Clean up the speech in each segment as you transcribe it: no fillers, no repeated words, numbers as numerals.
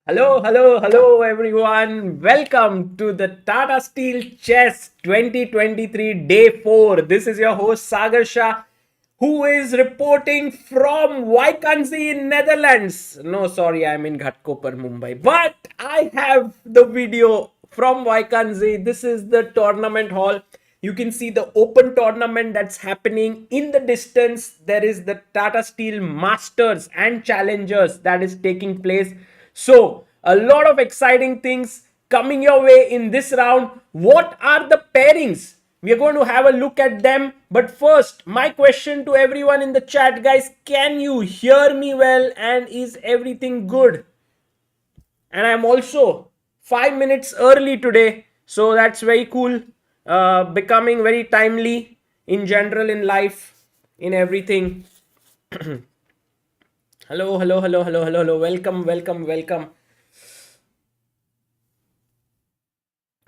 Hello everyone. Welcome to the Tata Steel Chess 2023 Day 4. This is your host Sagar Shah, who is reporting from Wijk in Netherlands. No, sorry, I'm in Ghatkopar, Mumbai. But I have the video from Wijk. This is the tournament hall. You can see the open tournament that's happening in the distance. There is the Tata Steel Masters and Challengers that is taking place. So, a lot of exciting things coming your way in this round. What are the pairings? We are going to have a look at them. But first, my question to everyone in the chat, guys, can you hear me well and is everything good? And I'm also 5 minutes early today, so that's very cool. Becoming very timely in general in life, in everything. Hello. Welcome.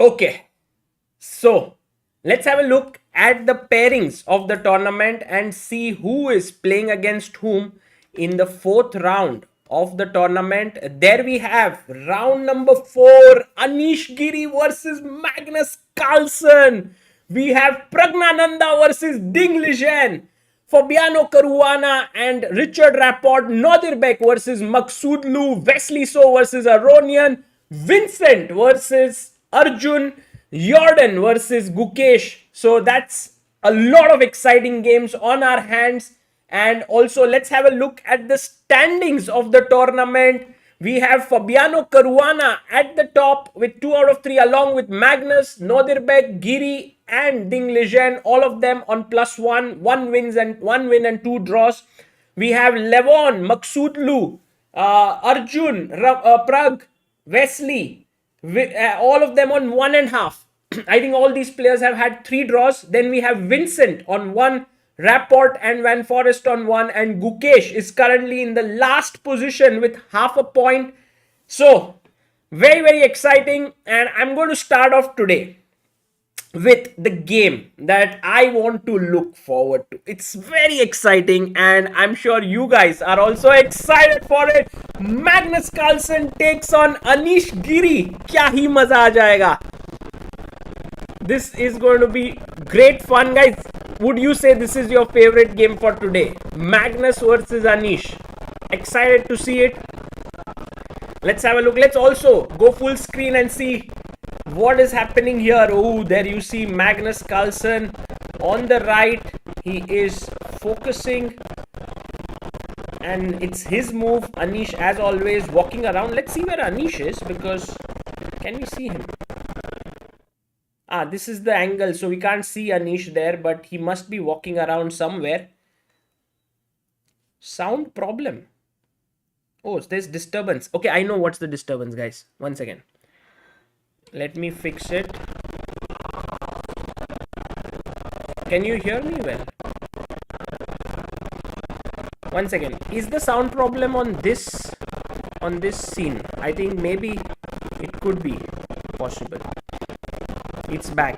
Okay, so let's have a look at the pairings of the tournament and see who is playing against whom in the fourth round of the tournament. There we have round number 4, Anish Giri versus Magnus Carlsen. We have Praggnanandhaa versus Ding Liren. Fabiano Caruana and Richard Rapport. Nodirbek versus Maksudlu. Wesley So versus Aronian. Vincent versus Arjun Erigaisi versus Gukesh. So that's a lot of exciting games on our hands. And also let's have a look at the standings of the tournament. We have Fabiano Caruana at the top with 2 out of 3 along with Magnus, Nodirbek, Giri and Ding Liren, all of them on +1, 1 win and 2 draws. We have Levon, Maksudlu, Arjun, Pragg, Wesley, all of them on 1.5. I think all these players have had 3 draws. Then we have Vincent on 1, Rapport and Van Forest on 1, and Gukesh is currently in the last position with half a point. So very exciting, and I'm going to start off today with the game that I want to look forward to. It's very exciting and I'm sure you guys are also excited for it. Magnus Carlsen takes on Anish Giri. Kya hi maza aa jayega. This is going to be great fun, guys. Would you say this is your favorite game for today? Magnus versus Anish. Excited to see it. Let's have a look. Let's also go full screen and see what is happening here. Oh, there you see Magnus Carlsen on the right. He is focusing and it's his move. Anish, as always, walking around. Let's see where Anish is, because can we see him? This is the angle, so we can't see Anish there, but he must be walking around somewhere. Sound problem. Oh, there's disturbance. Okay, I know what's the disturbance, guys. One second. Let me fix it. Can you hear me well? One second. Is the sound problem on this scene? I think maybe it could be possible. It's back.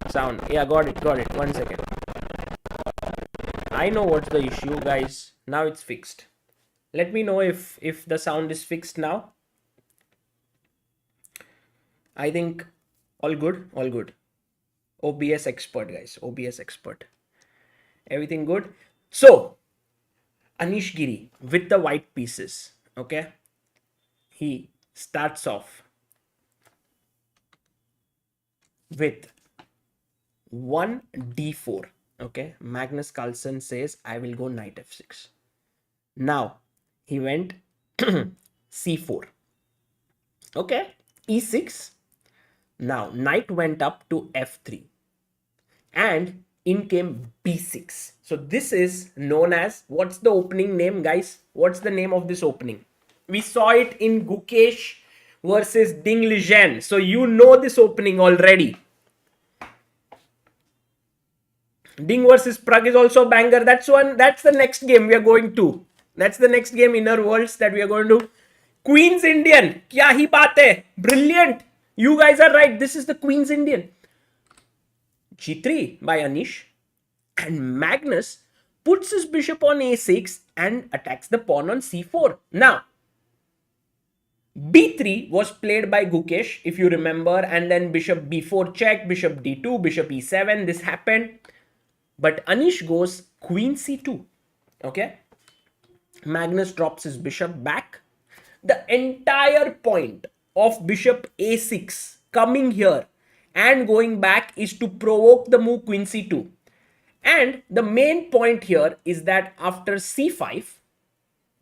Sound. Yeah, got it. 1 second. I know what's the issue, guys. Now it's fixed. Let me know if the sound is fixed now. I think all good. OBS expert, guys. OBS expert. Everything good. So, Anish Giri with the white pieces. Okay. He starts off with 1d4. Okay. Magnus Carlsen says, I will go knight f6. Now, he went c4. Okay. e6. Now, knight went up to f3. And in came b6. So, this is known as, what's the opening name, guys? What's the name of this opening? We saw it in Gukesh versus Ding Liren. So, you know this opening already. Ding versus Pragg is also a banger. That's the next game we are going to. That's the next game, Inner Worlds, that we are going to. Queen's Indian. Kya hi baat hai. Brilliant. You guys are right. This is the Queen's Indian. g3 by Anish. And Magnus puts his bishop on a6 and attacks the pawn on c4. Now, B3 was played by Gukesh, if you remember, and then bishop b4 check, bishop d2, bishop e7. This happened. But Anish goes queen c2. Okay. Magnus drops his bishop back. The entire point of bishop a6 coming here and going back is to provoke the move queen c2. And the main point here is that after c5,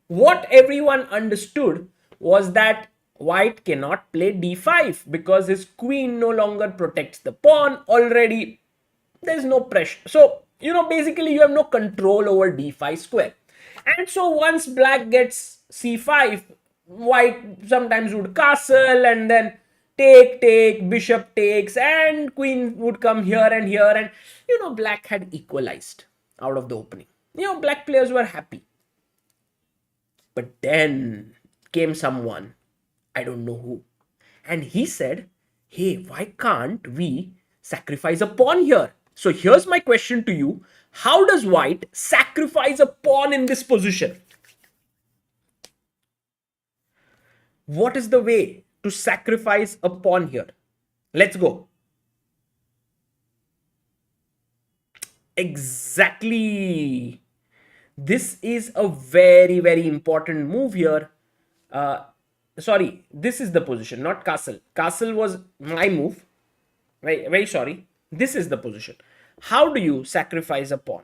what everyone understood was that white cannot play d5 because his queen no longer protects the pawn. Already there's no pressure. So, basically you have no control over d5 square. And so once black gets c5, white sometimes would castle and then take, bishop takes, and queen would come here and here. And, black had equalized out of the opening. Black players were happy. But then came someone, I don't know who, and he said, hey, why can't we sacrifice a pawn here? So here's my question to you. How does white sacrifice a pawn in this position? What is the way to sacrifice a pawn here? Let's go. Exactly. This is a very, very important move here. Sorry, this is the position, not castle. Castle was my move. Very, very sorry. This is the position. How do you sacrifice a pawn?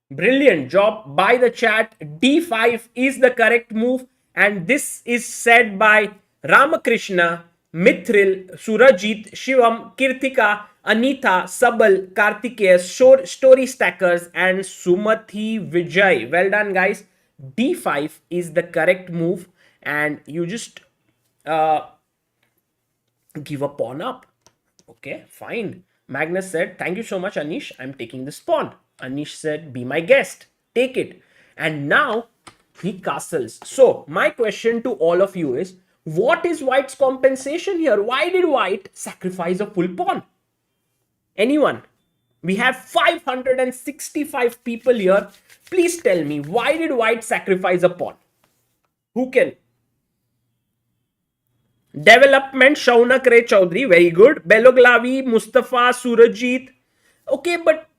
Brilliant job by the chat. D5 is the correct move. And this is said by Ramakrishna, Mithril, Surajit, Shivam, Kirtika, Anita, Sabal, Kartikeya, Story Stackers, and Sumathi Vijay. Well done, guys. D5 is the correct move. And you just give a pawn up. Okay, fine. Magnus said, thank you so much, Anish. I'm taking this pawn. Anish said, be my guest. Take it. And now he castles. So my question to all of you is, what is white's compensation here? Why did white sacrifice a full pawn? Anyone? We have 565 people here. Please tell me, why did white sacrifice a pawn? Who can? Development, Shaunak Ray Chaudhary, very good. Beloglavi, Mustafa, Surajit. Okay, but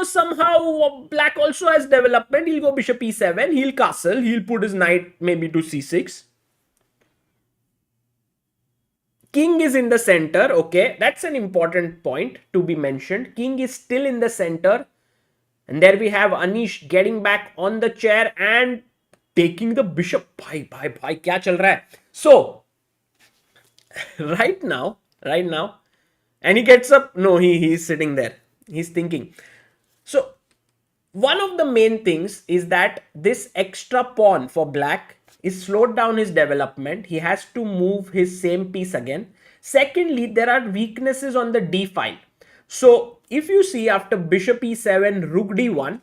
somehow black also has development. He'll go bishop e7, he'll castle, he'll put his knight maybe to c6. King is in the center. Okay, that's an important point to be mentioned. King is still in the center. And there we have Anish getting back on the chair and taking the bishop. Bhai, kya chal raha hai? So, right now, and he gets up. No, he's sitting there. He's thinking. So, one of the main things is that this extra pawn for black is slowed down his development. He has to move his same piece again. Secondly, there are weaknesses on the d file. So, if you see after bishop e7, rook d1,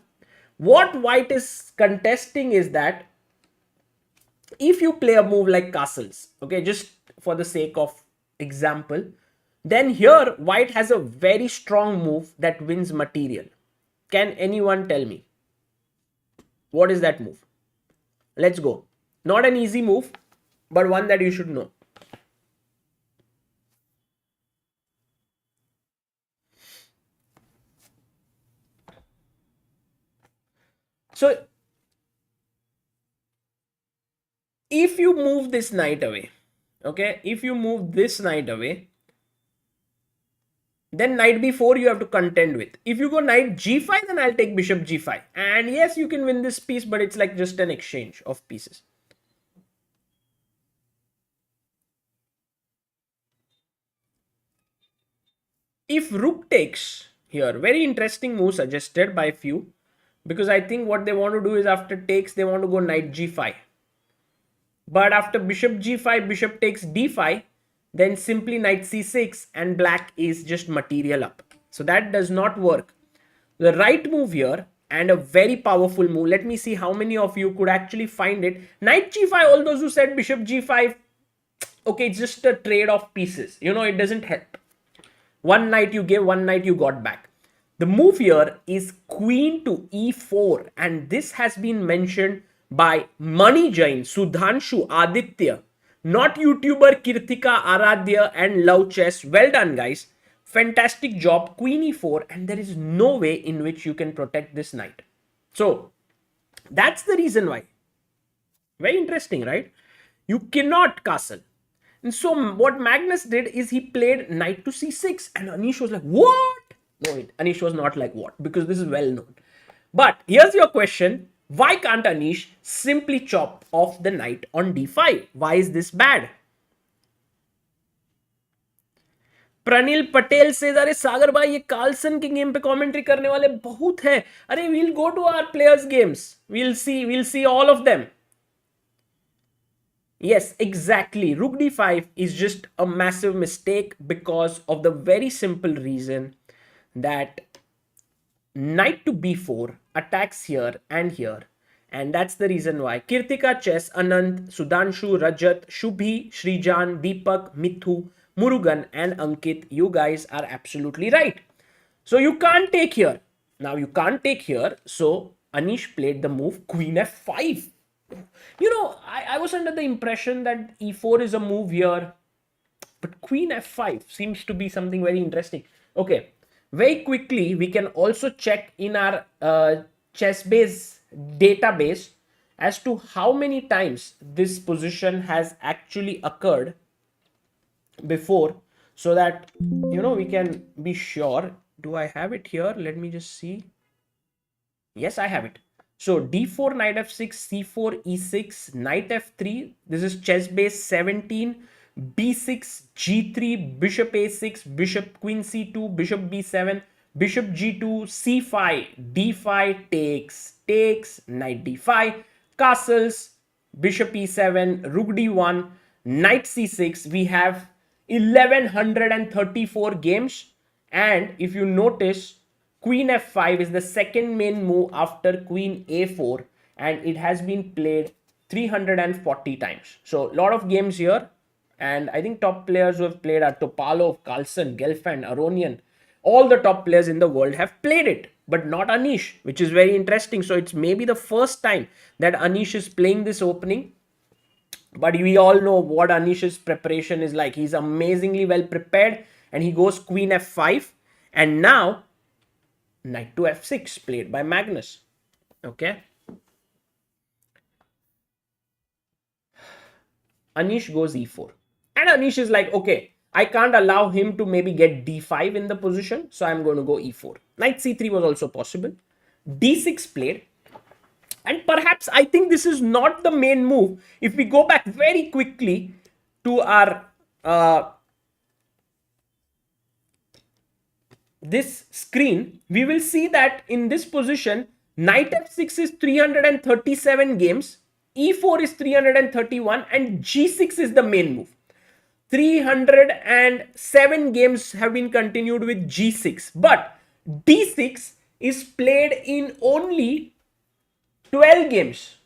what white is contesting is that if you play a move like castles, okay, just for the sake of example, then here white has a very strong move that wins material. Can anyone tell me? What is that move? Let's go. Not an easy move, but one that you should know. So, if you move this knight away, okay, if you move this knight away, then knight b4 you have to contend with. If you go knight g5, then I'll take bishop g5. And yes, you can win this piece, but it's like just an exchange of pieces. If rook takes here, very interesting move suggested by few, because I think what they want to do is after takes, they want to go knight g5. But after bishop g5, bishop takes d5, then simply knight c6 and black is just material up. So that does not work. The right move here and a very powerful move. Let me see how many of you could actually find it. Knight g5, all those who said bishop g5, okay, it's just a trade of pieces. It doesn't help. One knight you gave, one knight you got back. The move here is queen to e4, and this has been mentioned by Mani Jain, Sudhanshu, Aditya, not YouTuber Kirtika, Aradhya, and Love Chess. Well done, guys. Fantastic job. Queen e4, and there is no way in which you can protect this knight. So that's the reason why. Very interesting, right? You cannot castle. And so what Magnus did is he played knight to c6, and Anish was like, what? No, wait, Anish was not like what, because this is well known. But here's your question. Why can't Anish simply chop off the knight on d5? Why is this bad? Pranil Patel says, अरे सागर भाई ये Carlsen के game पे commentary करने वाले बहुत हैं. अरे we'll go to our players games. We'll see all of them. Yes, exactly. Rook d5 is just a massive mistake because of the very simple reason that knight to b4 attacks here and here. And that's the reason why. Kirtika Chess, Anand, Sudhanshu, Rajat, Shubhi, Shrijan, Deepak, Mithu, Murugan, and Ankit, you guys are absolutely right. So you can't take here. Now you can't take here. So Anish played the move Queen f5. You know, I was under the impression that e4 is a move here, but Queen f5 seems to be something very interesting. Okay, very quickly, we can also check in our ChessBase database as to how many times this position has actually occurred before, so that, you know, we can be sure. Do I have it here? Let me just see. Yes, I have it. So d4, knight f6, c4, e6, knight f3. This is chess base 17. b6, g3, bishop a6, bishop queen c2, bishop b7, bishop g2, c5, d5, takes, knight d5, castles, bishop e7, rook d1, knight c6. We have 1134 games, and if you notice, Queen f5 is the second main move after Queen a4, and it has been played 340 times. So a lot of games here, and I think top players who have played are Topalov, Carlsen, Gelfand, Aronian. All the top players in the world have played it, but not Anish, which is very interesting. So it's maybe the first time that Anish is playing this opening. But we all know what Anish's preparation is like. He's amazingly well prepared, and he goes Queen f5, and now knight to f6 played by Magnus. Okay. Anish goes e4. And Anish is like, okay, I can't allow him to maybe get d5 in the position, so I'm going to go e4. Knight c3 was also possible. d6 played. And perhaps I think this is not the main move. If we go back very quickly to our this screen, we will see that in this position, knight f6 is 337 games, e4 is 331, and g6 is the main move. 307 games have been continued with g6, but d6 is played in only 12 games,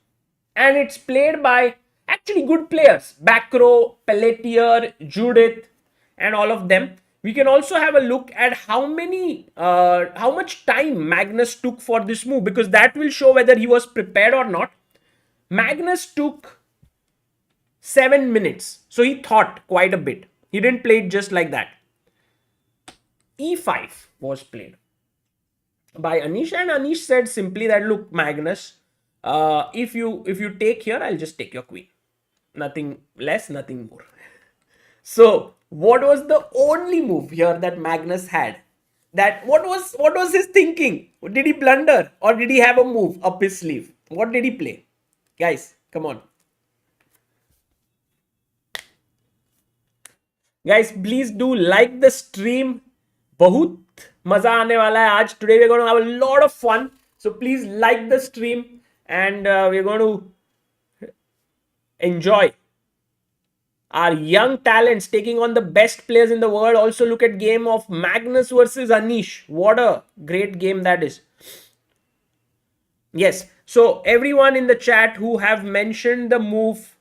and it's played by actually good players, Bacro, Pelletier, Judith, and all of them. We can also have a look at how much time Magnus took for this move, because that will show whether he was prepared or not. Magnus took 7 minutes, so he thought quite a bit. He didn't play it just like that. e5 was played by Anish, and Anish said simply that, look, Magnus, if you take here, I'll just take your queen. Nothing less, nothing more. So what was the only move here that Magnus had? That what was his thinking? Did he blunder, or did he have a move up his sleeve? What did he play? Guys, come on. Guys, please do like the stream. बहुत मजा आने वाला है आज. Today we're going to have a lot of fun. So please like the stream, and we're going to enjoy our young talents taking on the best players in the world. Also look at game of Magnus versus Anish. What a great game that is. Yes. So everyone in the chat who have mentioned the move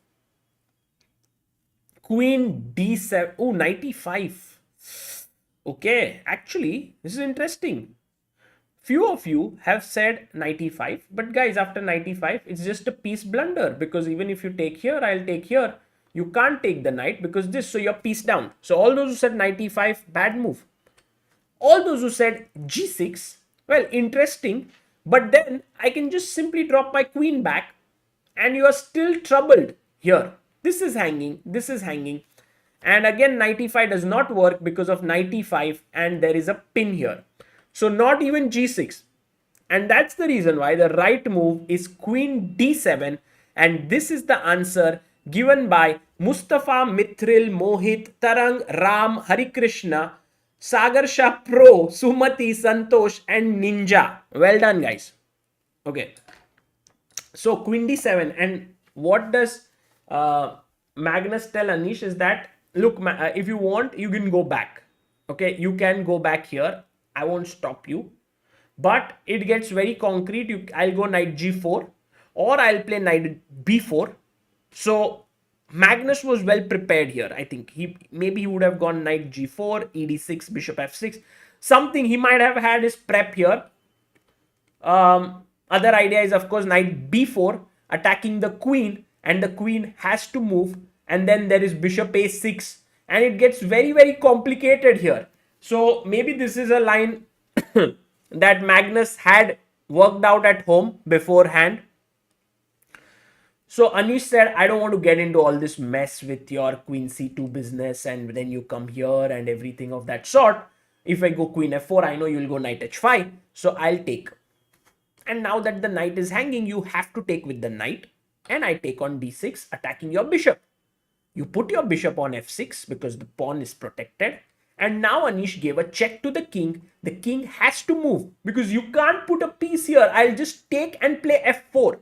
Queen d7. Oh, 95. Okay, actually, this is interesting. Few of you have said knight e5, but guys, after knight e5, it's just a piece blunder, because even if you take here, I'll take here. You can't take the knight because this, so you're piece down. So all those who said knight e5, bad move. All those who said g6, well, interesting, but then I can just simply drop my queen back and you are still troubled here. This is hanging, this is hanging. And again, knight e5 does not work because of knight e5 and there is a pin here. So not even g6. And that's the reason why the right move is queen d7. And this is the answer given by Mustafa, Mithril, Mohit, Tarang, Ram, Harikrishna, Sagar Shah Pro, Sumati, Santosh and Ninja. Well done, guys. Okay. So queen d7. And what does Magnus tell Anish is that, look, if you want, you can go back. Okay, you can go back here. I won't stop you. But it gets very concrete. I'll go knight g4 or I'll play knight b4. So Magnus was well prepared here. I think maybe he would have gone knight g4, ed6, bishop f6. Something he might have had his prep here. Other idea is, of course, knight b4, attacking the queen, and the queen has to move. And then there is bishop a6, and it gets very, very complicated here. So maybe this is a line that Magnus had worked out at home beforehand. So Anish said, I don't want to get into all this mess with your queen c2 business and then you come here and everything of that sort. If I go queen f4, I know you'll go knight h5. So I'll take. And now that the knight is hanging, you have to take with the knight. And I take on d6, attacking your bishop. You put your bishop on f6 because the pawn is protected. And now Anish gave a check to the king. The king has to move because you can't put a piece here. I'll just take and play f4.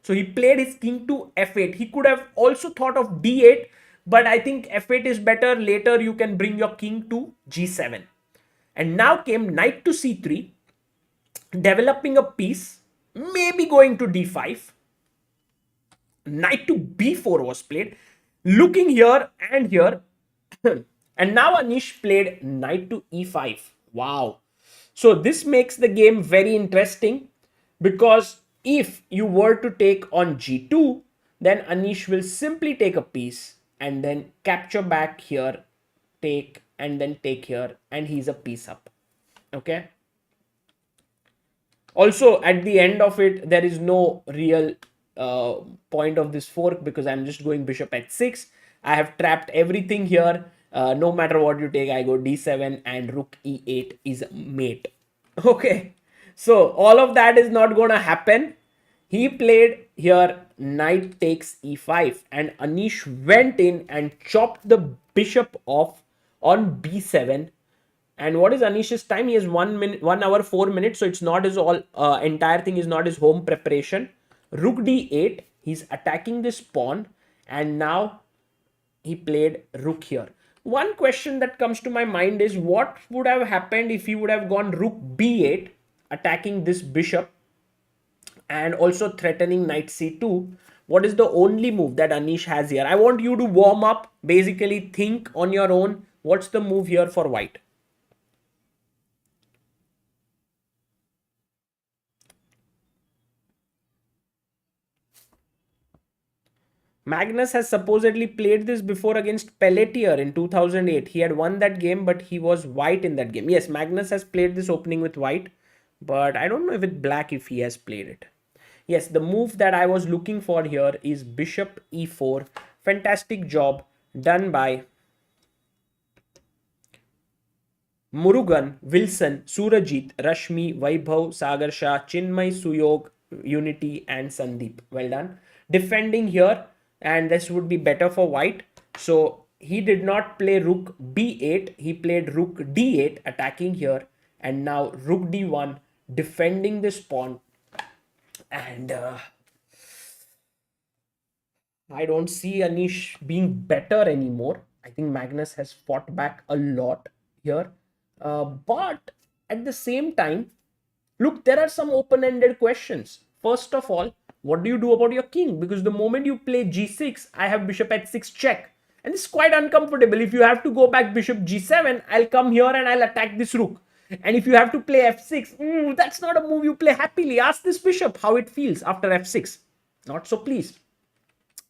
So he played his king to f8. He could have also thought of d8, but I think f8 is better. Later you can bring your king to g7. And now came knight to c3, developing a piece, maybe going to d5. Knight to b4 was played, looking here and here. And now Anish played knight to e5. Wow. So this makes the game very interesting because if you were to take on g2, then Anish will simply take a piece and then capture back here, take, and then take here, and he's a piece up. Okay. Also, at the end of it, there is no real point of this fork because I'm just going bishop h6. I have trapped everything here. No matter what you take, I go d7 and rook e8 is mate. Okay. So all of that is not going to happen. He played here knight takes e5 and Anish went in and chopped the bishop off on b7. And what is Anish's time? He has 1 hour 4 minutes. So it's not his entire thing is not his home preparation. Rook d8. He's attacking this pawn. And now he played rook here. One question that comes to my mind is what would have happened if he would have gone rook b8, attacking this bishop and also threatening knight c2. What is the only move that Anish has here? I want you to warm up, basically think on your own. What's the move here for white? Magnus has supposedly played this before against Pelletier in 2008. He had won that game, but he was white in that game. Yes, Magnus has played this opening with white, but I don't know if with black if he has played it. Yes, the move that I was looking for here is bishop e4. Fantastic job done by Murugan, Wilson, Surajit, Rashmi, Vaibhav, Sagar Shah, Chinmay, Suyog, Unity and Sandeep. Well done. Defending here, and this would be better for white. So he did not play rook b8. He played rook d8, attacking here. And now rook d1, defending this pawn. And I don't see Anish being better anymore. I think Magnus has fought back a lot here. But at the same time, look, there are some open-ended questions. First of all, what do you do about your king? Because the moment you play g6, I have bishop h6 check. And it's quite uncomfortable. If you have to go back bishop g7, I'll come here and I'll attack this rook. And if you have to play f6, that's not a move you play happily. Ask this bishop how it feels after f6. Not so pleased.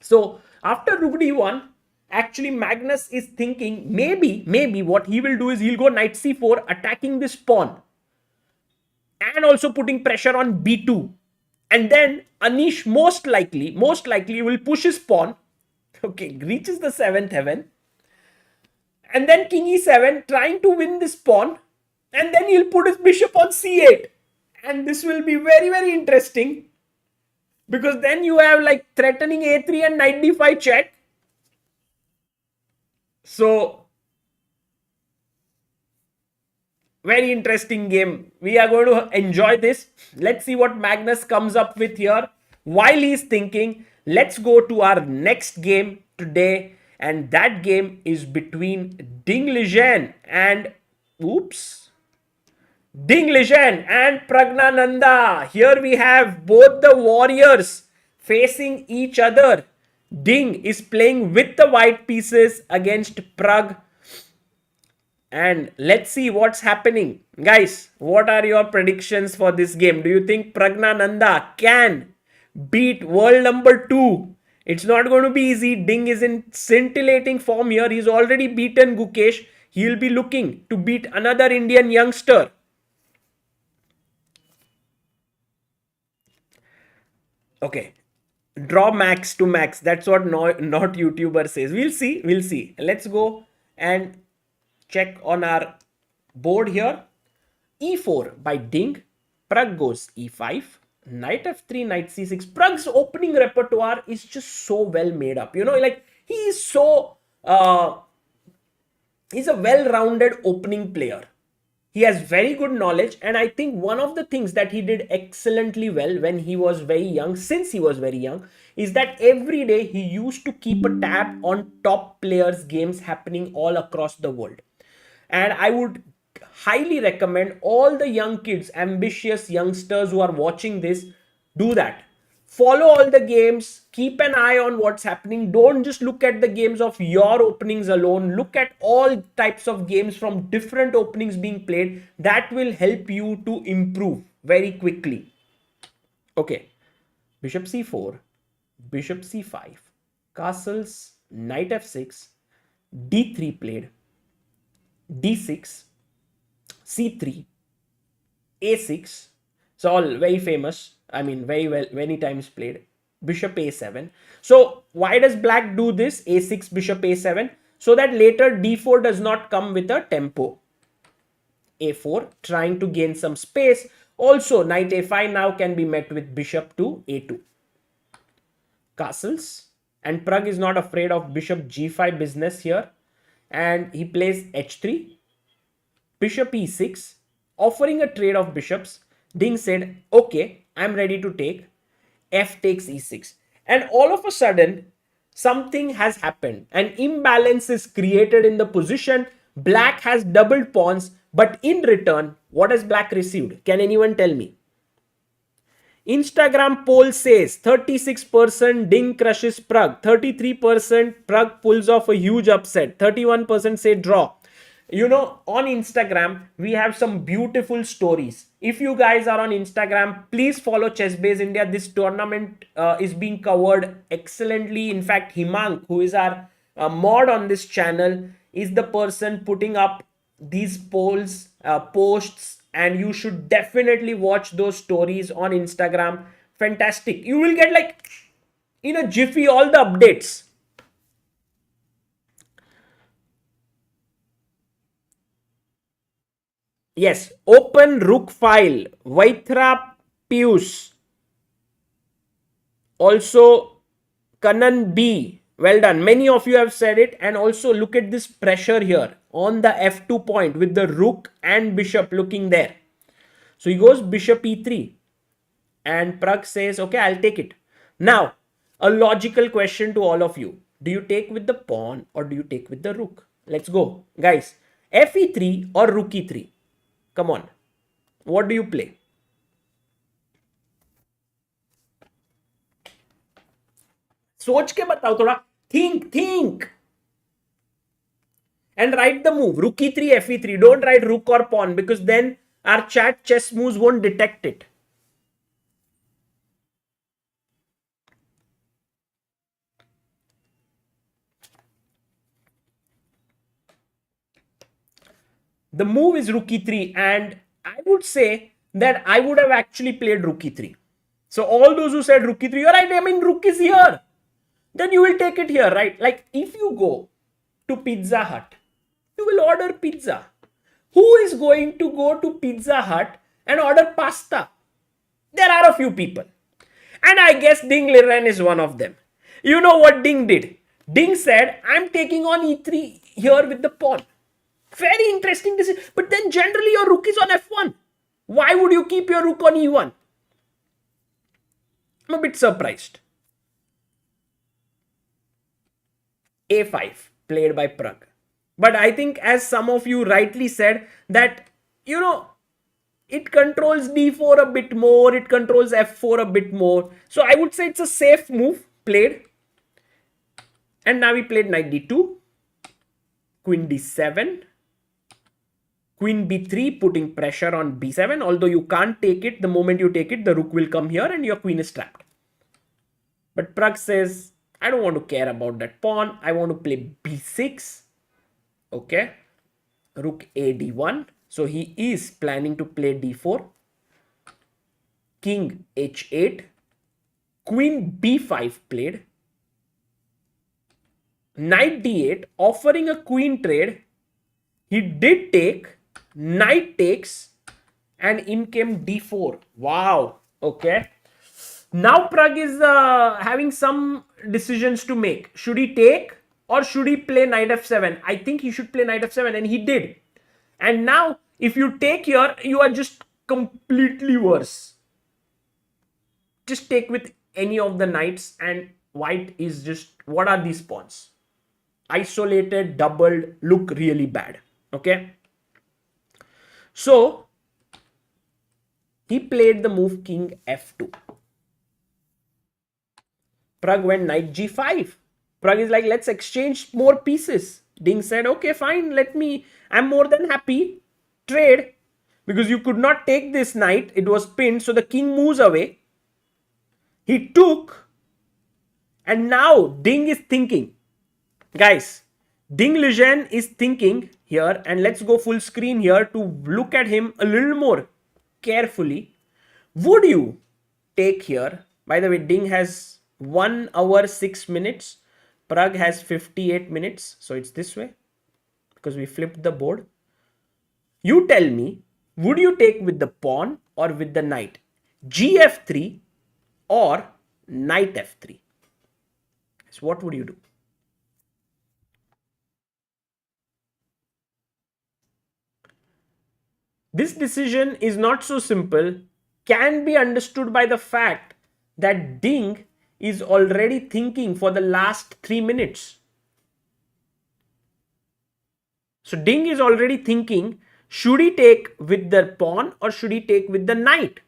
So after rook d1, actually Magnus is thinking maybe what he will do is he'll go knight c4, attacking this pawn and also putting pressure on b2. And then Anish most likely will push his pawn. Okay, reaches the 7th heaven. And then king e7, trying to win this pawn. And then he'll put his bishop on c8. And this will be very, very interesting. Because then you have like threatening a3 and knight d5 check. So, very interesting game. We are going to enjoy this. Let's see what Magnus comes up with here. While he's thinking, let's go to our next game today. And that game is between Ding Liren and... Ding Liren and Praggnanandhaa. Here we have both the warriors facing each other. Ding is playing with the white pieces against Pragg. And let's see what's happening. Guys, what are your predictions for this game? Do you think Praggnanandhaa can beat world number 2? It's not going to be easy. Ding is in scintillating form here. He's already beaten Gukesh. He'll be looking to beat another Indian youngster. Okay. Draw max to max. That's what not YouTuber says. We'll see. Let's go and check on our board here. e4 by Ding. Pragg goes e5. Knight f3, knight c6. Pragg's opening repertoire is just so well made up. You know, like he is so... he's a well-rounded opening player. He has very good knowledge, and I think one of the things that he did excellently well when he was very young, since he was very young, is that every day he used to keep a tab on top players' games happening all across the world. And I would highly recommend all the young kids, ambitious youngsters who are watching this, do that. Follow all the games, keep an eye on what's happening. Don't just look at the games of your openings alone. Look at all types of games from different openings being played. That will help you to improve very quickly. Okay, bishop c4, bishop c5, castles, knight f6, d3 played, d6, c3, a6. It's all very famous. I mean, very well, many times played. Bishop a7. So why does black do this? a6, bishop a7. So that later d4 does not come with a tempo. a4, trying to gain some space. Also, knight a5 now can be met with bishop to a2. Castles. And Pragg is not afraid of bishop g5 business here. And he plays h3. Bishop e6. Offering a trade of bishops. Ding said, okay, I'm ready to take. F takes e6. And all of a sudden, something has happened. An imbalance is created in the position. Black has doubled pawns. But in return, what has black received? Can anyone tell me? Instagram poll says 36% Ding crushes Pragg. 33% Pragg pulls off a huge upset. 31% say draw. You know, on Instagram, we have some beautiful stories. If you guys are on Instagram, please follow ChessBase India. This tournament is being covered excellently. In fact, Himang, who is our mod on this channel, is the person putting up these polls, posts, and you should definitely watch those stories on Instagram. Fantastic. You will get like in a jiffy all the updates. Yes, open rook file. Vaithra Pius. Also, Kanan B. Well done. Many of you have said it. And also look at this pressure here on the f2 point with the rook and bishop looking there. So he goes bishop e3. And Pragg says, okay, I'll take it. Now, a logical question to all of you. Do you take with the pawn or do you take with the rook? Let's go. Guys, fe3 or rook e3? Come on. What do you play? सोच के बताओ थोड़ा. Think. and write the move. Rook e3, f e3. Don't write rook or pawn because then our chat chess moves won't detect it. The move is rook e3, and I would say that I would have actually played rook e3. So all those who said rook e3, you're right, I mean rook is here. Then you will take it here, right? Like if you go to Pizza Hut, you will order pizza. Who is going to go to Pizza Hut and order pasta? There are a few people. And I guess Ding Liren is one of them. You know what Ding did? Ding said, I'm taking on e3 here with the pawn. Very interesting decision. But then generally your rook is on f1. Why would you keep your rook on e1? I'm a bit surprised. a5 played by Pragg. But I think as some of you rightly said that, you know, it controls d4 a bit more, it controls f4 a bit more. So I would say it's a safe move played. And now we played knight d2, queen d7, queen b3, putting pressure on b7. Although you can't take it, the moment you take it, the rook will come here and your queen is trapped. But Pragg says, I don't want to care about that pawn. I want to play b6. Okay. Rook a d1. So he is planning to play d4. King h8. Queen b5 played. Knight d8, offering a queen trade. He did take. Knight takes. And in came d4. Wow. Okay. Now Pragg is having some decisions to make. Should he take or should he play knight f7? I think he should play knight f7, and he did. And now if you take here, you are just completely worse. Just take with any of the knights, and white is just, what are these pawns? Isolated, doubled, look really bad. Okay. So he played the move king f2. Pragg went knight g5. Pragg is like, let's exchange more pieces. Ding said, okay, fine, I'm more than happy. Trade. Because you could not take this knight. It was pinned, so the king moves away. He took. And now Ding is thinking. Guys, Ding Liren is thinking here. And let's go full screen here to look at him a little more carefully. Would you take here? By the way, Ding has 1 hour 6 minutes. Pragg has 58 minutes. So it's this way because we flipped the board. You tell me, would you take with the pawn or with the knight? Gf3 or knight f3? So what would you do? This decision is not so simple, can be understood by the fact that Ding is already thinking for the last 3 minutes. So Ding is already thinking, should he take with the pawn or should he take with the knight?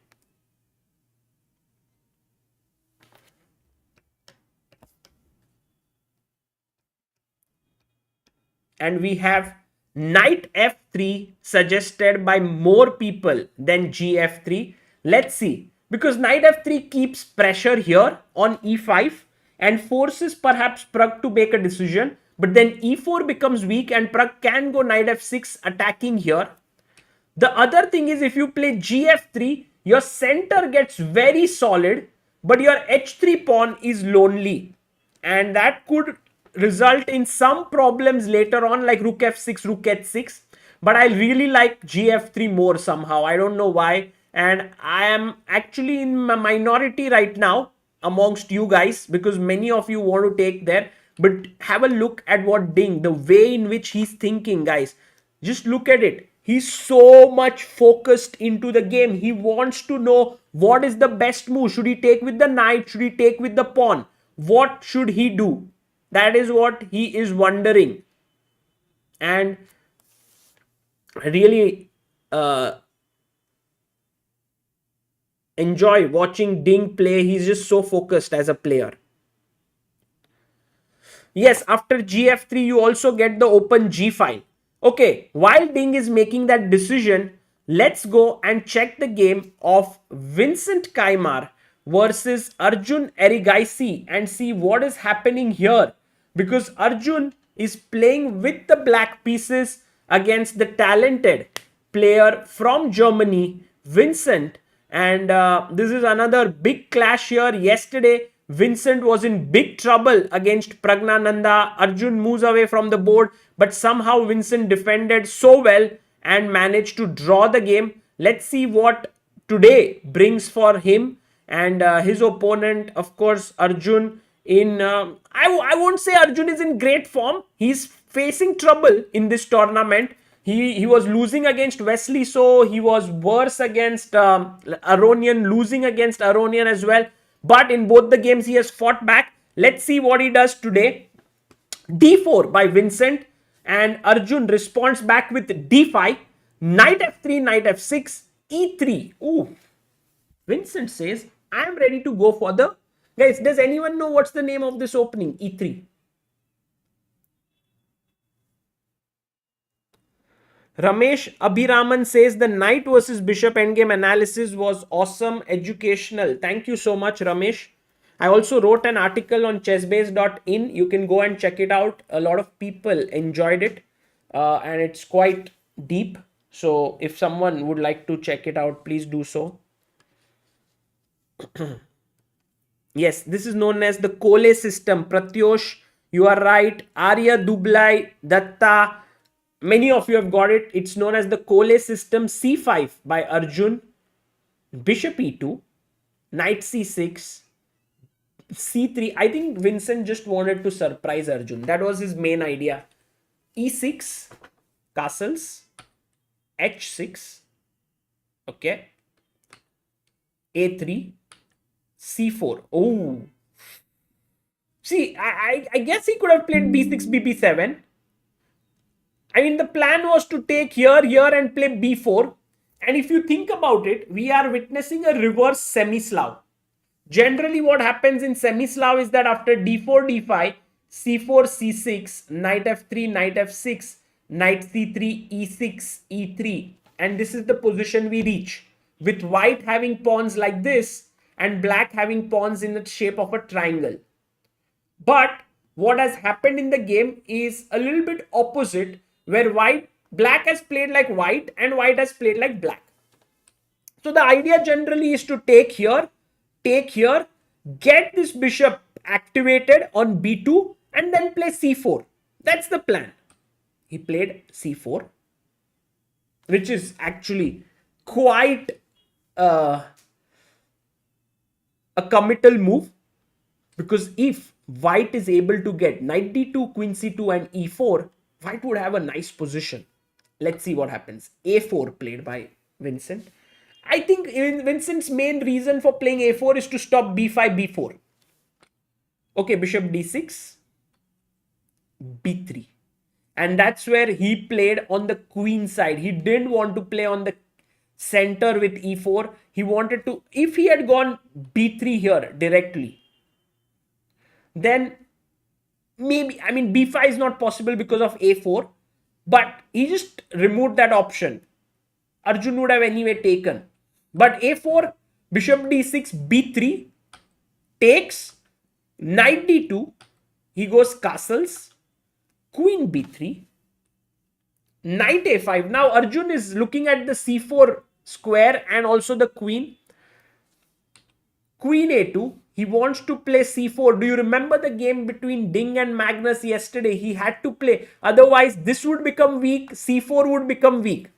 And we have knight f3 suggested by more people than gf3. Let's see. Because knight f3 keeps pressure here on e5 and forces perhaps Pragg to make a decision. But then e4 becomes weak and Pragg can go knight f6 attacking here. The other thing is, if you play gf3, your center gets very solid, but your h3 pawn is lonely. And that could result in some problems later on, like rook f6, rook h6. But I really like gf3 more somehow. I don't know why. And I am actually in a minority right now amongst you guys because many of you want to take there. But have a look at what Ding, the way in which he's thinking, guys. Just look at it. He's so much focused into the game. He wants to know what is the best move. Should he take with the knight? Should he take with the pawn? What should he do? That is what he is wondering. And really enjoy watching Ding play. He's just so focused as a player. Yes, after gf3 you also get the open g file. Okay, while Ding is making that decision, let's go and check the game of Vincent Keymer versus Arjun Erigaisi and see what is happening here, because Arjun is playing with the black pieces against the talented player from Germany, Vincent. And this is another big clash here. Yesterday, Vincent was in big trouble against Praggnanandhaa. Arjun moves away from the board, but somehow Vincent defended so well and managed to draw the game. Let's see what today brings for him and his opponent. Of course, Arjun in I won't say Arjun is in great form. He's facing trouble in this tournament. He was losing against Wesley, so he was worse against Aronian, losing against Aronian as well. But in both the games, he has fought back. Let's see what he does today. D4 by Vincent, and Arjun responds back with D5, Knight F3, Knight F6, E3. Ooh, Vincent says, I'm ready to go for the... Guys, does anyone know what's the name of this opening? E3. Ramesh Abhiraman says the knight versus bishop endgame analysis was awesome, educational. Thank you so much, Ramesh. I also wrote an article on chessbase.in. You can go and check it out. A lot of people enjoyed it and it's quite deep. So if someone would like to check it out, please do so. Yes, this is known as the Cole system. Pratyosh, you are right. Arya Dublai, Datta, many of you have got it. It's known as the Cole system. C5 by Arjun, Bishop E2, Knight C6, C3. I think Vincent just wanted to surprise Arjun. That was his main idea. E6, castles, H6, okay, A3, C4. Oh, see, I guess he could have played B6, BP7. I mean, the plan was to take here, and play B4. And if you think about it, we are witnessing a reverse semi-Slav. Generally, what happens in semi-Slav is that after D4, D5, C4, C6, Knight F3, Knight F6, Knight C3, E6, E3. And this is the position we reach, with white having pawns like this and black having pawns in the shape of a triangle. But what has happened in the game is a little bit opposite, where black has played like white and white has played like black. So the idea generally is to take here, get this bishop activated on B2 and then play C4. That's the plan. He played C4, which is actually quite a committal move, because if white is able to get knight d2, queen c2 and e4, white would have a nice position. Let's see what happens. A4 played by Vincent. I think Vincent's main reason for playing A4 is to stop B5, B4. Okay, bishop D6, B3. And that's where he played on the queen side. He didn't want to play on the center with E4. He wanted to, if he had gone B3 here directly, then maybe, I mean, B5 is not possible because of A4, but he just removed that option. Arjun would have anyway taken. But A4, bishop D6, B3, takes, knight D2, he goes castles, queen B3, knight A5. Now Arjun is looking at the C4 square and also the queen. Queen A2, he wants to play C4. Do you remember the game between Ding and Magnus yesterday? He had to play. Otherwise, this would become weak. C4 would become weak.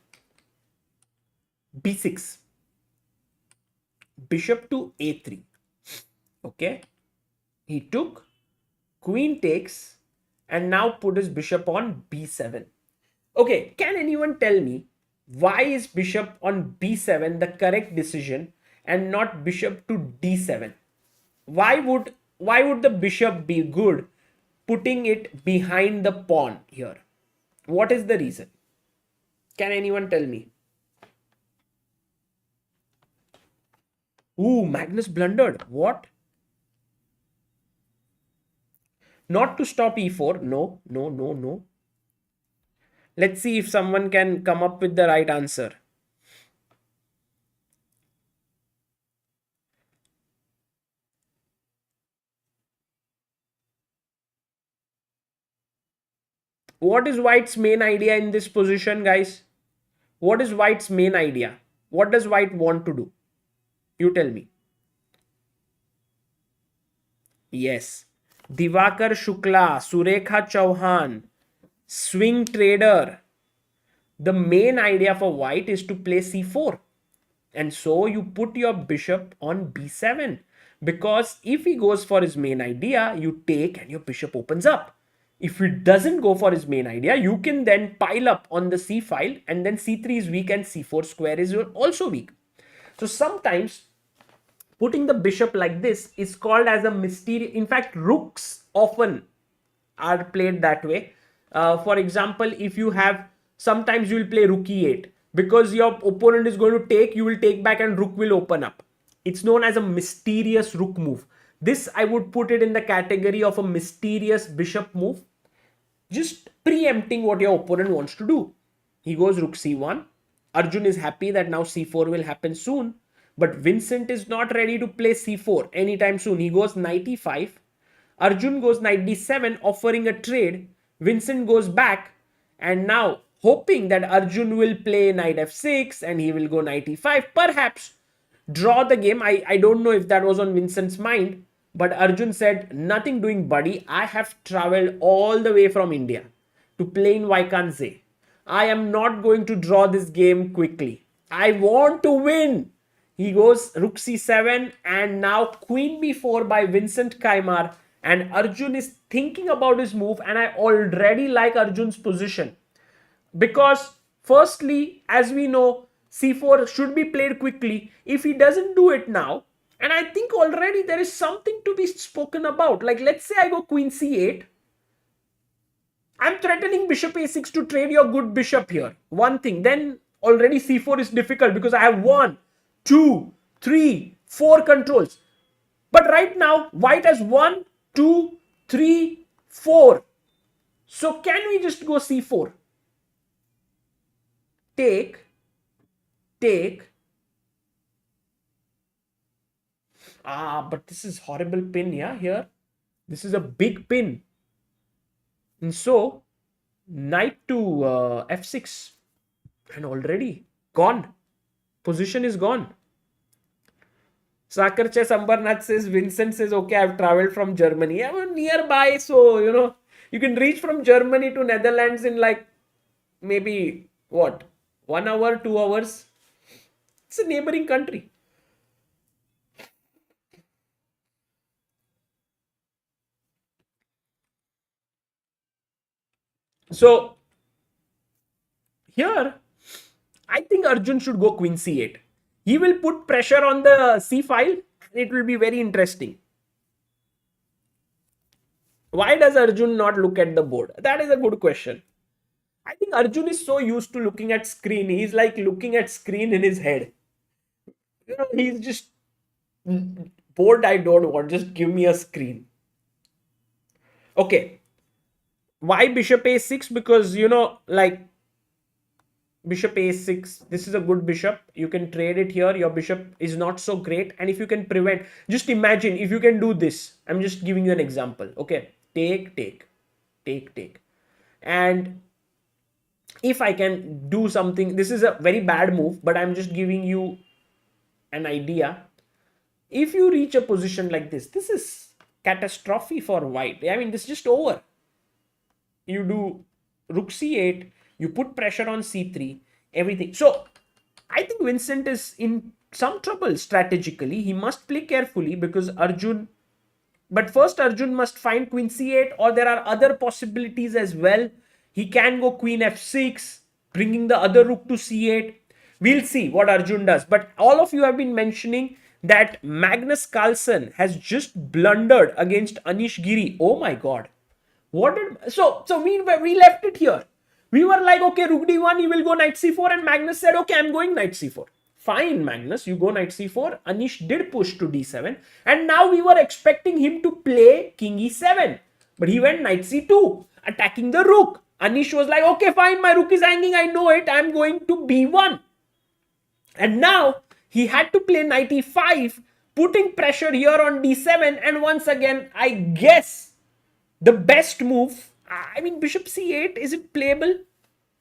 B6. Bishop to A3. Okay. He took. Queen takes. And now put his bishop on B7. Okay. Can anyone tell me why is bishop on B7 the correct decision and not bishop to D7? Why would the bishop be good putting it behind the pawn here? What is the reason? Can anyone tell me? Ooh, Magnus blundered. What? Not to stop e4. No, no, no, no. Let's see if someone can come up with the right answer. What is White's main idea in this position, guys? What is White's main idea? What does White want to do? You tell me. Yes. Divakar Shukla, Surekha Chauhan, swing trader. The main idea for White is to play c4. And so you put your bishop on b7. Because if he goes for his main idea, you take and your bishop opens up. If he doesn't go for his main idea, you can then pile up on the c file, and then c3 is weak and c4 square is also weak. So sometimes putting the bishop like this is called as a mysterious. In fact, rooks often are played that way. For example, if you have, sometimes you will play rook e8 because your opponent is going to take, you will take back and rook will open up. It's known as a mysterious rook move. This I would put it in the category of a mysterious bishop move, just preempting what your opponent wants to do. He goes rook c1. Arjun is happy that now c4 will happen soon. But Vincent is not ready to play c4 anytime soon. He goes knight e5. Arjun goes knight d7, offering a trade. Vincent goes back, and now hoping that Arjun will play knight f6 and he will go knight e5. Perhaps draw the game. I don't know if that was on Vincent's mind. But Arjun said, nothing doing, buddy. I have traveled all the way from India to play in Wijk. I am not going to draw this game quickly. I want to win. He goes rook c7 and now queen b4 by Vincent Keymer. And Arjun is thinking about his move, and I already like Arjun's position. Because firstly, as we know, c4 should be played quickly. If he doesn't do it now, and I think already there is something to be spoken about. Like, let's say I go queen c8. I'm threatening bishop a6 to trade your good bishop here. One thing. Then already c4 is difficult because I have 1, 2, 3, 4 controls. But right now, White has 1, 2, 3, 4. So can we just go c4? Take. But this is horrible pin, yeah, here. This is a big pin. And so, knight to f6. And already gone. Position is gone. Sagar Chess Ambarnath says, Vincent says, okay, I've traveled from Germany. I'm nearby, so, you can reach from Germany to Netherlands in like, maybe, what, 1 hour, 2 hours? It's a neighboring country. So, here, I think Arjun should go queen c8. He will put pressure on the c file. It will be very interesting. Why does Arjun not look at the board? That is a good question. I think Arjun is so used to looking at screen. He's like looking at screen in his head. He's just board I don't want. Just give me a screen. Okay. Why bishop a6? Because, like bishop a6, this is a good bishop. You can trade it here. Your bishop is not so great. And if you can prevent, just imagine if you can do this. I'm just giving you an example. Okay. Take. And if I can do something, this is a very bad move, but I'm just giving you an idea. If you reach a position like this is catastrophe for White. I mean, this is just over. You do rook c8, you put pressure on c3, everything. So I think Vincent is in some trouble strategically. He must play carefully because Arjun, but first Arjun must find queen c8, or there are other possibilities as well. He can go queen f6, bringing the other rook to c8. We'll see what Arjun does. But all of you have been mentioning that Magnus Carlsen has just blundered against Anish Giri. Oh my god. So we left it here. We were like, okay, rook d1, he will go knight c4, and Magnus said, okay, I'm going knight c4. Fine, Magnus, you go knight c4. Anish did push to d7, and now we were expecting him to play king e7. But he went knight c2, attacking the rook. Anish was like, okay, fine, my rook is hanging, I know it, I'm going to b1. And now he had to play knight e5, putting pressure here on d7. And once again, I guess the best move, I mean, bishop c8, is it playable?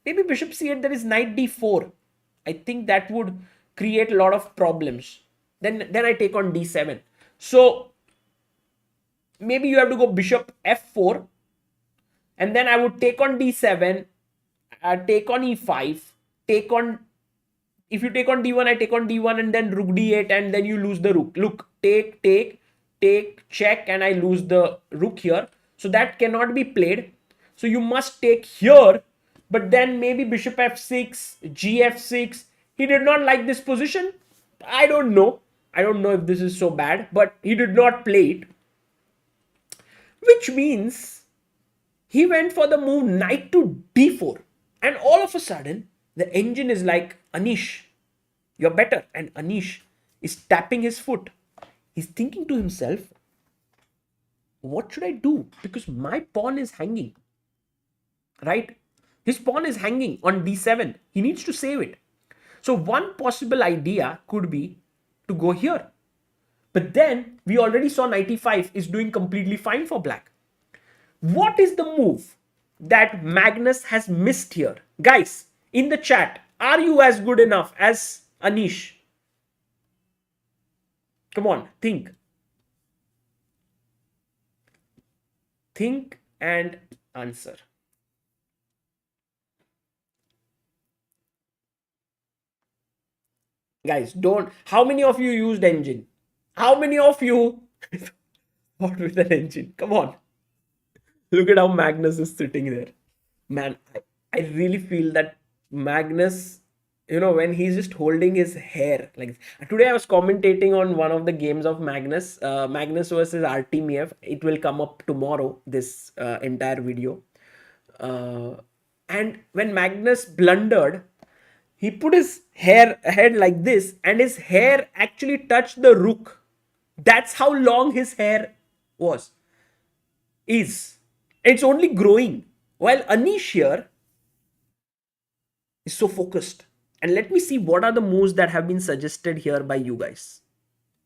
Maybe bishop c8, there is knight d4. I think that would create a lot of problems. Then I take on d7. So maybe you have to go bishop f4. And then I would take on d7, take on e5, take on... If you take on d1, I take on d1 and then rook d8 and then you lose the rook. Look, take, check, and I lose the rook here. So that cannot be played. So you must take here, but then maybe bishop f6, gf6. He did not like this position. I don't know. I don't know if this is so bad, but he did not play it. Which means he went for the move knight to d4. And all of a sudden, the engine is like, Anish, you're better. And Anish is tapping his foot. He's thinking to himself, what should I do? Because my pawn is hanging. Right? His pawn is hanging on d7. He needs to save it. So one possible idea could be to go here. But then we already saw knight e5 is doing completely fine for black. What is the move that Magnus has missed here? Guys, in the chat, are you as good enough as Anish? Come on, think. Think and answer. Guys, don't. How many of you used engine? How many of you fought with an engine? Come on. Look at how Magnus is sitting there. Man, I really feel that Magnus, when he's just holding his hair like this. Today I was commentating on one of the games of Magnus, Magnus versus Artemiev. It will come up tomorrow, this entire video. And when Magnus blundered, he put his head like this and his hair actually touched the rook. That's how long his hair is. It's only growing. While Anish here is so focused. And let me see what are the moves that have been suggested here by you guys.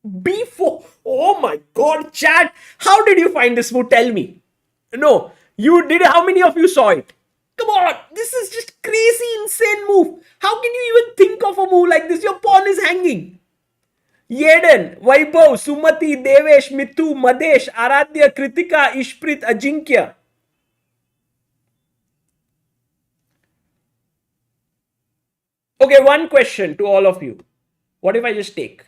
B4. Oh my god, chat. How did you find this move? Tell me. No, you did. How many of you saw it? Come on. This is just crazy, insane move. How can you even think of a move like this? Your pawn is hanging. Yeden, Vaibhav, Sumati, Devesh, Mithu, Madesh, Aradhya, Kritika, Ishprit, Ajinkya. Okay, one question to all of you. What if I just take?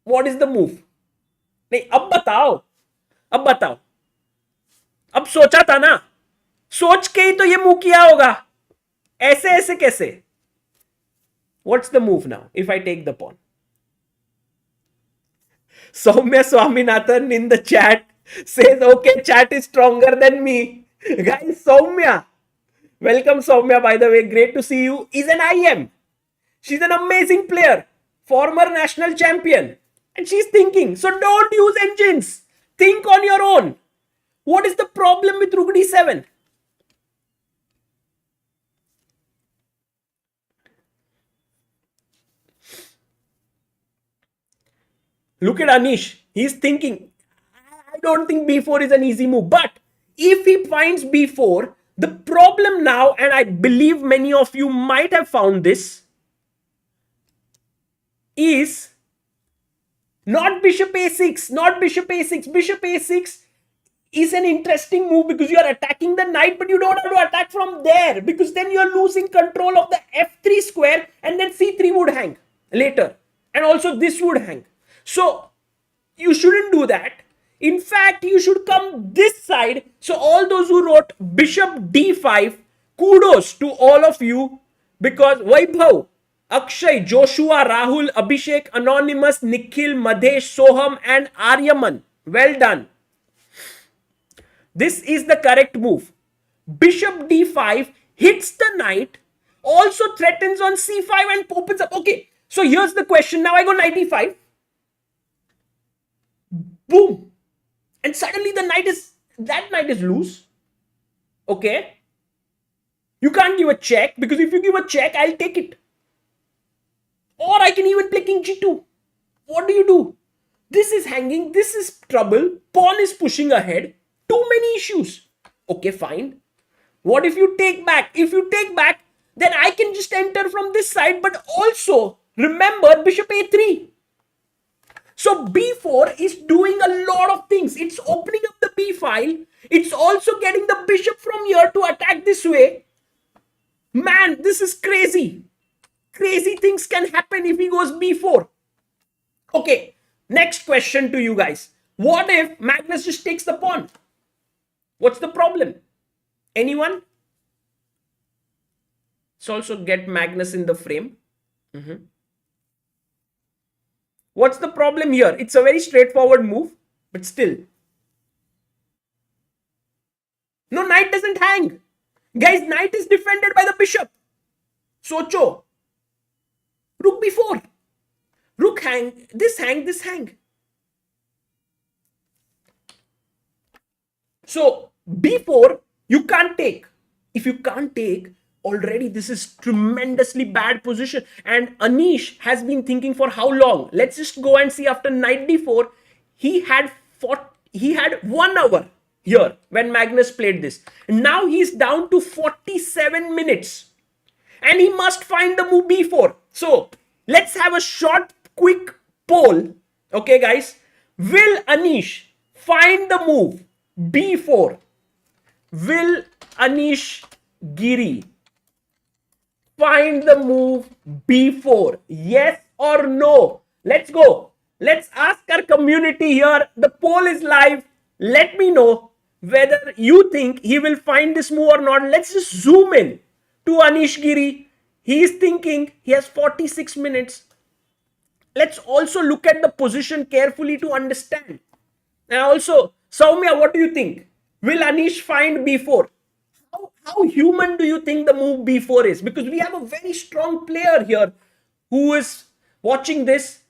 What is the move? नहीं, अब बताओ. अब सोचा था ना. सोच के ही तो ये मूव किया होगा. ऐसे कैसे? What's the move now if I take the pawn? Soumya Swaminathan in the chat says, okay, chat is stronger than me. Guys, Soumya. Welcome, Soumya, by the way. Great to see you. Is an IM. She's an amazing player. Former national champion. And she's thinking. So don't use engines. Think on your own. What is the problem with rook d7? Look at Anish. He's thinking, I don't think b4 is an easy move. But if he finds b4, the problem now, and I believe many of you might have found this, is not bishop a6, not bishop a6. Bishop a6 is an interesting move because you are attacking the knight, but you don't have to attack from there because then you are losing control of the f3 square and then c3 would hang later. And also this would hang. So you shouldn't do that. In fact, you should come this side. So all those who wrote bishop d5, kudos to all of you because Vaibhav, Akshay, Joshua, Rahul, Abhishek, Anonymous, Nikhil, Madhesh, Soham and Aryaman. Well done. This is the correct move. Bishop d5 hits the knight, also threatens on c5 and opens up. Okay, so here's the question. Now I go knight e5. Boom. And suddenly that knight is loose. Okay. You can't give a check, because if you give a check, I'll take it. Or I can even play king g2. What do you do? This is hanging. This is trouble. Pawn is pushing ahead. Too many issues. Okay, fine. What if you take back? If you take back, then I can just enter from this side. But also, remember bishop a3. So b4 is doing a lot of things. It's opening up the b file. It's also getting the bishop from here to attack this way. Man, this is crazy. Crazy things can happen if he goes b4. Okay, next question to you guys. What if Magnus just takes the pawn? What's the problem? Anyone? Let's also get Magnus in the frame. What's the problem here? It's a very straightforward move, but still. No, knight doesn't hang. Guys, knight is defended by the bishop. Socho. Rook b4. Rook hang. This hang, this hang. So, b4, you can't take. If you can't take, already this is tremendously bad position. And Anish has been thinking for how long? Let's just go and see. After knight d4, he had 1 hour here when Magnus played this. And now he's down to 47 minutes. And he must find the move b4. So, let's have a short, quick poll. Okay, guys. Will Anish find the move b4? Will Anish Giri find the move b4? Yes or no? Let's go. Let's ask our community here. The poll is live. Let me know whether you think he will find this move or not. Let's just zoom in to Anish Giri. He is thinking. He has 46 minutes. Let's also look at the position carefully to understand. And also, Soumya, what do you think? Will Anish find b4? How human do you think the move b4 is? Because we have a very strong player here who is watching this.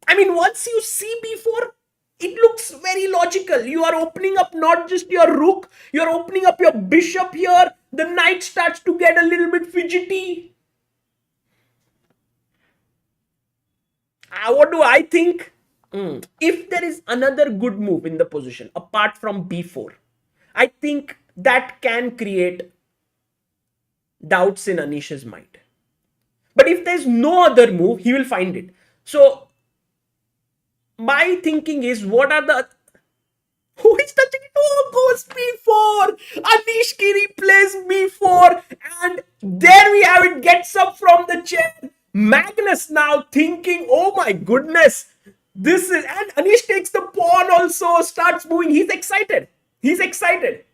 I mean, once you see b4, it looks very logical. You are opening up not just your rook, you are opening up your bishop here. The knight starts to get a little bit fidgety. What do I think? If there is another good move in the position apart from b4, I think that can create doubts in Anish's mind. But if there's no other move, he will find it. So my thinking is, what are the... Who is touching it? Oh, goes b4. Anish Giri plays b4. And there we have it. Gets up from the chair. Magnus now thinking, oh my goodness. This is... And Anish takes the pawn also. Starts moving. He's excited. He's excited.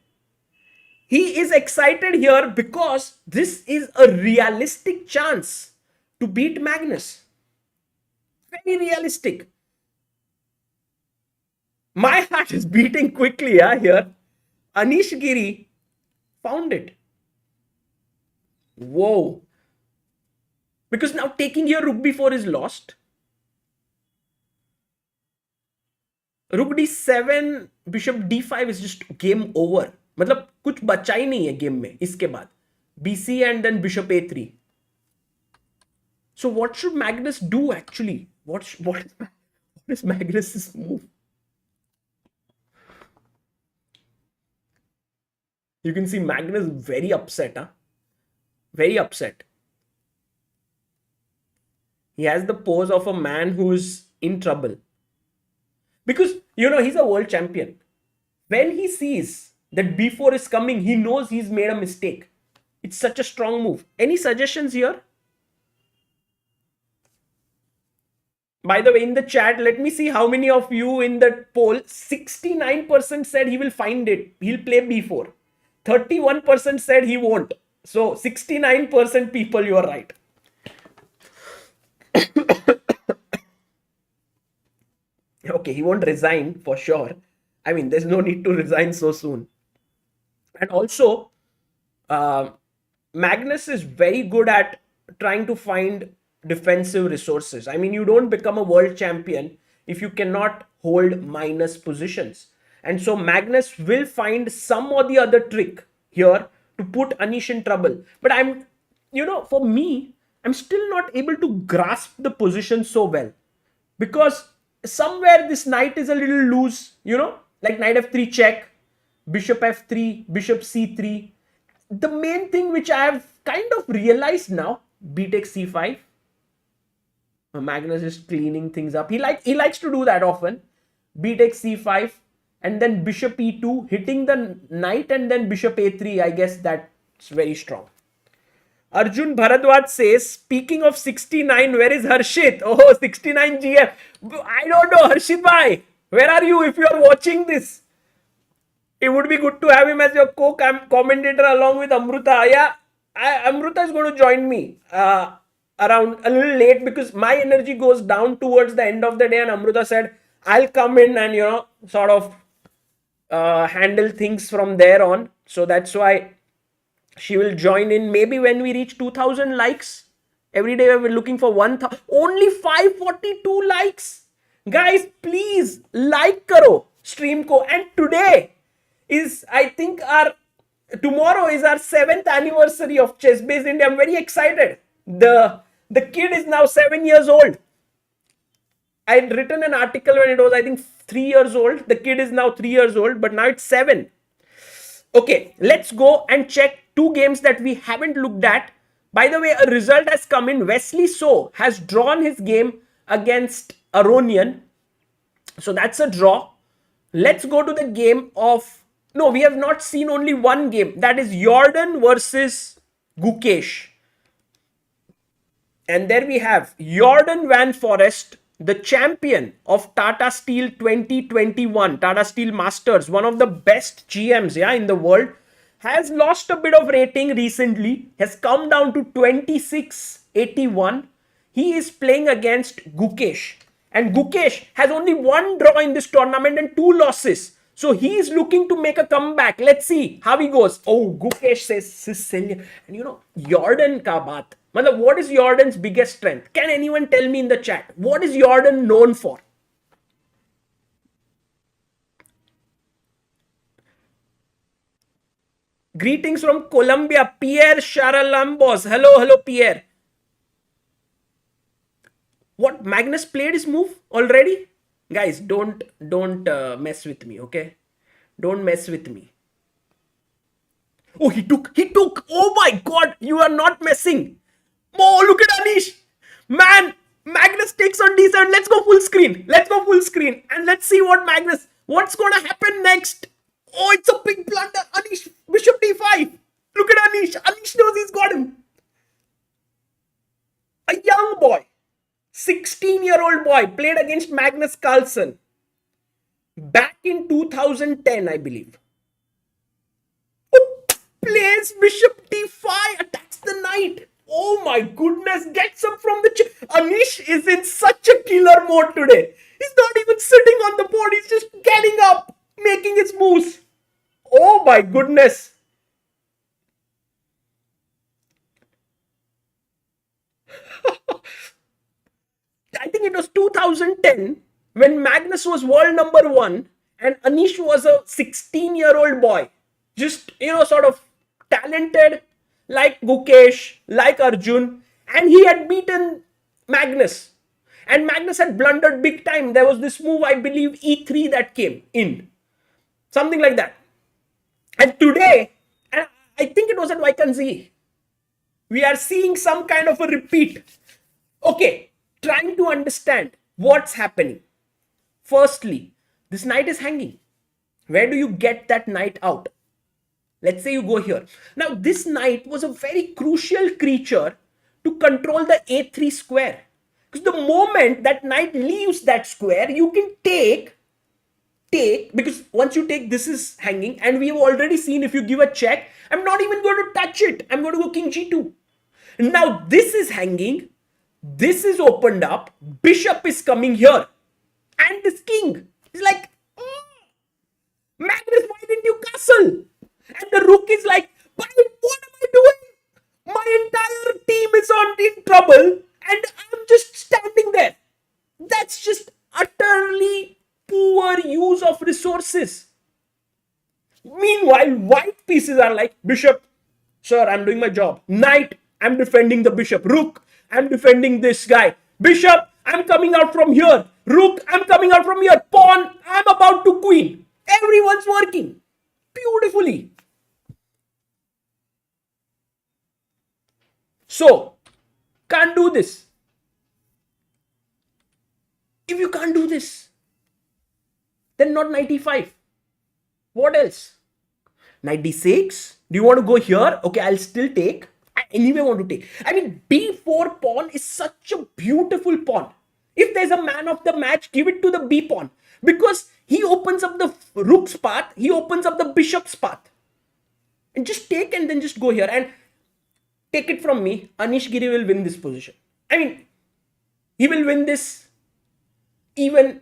He is excited here because this is a realistic chance to beat Magnus. Very realistic. My heart is beating quickly here. Anish Giri found it. Whoa. Because now taking here rook b4 is lost. Rook d7, bishop d5 is just game over. मतलब कुछ बचा ही नहीं है game में इसके बाद. bc and then bishop a3. So what should Magnus do actually? What is Magnus's move? You can see Magnus very upset, huh? Very upset. He has the pose of a man who is in trouble. Because, you know, he's a world champion. When he sees that b4 is coming, he knows he's made a mistake. It's such a strong move. Any suggestions here? By the way, in the chat, let me see how many of you in the poll. 69% said he will find it. He'll play b4. 31% said he won't. So 69% people, you are right. Okay, he won't resign for sure. I mean, there's no need to resign so soon. And also, Magnus is very good at trying to find defensive resources. I mean, you don't become a world champion if you cannot hold minus positions. And so Magnus will find some or the other trick here to put Anish in trouble. But for me, I'm still not able to grasp the position so well, because somewhere this knight is a little loose, like knight f3 check, bishop f3, bishop c3. The main thing which I have kind of realized now, b takes c5. Magnus is cleaning things up. He likes to do that often. B takes c5 and then bishop e2, hitting the knight, and then bishop a3. I guess that's very strong. Arjun Bharadwaj says, speaking of 69, where is Harshit? Oh, 69 GM. I don't know, Harshit bhai. Where are you if you are watching this? It would be good to have him as your co-commentator along with Amruta. Yeah, Amruta is going to join me around a little late, because my energy goes down towards the end of the day, and Amruta said, I'll come in and, sort of handle things from there on. So that's why she will join in maybe when we reach 2000 likes. Every day we're looking for 1000. Only 542 likes. Guys, please like karo stream ko. And today is, I think, tomorrow is our 7th anniversary of Chess Based India. I'm very excited. The kid is now 7 years old. I had written an article when it was, I think, 3 years old. The kid is now 3 years old, but now it's 7. Okay, let's go and check 2 games that we haven't looked at. By the way, a result has come in. Wesley So has drawn his game against Aronian. So that's a draw. Let's go to the game of... No, we have not seen only one game. That is Jordan versus Gukesh. And there we have Jordan Van Forest, the champion of Tata Steel 2021, Tata Steel Masters, one of the best GMs in the world, has lost a bit of rating recently, has come down to 2681. He is playing against Gukesh. And Gukesh has only 1 draw in this tournament and 2 losses. So he is looking to make a comeback. Let's see how he goes. Oh, Gukesh says Sicilian. And Jordan ka baat. What is Jordan's biggest strength? Can anyone tell me in the chat? What is Jordan known for? Greetings from Colombia, Pierre Charalambos. Hello, Pierre. What, Magnus played his move already? Guys, don't mess with me, okay? Don't mess with me. Oh, he took. Oh my God, you are not messing. Oh, look at Anish. Man, Magnus takes on D7. Let's go full screen. And let's see what's going to happen next. Oh, it's a big blunder. Anish, bishop d5. Look at Anish. Anish knows he's got him. A young boy, 16-year-old boy, played against Magnus Carlsen back in 2010, I believe. Oh, plays bishop d5, attacks the knight. Oh my goodness, gets up from the... Anish is in such a killer mode today. He's not even sitting on the board. He's just getting up, making his moves. Oh my goodness. I think it was 2010 when Magnus was world number 1 and Anish was a 16-year-old boy. Just, sort of talented, like Gukesh, like Arjun, and he had beaten Magnus. And Magnus had blundered big time. There was this move, I believe, E3 that came in. Something like that. And today, and I think it was at Wijk, we are seeing some kind of a repeat. Okay, trying to understand what's happening. Firstly, this knight is hanging. Where do you get that knight out? Let's say you go here. Now, this knight was a very crucial creature to control the a3 square. Because the moment that knight leaves that square, you can take, because once you take, this is hanging, and we have already seen if you give a check, I'm not even going to touch it. I'm going to go king g2. Now, this is hanging. This is opened up. Bishop is coming here. And this king is like, Magnus, why didn't you castle? And the rook is like, but what am I doing? My entire team is in trouble and I'm just standing there. That's just utterly Poor use of resources. Meanwhile, white pieces are like, bishop, sir, I'm doing my job. Knight, I'm defending the bishop. Rook, I'm defending this guy. Bishop, I'm coming out from here. Rook, I'm coming out from here. Pawn, I'm about to queen. Everyone's working beautifully. So, can't do this. If you can't do this, then not knight e5. What else? Knight d6. Do you want to go here? Okay, I'll still take. I anyway want to take. I mean, b4 pawn is such a beautiful pawn. If there's a man of the match, give it to the b pawn. Because he opens up the rook's path. He opens up the bishop's path. And just take and then just go here. And take it from me, Anish Giri will win this position. I mean, he will win this even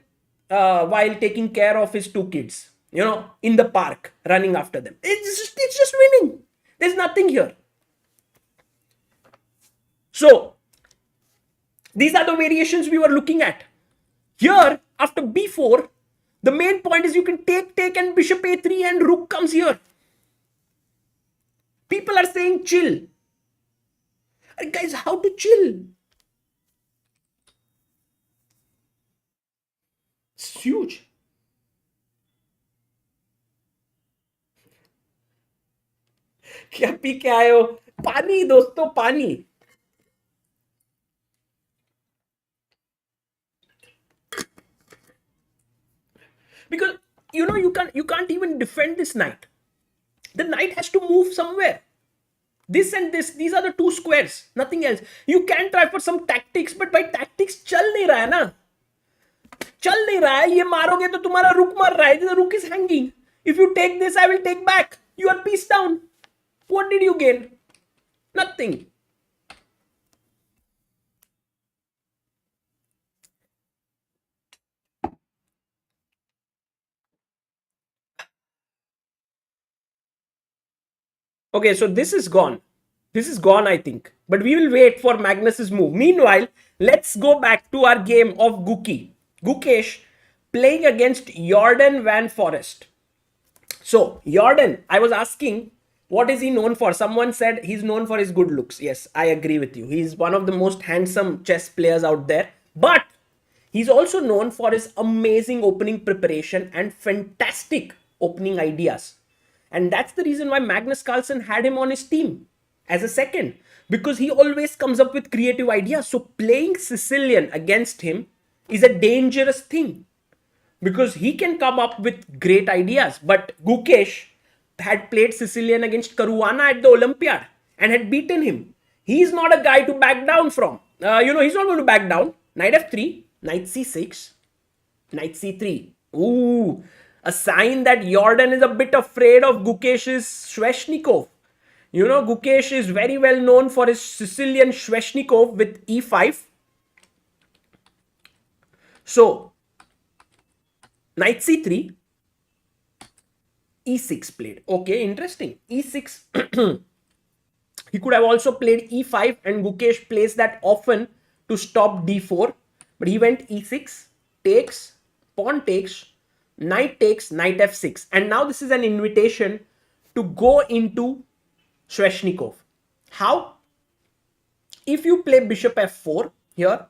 while taking care of his two kids, in the park, running after them. It's just winning. There's nothing here. So, these are the variations we were looking at. Here, after b4, the main point is you can take and bishop a3 and rook comes here. People are saying chill. Guys, how to chill? It's huge. क्या P के आए हो? पानी दोस्तों, पानी. Because you can't even defend this knight. The knight has to move somewhere. This and this, these are the two squares, nothing else. You can try for some tactics, but by tactics चल नहीं रहा है ना. चल नहीं रहा है. ये मारोगे तो तुम्हारा रुक मर रहा है. The rook is hanging. If you take this, I will take back. You are piece down. What did you gain? Nothing. Okay, so this is gone. This is gone, I think. But we will wait for Magnus's move. Meanwhile, let's go back to our game of Gukesh playing against Jordan Van Forest. So, Jordan, I was asking, what is he known for? Someone said he's known for his good looks. Yes, I agree with you. He's one of the most handsome chess players out there. But he's also known for his amazing opening preparation and fantastic opening ideas. And that's the reason why Magnus Carlsen had him on his team as a second. Because he always comes up with creative ideas. So playing Sicilian against him is a dangerous thing. Because he can come up with great ideas. But Gukesh had played Sicilian against Caruana at the Olympiad and had beaten him. He's not a guy to back down from. He's not going to back down. Knight f3, knight c6, knight c3. Ooh, a sign that Jordan is a bit afraid of Gukesh's Sveshnikov. Gukesh is very well known for his Sicilian Sveshnikov with e5. So, knight c3, e6 played. Okay, interesting. e6. He could have also played e5 and Gukesh plays that often to stop d4. But he went e6, takes, pawn takes, knight takes, knight f6. And now this is an invitation to go into Sveshnikov. How? If you play bishop f4 here,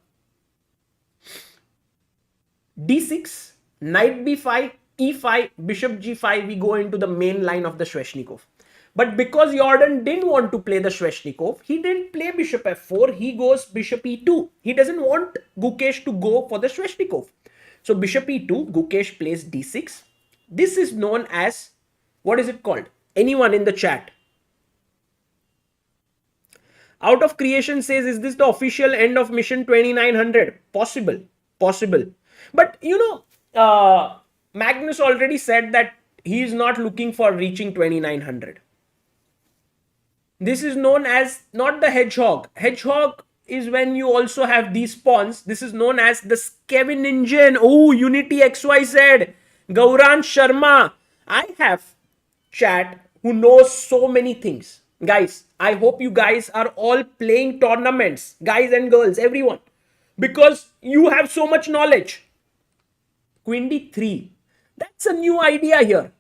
d6, knight b5, e5, bishop g5, we go into the main line of the Sveshnikov. But because Jordan didn't want to play the Sveshnikov, he didn't play bishop f4, he goes bishop e2. He doesn't want Gukesh to go for the Sveshnikov. So bishop e2, Gukesh plays d6. This is known as, what is it called? Anyone in the chat? Out of Creation says, is this the official end of mission 2900? Possible. But Magnus already said that he is not looking for reaching 2900. This is known as not the hedgehog. Hedgehog is when you also have these pawns. This is known as the Skevin engine. Oh, Unity XYZ. Gauran Sharma. I have chat who knows so many things. Guys, I hope you guys are all playing tournaments. Guys and girls, everyone. Because you have so much knowledge. queen d3. That's a new idea here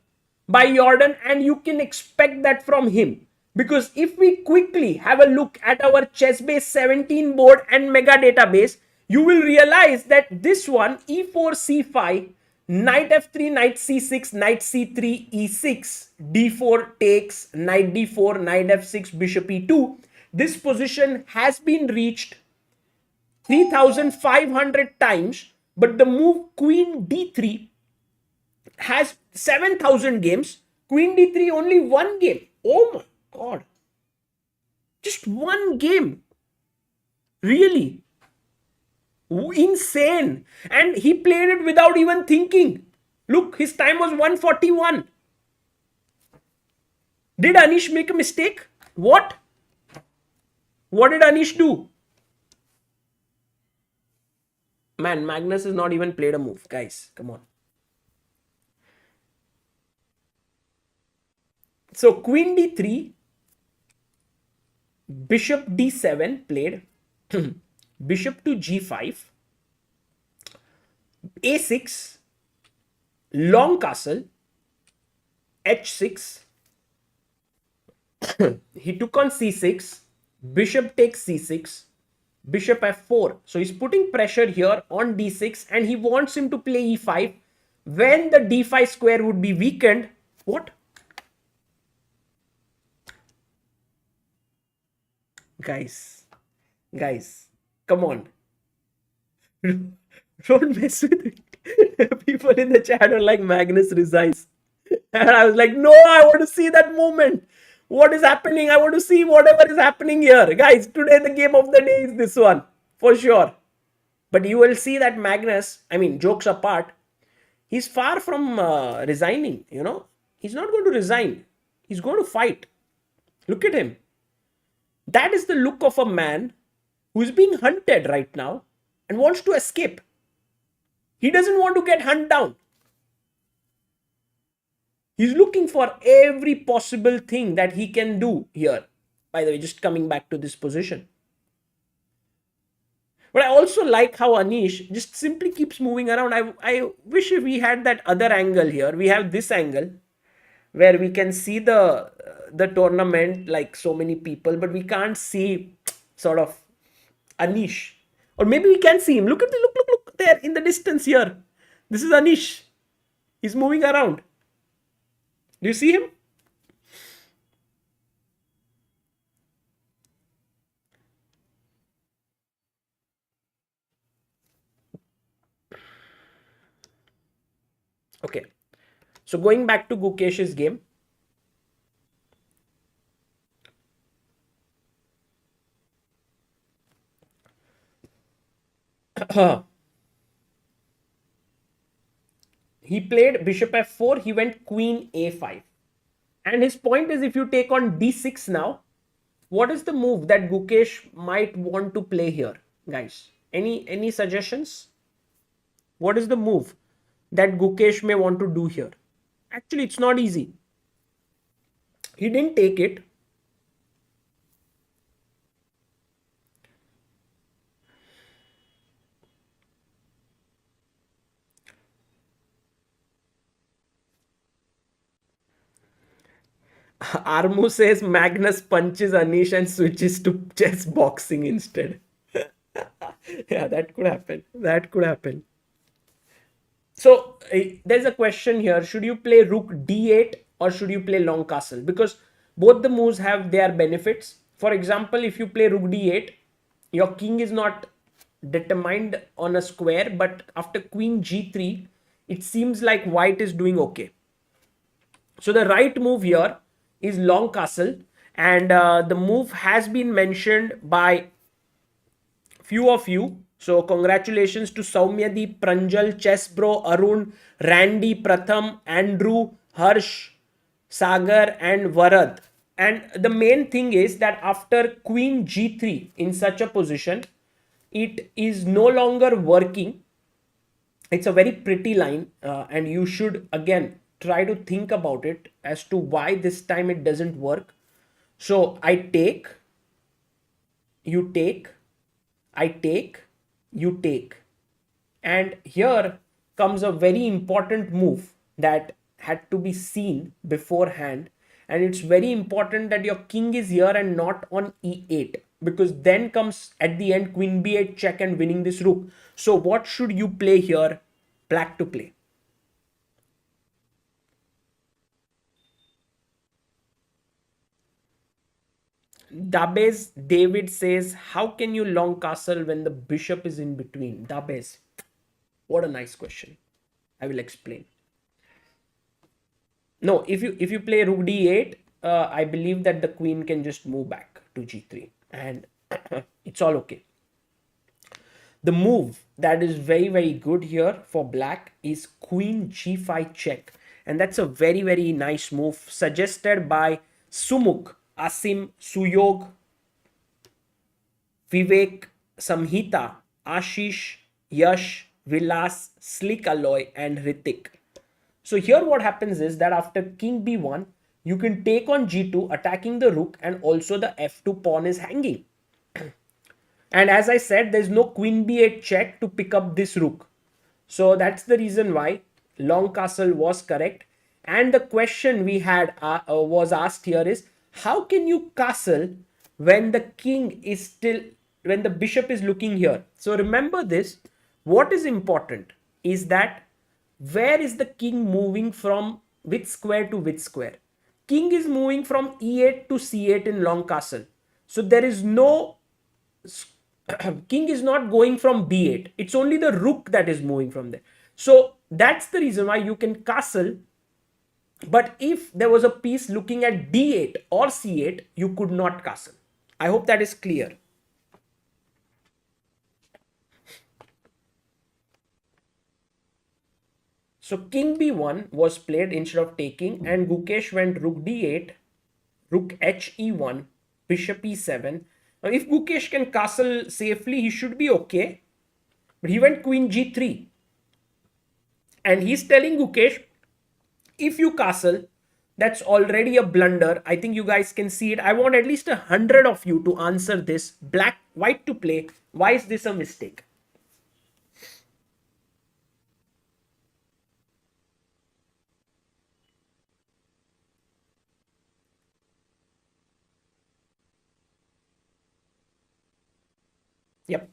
by Jordan, and you can expect that from him. Because if we quickly have a look at our Chessbase 17 board and mega database, you will realize that this one, e4, c5, knight f3, knight c6, knight c3, e6, d4 takes, knight d4, knight f6, bishop e2. This position has been reached 3,500 times, but the move queen d3 has 7,000 games. Queen d3 only one game. Oh my god. Just one game. Really? Insane. And he played it without even thinking. Look, his time was 141. Did Anish make a mistake? What? What did Anish do? Man, Magnus has not even played a move. Guys, come on. So queen d3, bishop d7 played, bishop to g5, a6, long castle, h6, he took on c6, bishop takes c6, bishop f4. So he's putting pressure here on d6 and he wants him to play e5 when the d5 square would be weakened. What? Guys, come on. Don't mess with it. People in the chat are like, Magnus resigns. And I was like, no, I want to see that moment. What is happening? I want to see whatever is happening here. Guys, today the game of the day is this one. For sure. But you will see that Magnus, I mean, jokes apart, he's far from resigning, you know. He's not going to resign. He's going to fight. Look at him. That is the look of a man who is being hunted right now and wants to escape. He doesn't want to get hunted down. He's looking for every possible thing that he can do here. By the way, just coming back to this position. But I also like how Anish just simply keeps moving around. I wish if we had that other angle here. We have this angle where we can see the tournament like so many people, but we can't see sort of Anish. Or maybe we can see him. Look at the look there in the distance here. This is Anish. He's moving around. Do you see him? Okay. So going back to Gukesh's game. He played bishop f4. He went queen a5. And his point is, if you take on d6 now, what is the move that Gukesh might want to play here, guys? Any suggestions? What is the move that Gukesh may want to do here? Actually, it's not easy. He didn't take it. Armu says Magnus punches Anish and switches to chess boxing instead. Yeah, that could happen. That could happen. So there's a question here. Should you play rook d8 or should you play long castle? Because both the moves have their benefits. For example, if you play rook d8, your king is not determined on a square, but after queen g3, it seems like white is doing okay. So the right move here is long castle, and the move has been mentioned by few of you. So congratulations to Saumyadi, Pranjal, Chess Bro, Arun, Randy, Pratham, Andrew, Harsh, Sagar and Varad. And the main thing is that after queen g3 in such a position, it is no longer working. It's a very pretty line and you should again try to think about it as to why this time it doesn't work. So I take, you take, I take, you take. And here comes a very important move that had to be seen beforehand, and it's very important that your king is here and not on e8, because then comes at the end queen b8 check and winning this rook. So what should you play here? Black to play. Dabes David says, how can you long castle when the bishop is in between? Dabes, what a nice question. I will explain. No, if you play rook d8, I believe that the queen can just move back to g3 and it's all okay. The move that is very, very good here for black is queen g5 check. And that's a very, very nice move suggested by Sumukh, Asim, Suyog, Vivek, Samhita, Ashish, Yash, Vilas, Slick Alloy, and Ritik. So here what happens is that after king b1, you can take on g2, attacking the rook, and also the f2 pawn is hanging. And as I said, there's no queen b8 check to pick up this rook. So that's the reason why long castle was correct. And the question we had was asked here is, how can you castle when the king is still, when the bishop is looking here? So remember this, what is important is that where is the king moving from, which square to which square? King is moving from e8 to c8 in long castle. So there is no king is not going from b8. It's only the rook that is moving from there. So that's the reason why you can castle. But if there was a piece looking at d8 or c8, you could not castle. I hope that is clear. So king b1 was played instead of taking, and Gukesh went rook d8, rook he1, bishop e7. Now if Gukesh can castle safely, he should be okay. But he went queen g3. And he's telling Gukesh, if you castle, that's already a blunder. I think you guys can see it. I want at least 100 of you to answer this. Black, white to play. Why is this a mistake? Yep.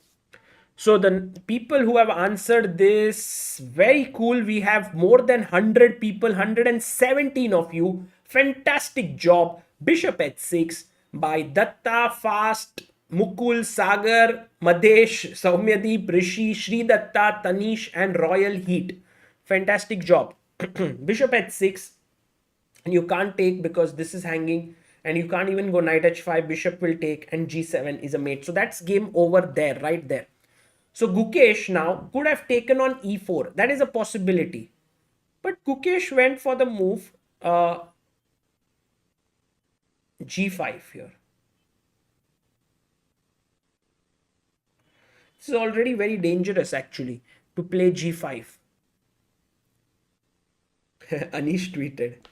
So the people who have answered this, very cool. We have more than 100 people, 117 of you. Fantastic job. Bishop h6 by Datta, Fast, Mukul, Sagar, Madesh, Saumyadeep, Rishi, Sri Datta, Tanish, and Royal Heat. Fantastic job. Bishop h6. And you can't take because this is hanging, and you can't even go knight h5, bishop will take, and g7 is a mate. So that's game over there, right there. So Gukesh now could have taken on e4. That is a possibility. But Gukesh went for the move g5 here. This is already very dangerous actually to play g5. Anish tweeted.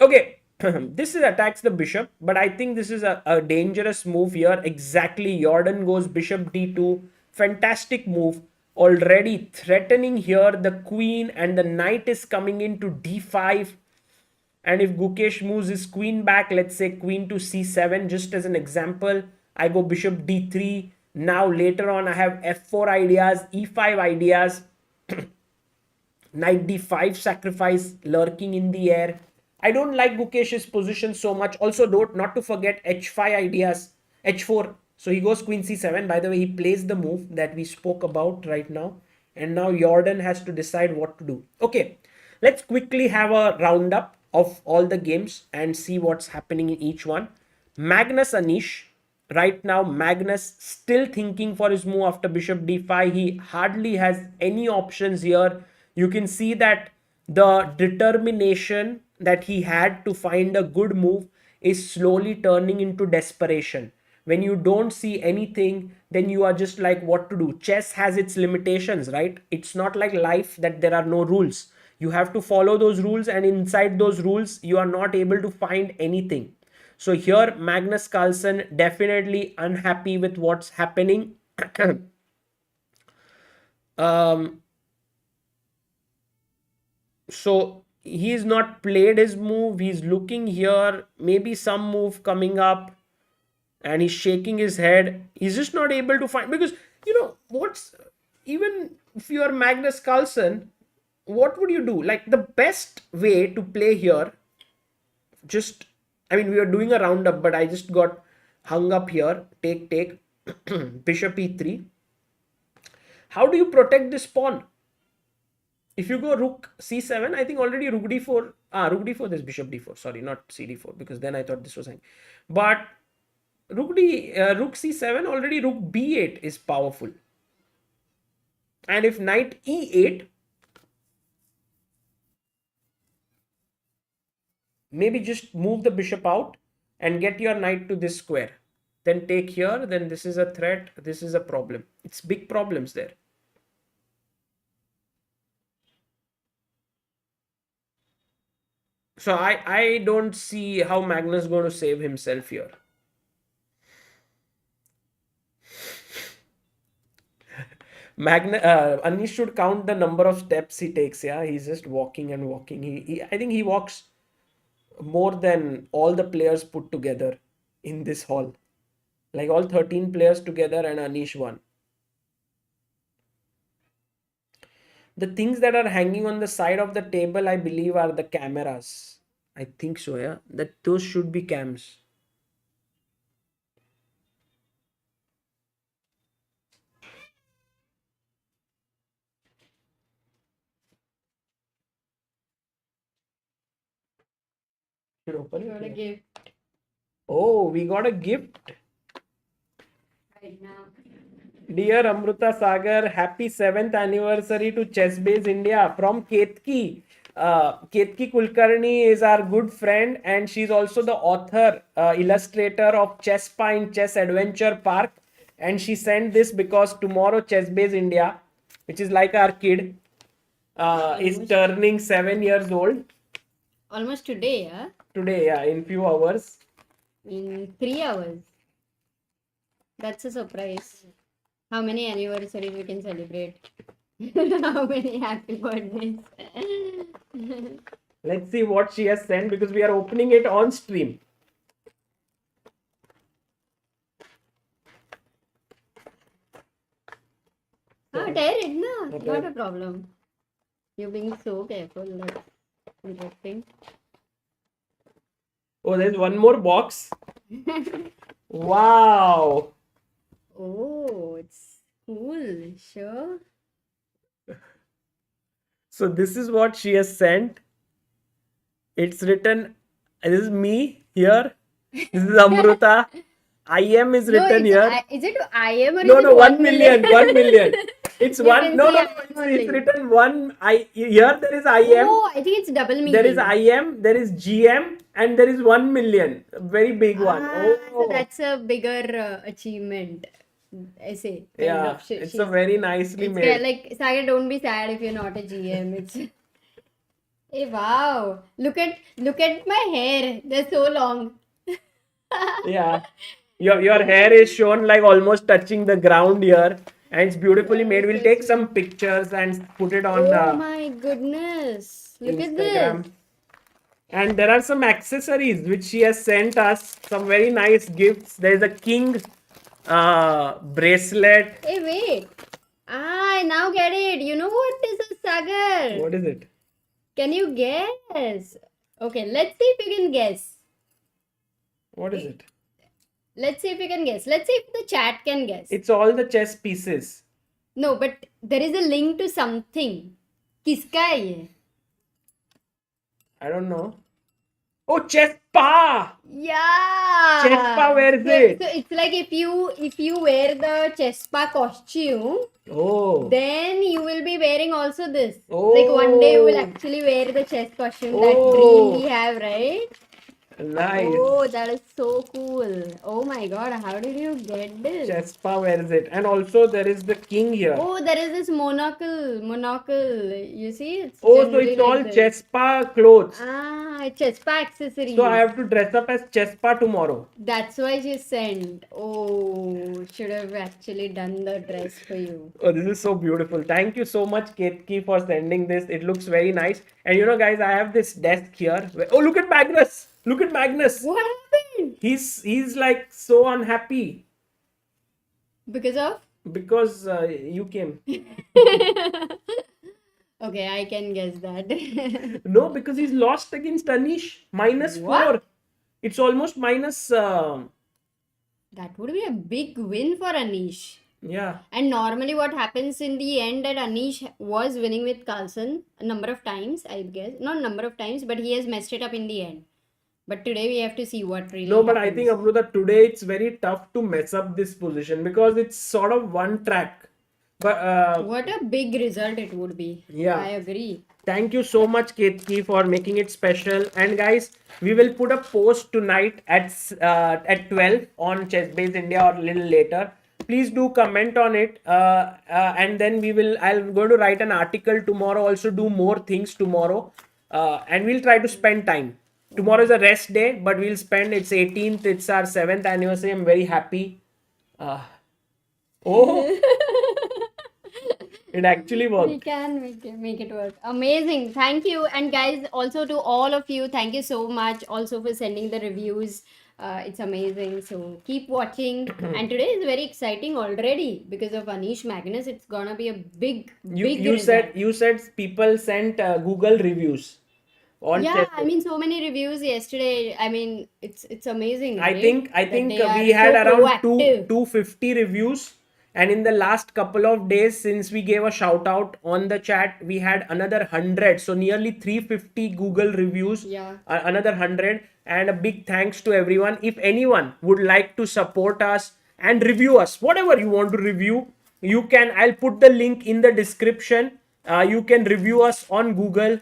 Okay, this is attacks the bishop, but I think this is a dangerous move here. Exactly, Jordan goes bishop d2. Fantastic move. Already threatening here the queen, and the knight is coming into d5. And if Gukesh moves his queen back, let's say queen to c7, just as an example, I go bishop d3. Now later on I have f4 ideas, e5 ideas. Knight d5 sacrifice lurking in the air. I don't like Gukesh's position so much. Also, not to forget h5 ideas, h4. So he goes queen c7. By the way, he plays the move that we spoke about right now. And now Jordan has to decide what to do. Okay, let's quickly have a roundup of all the games and see what's happening in each one. Magnus Anish. Right now, Magnus still thinking for his move after bishop d5. He hardly has any options here. You can see that the determination that he had to find a good move is slowly turning into desperation. When you don't see anything, then you are just like, what to do? Chess has its limitations, right? It's not like life that there are no rules. You have to follow those rules, and inside those rules, you are not able to find anything. So here, Magnus Carlsen definitely unhappy with what's happening. Um, so he's not played his move. He's looking here. Maybe some move coming up, and he's shaking his head. He's just not able to find, because what's, even if you are Magnus Carlsen, what would you do? Like, the best way to play here, just, I mean, we are doing a roundup, but I just got hung up here. Take, bishop e3. How do you protect this pawn? If you go rook c7, I think already rook d4. Rook d4, there's bishop d4. Sorry, not cd4, because then I thought this was hanging. But rook c7, already rook b8 is powerful. And if knight e8, maybe just move the bishop out and get your knight to this square. Then take here, then this is a threat, this is a problem. It's big problems there. So I don't see how Magnus is going to save himself here. Anish should count the number of steps he takes. Yeah, he's just walking and walking. I think he walks more than all the players put together in this hall. Like all 13 players together, and Anish won. The things that are hanging on the side of the table, I believe, are the cameras. I think so, yeah. Those should be cams. Should open it. Got a gift. Oh, we got a gift. Right now. Dear Amruta, Sagar, happy 7th anniversary to Chess Base India from Ketki. Ketki Kulkarni is our good friend, and she's also the author, illustrator of Chess Pine Chess Adventure Park. And she sent this because tomorrow Chess Base India, which is like our kid, is turning 7 years old. Almost today, yeah? Today, yeah, in few hours. In 3 hours. That's a surprise. How many anniversaries we can celebrate? How many happy birthdays? Let's see what she has sent, because we are opening it on stream. Tear it, no? Okay. Not a problem. You're being so careful. That's interesting. Oh, there's one more box. Wow. Oh, it's cool. Sure. So this is what she has sent. It's written, this is me here. This is Amruta. IM is written here. Is it IM or No, is no, it 1 million. 1 million. It's You one. can No, see no, IM it's only. written one. Here there is IM. Oh, I think it's double meaning. There is IM, there is GM, and there is 1 million. A very big one. So Oh, that's a bigger achievement. I say. yeah. It's a very nicely It's made. like, Sagar, don't be sad if you're not a GM. It's. Hey, wow! Look at my hair. They're so long. Yeah. Your hair is shown like almost touching the ground here, and it's beautifully made. We'll take some pictures and put it on Oh my goodness! Look at Instagram. this. And there are some accessories which she has sent us. Some very nice gifts. There is a king bracelet. Hey, wait! I now get it. You know what this is, Sagar? What is it? Can you guess? Okay, let's see if you can guess. What is it? Let's see if you can guess. Let's see if the chat can guess. It's all the chess pieces. No, but there is a link to something. किसका है ये? I don't know. Oh, chess pa! Yeah. Chespa, where is So it? it's like if you wear the Chespa costume, Oh. then you will be wearing also this. Oh. Like one day you will actually wear the chess costume. That Oh. dream we have, right? Nice. Oh, that is so cool. Oh my god, how did you get this? Chespa wears it. And also there is the king here. Oh, there is this monocle. You see, it's Oh, so generally it's all like this. Chespa clothes. Ah, Chespa accessories. So I have to dress up as Chespa tomorrow. That's why she sent. Oh, should have actually done the dress for you. Oh, this is so beautiful. Thank you so much, Ketki, for sending this. It looks very nice. And you know, guys, I have this desk here. Oh, look at Magnus. Look at Magnus. What happened? He's like so unhappy Because of? because you came. Okay, I can guess that. No, because he's lost against Anish. -4. What? It's almost minus. That would be a big win for Anish. Yeah. And normally, what happens in the end that Anish was winning with Carlsen a number of times, I guess. Not number of times, but he has messed it up in the end. But today we have to see what really No, but I happens. think Amruta, today it's very tough to mess up this position because it's sort of one track. But What a big result it would be. Yeah. I agree. thank you so much, Ketki, for making it special. And guys, we will put a post tonight at 12 on ChessBase India or a little later. Please do comment on it, and then I'm going to write an article tomorrow. Also, do more things tomorrow, and we'll try to spend time. Tomorrow is a rest day, but we'll spend. It's 18th. It's our 7th anniversary. I'm very happy. Oh. It actually worked. We can make it work. Amazing. Thank you. And guys, also to all of you, thank you so much also for sending the reviews. It's amazing. So keep watching. And today is very exciting already because of Anish Magnus. It's gonna be a big result. You said people sent Google reviews on Yeah, chess. I mean so many reviews yesterday. I mean it's amazing. I right? think That they we are had so around proactive. 250 reviews, and in the last couple of days since we gave a shout out on the chat, we had another 100, so nearly 350 Google reviews. Yeah. Another 100, and a big thanks to everyone. If anyone would like to support us and review us, whatever you want to review, you can. I'll put the link in the description. You can review us on Google.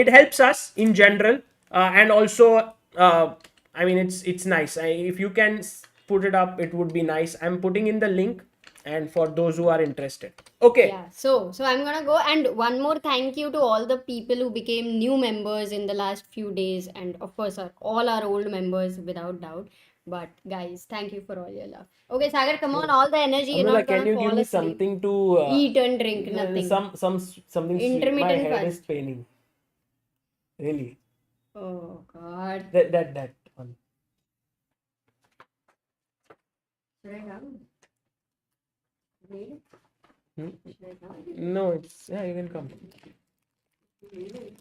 It helps us in general, and also I mean it's nice. If you can put it up, it would be nice. I'm putting in the link, and for those who are interested. Okay. Yeah, so I'm gonna go, and one more thank you to all the people who became new members in the last few days, and of course all our old members without doubt. But guys, thank you for all your love. Okay, Sagar, come on, all the energy. You're Amruta, not can gonna you fall give me asleep. something to Eat and drink, nothing. something sweet. My Intermittent head is fast. paining. Really? Oh God. That one. Should I come? Really? Hmm? Should I come? No, it's yeah. You can come. Really?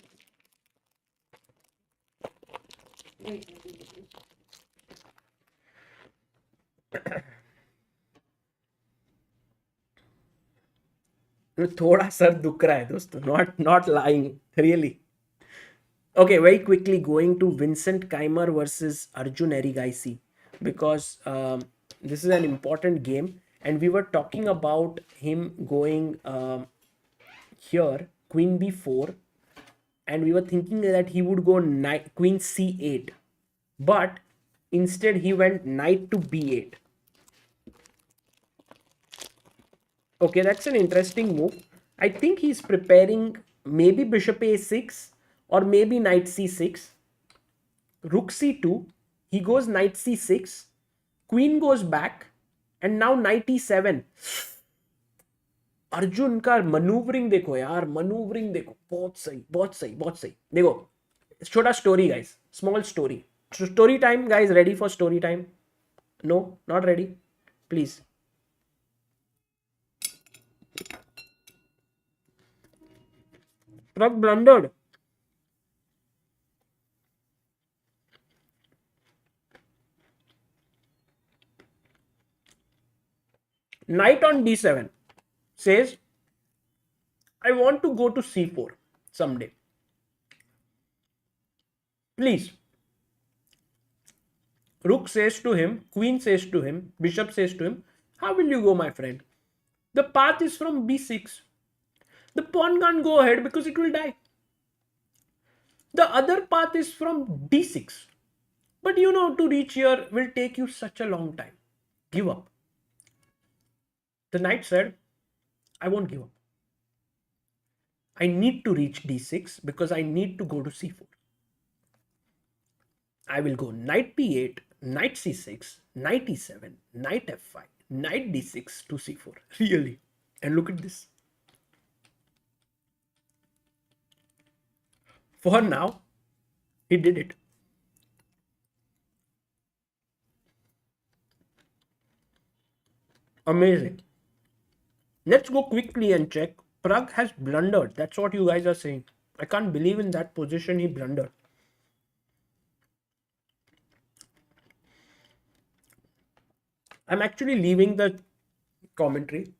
Wait. थोड़ा sir दुख रहा है दोस्तों. Not lying. Really. Okay, very quickly going to Vincent Keymer versus Arjun Erigaisi, because this is an important game, and we were talking about him going here Queen B4, and we were thinking that he would go Queen C8, but instead he went Knight to B8. Okay, that's an interesting move. I think he's preparing maybe Bishop A6 or maybe Knight C6. Rook C2. He goes Knight C6. Queen goes back. And now Knight E7. Arjun का manoeuvring देखो यार, manoeuvring देखो, बहुत सही बहुत सही बहुत सही. देखो, छोटा story guys, small story. Story time guys, ready for story time? No, not ready, please. Pragg blundered. Knight on D7 says, I want to go to C4 someday. Please. Rook says to him, Queen says to him, Bishop says to him, how will you go, my friend? The path is from B6. The pawn can't go ahead because it will die. The other path is from D6. But you know, to reach here will take you such a long time. Give up. The knight said, I won't give up. I need to reach d6 because I need to go to c4. I will go knight b8, knight c6, knight e7, knight f5, knight d6 to c4. Really. And look at this. For now, he did it. Amazing. Let's go quickly and check. Pragg has blundered. That's what you guys are saying. I can't believe in that position he blundered. I'm actually leaving the commentary.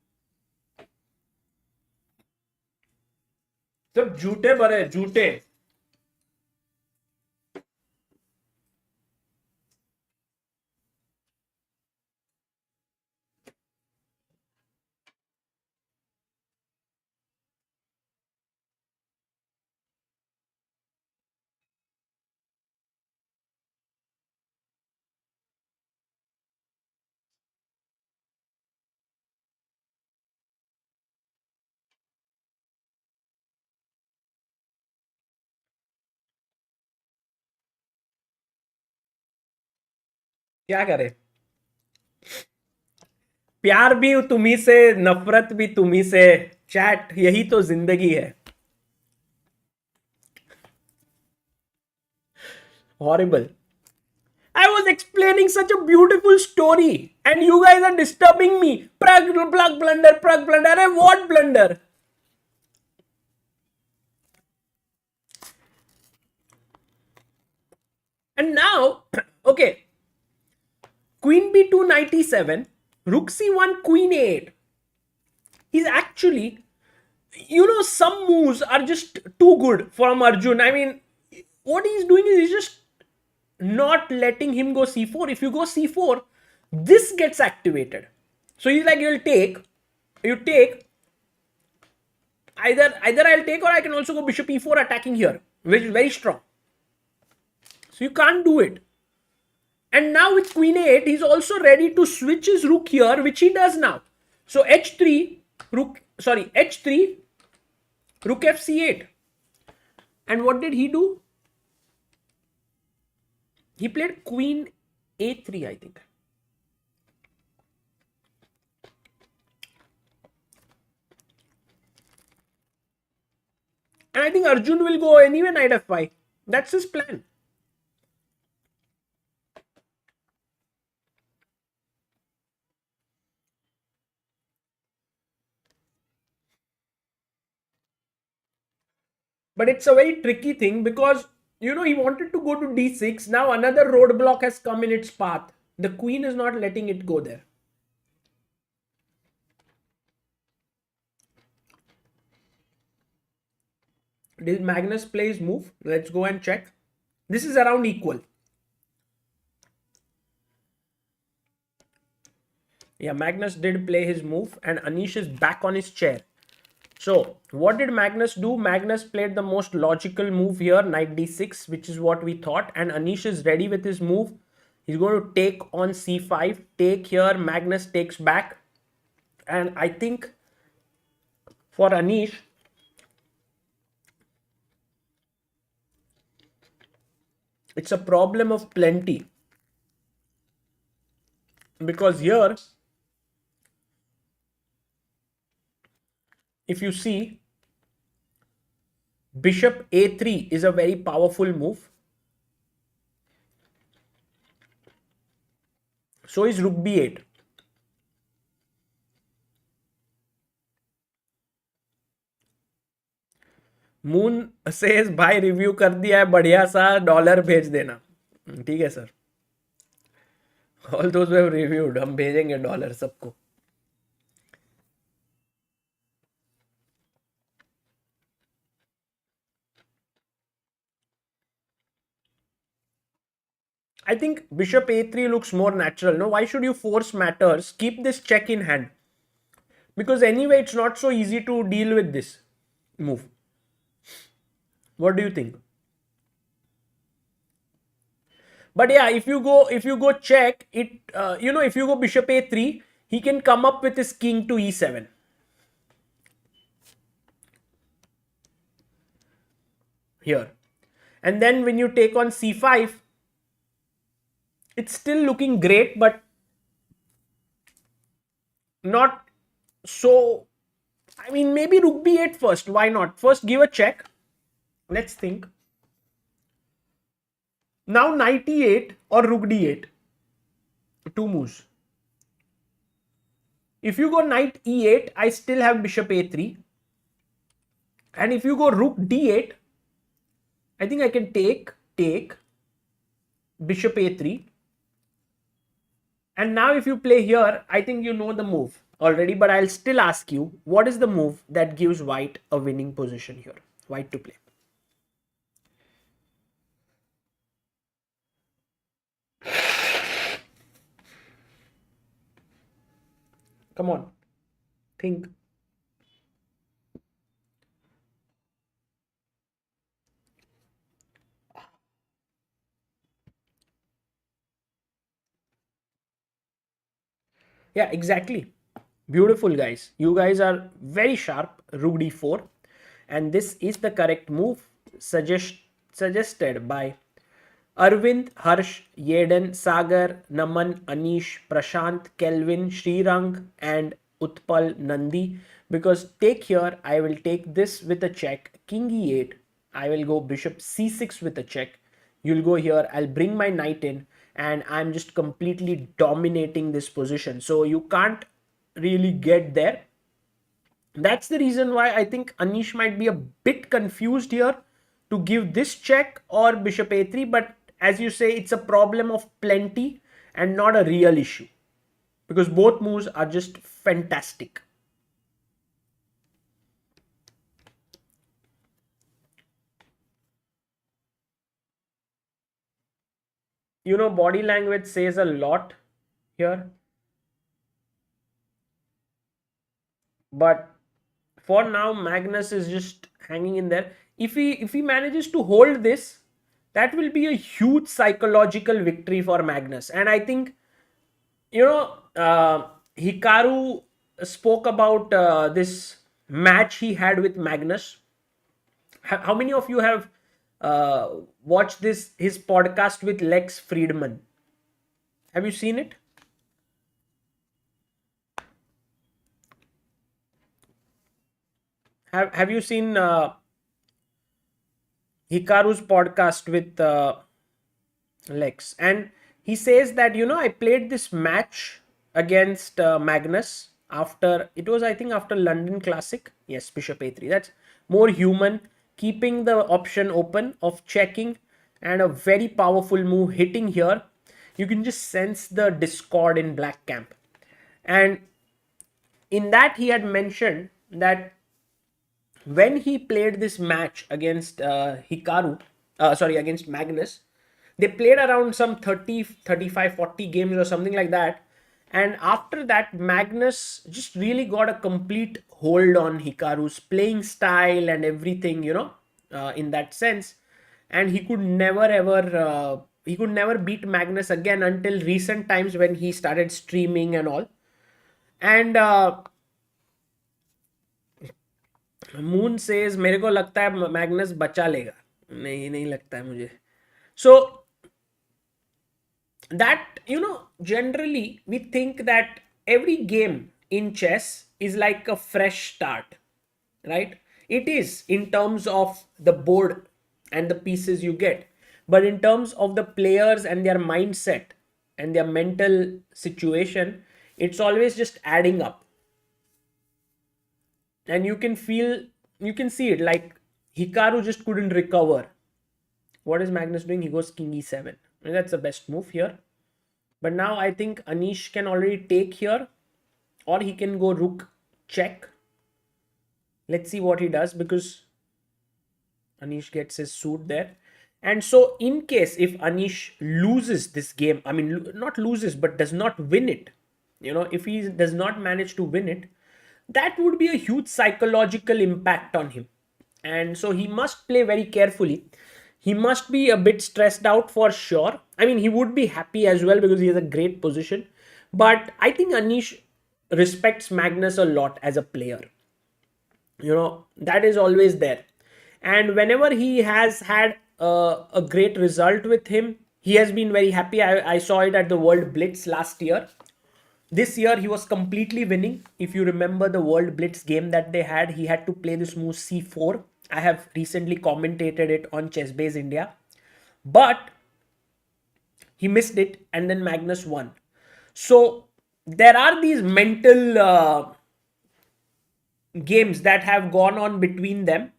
सब झूठे भरे झूठे. क्या करे? प्यार भी तुम्ही से, नफरत भी तुम्ही से. चैट, यही तो जिंदगी है. Horrible. I was explaining such a beautiful story and you guys are disturbing me. Pragg blunder, Pragg blunder. Arey, what blunder? And now, okay. Queen b2, knight e7, rook c1, queen a8. He's actually, you know, some moves are just too good from Arjun. I mean, what he's doing is he's just not letting him go c4. If you go c4, this gets activated. So he's like, you take, either I'll take or I can also go bishop e4 attacking here, which is very strong. So you can't do it. And now with queen a8, he's also ready to switch his rook here, which he does now. So h3, rook fc8. And what did he do? He played queen a3, I think. And I think Arjun will go anyway knight f5. That's his plan. But it's a very tricky thing because, you know, he wanted to go to d6. Now another roadblock has come in its path. The queen is not letting it go there. Did Magnus play his move? Let's go and check. This is around equal. Yeah, Magnus did play his move and Anish is back on his chair. So, what did Magnus do? Magnus played the most logical move here, knight d6, which is what we thought. And Anish is ready with his move. He's going to take on c5. Take here, Magnus takes back. And I think for Anish, it's a problem of plenty. Because here, if you see, bishop a3 is a very powerful move. So is rook b8. Moon says भाई review कर दिया है बढ़िया सा, dollar भेज देना. ठीक है sir. All those who have reviewed, हम भेजेंगे डॉलर सबको. I think bishop a3 looks more natural. No, why should you force matters? Keep this check in hand. Because anyway, it's not so easy to deal with this move. What do you think? But yeah, if you go check it, if you go bishop a3, he can come up with his king to e7. Here. And then when you take on c5, it's still looking great, but not so. I mean, maybe rook b8 first. Why not? First, give a check. Let's think. Now knight e8 or rook d8. Two moves. If you go knight e8, I still have bishop a3. And if you go rook d8, I think I can take bishop a3. And now if you play here, I think you know the move already, but I'll still ask you, what is the move that gives white a winning position here? White to play. Come on, think. Yeah, exactly. Beautiful, guys. You guys are very sharp. Rook d4. And this is the correct move suggested by Arvind, Harsh, Yeden, Sagar, Naman, Anish, Prashant, Kelvin, Srirang, and Utpal Nandi. Because take here, I will take this with a check, king e8. I will go bishop c6 with a check. You'll go here, I'll bring my knight in, and I'm just completely dominating this position. So you can't really get there. That's the reason why I think Anish might be a bit confused here to give this check or bishop a3. But as you say, it's a problem of plenty and not a real issue, because both moves are just fantastic. Body language says a lot here. But for now, Magnus is just hanging in there. If he manages to hold this, that will be a huge psychological victory for Magnus. And I think, Hikaru spoke about this match he had with Magnus. How many of you have watched his podcast with Lex Friedman? Have you seen it? Have you seen Hikaru's podcast with Lex? And he says that, I played this match against Magnus after, it was I think after London Classic. Yes, bishop a3. That's more human, keeping the option open of checking, and a very powerful move hitting here. You can just sense the discord in black camp. And in that, he had mentioned that when he played this match against against Magnus, they played around some 30, 35, 40 games or something like that. And after that, Magnus just really got a complete hold on Hikaru's playing style and everything, in that sense. And he could never beat Magnus again until recent times when he started streaming and all. And moon says मेरे को लगता है Magnus बचा लेगा. नहीं लगता है मुझे. So that, generally we think that every game in chess is like a fresh start, right? It is in terms of the board and the pieces you get, but in terms of the players and their mindset and their mental situation, it's always just adding up. And you can see it, like Hikaru just couldn't recover. What is Magnus doing? He goes king e7. And that's the best move here. But now I think Anish can already take here, or he can go rook check. Let's see what he does, because Anish gets his suit there. And so in case if Anish loses this game, I mean, not loses, but does not win it, if he does not manage to win it, that would be a huge psychological impact on him. And so he must play very carefully. He must be a bit stressed out for sure. I mean, he would be happy as well because he has a great position. But I think Anish respects Magnus a lot as a player. That is always there. And whenever he has had a great result with him, he has been very happy. I saw it at the World Blitz last year. This year he was completely winning. If you remember the World Blitz game that they had, he had to play this move c4. I have recently commentated it on ChessBase India. But he missed it and then Magnus won. So there are these mental games that have gone on between them.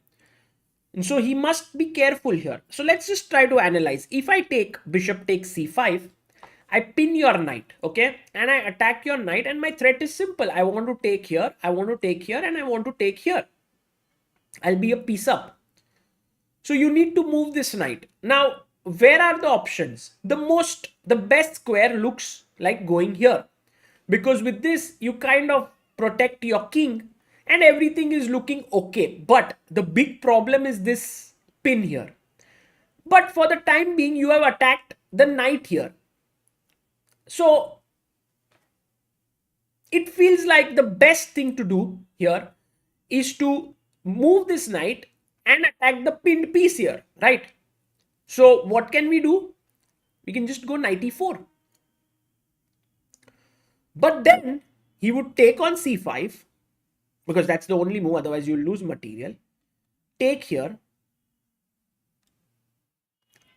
And so he must be careful here. So let's just try to analyze. If I take bishop takes c5, I pin your knight, okay? And I attack your knight and my threat is simple. I want to take here, I want to take here, and I want to take here. I'll be a piece up. So you need to move this knight. Now, where are the options? The best square looks like going here. Because with this, you kind of protect your king and everything is looking okay. But the big problem is this pin here. But for the time being, you have attacked the knight here. So it feels like the best thing to do here is to move this knight and attack the pinned piece here, right? So what can we do? We can just go knight e4. But then he would take on c5 because that's the only move, otherwise you'll lose material. Take here.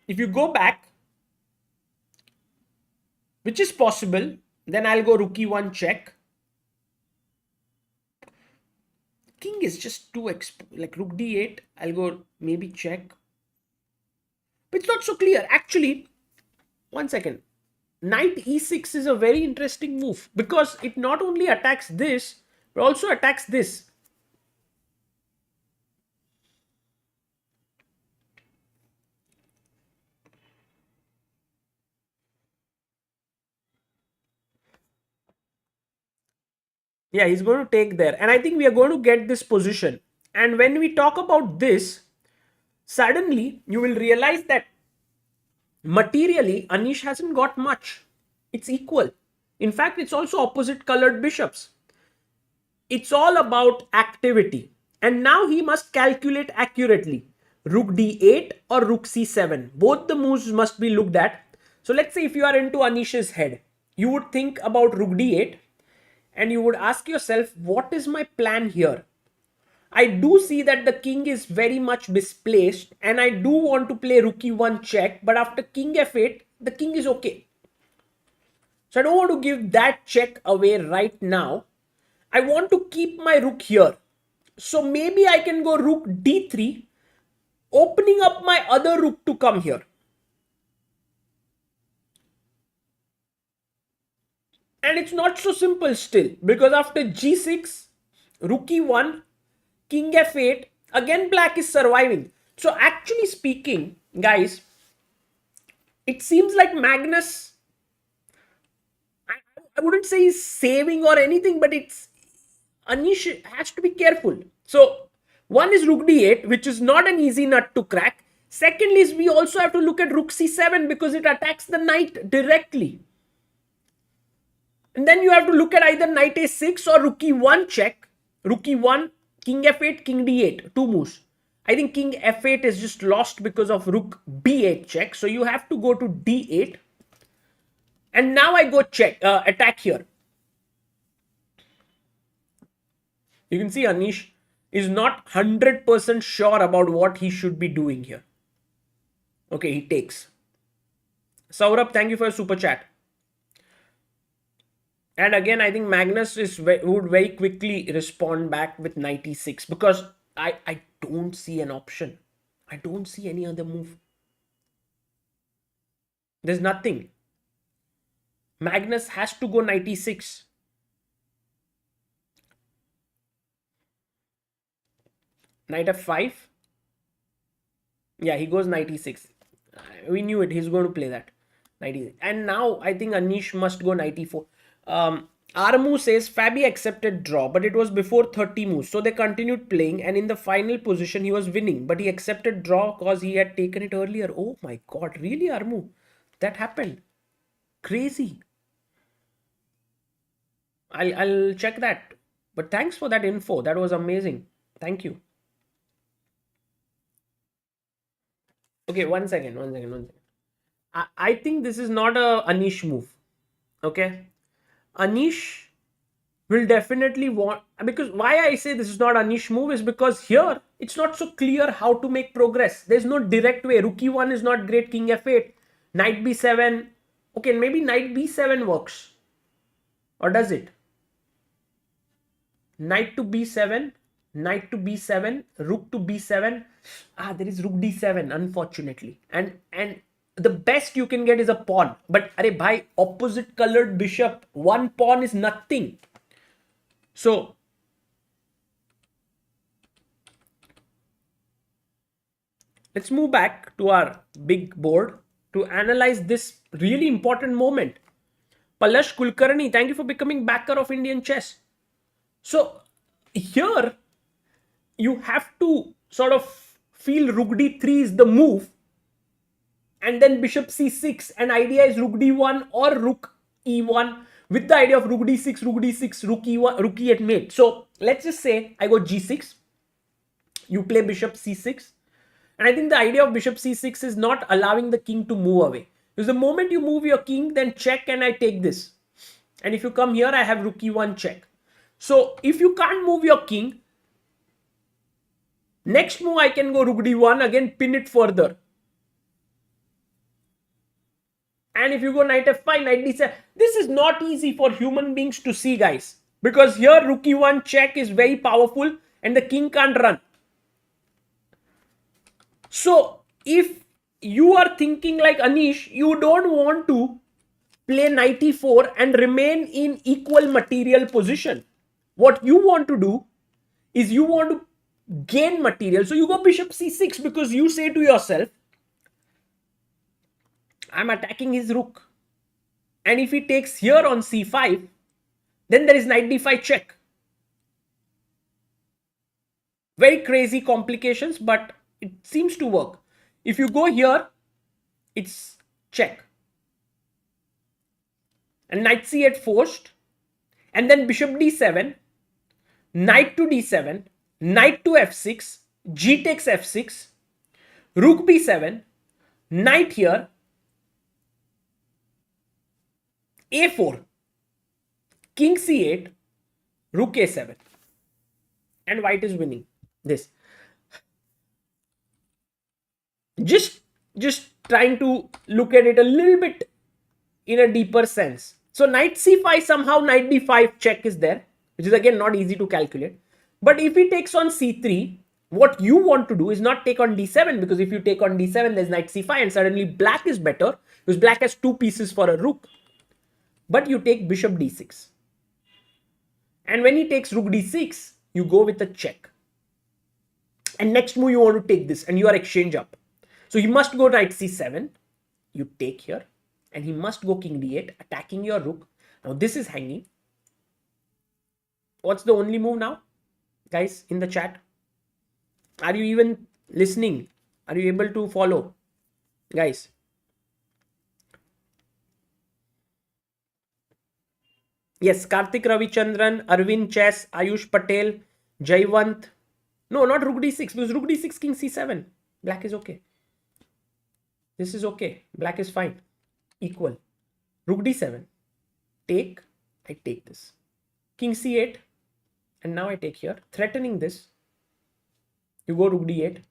If you go back, which is possible, then I'll go rook e1 check. King is just too like rook d8. I'll go maybe check. But it's not so clear. Actually, one second. Knight e6 is a very interesting move because it not only attacks this, but also attacks this. Yeah, he's going to take there. And I think we are going to get this position. And when we talk about this, suddenly you will realize that materially Anish hasn't got much. It's equal. In fact, it's also opposite colored bishops. It's all about activity. And now he must calculate accurately. Rook d8 or rook c7. Both the moves must be looked at. So let's say if you are into Anish's head, you would think about rook d8 and you would ask yourself, what is my plan here? I do see that the king is very much misplaced and I do want to play rook e1 check, but after king f8, the king is okay. So I don't want to give that check away right now. I want to keep my rook here. So maybe I can go rook d3, opening up my other rook to come here. And it's not so simple still, because after g6, rook e1, king f8, again black is surviving. So actually speaking, guys, it seems like Magnus, I wouldn't say he's saving or anything, but it's Anish has to be careful. So one is rook d8, which is not an easy nut to crack. Secondly is we also have to look at rook c7 because it attacks the knight directly. And then you have to look at either knight a6 or rook e1 check. Rook e1, king f8, king d8, two moves. I think king f8 is just lost because of rook b8 check. So you have to go to d8. And now I go check, attack here. You can see Anish is not 100% sure about what he should be doing here. Okay, he takes. Saurabh, thank you for your super chat. And again, I think Magnus would very quickly respond back with knight e6 because I don't see an option. I don't see any other move. There's nothing. Magnus has to go knight e6. Knight f5. Yeah, he goes knight e6. We knew it. He's going to play that. Knight e6. And now I think Anish must go knight e4. Armu says Fabi accepted draw, but it was before 30 moves. So they continued playing, and in the final position, he was winning. But he accepted draw because he had taken it earlier. Oh my god, really, Armu? That happened. Crazy. I'll check that. But thanks for that info. That was amazing. Thank you. Okay, one second. I think this is not a Anish move. Okay. Anish will definitely want, because why I say this is not Anish move is because here it's not so clear how to make progress. There's no direct way. Rook e1 is not great. King f8, knight b7. Okay, maybe knight b7 works. Or does it? Knight to b7, knight to b7, rook to b7. There is rook d7, unfortunately. And the best you can get is a pawn. But are bhai, opposite colored bishop, one pawn is nothing. So let's move back to our big board to analyze this really important moment. Palash Kulkarni, thank you for becoming backer of Indian chess. So here you have to sort of feel rook d3 is the move, and then bishop c6, and idea is rook d1 or rook e1 with the idea of rook d6, rook e1, rook e8 mate. So let's just say I go g6, you play bishop c6, and I think the idea of bishop c6 is not allowing the king to move away, because the moment you move your king, then check and I take this, and if you come here I have rook e1 check. So if you can't move your king, next move I can go rook d1, again pin it further. And if you go knight f5, knight d7, this is not easy for human beings to see, guys. Because here rook e1 check is very powerful and the king can't run. So if you are thinking like Anish, you don't want to play knight e4 and remain in equal material position. What you want to do is you want to gain material. So you go bishop c6 because you say to yourself, I'm attacking his rook. And if he takes here on c5, then there is knight d5 check. Very crazy complications, but it seems to work. If you go here, it's check. And knight c8 forced. And then bishop d7, knight to d7, knight to f6, g takes f6, rook b7, knight here, a4, king c8, rook a7, and white is winning this. Just trying to look at it a little bit in a deeper sense. So knight c5, somehow knight d5 check is there, which is again not easy to calculate. But if he takes on c3, what you want to do is not take on d7, because if you take on d7, there's knight c5 and suddenly black is better because black has two pieces for a rook. But you take bishop d6. And when he takes rook d6, you go with a check. And next move you want to take this and you are exchange up. So he must go knight c7, you take here, and he must go king d8, attacking your rook. Now this is hanging. What's the only move now? Guys, in the chat, are you even listening? Are you able to follow? Guys. Yes, Karthik Ravichandran, Arvind Chess, Ayush Patel, Jayvant. No, not rook d6, because rook d6, king c7. Black is okay. This is okay. Black is fine. Equal. Rook d7. Take. I take this. King c8. And now I take here. Threatening this. You go rook d8.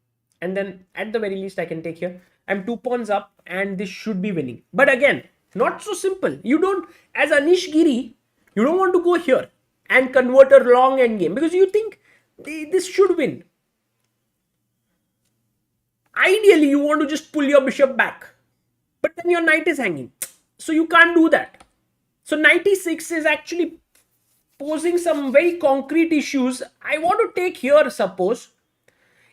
And then at the very least I can take here. I'm 2 pawns up and this should be winning. But again, not so simple. You don't, as Anish Giri, you don't want to go here and convert a long endgame because you think this should win. Ideally, you want to just pull your bishop back. But then your knight is hanging. So you can't do that. So knight e6 is actually posing some very concrete issues. I want to take here, suppose.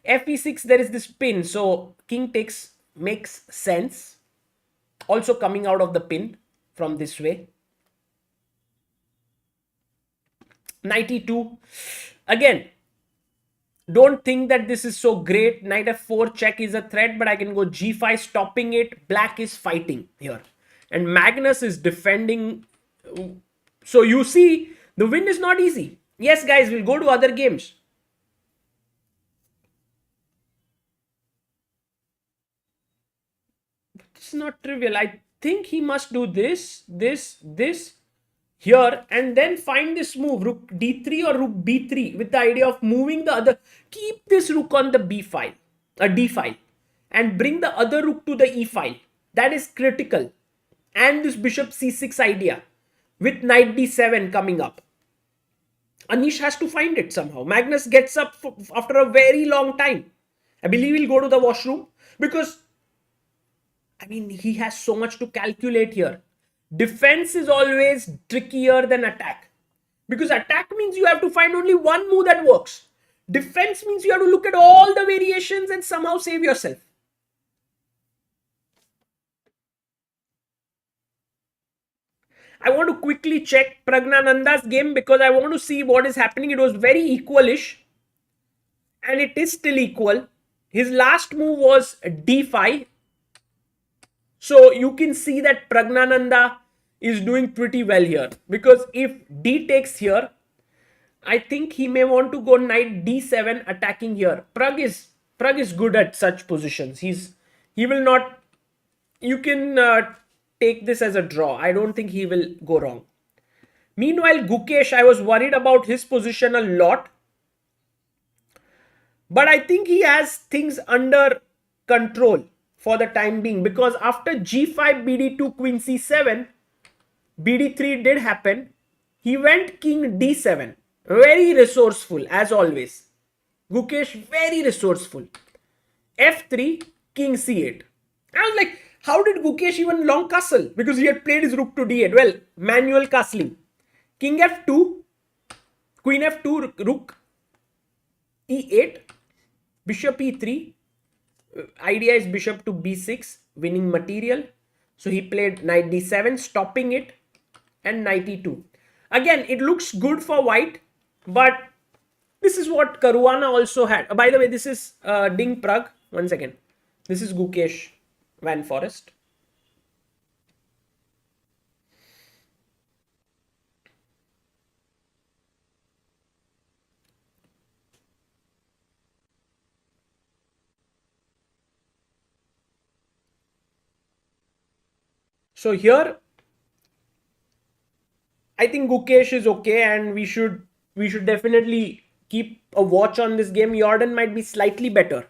Fe6, there is this pin. So king takes, makes sense. Also coming out of the pin from this way. Knight e2. Again, don't think that this is so great. Knight f4 check is a threat, but I can go g5 stopping it. Black is fighting here. And Magnus is defending. So you see, the win is not easy. Yes, guys, we'll go to other games. It's not trivial. I think he must do this, this here, and then find this move, rook d3 or rook b3, with the idea of moving the other. Keep this rook on the b file, a d file, and bring the other rook to the e file. That is critical. And this bishop c6 idea with knight d7 coming up. Anish has to find it somehow. Magnus gets up after a very long time. I believe he'll go to the washroom because, I mean, he has so much to calculate here. Defense is always trickier than attack, because attack means you have to find only one move that works. Defense means you have to look at all the variations and somehow save yourself. I want to quickly check Praggnanandhaa's game because I want to see what is happening. It was very equalish, and it is still equal. His last move was d5. So you can see that Praggnanandhaa is doing pretty well here, because if d takes here, I think he may want to go knight d7 attacking here. Pragg is good at such positions. He will not. You can take this as a draw. I don't think he will go wrong. Meanwhile, Gukesh, I was worried about his position a lot, but I think he has things under control for the time being, because after g5, bd2, queen c7, bd3 did happen. He went king d7. Very resourceful, as always. Gukesh, very resourceful. f3, king c8. I was like, how did Gukesh even long castle? Because he had played his rook to d8. Well, manual castling. King f2, queen f2, rook e8, bishop e3. Idea is bishop to b6, winning material. So he played knight d7, stopping it, and knight e2. Again, it looks good for white, but this is what Caruana also had. By the way, this is Ding Pragg. One second. This is Gukesh Van Forest. So here, I think Gukesh is okay, and we should definitely keep a watch on this game. Jordan might be slightly better.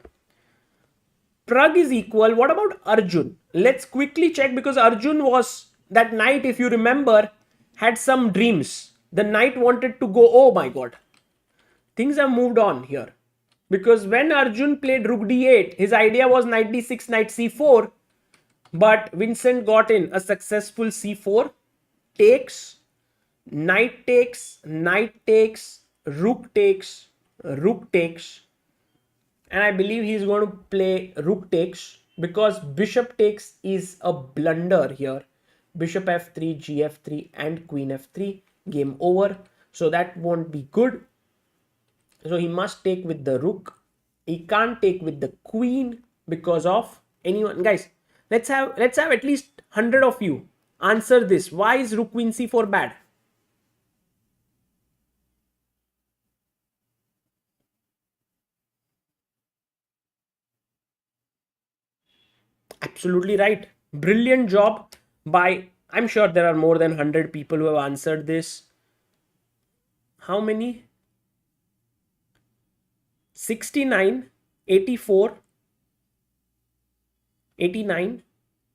Pragg is equal. What about Arjun? Let's quickly check, because Arjun was, that night, if you remember, had some dreams. The knight wanted to go. Oh my god. Things have moved on here. Because when Arjun played rook d8, his idea was knight d6, knight c4. But Vincent got in a successful c4, takes, knight takes, rook takes, rook takes. And I believe he's going to play rook takes, because bishop takes is a blunder here. Bishop f3, gf3, and queen f3. Game over. So that won't be good. So he must take with the rook. He can't take with the queen because of anyone. Guys, let's have at least 100 of you answer this. Why is rook queen c4 bad? Absolutely right. Brilliant job by, I'm sure there are more than 100 people who have answered this. How many? 69, 84, 89.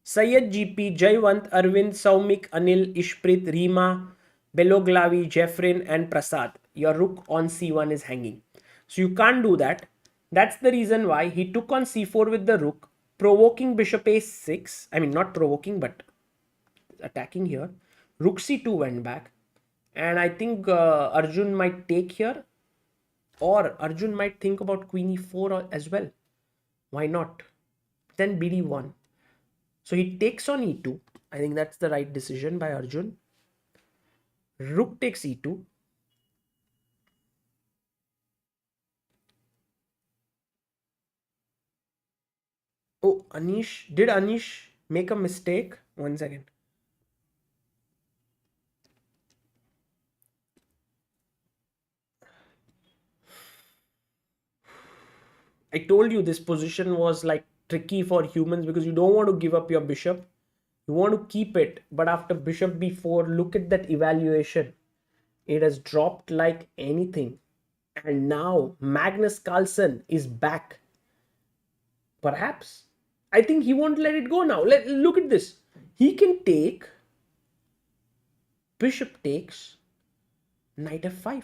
Syed GP, Jayvant, Arvind, Saumik, Anil, Ishprit, Reema, Beloglavi, Jeffrin, and Prasad. Your rook on c1 is hanging. So you can't do that. That's the reason why he took on c4 with the rook, provoking bishop a6. I mean, not provoking, but attacking here. Rook c2 went back. And I think Arjun might take here. Or Arjun might think about queen e4 as well. Why not? Then bd1. So he takes on e2. I think that's the right decision by Arjun. Rook takes e2. Oh, Anish. Did Anish make a mistake? One second. I told you this position was like tricky for humans because you don't want to give up your bishop. You want to keep it. But after bishop b4, look at that evaluation. It has dropped like anything. And now Magnus Carlsen is back. Perhaps. I think he won't let it go now. Look at this. He can take, bishop takes, knight f5.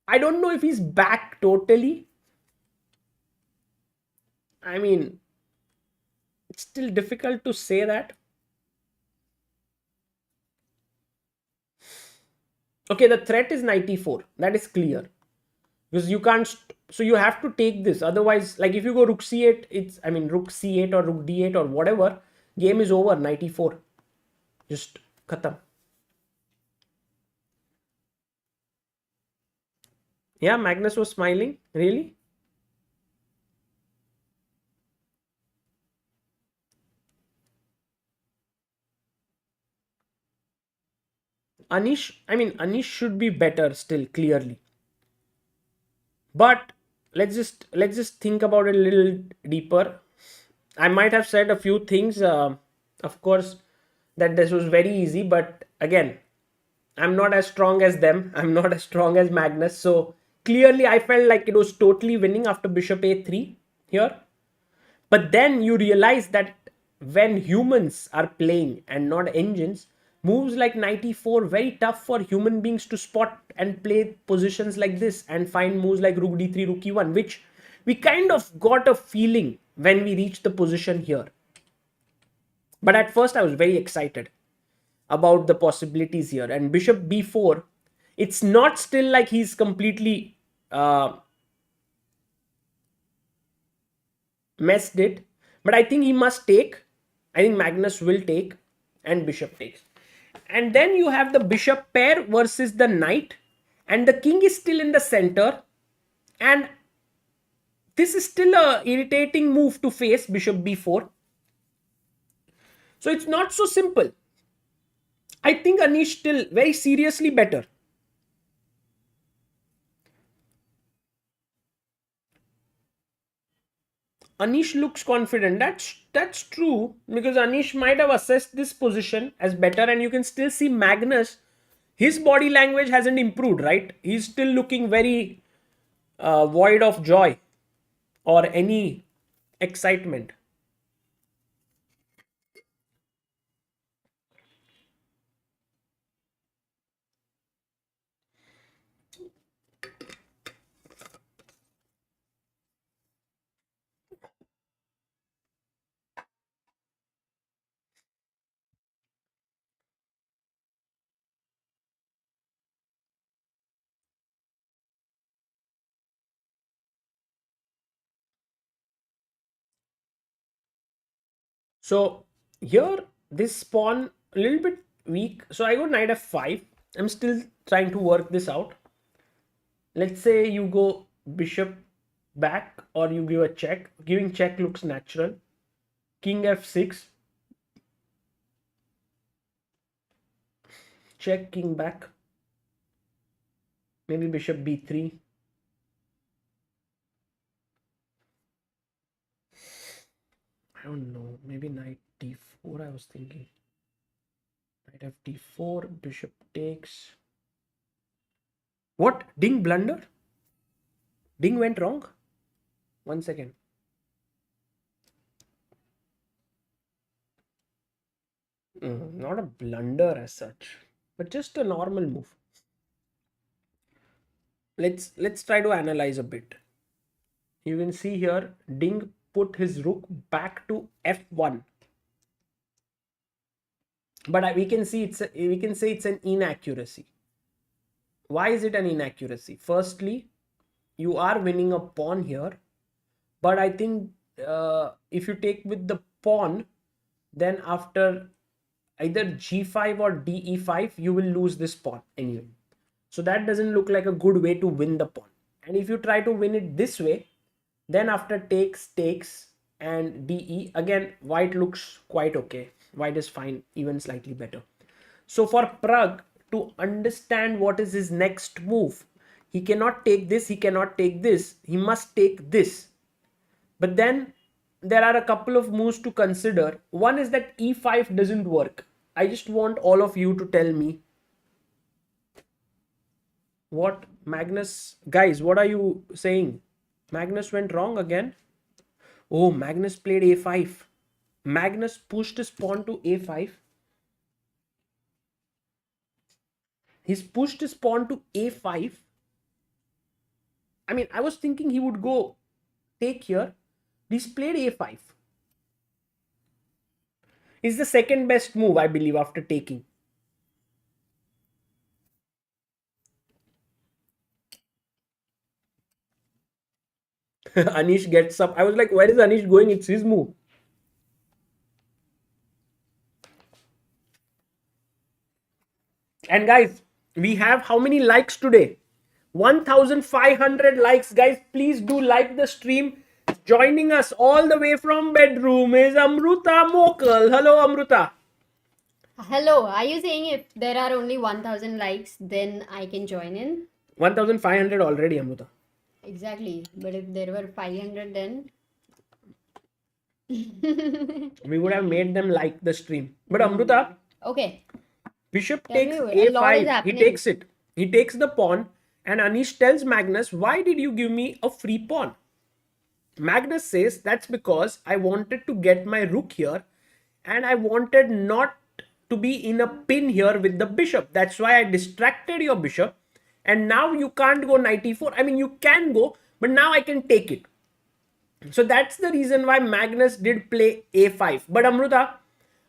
I don't know if he's back totally. I mean, it's still difficult to say that. Okay, the threat is knight e4. That is clear. Because you can't... So you have to take this. Otherwise, like if you go rook c8, it's... I mean, rook c8 or rook d8 or whatever. Game is over. Knight e4. Just khatam. Yeah, Magnus was smiling. Really? Anish should be better still, clearly. But let's just think about it a little deeper. I might have said a few things, of course, that this was very easy, but again, I'm not as strong as them. I'm not as strong as Magnus. So clearly, I felt like it was totally winning after bishop a3 here. But then you realize that when humans are playing and not engines, moves like knight e4 very tough for human beings to spot and play positions like this and find moves like rook d3, rook e1, which we kind of got a feeling when we reached the position here. But at first I was very excited about the possibilities here. And bishop b4, it's not still like he's completely messed it, but I think he must take. I think Magnus will take and bishop takes. And then you have the bishop pair versus the knight, and the king is still in the center, and this is still a irritating move to face, bishop b4. So it's not so simple. I think Anish still very seriously better. Anish looks confident. That's true, because Anish might have assessed this position as better, and you can still see Magnus. His body language hasn't improved, right? He's still looking very void of joy or any excitement. So here, this pawn a little bit weak. So I go knight f5. I'm still trying to work this out. Let's say you go bishop back or you give a check. Giving check looks natural. King f6. Check, king back. Maybe bishop b3. I don't know. Maybe knight d4 I was thinking. Knight f d4. Bishop takes. What? Ding blunder? Ding went wrong? One second. Not a blunder as such, but just a normal move. Let's try to analyze a bit. You can see here, Ding put his rook back to f1, but we can say it's an inaccuracy. Why is it an inaccuracy? Firstly, you are winning a pawn here, but I think if you take with the pawn, then after either g5 or de5, you will lose this pawn anyway. So that doesn't look like a good way to win the pawn. And if you try to win it this way, then after takes and DE. Again, white looks quite okay. White is fine, even slightly better. So for Pragg to understand what is his next move, he cannot take this, he cannot take this, he must take this. But then there are a couple of moves to consider. One is that E5 doesn't work. I just want all of you to tell me what Magnus, guys, what are you saying? Magnus went wrong again. Oh, Magnus played A5. Magnus pushed his pawn to A5. He's pushed his pawn to A5. I mean, I was thinking he would go take here. He's played A5. It's the second best move, I believe, after taking. Anish gets up. I was like, where is Anish going? It's his move. And guys, we have how many likes today? 1500 likes. Guys, please do like the stream. Joining us all the way from bedroom is Amruta Mokal. Hello, Amruta. Hello, are you saying if there are only 1000 likes, then I can join in? 1500 already, Amruta. Exactly. But if there were 500, then we would have made them like the stream. But Amruta, okay. Bishop Tell takes me, a lot is A5. He happening. takes it. He takes the pawn. And Anish tells Magnus, why did you give me a free pawn? Magnus says, that's because I wanted to get my rook here. And I wanted not to be in a pin here with the bishop. That's why I distracted your bishop. And now you can't go knight e4. I mean, you can go, but now I can take it. So that's the reason why Magnus did play A5. But Amruta,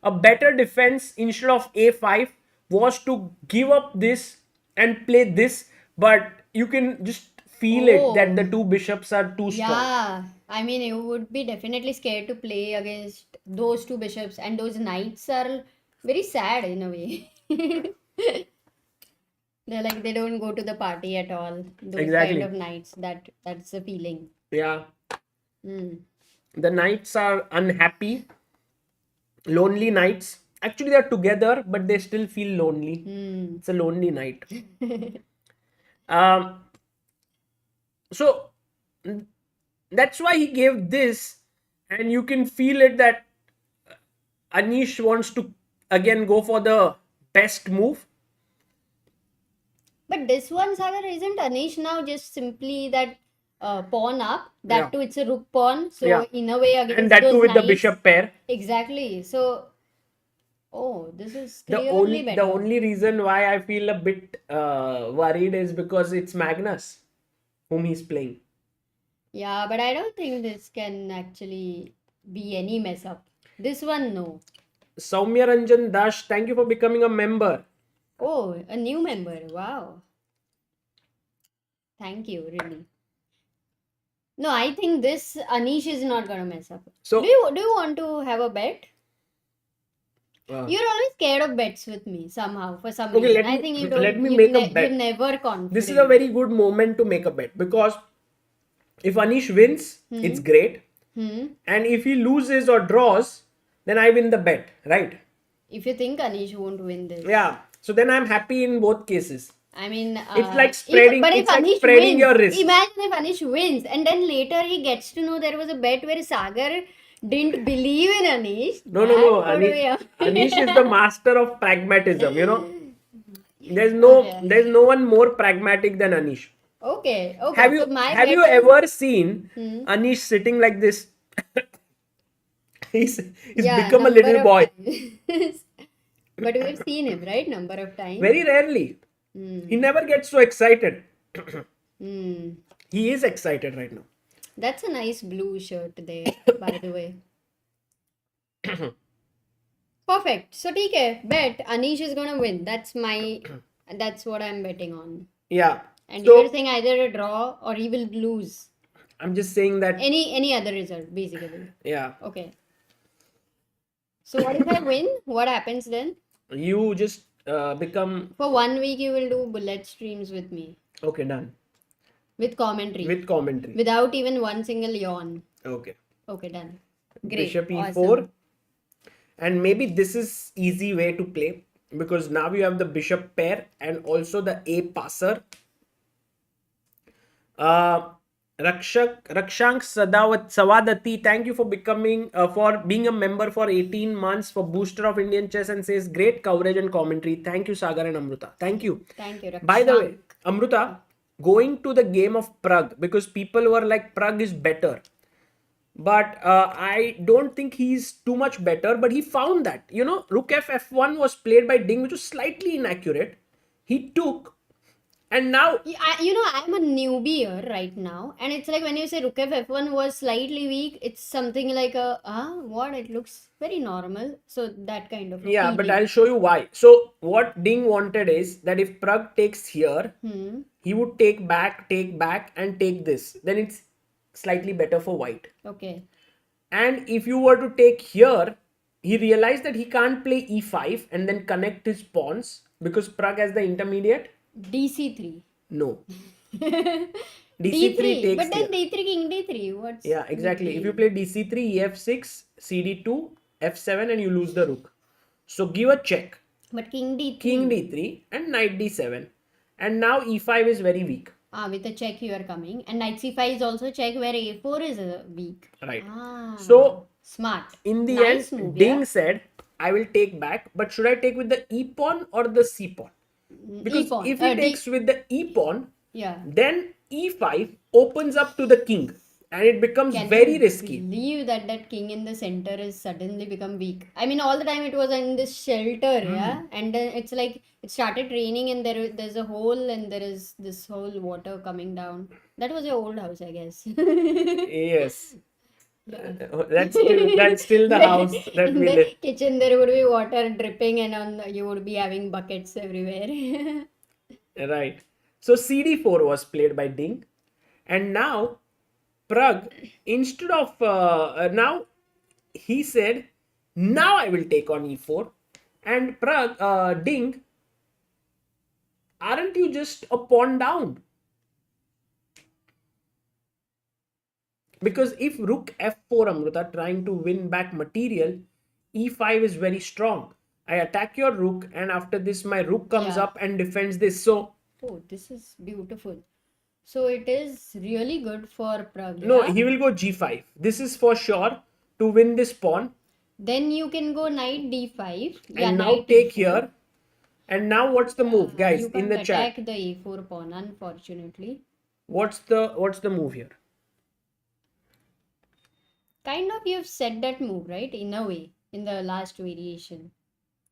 a better defense instead of A5 was to give up this and play this. But you can just feel it that the two bishops are too strong. Yeah, I mean, you would be definitely scared to play against those two bishops, and those knights are very sad in a way. They're like, they don't go to the party at all. Those Exactly. kind of knights, that's the feeling. Yeah. Mm. The knights are unhappy, lonely knights. Actually, they're together, but they still feel lonely. It's a lonely night. So that's why he gave this, and you can feel it that Anish wants to again go for the best move. But this one, Sagar, isn't Anish now just simply that pawn up? That Yeah. too, it's a rook pawn. So Yeah. in a way, against And that those too with the knights, bishop pair. exactly. So, oh, this is The clearly better. only reason why I feel a bit worried is because it's Magnus whom he's playing. Yeah, but I don't think this can actually be any mess up. This one, no. Soumya Ranjan Dash, thank you for becoming a member. Oh, a new member. Wow. Thank you, really. No, I think this Anish is not gonna mess up. So Do you want to have a bet? You're always scared of bets with me somehow for some Okay, reason. I think you don't. let me you've make a bet. You're never confident. This is a very good moment to make a bet, because if Anish wins, it's great. And if he loses or draws, then I win the bet, right? If you think Anish won't win this. Yeah. So then I'm happy in both cases. I mean, It's like spreading- it's like spreading your risk. Imagine if Anish wins and then later he gets to know there was a bet where Sagar didn't believe in Anish. No. That would be Anish is the master of pragmatism, you know. There's no one more pragmatic than Anish. Okay. Have you So my have bet you is- ever seen Anish sitting like this? he's Yeah, become a number little of boy. times. But we've seen him, right? Number of times. Very rarely. He never gets so excited. He is excited right now. That's a nice blue shirt there, by the way. Perfect. So, TK, bet Anish is gonna win. That's what I'm betting on. Yeah. And So you're saying either a draw or he will lose. I'm just saying that. Any other result, basically. Yeah. Okay. So what if I win? What happens then? You just become. For 1 week, you will do bullet streams with me. Okay, done. With commentary. With commentary. Without even one single yawn. Okay. Okay, done. Great. Bishop e4. Awesome. And maybe this is easy way to play because now you have the bishop pair and also the a passer. Rakshank Sawadati, thank you for being a member for 18 months for Booster of Indian Chess and says great coverage and commentary. Thank you, Sagar and Amruta. Thank you. Thank you, By the way, Rakshank. Amruta, going to the game of Pragg because people were like Pragg is better. But I don't think he's too much better. But he found that, Rook f1 was played by Ding, which was slightly inaccurate. He took, and now I'm a newbie here right now, and it's like when you say Rook f1 was slightly weak, it's something like what? It looks very normal. So that kind of a yeah, but feeling. I'll show you why. So what Ding wanted is that if Pragg takes here, he would take back, and take this. Then it's slightly better for white. Okay. And if you were to take here, he realized that he can't play e5 and then connect his pawns because Pragg has the intermediate. DC3. No. D3. takes But then here. D3, King D3. What's Yeah, exactly. If you play DC3, EF6, CD2, F7 and you lose the rook. So give a check. But King D3. King D3 and Knight D7. And now E5 is very weak. With a check you are coming. And Knight C5 is also check where A4 is weak. Right. Ah, So smart. in the Nice end, move, Ding yeah? said, I will take back, but should I take with the E pawn or the C pawn? Because E-pawn. if he takes with the E pawn, Yeah. then E5 opens up to the king and it becomes Can very you risky. believe that king in the center is suddenly become weak? I mean, all the time it was in this shelter, yeah? And then it's like it started raining and there's a hole and there is this whole water coming down. That was your old house, I guess. Yes. That's still the house that In we the live. kitchen, there would be water dripping and you would be having buckets everywhere. Right. So CD4 was played by Ding. And now Pragg, instead of now he said, now I will take on E4. And Pragg, Ding, aren't you just a pawn down? Because if Rook F4 Amruta trying to win back material, E5 is very strong. I attack your rook and after this my rook comes Yeah. up and defends this. So Oh, this is beautiful. So it is really good for Pragg. no, Yeah? he will go G5. This is for sure to win this pawn. Then you can go knight d5. Yeah, And now knight take e4. here. And now what's the move, guys, You in can't the chat? attack the a4 pawn, unfortunately. What's the move here? Kind of you've said that move, right? In a way, in the last variation.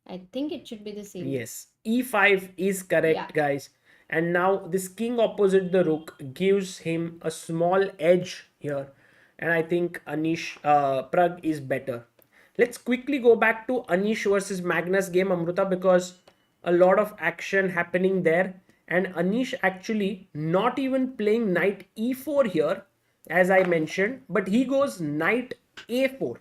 I think it should be the same. Yes, E5 is correct, Yeah. guys. And now this king opposite the rook gives him a small edge here. And I think Pragg is better. Let's quickly go back to Anish versus Magnus game, Amruta, because a lot of action happening there. And Anish actually not even playing knight E4 here, as I mentioned, but he goes knight A4.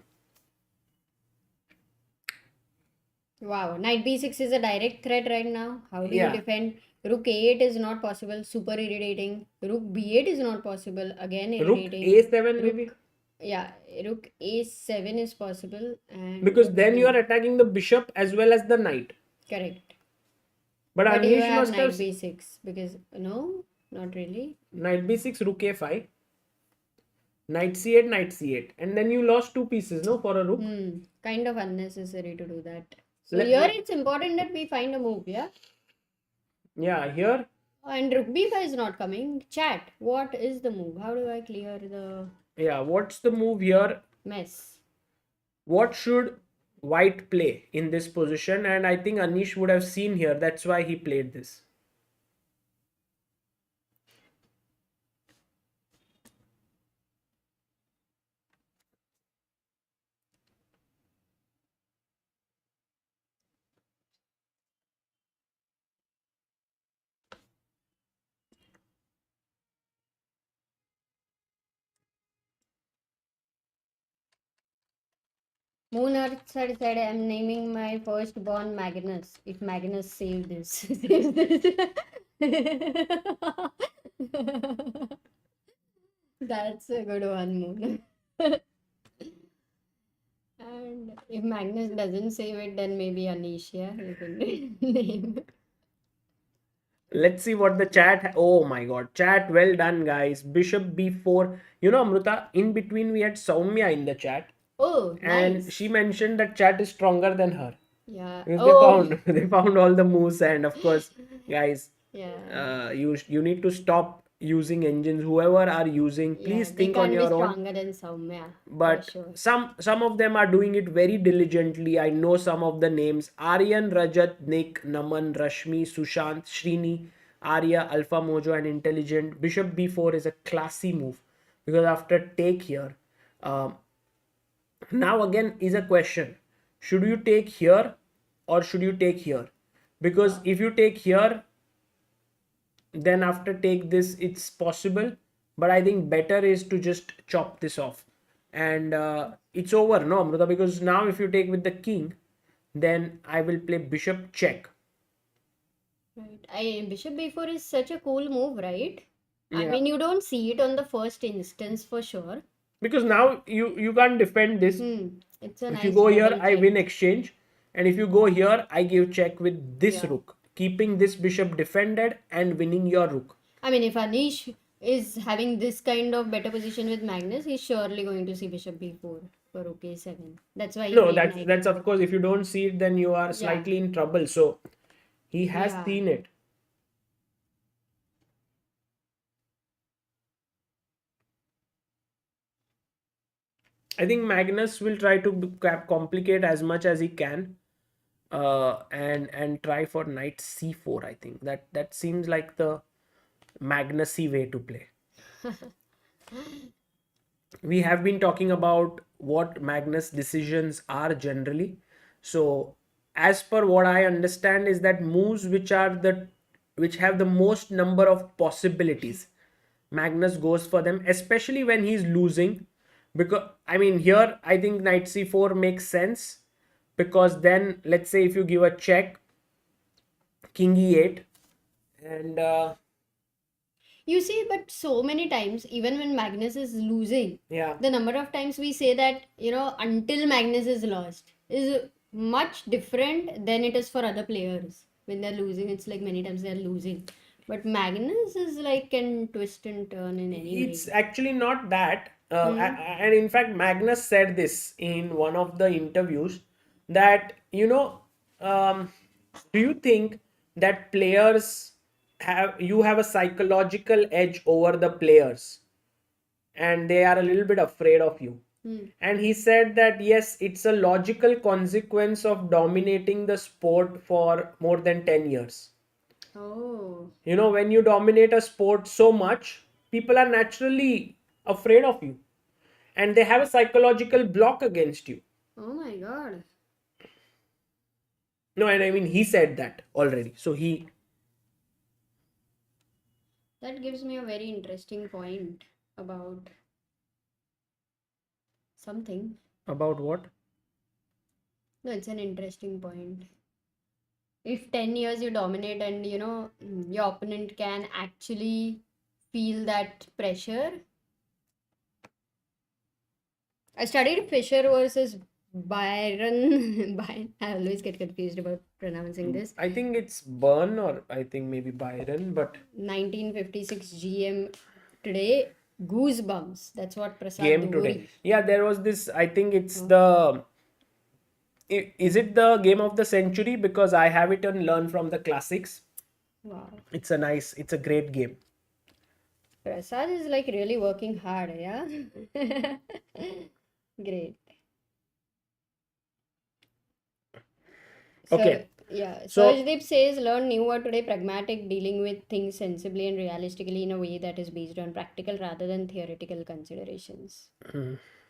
Wow, knight b6 is a direct threat right now. How do you Yeah. defend? Rook a8 is not possible, super irritating. Rook b8 is not possible, again Rook irritating. A7 maybe. Yeah, rook a7 is possible. And Because what then do you are attacking the bishop as well as the knight. Correct. But But you Anish have must knight have b6 because no, not really. knight b6, rook a5, knight c8, knight c8, and then you lost two pieces, no, for a rook. Kind of unnecessary to do that. So Let- here it's important that we find a move, yeah? Yeah, here And rook b5 is not coming. Chat, what is the move? How do I clear the what's the move here? mess? What should white play in this position? And I think Anish would have seen here, that's why he played this. Moon Earth said, I'm naming my firstborn Magnus. If Magnus save this. That's a good one, Moon. And if Magnus doesn't save it, then maybe Anish, yeah, you can name. Let's see what the chat. Oh my god, chat, well done, guys. Bishop b4. Amruta, in between we had Soumya in the chat, Oh, and she nice. mentioned that chat is stronger than her Yeah. because they Oh, found they found all the moves. And of course, guys, yeah. you need to stop using engines. Whoever are using, Yeah, please they think on can't be your own. stronger than Soumya, for But sure. some of them are doing it very diligently. I know some of the names: Aryan, Rajat, Nick, Naman, Rashmi, Sushant, Srini, Arya, Alpha Mojo, and Intelligent. Bishop b4 is a classy move because after take here, um, now again is a question: should you take here or should you take here? Because if you take here, then after take this it's possible, but I think better is to just chop this off, and it's over, no, Amruta, because now if you take with the king, then I will play bishop check. Right. Bishop b4 is such a cool move, right? I Yeah, mean, you don't see it on the first instance for sure. because now you can't defend this. Hmm. It's a If you nice go here double I check. win exchange, and if you go here I give check with this Yeah. rook, keeping this bishop defended and winning your rook. I mean, if Anish is having this kind of better position with Magnus, he's surely going to see Bishop b4 for rook a7. That's why he No, played that's knight that's of e4. course, if you don't see it then you are Yeah. slightly in trouble, so he has Yeah. seen it. I think Magnus will try to complicate as much as he can, and try for knight c4. I think that seems like the Magnusy way to play. We have been talking about what Magnus decisions are generally. So, as per what I understand, is that moves which have the most number of possibilities, Magnus goes for them, especially when he's losing. Because I mean, here I think knight c4 makes sense, because then let's say if you give a check, king e8, and You see, but so many times, even when Magnus is losing, yeah, the number of times we say that, until Magnus is lost is much different than it is for other players. When they're losing, it's like many times they're losing. But Magnus is like can twist and turn in any it's way. actually not that. Hmm. And in fact, Magnus said this in one of the interviews that, do you think that players have a psychological edge over the players, and they are a little bit afraid of you? Hmm. And he said that yes, it's a logical consequence of dominating the sport for more than 10 years. Oh. When you dominate a sport so much, people are naturally afraid of you, and they have a psychological block against you. Oh my God. No, and I mean, he said that already. So That gives me a very interesting point about something. about what? No, it's an interesting point. If 10 years you dominate and your opponent can actually feel that pressure. I studied Fisher versus Byron. I always get confused about pronouncing this. I think it's Burn, or I think maybe Byron, but 1956 GM today. Goosebumps. That's what Prasad game today. Dori. Yeah, there was this. I think it's the. Is it the game of the century? Because I have it on Learn from the Classics. Wow. It's a great game. Prasad is like really working hard, yeah? Great. So, Okay, yeah, so Sajdeep says learn new word today, pragmatic, dealing with things sensibly and realistically in a way that is based on practical rather than theoretical considerations.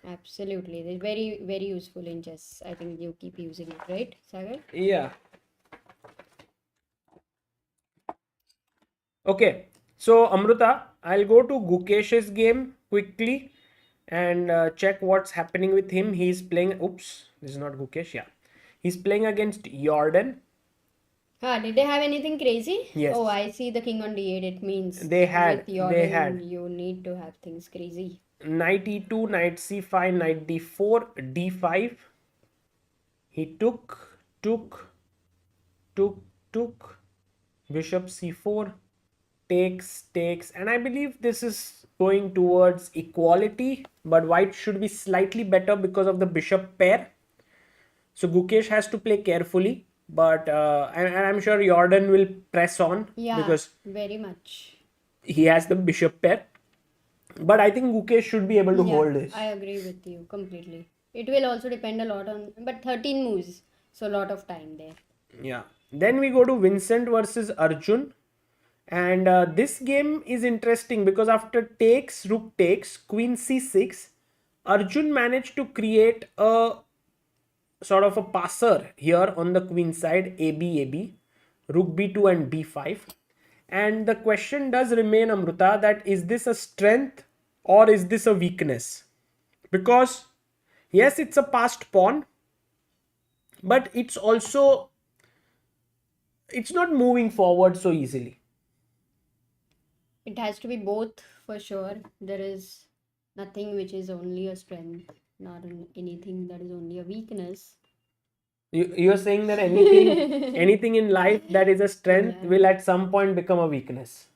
Absolutely. They're very, very useful in chess. I think you keep using it, right, Sagar? yeah. Okay, so Amruta, I'll go to Gukesh's game quickly and check what's happening with him. He's playing. Oops, this is not Gukesh. Yeah, he's playing against Jordan. Did they have anything crazy? Oh, Yes, I see the king on d8. It means they with had. They Jordan, had you need to have things crazy. knight e2, knight c5, knight d4, d5. He took, took, bishop c4, takes, and I believe this is going towards equality, but white should be slightly better because of the bishop pair. So Gukesh has to play carefully, but and I'm sure Jordan will press on Yeah, because very much. he has the bishop pair. But I think Gukesh should be able to Yeah, hold this. I agree with you completely. It will also depend a lot on, but 13 moves, so a lot of time there. Yeah. Then we go to Vincent versus Arjun. And this game is interesting because after takes, rook takes, queen c6, Arjun managed to create a sort of a passer here on the queen side, AB, rook b2 and b5. And the question does remain, Amruta, that is this a strength or is this a weakness? Because yes, it's a passed pawn, but it's also, it's not moving forward so easily. It has to be both for sure. There is nothing which is only a strength, not anything that is only a weakness. You're saying that anything in life that is a strength Yeah. will at some point become a weakness.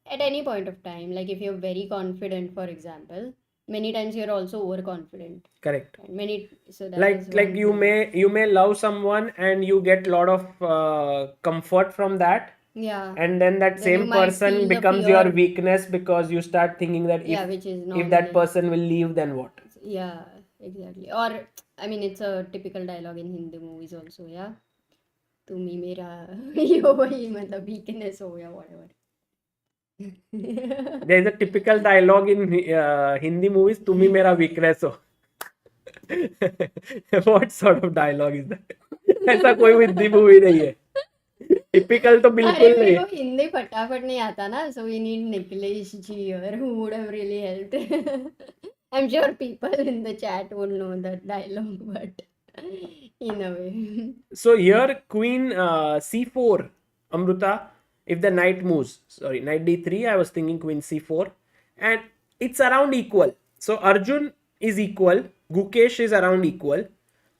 At any point of time, like if you're very confident, for example, many times you're also overconfident. Correct. So that Like is like one you thing. may love someone and you get a lot of comfort from that, Yeah. and then that Then you same might person feel the becomes your fear. weakness because you start thinking that Yeah, which is if that normally. person will leave, then what? Yeah, exactly. Or I mean, it's a typical dialogue in Hindi movies also. Yeah, तुम ही मेरा यो वही मतलब weakness हो या whatever. There is a typical dialogue in Hindi movies, "तुम ही मेरा weakness हो." What sort of dialogue is that? ऐसा कोई हिंदी मूवी नहीं है. टिपिकल तो अरे बिल्कुल मेरे नहीं को है. हिंदी फटाफट नहीं आता ना, so we need Nikhilesh ji here who would have really helped. I'm sure people in the chat will know that dialogue, but in a way. So here queen c4, Amruta, if the knight moves, sorry, knight d3, I was thinking queen c4, and it's around equal. So Arjun is equal, Gukesh is around equal.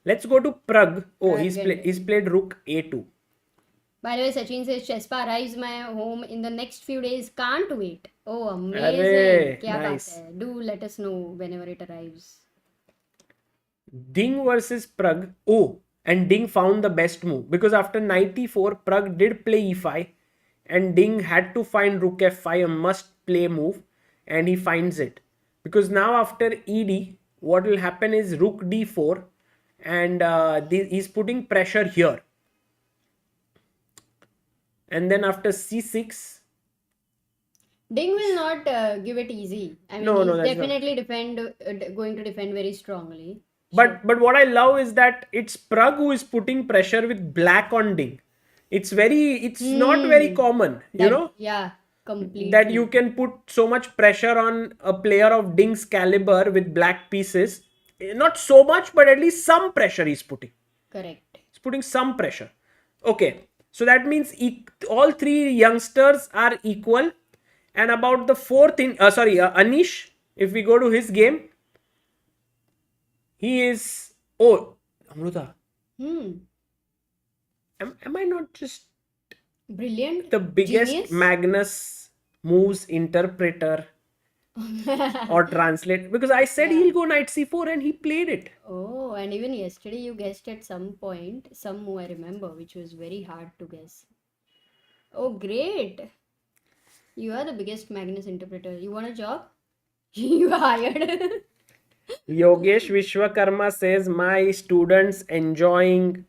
Let's go to Pragg. Oh, he's played rook a2. By the way, Sachin says Chespa arrives my home in the next few days. Can't wait. Oh, amazing. Array, क्या बात nice. है. Do let us know whenever it arrives. Ding versus Pragg. Oh, and Ding found the best move because after knight e4, Pragg did play e5, and Ding had to find rook f5, a must play move, and he finds it. Because now after ed, what will happen is rook d4, and he's putting pressure here. And then after c6, Ding will not give it easy. I mean, No, he's that's definitely going to defend very strongly. but what I love is that it's Pragg who is putting pressure with black on Ding. It's not very common, you know, Yeah, completely. that you can put so much pressure on a player of Ding's caliber with black pieces. Not so much, but at least some pressure he's putting. Correct. He's putting some pressure. Okay, so that means all three youngsters are equal. And about the fourth in, Anish, if we go to his game, he is, oh, Amruta, am I not just Brilliant. the biggest Genius? Magnus moves interpreter or translate? Because I said he'll go knight c4 and he played it. Oh, and even yesterday you guessed at some point, some move I remember, which was very hard to guess. Oh, great. You are the biggest Magnus interpreter. You want a job? You are hired. Yogesh Vishwakarma says, my students enjoying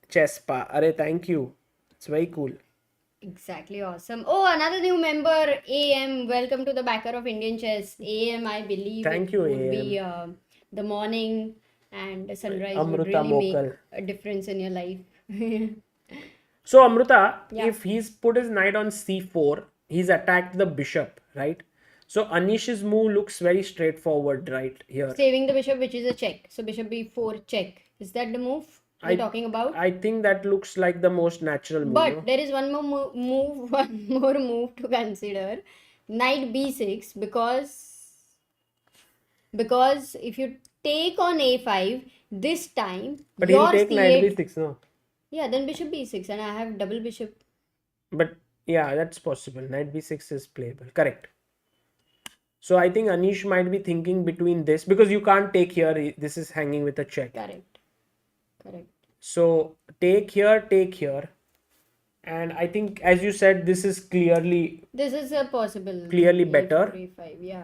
Chespa. Arey, thank you. It's very cool. Exactly, awesome. Oh, another new member, AM. Welcome to the backer of Indian Chess. AM, I believe Thank it you, would AM. be the morning and the sunrise would Amruta really Mokal. make a difference in your life. So Amruta, Yeah. if he's put his knight on c4, he's attacked the bishop, right? So Anish's move looks very straightforward right here. Saving the bishop, which is a check. So bishop b4 check. Is that the move we're talking about? I think that looks like the most natural move. But no? there is one more move, one more move to consider. Knight b6, because Because if you take on a5, this time But he'll your take knight c8, b6, no? yeah, then bishop b6, and I have double bishop. But yeah, that's possible. Knight b6 is playable. Correct. So I think Anish might be thinking between this because you can't take here. This is hanging with a check. Correct. Correct. So take here. And I think, as you said, this is clearly This is a possible. Clearly a4, better. a5, yeah.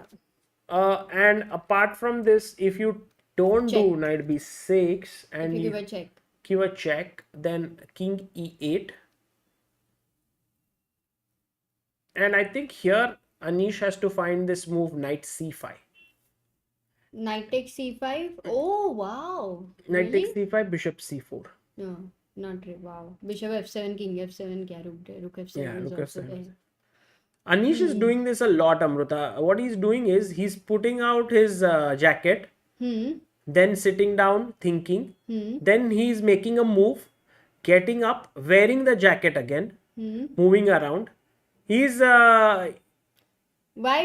And apart from this, if you don't Check. do knight b6 and If you you give a check. give a check, then king e8. And I think here Anish has to find this move knight c5. Knight takes c5. Oh, wow. Knight Really? takes c5, bishop c4. No, not really. Wow. Bishop f7, king f7, kya rook f7 Yeah, is rook also f7. there. Anish is doing this a lot, Amruta. What he's doing is he's putting out his jacket, then sitting down, thinking. Then he's making a move, getting up, wearing the jacket again, moving around. He's, Why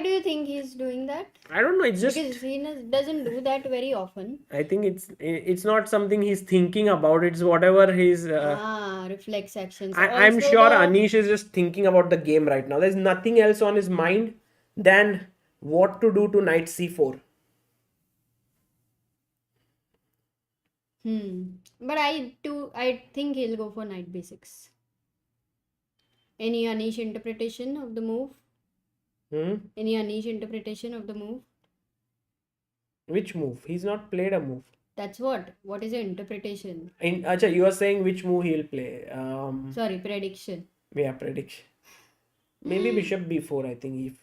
do you think he's doing that? I don't know, it's just, Because he doesn't do that very often. I think it's not something he's thinking about. It's whatever he's. Reflex actions. I'm Also sure the- Anish is just thinking about the game right now. There's nothing else on his mind than what to do to knight c4. But I think he'll go for knight b6. Any Anish interpretation of the move? Any Anish interpretation of the move? Which move? He's not played a move. That's what. What is your interpretation? Acha, you are saying which move he'll play. Sorry, prediction. Yeah, prediction. Maybe bishop b4, I think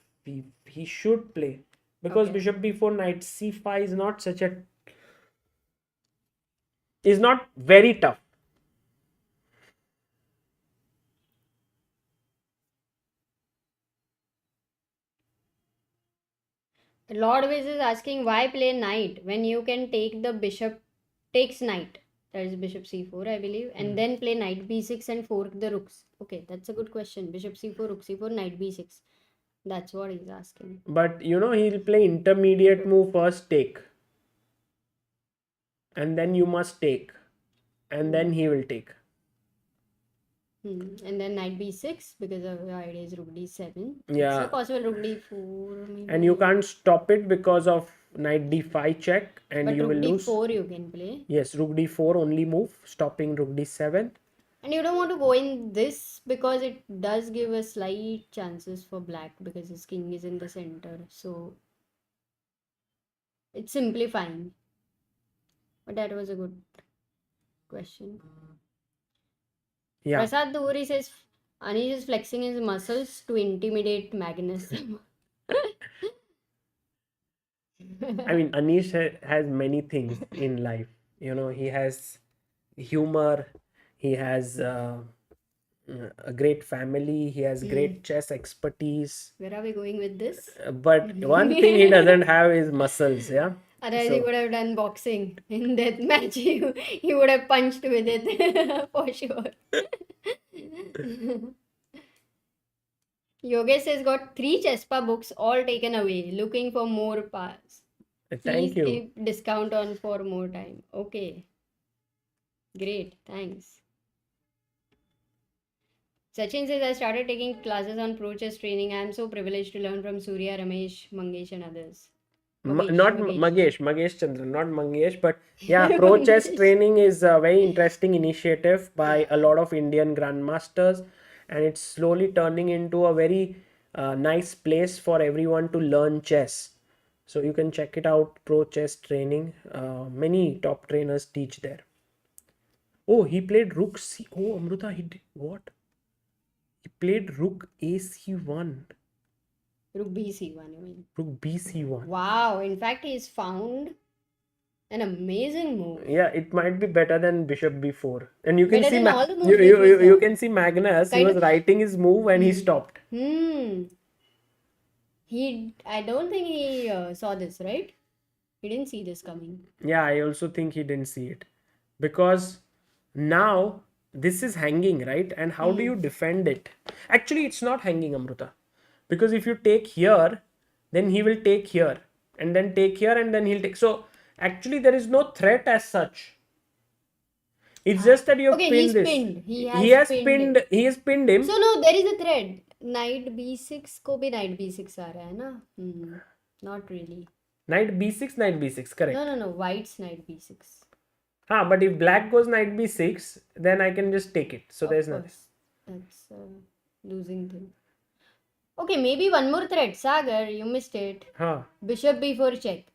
he should play. Because Okay. bishop b4, knight c5 is not such a... is not very tough. Lord Wiz is asking why play knight when you can take the bishop takes knight. That is bishop c4, I believe, and then play knight b6 and fork the rooks. Okay, that's a good question. Bishop c4, rook c4, knight b6. That's what he's asking. But he'll play intermediate move first, take. And then you must take. And then he will take. And then knight b6 because of the idea is rook d7. Yeah. It's possible rook d4 maybe. And you can't stop it because of knight d5 check and But you rook will lose. d4 you can play. Yes, rook d4 only move, stopping rook d7. And you don't want to go in this because it does give a slight chances for black because his king is in the center. So it's simplifying. But that was a good question. Yeah. Prasad Duri says Anish is flexing his muscles to intimidate Magnus. I mean, Anish has many things in life. He has humor, he has a great family, he has great chess expertise. Where are we going with this? But one thing he doesn't have is muscles, yeah? Otherwise, he would have done boxing in that match. He would have punched with it for sure. Yogesh has got 3 Chespa books all taken away. Looking for more pass. Thank Please you. keep discount on for more time. Okay. Great. Thanks. Sachin says, I started taking classes on pro chess training. I am so privileged to learn from Surya, Ramesh, Mangesh and others. Not Magesh Chandra, not Mangesh, but yeah, pro chess training is a very interesting initiative by a lot of Indian grandmasters, and it's slowly turning into a very nice place for everyone to learn chess. So you can check it out, pro chess training. Many top trainers teach there. Oh, he played rook c. Oh, Amruta, he did what? He played rook ac1. Rook bc1, you mean? Rook bc1. Wow, in fact, he's found an amazing move. Yeah, it might be better than bishop b4. And you can Better see than all the moves you can see Magnus. He Kind was of- writing his move and he stopped. I don't think he saw this, right? He didn't see this coming. Yeah, I also think he didn't see it because now this is hanging, right? And how do you defend it? Actually, it's not hanging, Amruta, because if you take here, then he will take here. and then take here, and then he'll take. So actually there is no threat as such. It's just that you have Okay, pinned he's this. pinned. He He has has pinned. He has pinned him. So no, there is a thread. Knight b6 को भी knight b6 आ रहा है ना? Not really. Knight b6, knight b6, correct. No. White's knight b6. But if black goes knight b6, then I can just take it. So Of there's course. nothing. That's a losing thing. Okay, maybe one more thread. Sagar, you missed it. Bishop b4 check.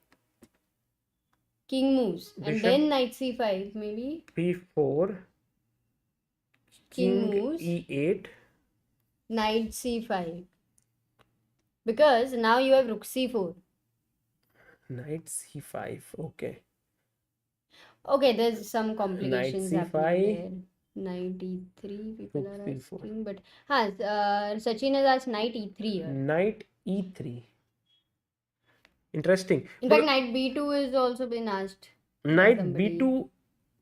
King moves. And Bishop then knight c5 maybe. b4. King King moves. e8. Knight c5. Because now you have rook c4. Knight c5. Okay. Okay, there's some complications Knight happening c5. there. Knight e3 people Rook are c4. asking, but Sachin has asked knight e3 here. Knight e3. Interesting. In fact, knight b2 is also been asked. Knight somebody. b2,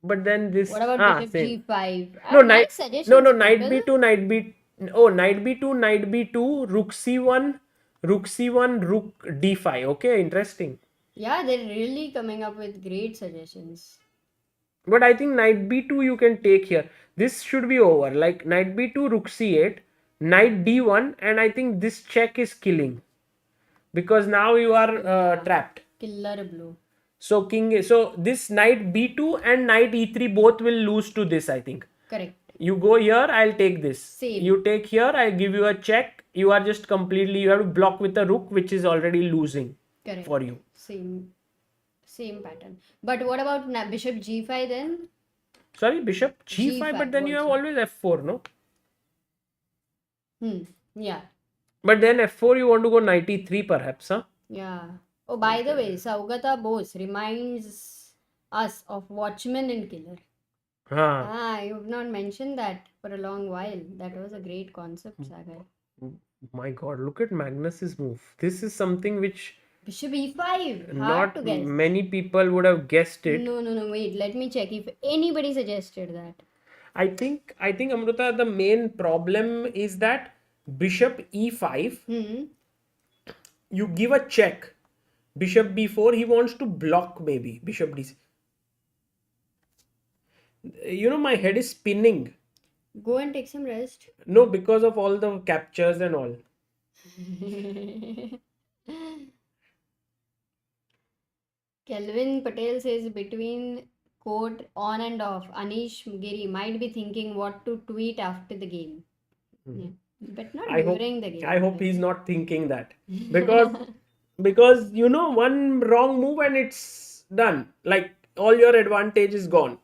but then this. What about bishop same. g5? No, Nice knight. suggestions, Knight people. b2, knight b. Oh, knight b2, knight b2, rook c1, rook c1, rook d5. Okay, interesting. Yeah, they're really coming up with great suggestions. But I think knight b2 you can take here. This should be over. Like knight b2, rook c8, knight d1, and I think this check is killing. Because now you are trapped. Killer blow. So this knight b2 and knight e3 both will lose to this, I think. Correct. You go here, I'll take this. Same. You take here, I'll give you a check. You are just completely, you have to block with a rook, which is already losing. Correct. For you. Same pattern. But what about bishop g5 then? Sorry, bishop g5, but then you have always f4, no? Yeah. But then f4 you want to go knight e3 perhaps, huh? Yeah. Oh, by the way, Saugata Bose reminds us of Watchmen and Killer. You've not mentioned that for a long while. That was a great concept, Sagar. My God, look at Magnus's move. This is something which Bishop e5. not to guess. many people would have guessed it. No. Wait, let me check if anybody suggested that. I think Amruta, the main problem is that bishop e5. You give a check. Bishop b4. He wants to block maybe bishop d6. My head is spinning. Go and take some rest. No, because of all the captures and all. Kelvin Patel says between quote on and off, Anish Giri might be thinking what to tweet after the game. Yeah. But not during the game. I hope he's not thinking that. Because one wrong move and it's done. Like all your advantage is gone.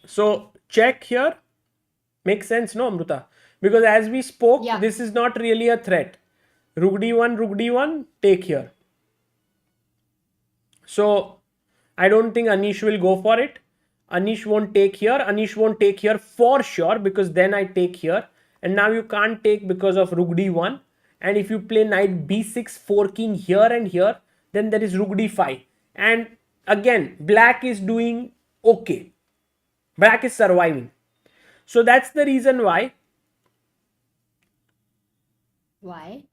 So check here. Makes sense, no, Amruta? Because as we spoke, this is not really a threat. Rook d1, take here. So I don't think Anish will go for it. Anish won't take here. Anish won't take here for sure, because then I take here. And now you can't take because of rook d1. And if you play knight b6 forking here and here, then there is rook d5. And again, black is doing okay. Black is surviving. So that's the reason why. Why?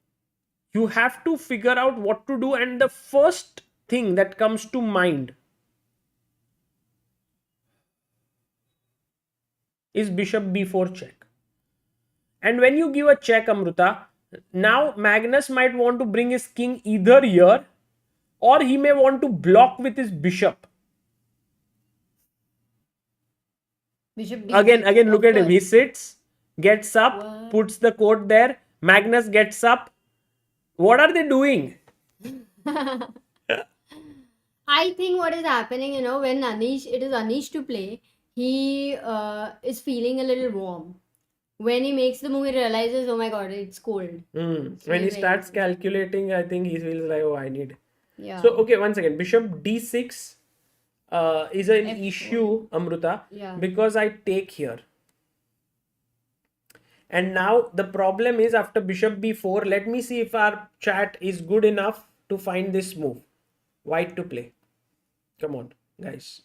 You have to figure out what to do, and the first thing that comes to mind is bishop b4 check. And when you give a check, Amruta, now Magnus might want to bring his king either here, or he may want to block with his bishop. Bishop again look at him. He sits, gets up, puts the court there. Magnus gets up. What are they doing? I think what is happening, when it is Anish to play, he is feeling a little warm. When he makes the move, he realizes, oh my God, it's cold. When he starts calculating, I think he feels like, oh, I need. Yeah. So, okay, once again, bishop d6 is an issue, Amruta, because I take here. And now the problem is after bishop b4, let me see if our chat is good enough to find this move. White to play. Come on, guys.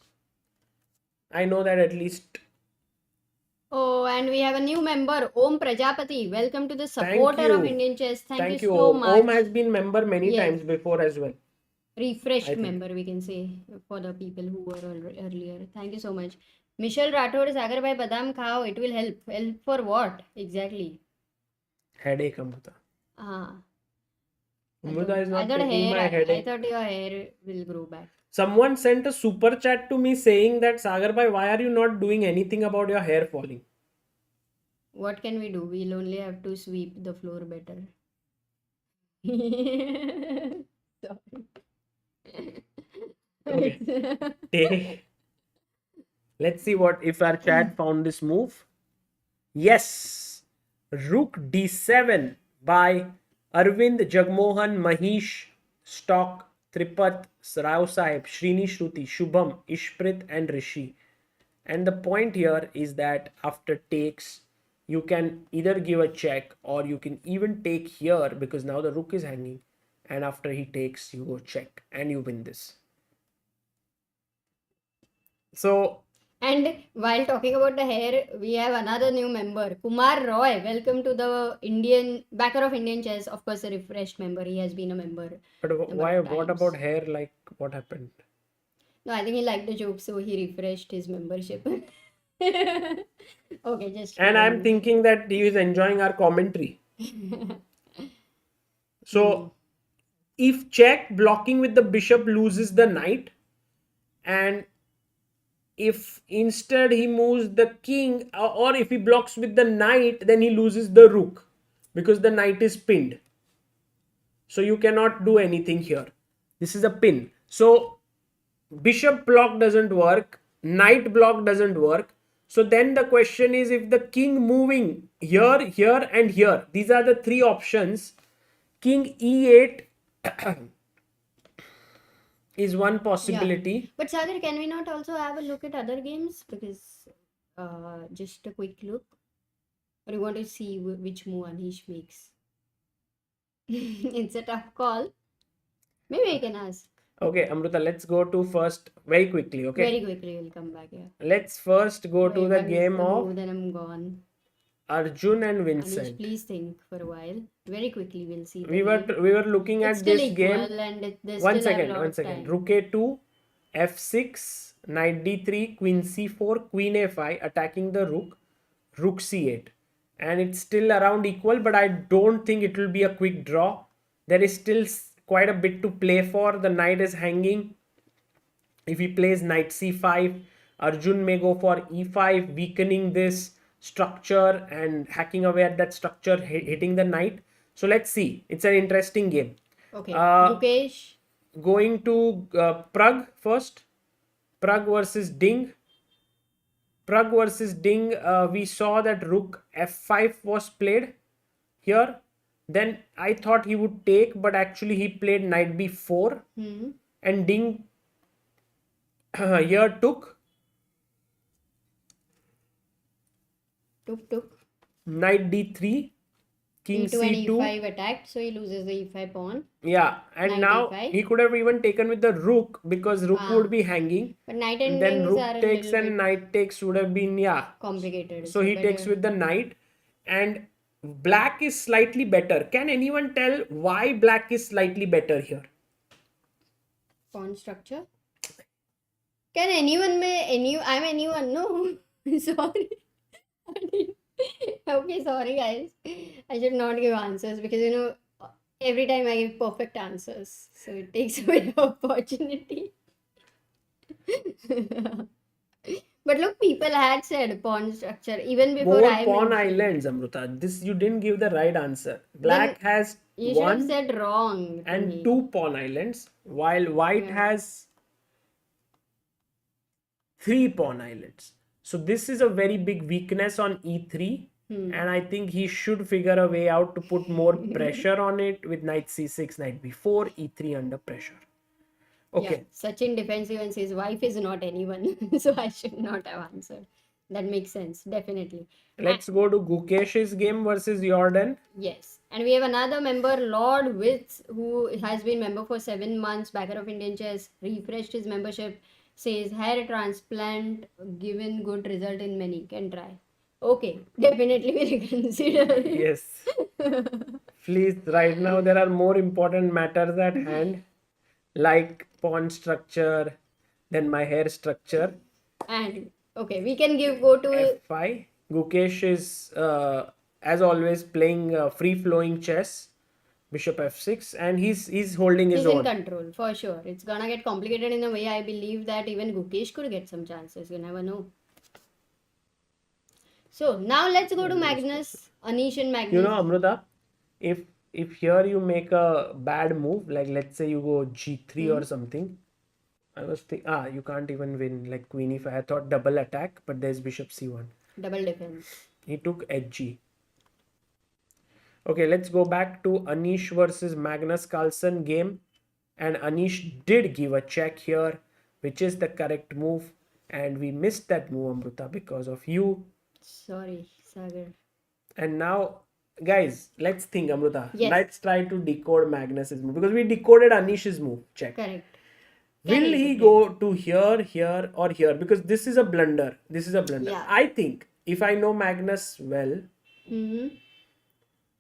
I know that at least Oh, and we have a new member, Om Prajapati. Welcome to the Thank supporter of you. Indian Chess. Thank you Thank you, so Om. Om much. has been member many Yes. times before as well. Refreshed I think. member, we can say, for the people who were earlier. Thank you so much. Michelle Rathod, Sagar bhai, badam khao. It will help. Help for what? Exactly. Headache, Amruta. Ah. Amruta is I not thought taking my I headache. thought your hair will grow back. Someone sent a super chat to me saying that Sagar bhai, why are you not doing anything about your hair falling? What can we do? We'll only have to sweep the floor better. Okay. Let's see what if our chat found this move. Yes. Rook d7 by Arvind, Jagmohan, Mahish, Stock, Tripat, Rao Sahib, Srini Shruti, Shubham, Ishprit, and Rishi. And the point here is that after takes, you can either give a check or you can even take here because now the rook is hanging. And after he takes, you go check and you win this. So, And while talking about the hair, we have another new member, Kumar Roy. Welcome to the Indian backer of Indian Chess. Of course, a refreshed member. He has been a member. but Number why? of What times. about hair? Like, what happened? No, I think he liked the joke, so he refreshed his membership. Okay, just And I'm kidding. thinking that he is enjoying our commentary. So, if check blocking with the bishop loses the knight, and if instead he moves the king, or if he blocks with the knight, then he loses the rook because the knight is pinned. So you cannot do anything here. This is a pin. So bishop block doesn't work, knight block doesn't work. So then the question is, if the king moving here, here, and here, these are the three options. King e8 is one possibility. Yeah. But Sagar, can we not also have a look at other games? Because just a quick look. Or you want to see which move Anish makes? It's a tough call. Maybe I can ask. Okay, Amruta, let's go to first very quickly. Okay, Very quickly, we'll come back here. let's first go to the Once game the of move, then I'm gone. Arjun and Anish, Vincent. please think for a while. Very quickly, we'll see. We were looking It's at still this equal game. and there's One still second, a lot one of second. time. Rook a2, f6, knight d3, queen c4, queen a5, attacking the rook, rook c8. And it's still around equal, but I don't think it will be a quick draw. There is still quite a bit to play for. The knight is hanging. If he plays knight c5, Arjun may go for e5, weakening this structure and hacking away at that structure, hitting the knight. So let's see. It's an interesting game. Okay, Uh, Gukesh. Going to Pragg first. Pragg versus Ding. Pragg versus Ding. We saw that rook f5 was played here. Then I thought he would take, but actually he played knight b4. And Ding here took. Took. Knight d3, king E2 and c2. E5 attacked, so he loses the E5 pawn. Yeah, and Knight now E5. he could have even taken with the rook because rook would be hanging. But knight And and then kings rook are a takes little and bit knight takes would have been, yeah. complicated. So he takes with the knight. And black is slightly better. Can anyone tell why black is slightly better here? Pawn structure. Can anyone I'm anyone? No. Sorry. Okay, sorry guys. I should not give answers because every time I give perfect answers. So it takes away the opportunity. But look, people had said pawn structure even before More I pawn mentioned. islands, Amruta. This you didn't give the right answer. Black has You should have one said wrong. to and me. two pawn islands, while white has three pawn islands. So this is a very big weakness on e3. And I think he should figure a way out to put more pressure on it with knight c6, knight b4, e3 under pressure. Okay. Yeah, Sachin defensive and says wife is not anyone. So I should not have answered. That makes sense, definitely. Let's go to Gukesh's game versus Jordan. Yes. And we have another member, Lord Witz, who has been member for 7 months, backer of Indian Chess, refreshed his membership, says hair transplant given good result in many. Can try. Okay, definitely we reconsider. Yes. Please, right now there are more important matters at hand, like pawn structure, then my hair structure. And okay, we can go to F5. Gukesh is, as always, playing free flowing chess. Bishop f6, and he's holding his he's in own. control for sure. It's gonna get complicated in a way. I believe that even Gukesh could get some chances. You never know. So now let's go to Magnus, Anish and You know, Magnus. Amruta, if if here you make a bad move, like let's say you go g3 or something, I was thinking, you can't even win like queen e5. I thought double attack, but there's bishop c1. Double defense. He took hg. Okay, let's go back to Anish versus Magnus Carlsen game. And Anish did give a check here, which is the correct move. And we missed that move, Amruta, because of you. Sorry, Sagar. And now, guys, let's think, Amruta. Yes. Let's try to decode Magnus's move. Because we decoded Anish's move. Check. Correct. Will he go to here, here, or here? Because this is a blunder. This is a blunder. Yeah. I think, if I know Magnus well, Mm-hmm.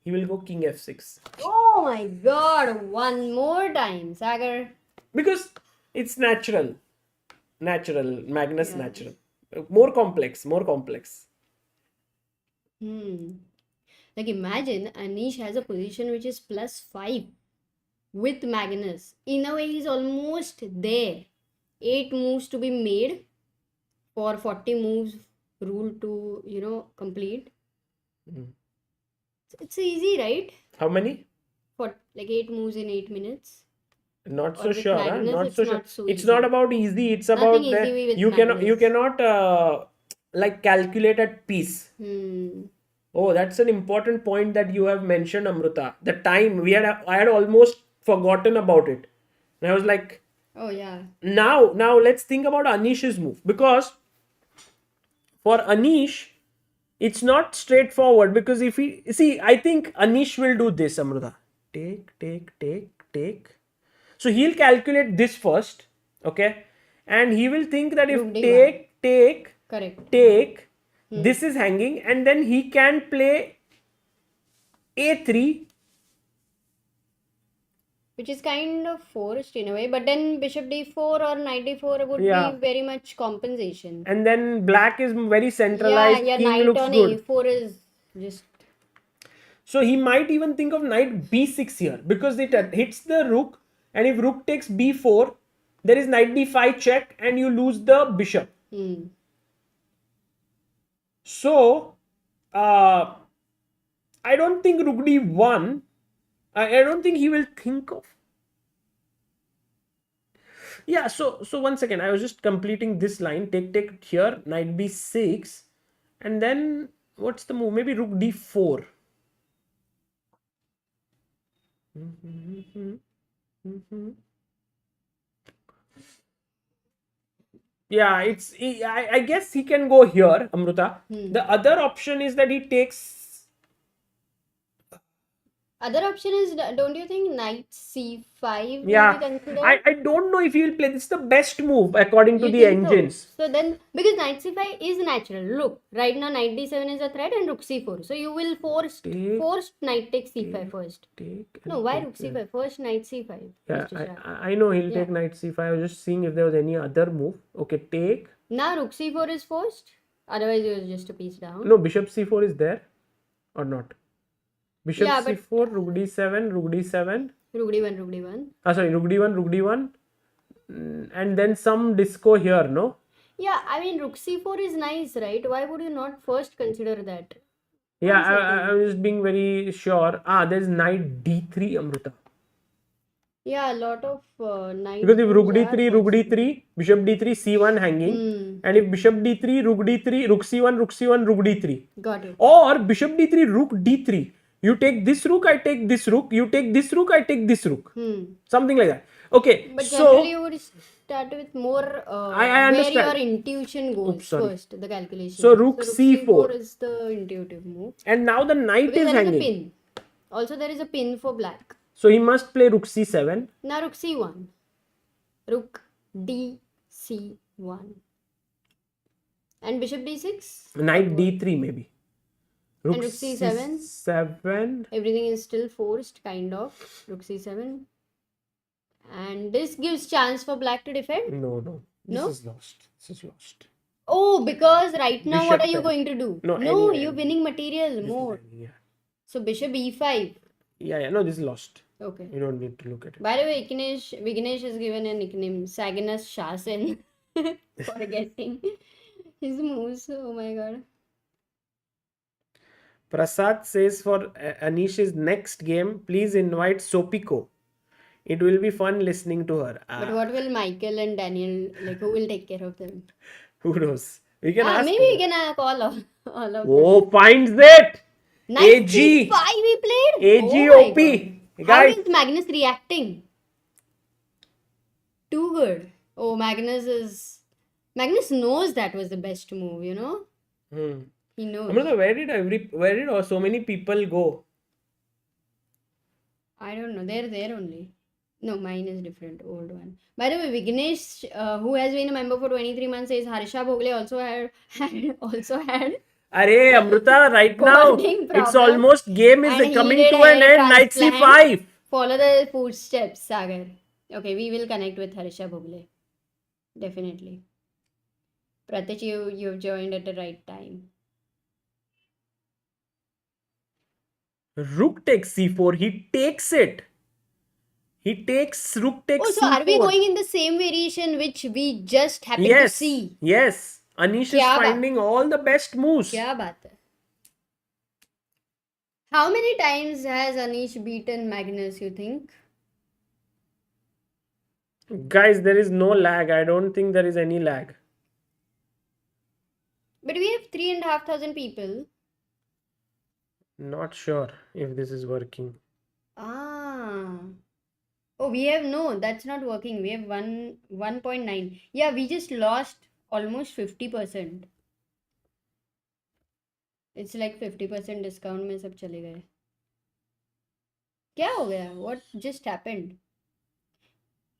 he will go king f6. Oh my god, one more time, Sagar. Because it's natural. Magnus Yeah. natural. More complex. Like imagine Anish has a position which is +5 with Magnus. In a way, he's almost there. 8 moves to be made for 40 moves rule to, complete. It's easy, right? How many? For like 8 moves in 8 minutes. Not Or so with sure. Magnus, Not it's so sure. not so It's easy. not about easy. It's Nothing about easy with you Magnus. cannot like calculate at piece. Hmm. Oh, that's an important point that you have mentioned, Amruta. The time I had almost forgotten about it. And I was like, Oh yeah. now let's think about Anish's move, because for Anish it's not straightforward, because if he see, I think Anish will do this, Amruta. Take. So he'll calculate this first, okay, and he will think that if Rook d1. Correct. take, this is hanging, and then he can play a3. Which is kind of forced in a way, but then bishop d4 or knight d4 would Yeah. be very much compensation. And then black is very centralized. Yeah, King knight looks on good. a4 is just. So he might even think of knight b6 here, because it hits the rook, and if rook takes b4, there is knight d5 check, and you lose the bishop. So I don't think rook d1. I don't think he will think of. Yeah. So 1 second. I was just completing this line. Take here. Knight b6, and then what's the move? Maybe rook d4. Yeah, I guess he can go here, Amruta. The other option is that he takes. Other option is, don't you think knight c5 will Yeah, be considered? I don't know if he will play. This is the best move according to You the think so? engines. So then, because knight c5 is natural. Look, right now knight d7 is a threat and rook c4. So you will force knight takes c5 first. No, why rook c5? First knight c5. Yeah, I know he'll take knight c5. I was just seeing if there was any other move. Okay, take. Now rook c4 is forced. Otherwise, it was just a piece down. No, bishop c4 is there or not? Bishop Yeah, but- c4, rook d7, rook d7. Rook d1. Sorry, rook d1. And then some disco here, no? Yeah, I mean, rook c4 is nice, right? Why would you not first consider that? Yeah, I was just being very sure. There's knight d3, Amruta. Yeah, a lot of knight. Because if rook moves are d3, bishop d3, c1 hanging. And if bishop d3, rook d3, rook c1, rook d3. Got it. Or bishop d3, rook d3. You take this rook, I take this rook. You take this rook, I take this rook. Something like that. Okay, But so generally, you would start with more I understand. where your intuition goes sorry. first, the calculation. So rook c4 is the intuitive move. And now the knight Because is there is a hanging. pin. Also, there is a pin for black. So he must play rook c7. Now rook c1. Rook d c1. And bishop d6? Knight d3 maybe. And rook c7? c7. Everything is still forced, kind of. Rook c7. And this gives chance for black to defend? No. This No? is lost. This is lost. Oh, because right now what Bishop are you pair. going to do? No, No, anyway, you're winning material This is more. winning, yeah. So bishop e5. Yeah. No, this is lost. Okay. You don't need to look at it. By the way, Vignesh has given a nickname, Saginas Shasen, for guessing his moves. Oh my god. Prasad says for Anish's next game, please invite Sopiko. It will be fun listening to her. But what will Michael and Daniel, like, who will take care of them? Who knows? We can ask. Maybe we can call all of them. Oh, finds it! Knight AG. c5 we played? AGOP. How Guys. is Magnus reacting? Too good. Oh, Magnus knows that was the best move, you know? He knows. Amruta, where did so many people go? I don't know. They're there only. No, mine is different. Old one. By the way, Vignesh, who has been a member for 23 months, says Harsha Bhogle also had Arey, Amruta, right now, Bonding it's problem. almost game is And he coming did to an hair end. Knight transplant. c5. Follow the footsteps, Sagar. Okay, we will connect with Harsha Bhogle. Definitely. Pratich, you've joined at the right time. Rook takes c4. He takes it. He takes rook takes Oh, so c4. are we going in the same variation which we just happened to see? Yes. Anish is finding all the best moves. Kya baat hai? How many times has Anish beaten Magnus, you think? Guys, there is no lag. I don't think there is any lag. But we have 3,500 people. Not sure if this is working. Ah. Oh, we have no, that's not working. We have 1.9. Yeah, we just lost almost 50%. It's like 50% discount में सब चले गए. क्या हो गया? What just happened?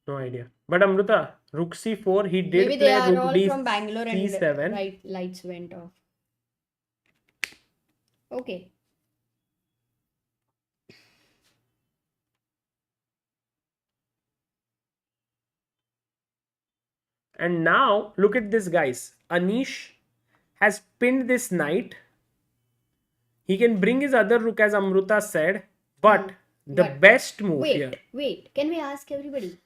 No idea. But Amruta, rook c4, he did Maybe play they are rook all d from Bangalore and c7. lights went off. Okay. And now, look at this, guys. Anish has pinned this knight. He can bring his other rook, as Amruta said. But the best move here. Wait. Can we ask everybody?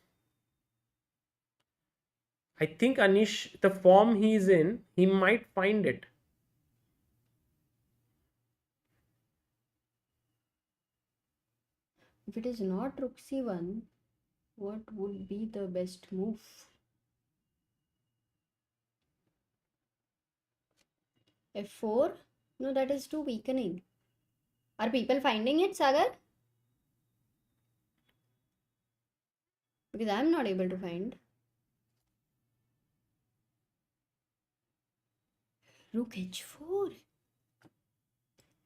I think Anish, the form he's in, he might find it. If it is not rook c1, what would be the best move? f4? No, that is too weakening. Are people finding it, Sagar? Because I'm not able to find. Rook h4.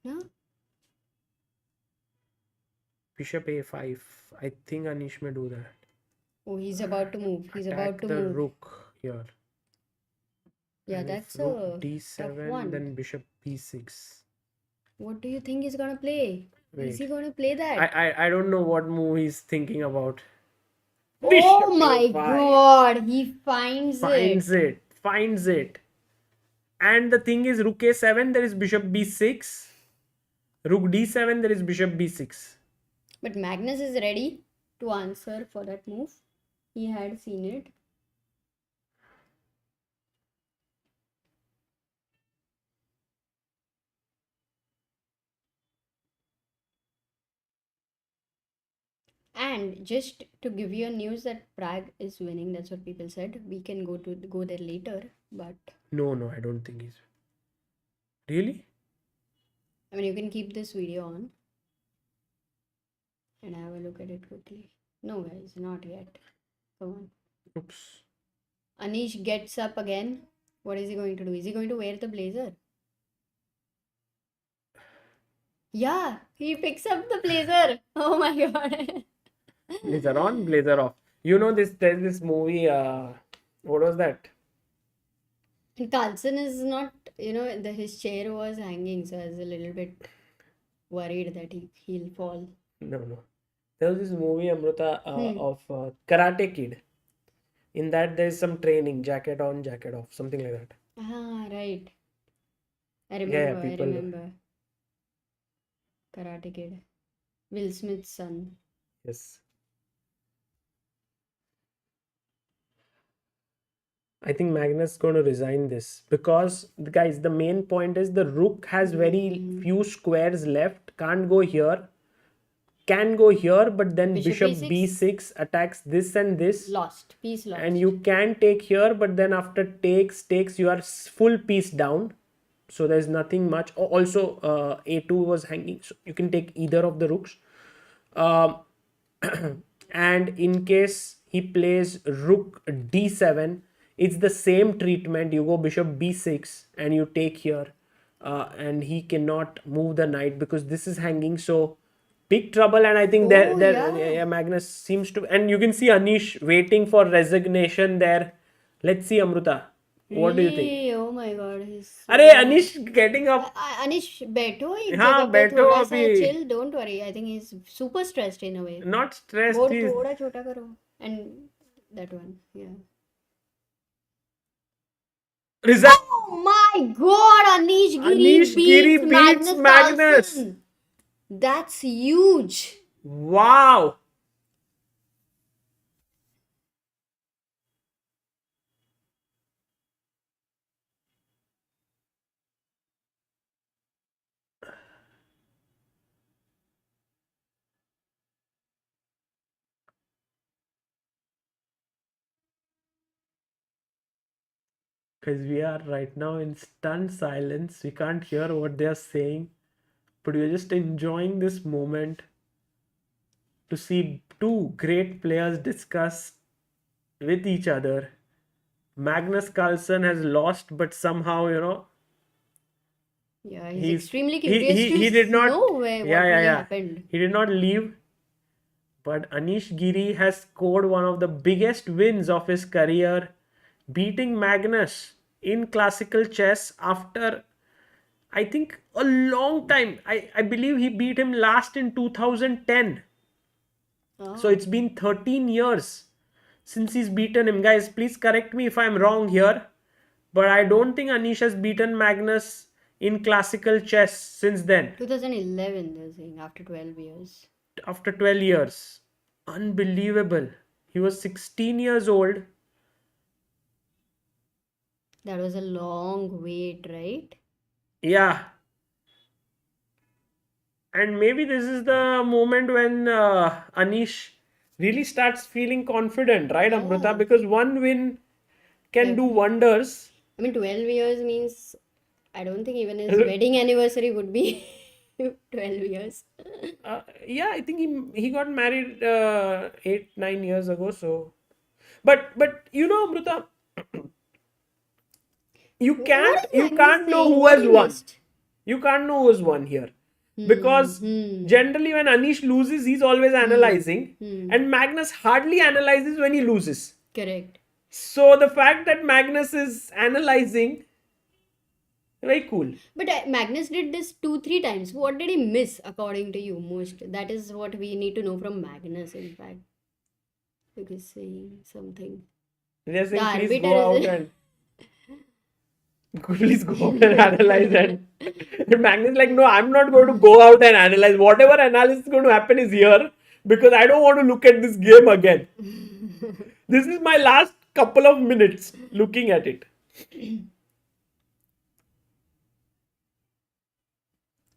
No? Bishop a5. I think Anish may do that. Oh, he's about to move. He's about to the move. rook here. Yeah, And that's if rook a tough d7, one. then bishop b6. What do you think he's gonna play? Is he Wait. gonna play that? I don't know what move he's thinking about. Oh Bishop my a5. god, he finds it. Finds it. And the thing is, rook a7, there is bishop b6. Rook d7, there is bishop b6. But Magnus is ready to answer for that move. He had seen it. And just to give you a news that Pragg is winning, that's what people said. We can go there later, but No, I don't think he's. Really? I mean, you can keep this video on and have a look at it quickly. No, guys, not yet. Come on. Oops. Anish gets up again. What is he going to do? Is he going to wear the blazer? Yeah, he picks up the blazer. Oh my god. Blazer on, blazer off. You know this. There's this movie. What was that? And Carlsen is not, his chair was hanging, so I was a little bit worried that he'll fall. No, no. There was this movie, Amruta, Hmm. of Karate Kid. In that, there's some training, jacket on, jacket off, something like that. Ah, right. I Yeah, yeah, remember, I people. remember. Karate Kid. Will Smith's son. Yes. I think Magnus is going to resign this because, guys, the main point is the rook has very Hmm. few squares left, can't go here, can go here, but then Bishop bishop e6. b6 attacks this and this, Lost. Piece and lost. you can take here, but then after takes, you are full piece down. So there's nothing much. Also, a2 was hanging, so you can take either of the rooks. Um, and in case he plays rook d7, it's the same treatment. You go bishop b6 and you take here, and he cannot move the knight because this is hanging. So big trouble. And I think Oh, yeah. yeah, Magnus seems to, and you can see Anish waiting for resignation there. Let's see, Amruta, what do you think? Really? Oh my God, he's अरे so... अनिश getting up. अनिश बैठो एक हाँ जगह पे बैठो थोड़ा सा अभी. chill, don't worry. I think he's super stressed in a way. Not stressed, board he's थोड़ा छोटा करो. And that one, yeah. resign. Oh my God, Anish Giri Anish Giri beats beats Magnus Magnus. Carlsen. That's huge. Wow. Because we are right now in stunned silence. We can't hear what they are saying, but we're just enjoying this moment to see two great players discuss with each other. Magnus Carlsen has lost, but somehow, Yeah, he's he's extremely curious he did to not. know where Yeah, what yeah, really yeah. happened. He did not leave. But Anish Giri has scored one of the biggest wins of his career, beating Magnus in classical chess after, I think, a long time. I believe he beat him last in 2010. So Oh, it's been 13 years since he's beaten him. Guys, please correct me if I'm wrong here. But I don't think Anish has beaten Magnus in classical chess since then. 2011, they're saying, after 12 years. After 12 years. Unbelievable. He was 16 years old. That was a long wait, right? Yeah. And maybe this is the moment when Anish really starts feeling confident, right, Amruta? Yeah. Because one win can do Def- wonders. I mean, 12 years means I don't think even his wedding anniversary would be 12 years. Yeah, I think he got married 8-9 years ago. So, but Amruta, What is you Magnus can't know saying? who What has he won. missed? You can't know who's won here. Because Hmm. generally when Anish loses, he's always analyzing. Hmm. And Magnus hardly analyzes when he loses. Correct. So the fact that Magnus is analyzing, very cool. But Magnus did this 2, 3 times. What did he miss, according to you, most? That is what we need to know from Magnus, in fact. Because saying something. They're The saying, please arbiter go out is. and please go out and analyze. And Magnus is like, no, I'm not going to go out and analyze. Whatever analysis is going to happen is here because I don't want to look at this game again. This is my last couple of minutes looking at it.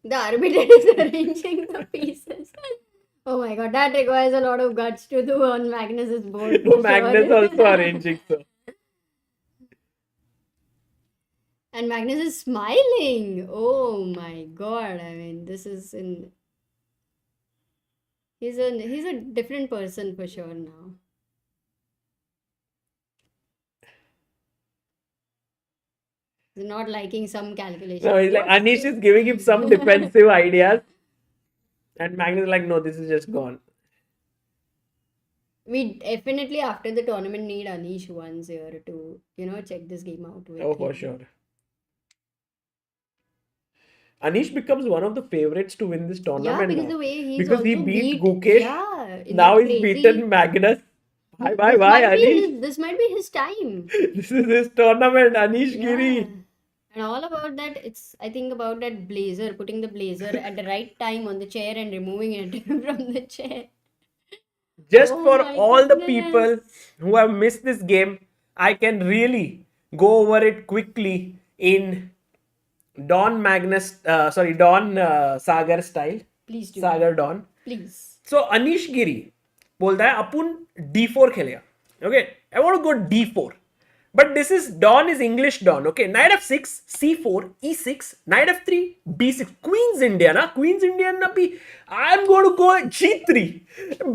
The arbiter is arranging the pieces. Oh my god, that requires a lot of guts to do on Magnus's board. For Magnus sure. also arranging. So. And Magnus is smiling. Oh my god. I mean, this is in. He's a different person for sure now. He's not liking some calculation. No, he's like, What's Anish this? is giving him some defensive ideas. And Magnus is like, no, this is just gone. We definitely after the tournament need Anish once here to, check this game out with Oh, for him. sure. Anish becomes one of the favorites to win this Yeah, tournament because now the way he's because he also beat beat, Gukesh. yeah, in Now that he's beaten crazy. Magnus. Bye bye This bye might be Anish. his. This might be his time. This is his tournament, Anish Yeah, Giri. and all about that. It's I think about that blazer, putting the blazer at the right time on the chair and removing it from the chair. Just Oh for my all the goodness. people who have missed this game, I can really go over it quickly in Don Sagar style. Please do. Sagar Don. Please. So Anish Giri बोलता है अपन D4 खेलेगा. Okay, I want to go D4. But this is Dawn is English Dawn. Okay, Knight F6, C4, E6, Knight F3, B6. Queen's Indian, huh? Queen's Indian. I'm going to go G3.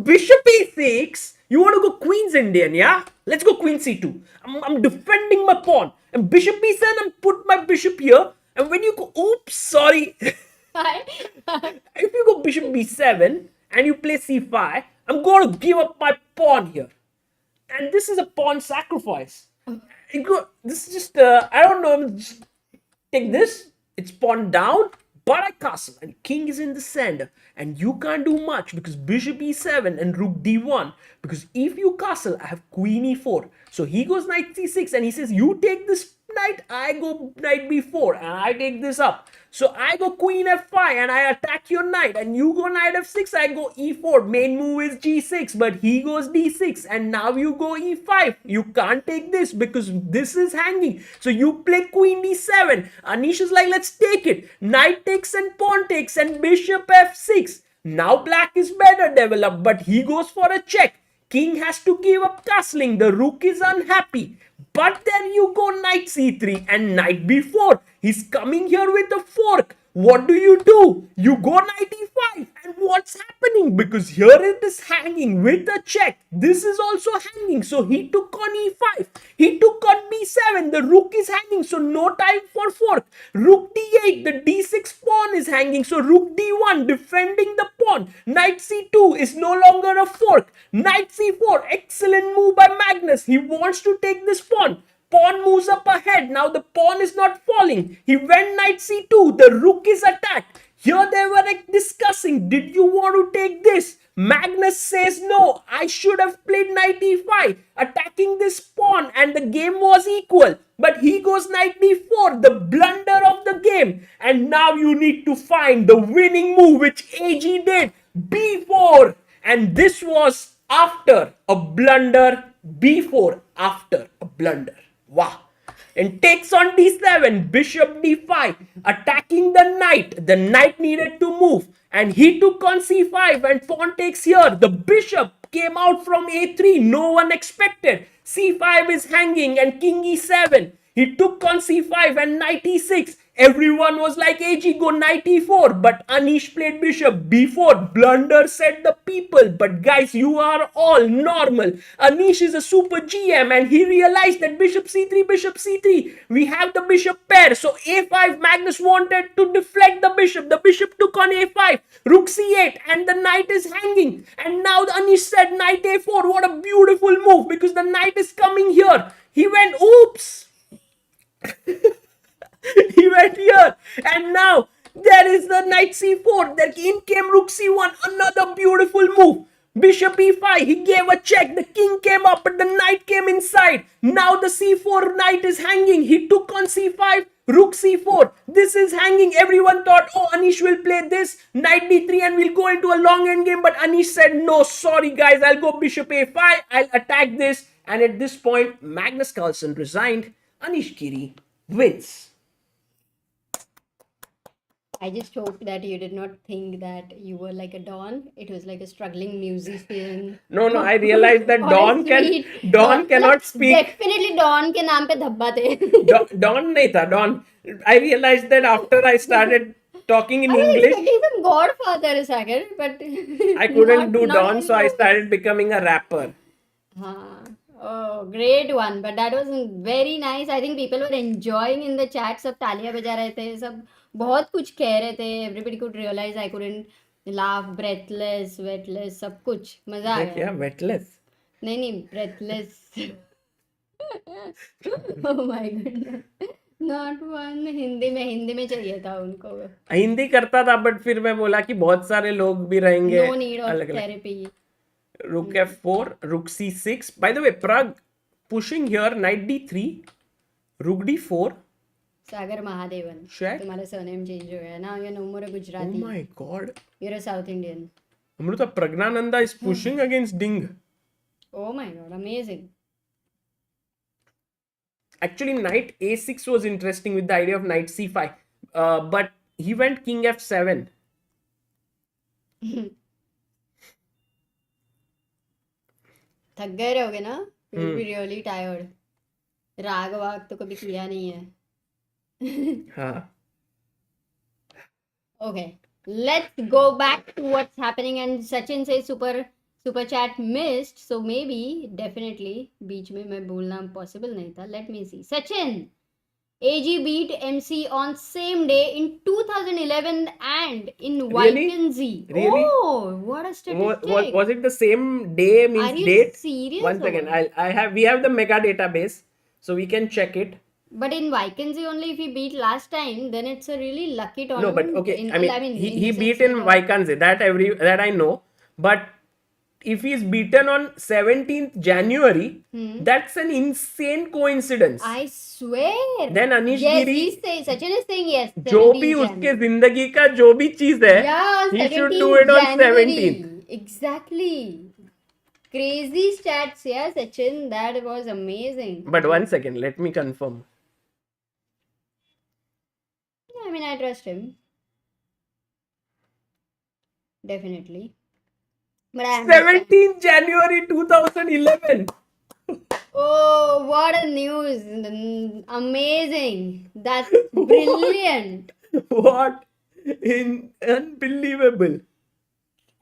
Bishop E6. You want to go Queen's Indian, yeah? Let's go Queen C2. I'm defending my pawn. And Bishop E7, I'm put my bishop here. And when you go, oops, sorry. If you go Bishop B7 and you play C5, I'm going to give up my pawn here. And this is a pawn sacrifice. This is just, I don't know, just take this, it's pawn down, but I castle, and king is in the center, and you can't do much because bishop e7 and rook d1, because if you castle, I have queen e4. So he goes knight c6, and he says, you take this knight, I go knight b4, and I take this up. So I go queen f5 and I attack your knight, and you go knight f6, I go e4. Main move is g6, but he goes d6, and now you go e5. You can't take this because this is hanging. So you play queen d7. Anish is like, let's take it. Knight takes and pawn takes and bishop f6. Now black is better developed, but he goes for a check. King has to give up castling. The rook is unhappy. But then you go knight c3 and knight b4. He's coming here with a fork. What do? You go knight e5. And what's happening? Because here it is hanging with a check. This is also hanging. So he took on e5. He took on b7. The rook is hanging. So no time for fork. Rook d8. The d6 pawn is hanging. So rook d1 defending the pawn. Knight c2 is no longer a fork. Knight c4. Excellent move by Magnus. He wants to take this pawn. Pawn moves up ahead. Now the pawn is not falling. He went knight c2. The rook is attacked. Here they were discussing, did you want to take this? Magnus says no, I should have played knight e5, attacking this pawn, and the game was equal. But he goes knight d4, the blunder of the game. And now you need to find the winning move, which AG did, b4. And this was after a blunder, b4 after a blunder. Wow. And takes on d7, bishop d5, attacking the knight. The knight needed to move, and he took on c5, and pawn takes here. The bishop came out from a3, no one expected. c5 is hanging, and king e7. He took on c5 and knight e6. Everyone was like, AG, go knight e4. But Anish played bishop b4. Blunder, said the people. But guys, you are all normal. Anish is a super GM, and he realized that bishop c3, bishop c3. We have the bishop pair. So a5, Magnus wanted to deflect the bishop. The bishop took on a5. Rook c8, and the knight is hanging. And now Anish said knight a4. What a beautiful move, because the knight is coming here. He went, oops. He went here, and now there is the knight c4. Then in came rook c1, another beautiful move. Bishop e5, he gave a check. The king came up, but the knight came inside. Now the c4 knight is hanging. He took on c5, rook c4. This is hanging. Everyone thought, oh, Anish will play this, knight d3, and we'll go into a long end game. But Anish said, no, sorry guys, I'll go bishop a5. I'll attack this. And at this point, Magnus Carlsen resigned. Anish Giri wins. I just hope that you did not think that you were like a Don. It was like a struggling musician. No, I realized that Or a sweet Dawn cannot speak. Definitely Don के नाम पे धब्बा थे. Dawn नहीं था, Dawn. I realized that after I started talking in I was English, expecting some Godfather Sagar, but I couldn't do not Dawn, even so I though. started becoming a rapper. Oh, great one. But that was very nice. I think people were enjoying in the chat. सब तालियां बजा रहे थे, सब बहुत कुछ कह रहे थे. Everybody could realize I couldn't laugh, breathless, wetless, सब कुछ मजा आ गया. Yeah, wetless. नहीं, breathless. Oh my goodness. Not one. Hindi में चाहिए था उनको. हिंदी करता था, बट फिर मैं बोला कि बहुत सारे लोग भी रहेंगे. No need of अलग अलग. therapy. Rook f4, rook c6. By the way, Pragg pushing here, knight d3, rook d4. Sagar Mahadevan. Shit. तुम्हारा सरनेम चेंज हो गया. Now you're no more a Oh Gujarati. my god. You're a South Indian. Amruta, Praggnanandhaa is pushing against Ding. Oh my god, amazing. Actually, knight a6 was interesting with the idea of knight c5. But he went king f7. थक गए रहोगे ना? You will be really tired. राग वाग तो कभी किया नहीं है. हाँ. Okay, let's go back to what's happening. And Sachin says super chat missed, so maybe definitely बीच में मैं बोलना possible नहीं था. Let me see. Sachin, AG beat MC on same day in 2011 and in Really? Wijk. Really? Oh, what a statistic! Was it the same day? Means Are you date? serious? One second. or- We have the mega database, so we can check it. But in Wijk only, if he beat last time, then it's a really lucky No, tournament. but okay. In, I mean, in he the beat sense in that, Vaikanze. That I know. But if he's beaten on 17th January, that's an insane coincidence. I swear. Then Anish yes, Giri, he's saying, Sachin is saying yes. जो भी 17 उसके Jan. जिंदगी का जो भी चीज है, Yeah, he should 17 do it on January. 17th. Exactly. Crazy stats, yeah, Sachin. That was amazing. But one second, let me confirm. I mean, I trust him. Definitely. But I 17th January 2011. Oh, what a news! Amazing. That's brilliant. What? Unbelievable.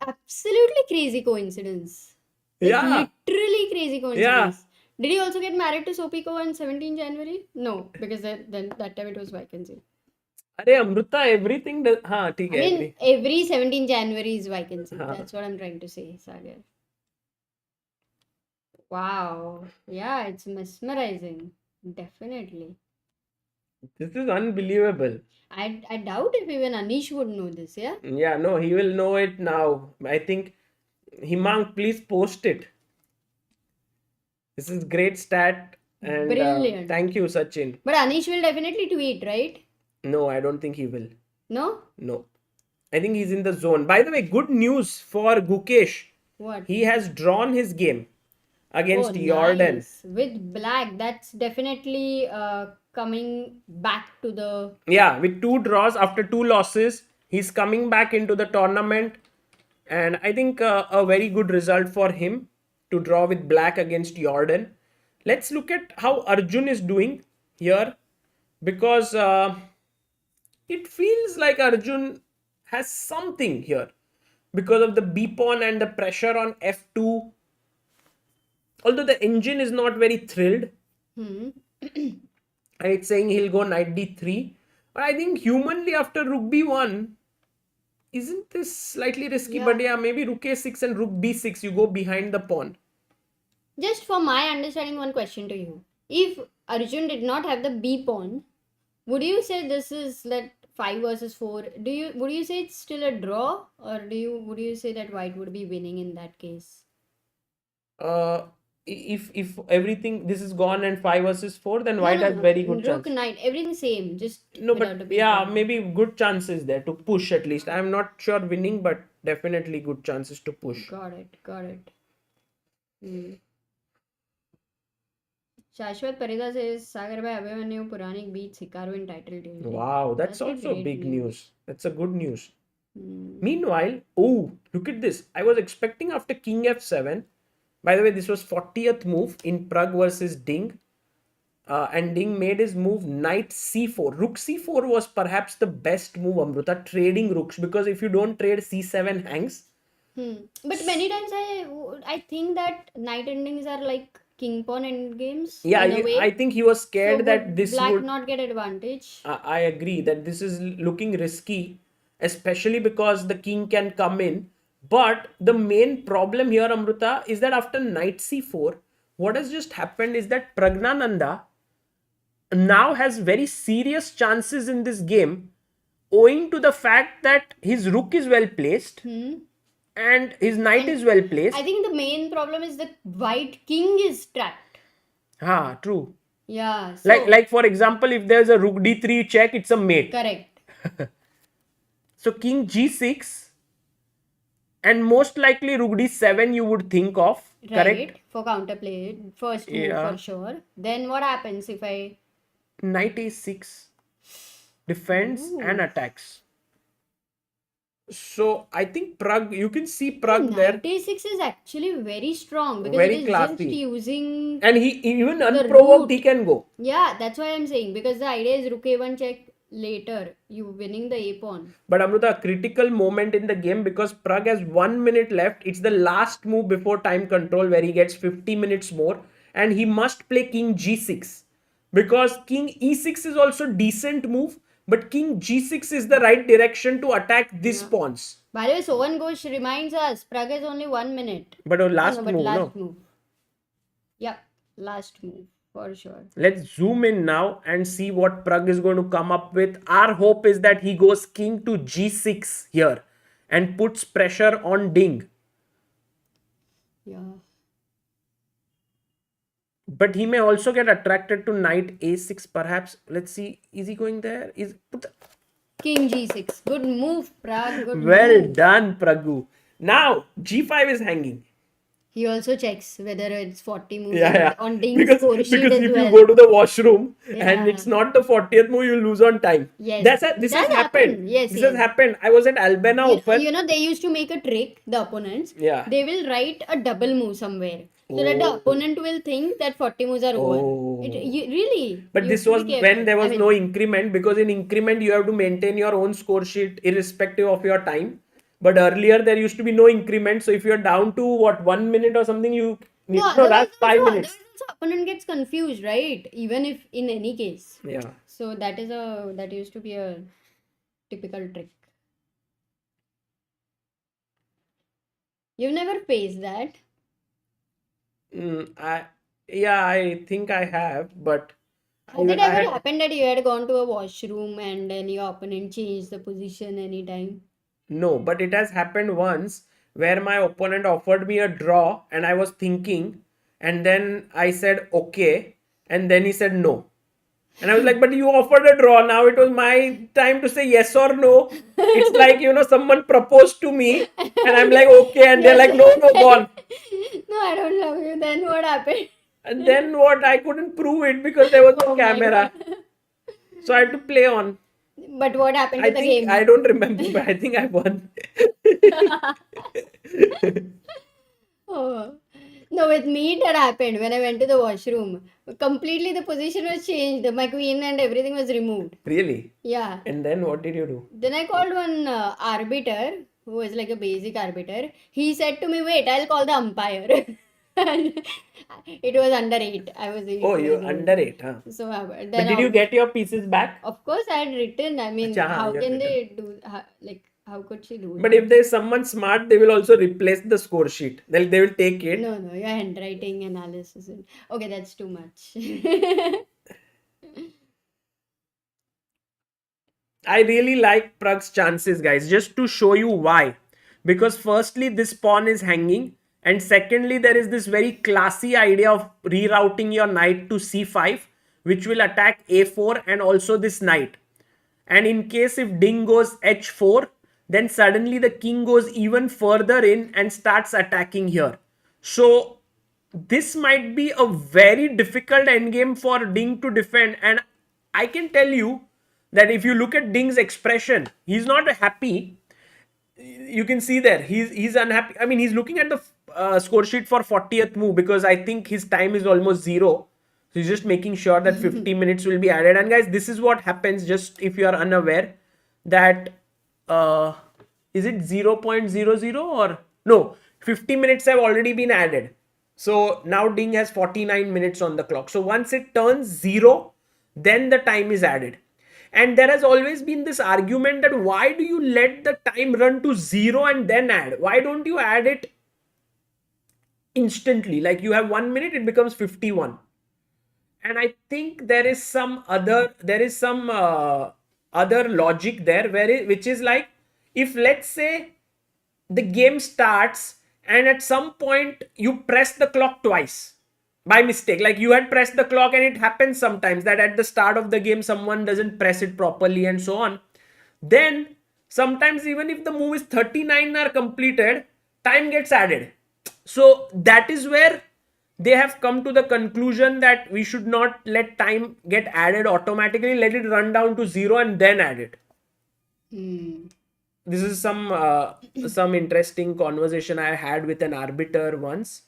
Absolutely crazy coincidence. Like, Yeah. literally crazy coincidence. Did he also get married to Sopiko on 17 January? No, because then that time it was vacancy. अरे Amrita everything हाँ ठीक I है. mean, every 17 January is vacancy. That's what I'm trying to say, Sagar. Wow. Yeah, it's mesmerizing. Definitely. This is unbelievable. I doubt if even Anish would know this, yeah? Yeah, no, he will know it now. I think, Himang, please post it. This is great stat. And Brilliant. Thank you, Sachin. But Anish will definitely tweet, right? No, I don't think he will. No? No. I think he's in the zone. By the way, good news for Gukesh. What? He has drawn his game against Jordan. Nice. With black, that's definitely coming back to the... Yeah, with 2 draws after 2 losses, he's coming back into the tournament. And I think a very good result for him to draw with black against Jordan. Let's look at how Arjun is doing here, because it feels like Arjun has something here because of the B pawn and the pressure on F2. Although the engine is not very thrilled, and it's saying he'll go knight d3. But I think humanly after rook b1, isn't this slightly risky? Yeah. But yeah, maybe rook a6 and rook b6, you go behind the pawn. Just for my understanding, one question to you. If Arjun did not have the B pawn, would you say this is like 5 versus 4? Would you say it's still a draw, or would you say that white would be winning in that case? If everything this is gone and 5 versus 4, then white has very good Rook chance. knight, everything same. Just No, without but the yeah, pawn. maybe good chances there to push at least. I'm not sure winning, but definitely good chances to push. Got it. Shashwat Parida says Sagar bhai Abhimanyu Puranik beats Hikaru in title team. Wow, that's a also great big news. That's a good news. Hmm. Meanwhile, oh, look at this. I was expecting after king f7. By the way, this was 40th move in Pragg versus Ding. And Ding made his move knight c4. Rook c4 was perhaps the best move, Amruta, trading rooks, because if you don't trade c7 hangs. But many times I think that knight endings are like king pawn end games. Yeah, in a way. I think he was scared So that would this black would. not get advantage. I agree that this is looking risky, especially because the king can come in But the main problem here, Amruta, is that after knight c4, what has just happened is that Praggnanandhaa now has very serious chances in this game owing to the fact that his rook is well placed and his knight is well placed. I think the main problem is the white king is trapped. True. Yeah. So, Like for example, if there's a rook d3 check, it's a mate. correct. So king g6 and most likely rook d7 you would think of. Right. Correct? For counterplay. First move Yeah. for sure. Then what happens if I... Knight a6 defends and attacks. So I think Pragg, you can see Pragg there. Knight a6 is actually very strong because Very it is classy. just using... And he even unprovoked he can go. Yeah, that's why I'm saying. Because the idea is rook a1 check later. You winning the a pawn. But Amruta, a critical moment in the game because Pragg has 1 minute left. It's the last move before time control where he gets 50 minutes more. And he must play king g6. Because king e6 is also decent move. But king g6 is the right direction to attack these pawns. By the way, Sohan Ghosh reminds us, Pragg is only 1 minute. But a last No, but move, last no? move. Yep, last move for sure. Let's zoom in now and see what Pragg is going to come up with. Our hope is that he goes king to g6 here and puts pressure on Ding. Yeah. But he may also get attracted to knight a6 perhaps. Let's see. Is he going there? King g6. Good move, Pragg. Good Well move. done, Praggu. Now, g5 is hanging. He also checks whether it's 40 moves Yeah. on Ding's Because score sheet if as you well. go to the washroom and Yeah. it's not the 40th move, you lose on time. Yes. This That has happened. happened. Yes, This yes. has happened. I was at Albena Open. You know, they used to make a trick, the opponents. Yeah. They will write a double move somewhere. So that the opponent will think that 40 moves are over. Really. But You this have to was be careful. when there was I mean, no increment, because in increment you have to maintain your own score sheet irrespective of your time. But earlier there used to be no increment. So if you're down to 1 minute or something, you need that's 5 minutes. Also opponent gets confused, right? Even if in any case. Yeah. So that used to be a typical trick. You've never faced that. I think I have, but Has it ever happened that you had gone to a washroom and then your opponent changed the position anytime? no, but it has happened once where my opponent offered me a draw and I was thinking, and then I said okay, and then he said no. And I was like, but you offered a draw. Now it was my time to say yes or no. It's like, someone proposed to me and I'm like, okay. And they're like, no, gone. No, I don't love you. Then what happened? And then what? I couldn't prove it because there was no camera. So I had to play on. But what happened to the game? I don't remember, but I think I won. Oh. No, with me that happened when I went to the washroom. Completely the position was changed. My queen and everything was removed. Really? Yeah. And then what did you do? Then I called one arbiter who was like a basic arbiter. He said to me, wait, I'll call the umpire. It was under 8. I was 8. Oh, you under 8, huh? So, but did you get your pieces back? Of course, I had written. I mean, how can they do? How could she do? But if there's someone smart, they will also replace the score sheet. They will take it. No, your handwriting analysis. Okay, that's too much. I really like Pragg's chances, guys, just to show you why. Because firstly, this pawn is hanging. And secondly, there is this very classy idea of rerouting your knight to c5, which will attack a4 and also this knight. And in case if Ding goes h4, then suddenly the king goes even further in and starts attacking here. So this might be a very difficult endgame for Ding to defend. And I can tell you that if you look at Ding's expression, he's not happy. You can see there, he's unhappy. I mean, he's looking at the score sheet for 40th move because I think his time is almost 0. So he's just making sure that 50 minutes will be added. And guys, this is what happens, just if you are unaware, that is it 0.00 or no, 50 minutes have already been added. So now Ding has 49 minutes on the clock. So once it turns 0, then the time is added. And there has always been this argument that why do you let the time run to 0 and then add? Why don't you add it instantly? Like you have 1 minute, it becomes 51. And I think there is some other logic there which is like, if let's say the game starts and at some point you press the clock twice by mistake, like you had pressed the clock, and it happens sometimes that at the start of the game someone doesn't press it properly and so on, then sometimes even if the move is 39 are completed, time gets added. So that is where they have come to the conclusion that we should not let time get added automatically, let it run down to 0 and then add it. This is some interesting conversation I had with an arbiter once.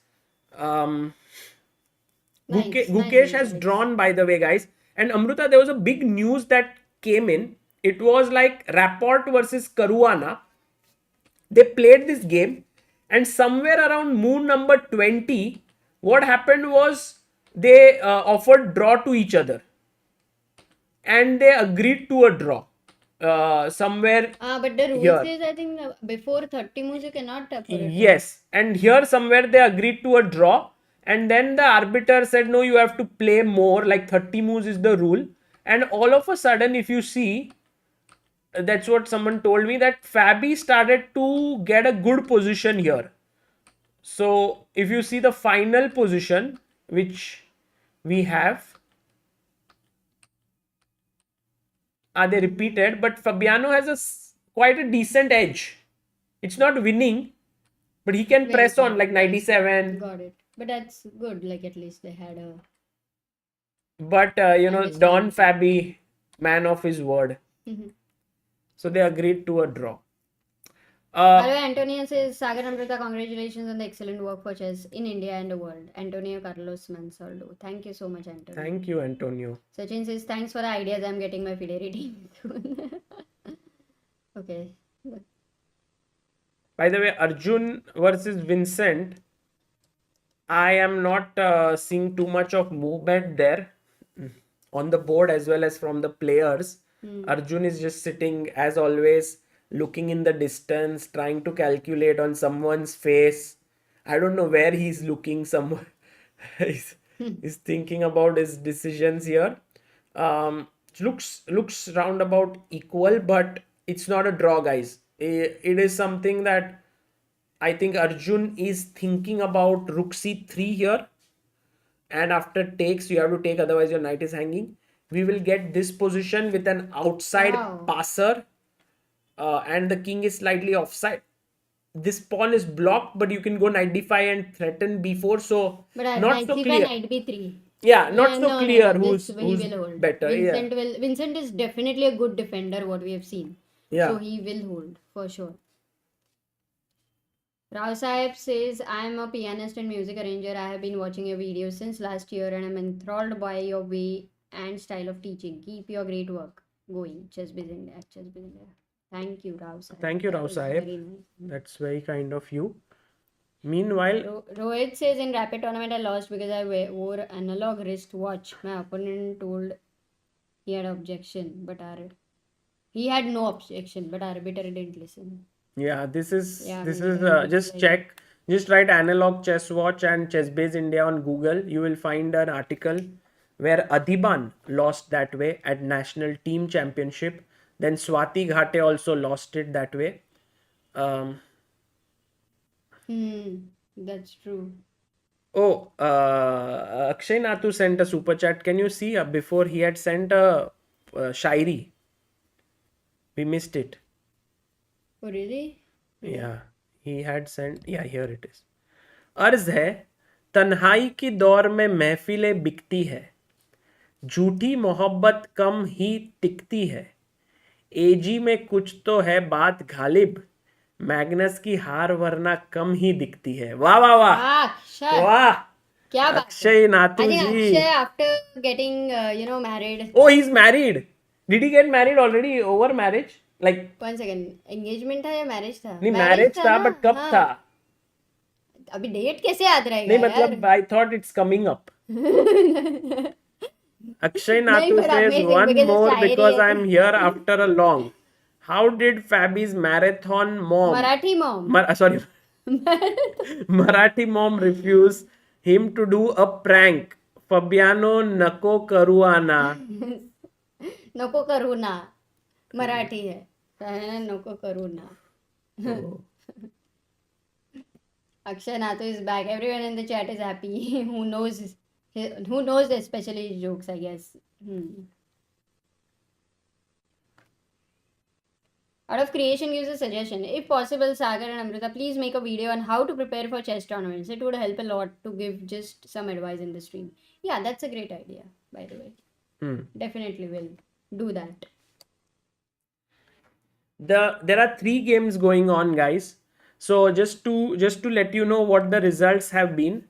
Gukesh has drawn, by the way, guys. And Amruta, there was a big news that came in. It was like Rapport versus Caruana. They played this game, and somewhere around move number 20, what happened was they offered draw to each other, and they agreed to a draw. Somewhere but the rule here. says, I think, before 30 moves you cannot tap for it. Yes, and here somewhere they agreed to a draw, and then the arbiter said no, you have to play more, like 30 moves is the rule. And all of a sudden, if you see, that's what someone told me, that Fabi started to get a good position here. So if you see the final position which we have, they repeated, but Fabiano has quite a decent edge. It's not winning, but he can press on like 97. Got it. But that's good. Like at least they had a. But Don Fabi, man of his word. So they agreed to a draw. By the way, Antonio says, Sagar Amruta, congratulations on the excellent work for chess in India and the world. Antonio Carlos Mansaldo. Thank you so much, Antonio. Thank you, Antonio. Sachin says, thanks for the ideas. I'm getting my FIDE reading soon. Okay. By the way, Arjun versus Vincent, I am not seeing too much of movement there on the board as well as from the players. Arjun is just sitting as always, looking in the distance, trying to calculate on someone's face. I don't know where he's looking. Someone is thinking about his decisions here. Looks roundabout equal, but it's not a draw, guys. It is something that I think Arjun is thinking about rook c3 here. And after takes, you have to take, otherwise your knight is hanging. We will get this position with an outside passer. And the king is slightly offside. This pawn is blocked, but you can go knight d5 and threaten b4. So but not so clear. Knight b3. Yeah, not so clear who's better. Vincent is definitely a good defender, what we have seen. Yeah. So he will hold for sure. Rao Sahib says, I am a pianist and music arranger. I have been watching your videos since last year and I'm enthralled by your way and style of teaching. Keep your great work going. Chess Biz India. Thank you, Rao Sahib. Thank you, Rao Sahib. Very nice. That's very kind of you. Meanwhile, Rohit says, in rapid tournament I lost because I wore analog wristwatch. My opponent told he had objection, but he had no objection, but arbiter didn't listen. Yeah, this is just check. Just write analog chess watch and Chess Base India on Google. You will find an article where Adhiban lost that way at National Team Championship. Then Swati Ghate also lost it that way. That's true. Oh, Akshay Nathu sent a super chat. Can you see? Before he had sent a Shairi. We missed it. Oh, really? Yeah, he had sent. Yeah, here it is. अर्ज है, तन्हाई की दौर में महफिलें बिकती है, झूठी मोहब्बत कम ही टिकती है, एजी में कुछ तो है बात गालिब, मैग्नस की हार वरना कम ही दिखती है. वाह वाह वाह वाह, क्या बात. अक्षय नातू जी. Akshay, after getting married. Oh, he's married. Did he get married already? Over marriage? Like 1 second, engagement था या marriage था? नहीं, marriage था, but कब था? अभी डेट कैसे याद रहेगा? नहीं, मतलब I thought it's coming up. Akshay नहीं, Natu but says amazing one because more Shayari because है तो I'm here after a long. How did Fabi's marathon mom, Marathi mom sorry, Marathi mom refuse him to do a prank? Fabiano Nako Caruana. नको करू ना मराठी है नको करू ना Oh. Akshay Nato is back. Everyone in the chat is happy. Who knows especially his jokes, I guess. Out of creation gives a suggestion. If possible, Sagar and Amruta, please make a video on how to prepare for chess tournaments. It would help a lot to give just some advice in the stream. Yeah, that's a great idea, by the way. Definitely will do that. There are 3 games going on, guys. So just to let you know what the results have been.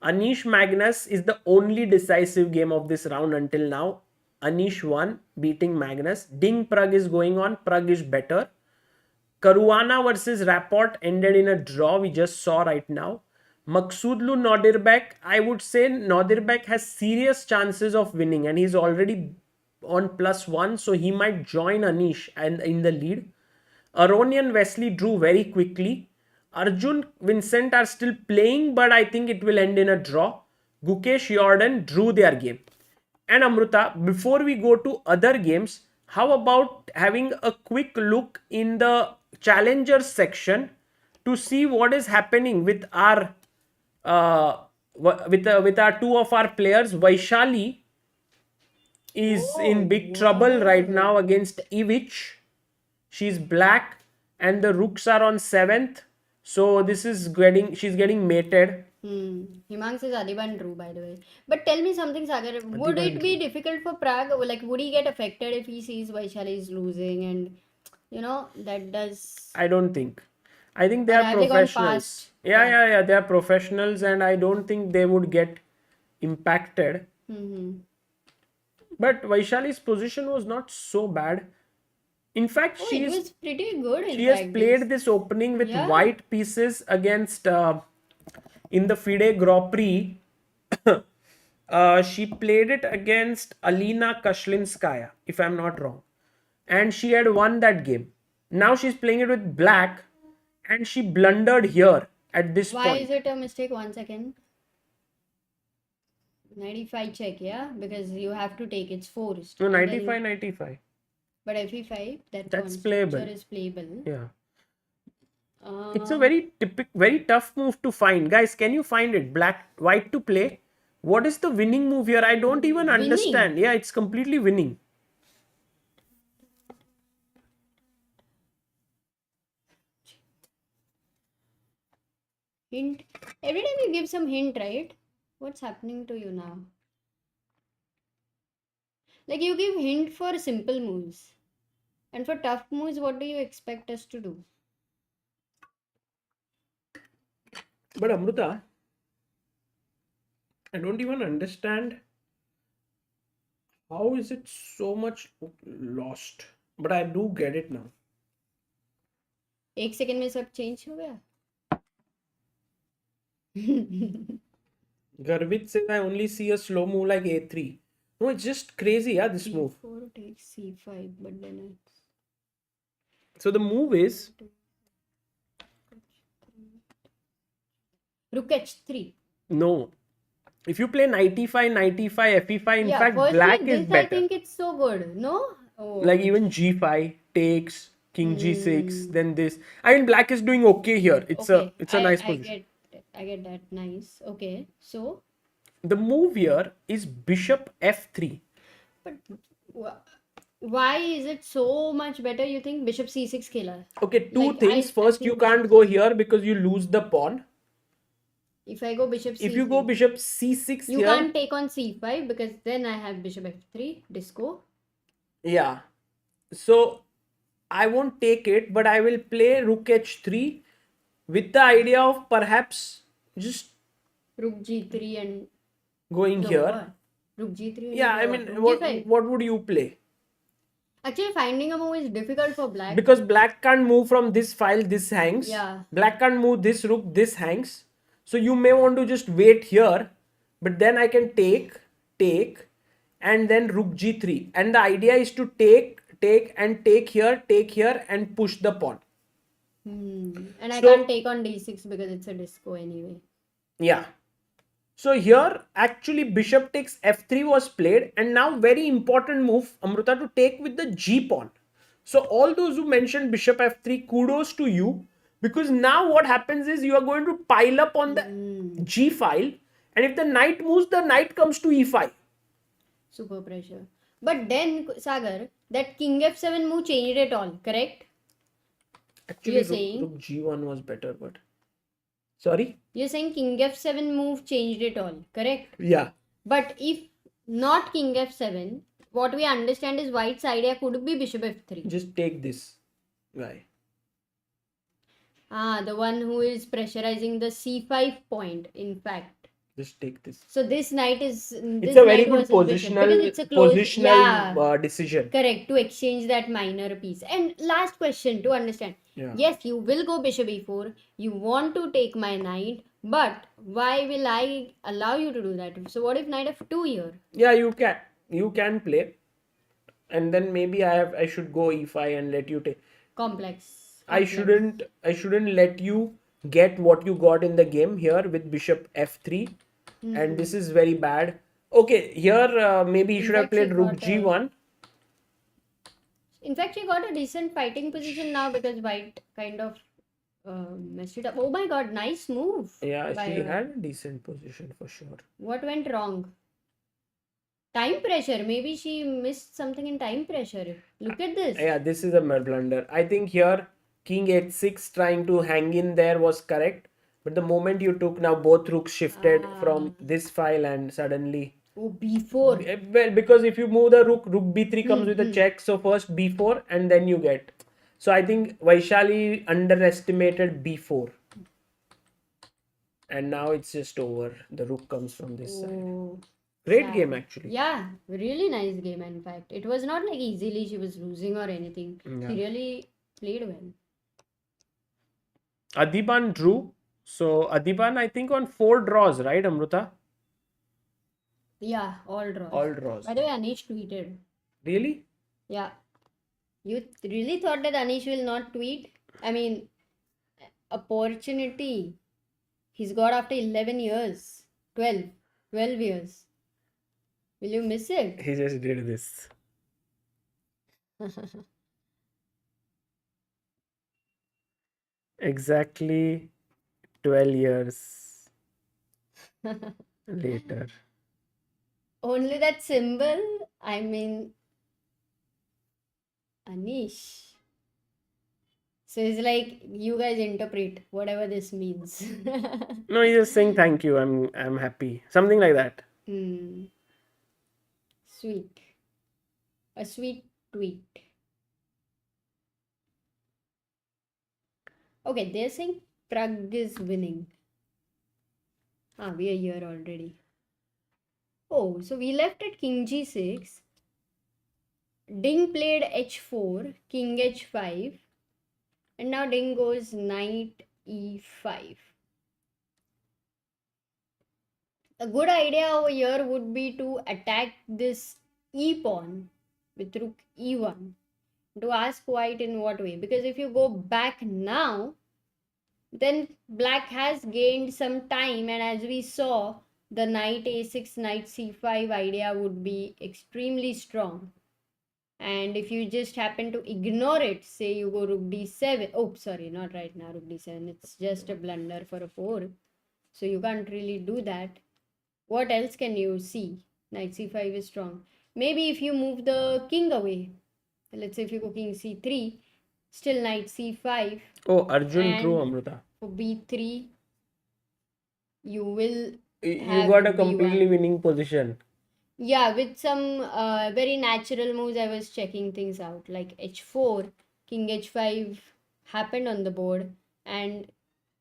Anish Magnus is the only decisive game of this round until now. Anish won, beating Magnus. Ding Pragg is going on. Pragg is better. Caruana versus Rapport ended in a draw. We just saw right now. Maqsoodlu Nodirbek. I would say Nodirbek has serious chances of winning, and he's already on +1, so he might join Anish and in the lead. Aronian Wesley drew very quickly. Arjun Vincent are still playing, but I think it will end in a draw. Gukesh Jordan drew their game. And Amruta, before we go to other games, how about having a quick look in the challengers section to see what is happening with our with our 2 of our players. Vaishali is in big trouble right now against Ivich. She's black and the rooks are on 7th. So this is she's getting mated. Himang says Adiban drew, by the way. But tell me something, Sagar. Would it be difficult for Pragg? Like, would he get affected if he sees Vaishali is losing and, that does... I don't think. I think they Or are have they gone professionals. past? Yeah. They are professionals and I don't think they would get impacted. But Vaishali's position was not so bad. In fact, it was pretty good. she has played this opening with white pieces against in the FIDE Grand Prix. She played it against Alina Kashlinskaya, if I'm not wrong. And she had won that game. Now she's playing it with black and she blundered here at this point. Why is it a mistake? 1 second. 95 check, yeah? Because you have to take it's forced. No, 95. But FE5, that's playable. Is playable. Yeah. It's a very tough move to find. Guys, can you find it? White to play. What is the winning move here? I don't even understand. Yeah, it's completely winning. Hint. Every time you give some hint, right? What's happening to you now? Like, you give hint for simple moves. And for tough moves, what do you expect us to do? But Amruta, I don't even understand how is it so much lost. But I do get it now. 1 second में सब change हो गया. Garvit says I only see a slow move like A3. No, it's just crazy, yeah, this move. C4 takes C5, but then it's... So the move is... Rook H3. No. If you play 95, FE5, in fact, black is better. I think it's so good, no? Oh. Like even G5 takes, King G6, then this. I mean, black is doing okay here. It's a nice position. I get that. Nice. Okay. So? The move here is Bishop F3. But why is it so much better, you think? Bishop C6 killer. Okay, two things. First, you can't go here because you lose the pawn. If I go Bishop C6. If you go Bishop C6 you can't take on C5 because then I have Bishop F3. Disco. Yeah. So, I won't take it, but I will play Rook H3 with the idea of perhaps just Rook G3 and going here. Rook G3. Yeah, I mean, what would you play? Actually, finding a move is difficult for black. Because black can't move from this file, this hangs. Yeah. Black can't move this rook, this hangs. So you may want to just wait here. But then I can take. and then rook g3. And the idea is to take here and push the pawn. And I So- can't take on d6 because it's a disco anyway. Yeah. So here actually bishop takes f3 was played, and now very important move, Amruta, to take with the g pawn. So all those who mentioned bishop f3, kudos to you, because now what happens is you are going to pile up on the g file, and if the knight moves, the knight comes to e5. Super pressure. But then, Sagar, that king f7 move changed it all, correct? Actually, You're saying? rook g1 was better, but sorry. You're saying king f7 move changed it all, correct? Yeah. But if not king f7, what we understand is white's idea could be bishop f3. Just take this guy. The one who is pressurizing the c5 point, in fact. Just take this. So this knight is... It's a very good positional decision. Correct, to exchange that minor piece. And last question to understand. Yeah. Yes, you will go bishop e4. You want to take my knight, but why will I allow you to do that? So what if knight f2 here? Yeah, you can play, and then maybe I should go e5 and let you take. Complex. I shouldn't let you get what you got in the game here with bishop f3, and this is very bad. Okay, here maybe he should have played rook g1. In fact, she got a decent fighting position now because white kind of messed it up. Oh my god, nice move. Yeah, she had a decent position for sure. What went wrong? Time pressure. Maybe she missed something in time pressure. Look at this. Yeah, this is a blunder. I think here king h6 trying to hang in there was correct. But the moment you took, now both rooks shifted from this file and suddenly... Oh, b4. Well, because if you move the rook b3 comes with a check. So first b4 and then you get... So I think Vaishali underestimated b4. And now it's just over. The rook comes from this side. Great game actually. Yeah, really nice game in fact. It was not like easily she was losing or anything. Yeah. She really played well. Adiban drew. So Adiban, I think on 4 draws, right, Amruta? Yeah, all draws. All draws. By the way, Anish tweeted. Really? Yeah. You really thought that Anish will not tweet? I mean, opportunity he's got after 11 years. 12 years. Will you miss it? He just did this. Exactly 12 years later. Only that symbol? I mean, Anish. So it's like you guys interpret whatever this means. No, he's just saying thank you. I'm happy. Something like that. Sweet. A sweet tweet. Okay, they're saying Pragg is winning. We are here already. Oh, so we left at king g6. Ding played h4, king h5. And now Ding goes knight e5. A good idea over here would be to attack this e pawn with rook e1. To ask white in what way? Because if you go back now, then black has gained some time, and as we saw, the knight a6, knight c5 idea would be extremely strong. And if you just happen to ignore it, say you go rook d7, oh sorry, not right now rook d7, it's just a blunder for a 4, so you can't really do that. What else can you see? Knight c5 is strong. Maybe if you move the king away, let's say if you go king c3, still knight c5. Oh, Arjun drew, Amruta. For b3, you will You have got a b1. completely winning position. Yeah, with some very natural moves, I was checking things out. Like h4, king h5 happened on the board, and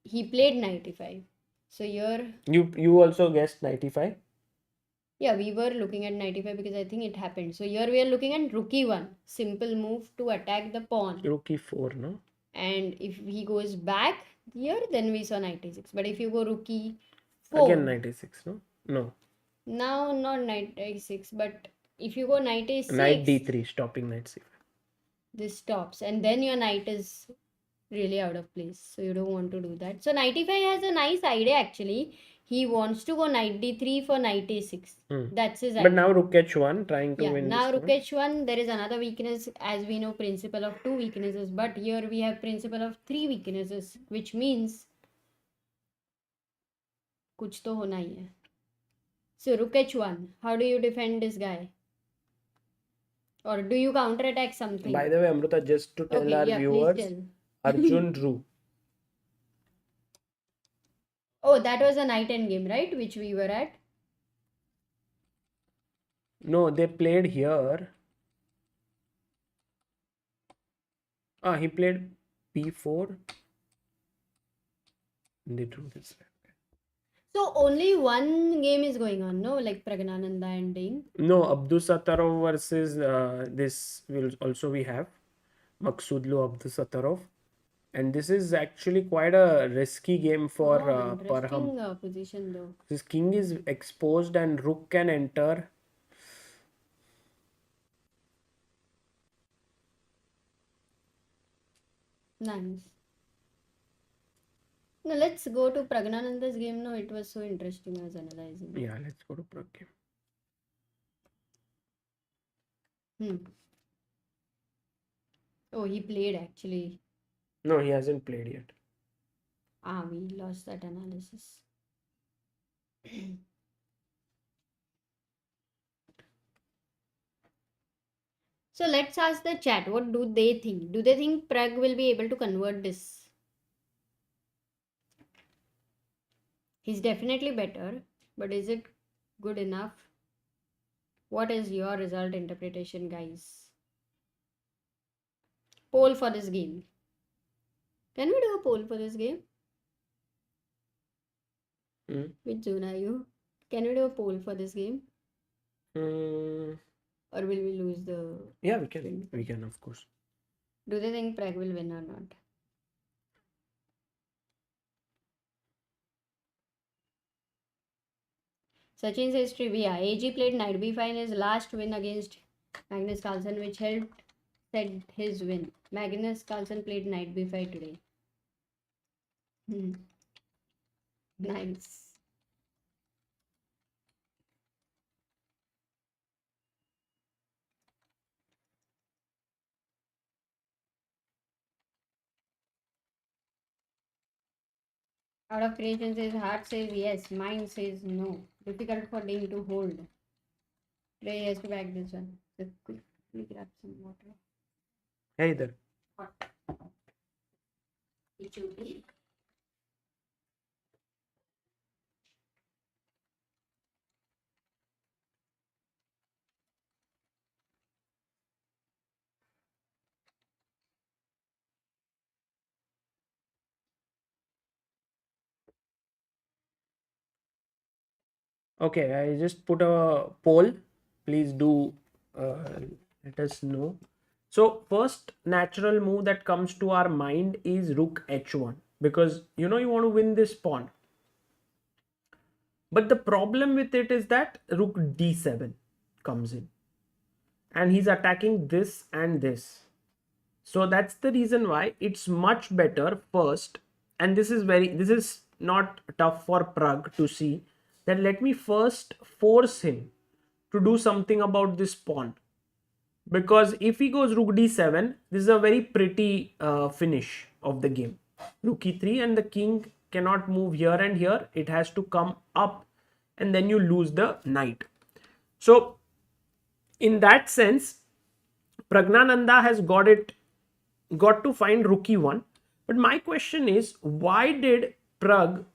he played knight e5. So here... You also guessed 95? Yeah, we were looking at knight e5 because I think it happened. So here we are looking at rook e1. Simple move to attack the pawn. Rook e4, no? And if he goes back here, then we saw knight e6. But if you go rook e4... Again 96, no? No. Now, not knight e6, but If you go knight a6, Knight d3, stopping knight c5. This stops, and then your knight is really out of place, so you don't want to do that. So knight e5 has a nice idea actually. He wants to go knight d3 for knight a6. That's his idea. But now rook h1, trying to Yeah, win now this rook one. h1, there is another weakness. As we know, principle of 2 weaknesses, but here we have principle of 3 weaknesses, which means कुछ तो होना ही है. So rook h1, how do you defend this guy? Or do you counterattack something? By the way, Amruta, just to tell our viewers, Arjun drew. Oh, that was a knight endgame, right? Which we were at. No, they played here. He played b4. They drew this. So only one game is going on, no? Like Praggnanandhaa and Ding. No, Abdusattorov versus this will also we have Maqsoodlu Abdusattorov, and this is actually quite a risky game for Parham. Interesting position though. This king is exposed and rook can enter. Nice. Now let's go to Praggnanandhaa's game. No, it was so interesting. I was analyzing. Yeah, let's go to Pragg game. Oh, he played actually. No, he hasn't played yet. We lost that analysis. So let's ask the chat, what do they think? Do they think Pragg will be able to convert this? He's definitely better, but is it good enough? What is your result interpretation, guys? Poll for this game. Can we do a poll for this game? Which zone are you? Can we do a poll for this game? Or will we lose the... Yeah, we can, of course. Do they think Pragg will win or not? Sachin says trivia. AG played knight b5 in his last win against Magnus Carlsen, which helped set his win. Magnus Carlsen played knight b5 today. Nice. Out of creation says heart says yes, mind says no. Difficult for Ding to hold. Today he has to back this one. So quickly grab some water. Hey there. Hot. It should be. Okay, I just put a poll. Please do let us know. So first natural move that comes to our mind is rook h1, because you want to win this pawn. But the problem with it is that rook d7 comes in and he's attacking this and this. So that's the reason why it's much better first, and this is not tough for Pragg to see, that let me first force him to do something about this pawn. Because if he goes rook d7, this is a very pretty finish of the game. Rook e3 and the king cannot move here and here. It has to come up and then you lose the knight. So in that sense, Praggnanandhaa has got to find rook e1. But my question is, why did Ding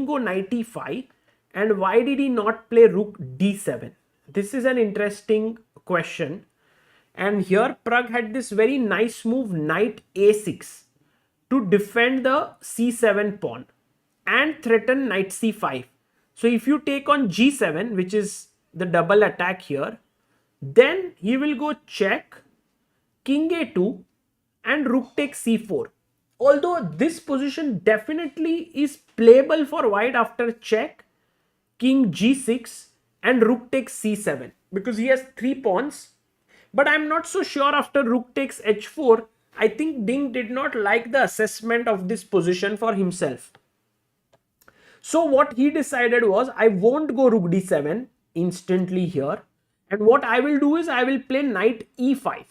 go knight e5 and why did he not play rook d7? This is an interesting question. And here Pragg had this very nice move knight a6 to defend the c7 pawn and threaten knight c5. So if you take on g7, which is the double attack here, then he will go check, king a2 and rook takes c4. Although this position definitely is playable for white after check, king g6, and rook takes c7 because he has 3 pawns. But I'm not so sure after rook takes h4. I think Ding did not like the assessment of this position for himself. So what he decided was, I won't go rook d7 instantly here. And what I will do is I will play knight e5.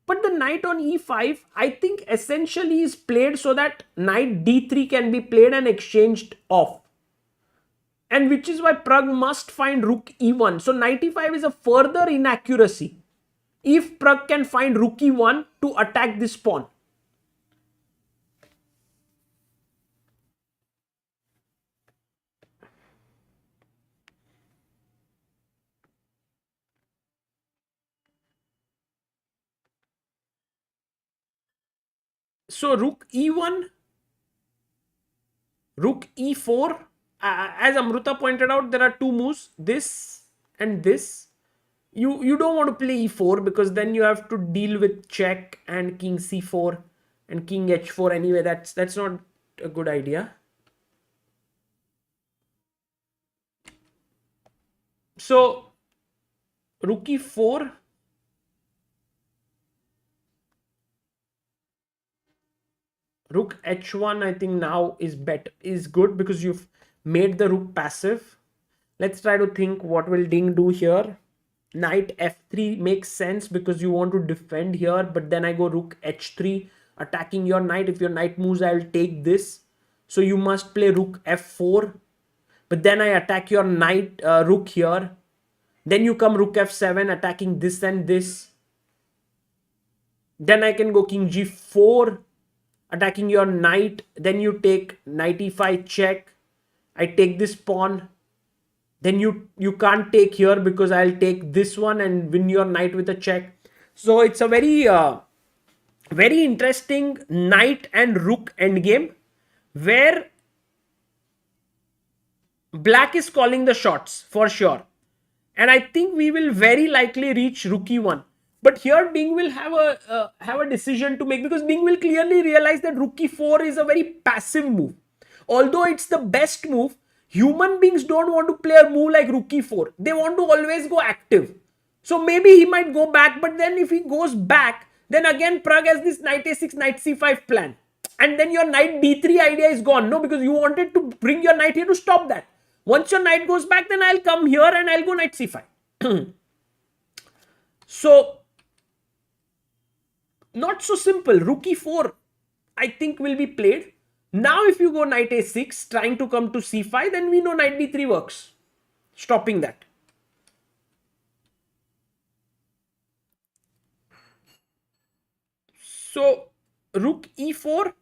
But the knight on e5, I think essentially is played so that knight d3 can be played and exchanged off. And which is why Pragg must find rook e1. So knight e5 is a further inaccuracy if Pragg can find rook e1 to attack this pawn. So rook e1, rook e4. As Amruta pointed out, there are two moves, this and this. You don't want to play e4 because then you have to deal with check and king c4 and king h4 anyway. That's not a good idea. So rook e4, rook h1 I think now is good because you've made the rook passive. Let's try to think what will Ding do here. Knight f3 makes sense because you want to defend here, but then I go rook h3 attacking your knight. If your knight moves, I will take this. So you must play rook f4, but then I attack your knight rook here. Then you come rook f7 attacking this and this. Then I can go king g4 attacking your knight. Then you take knight e5 check. I take this pawn. Then you can't take here because I'll take this one and win your knight with a check. So it's a very very interesting knight and rook endgame where black is calling the shots for sure. And I think we will very likely reach rook e1. But here Ding will have a decision to make because Ding will clearly realize that rook e4 is a very passive move. Although it's the best move, human beings don't want to play a move like rook e4. They want to always go active. So maybe he might go back, but then if he goes back, then again Pragg has this knight a6, knight c5 plan. And then your knight d3 idea is gone. No, because you wanted to bring your knight here to stop that. Once your knight goes back, then I'll come here and I'll go knight c5. So, not so simple. Rook e4, I think, will be played. Now, if you go knight a6, trying to come to c5, then we know knight d3 works. Stopping that. So, rook e4,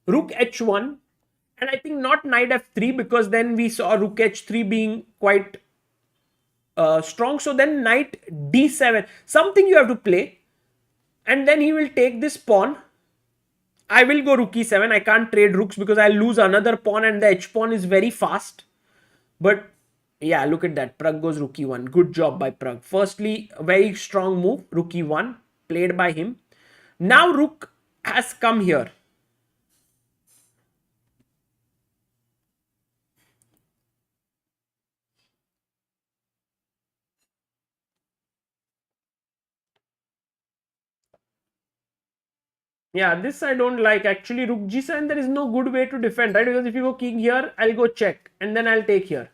rook h1, and I think not knight f3 because then we saw rook h3 being quite strong. So then knight d7, something you have to play. And then he will take this pawn. I will go rook e7. I can't trade rooks because I'll lose another pawn and the h pawn is very fast. But yeah, look at that. Pragg goes rook e1. Good job by Pragg. Firstly, a very strong move. Rook e1 played by him. Now rook has come here. Yeah, this I don't like. Actually, rook g7, there is no good way to defend, right? Because if you go king here, I'll go check and then I'll take here.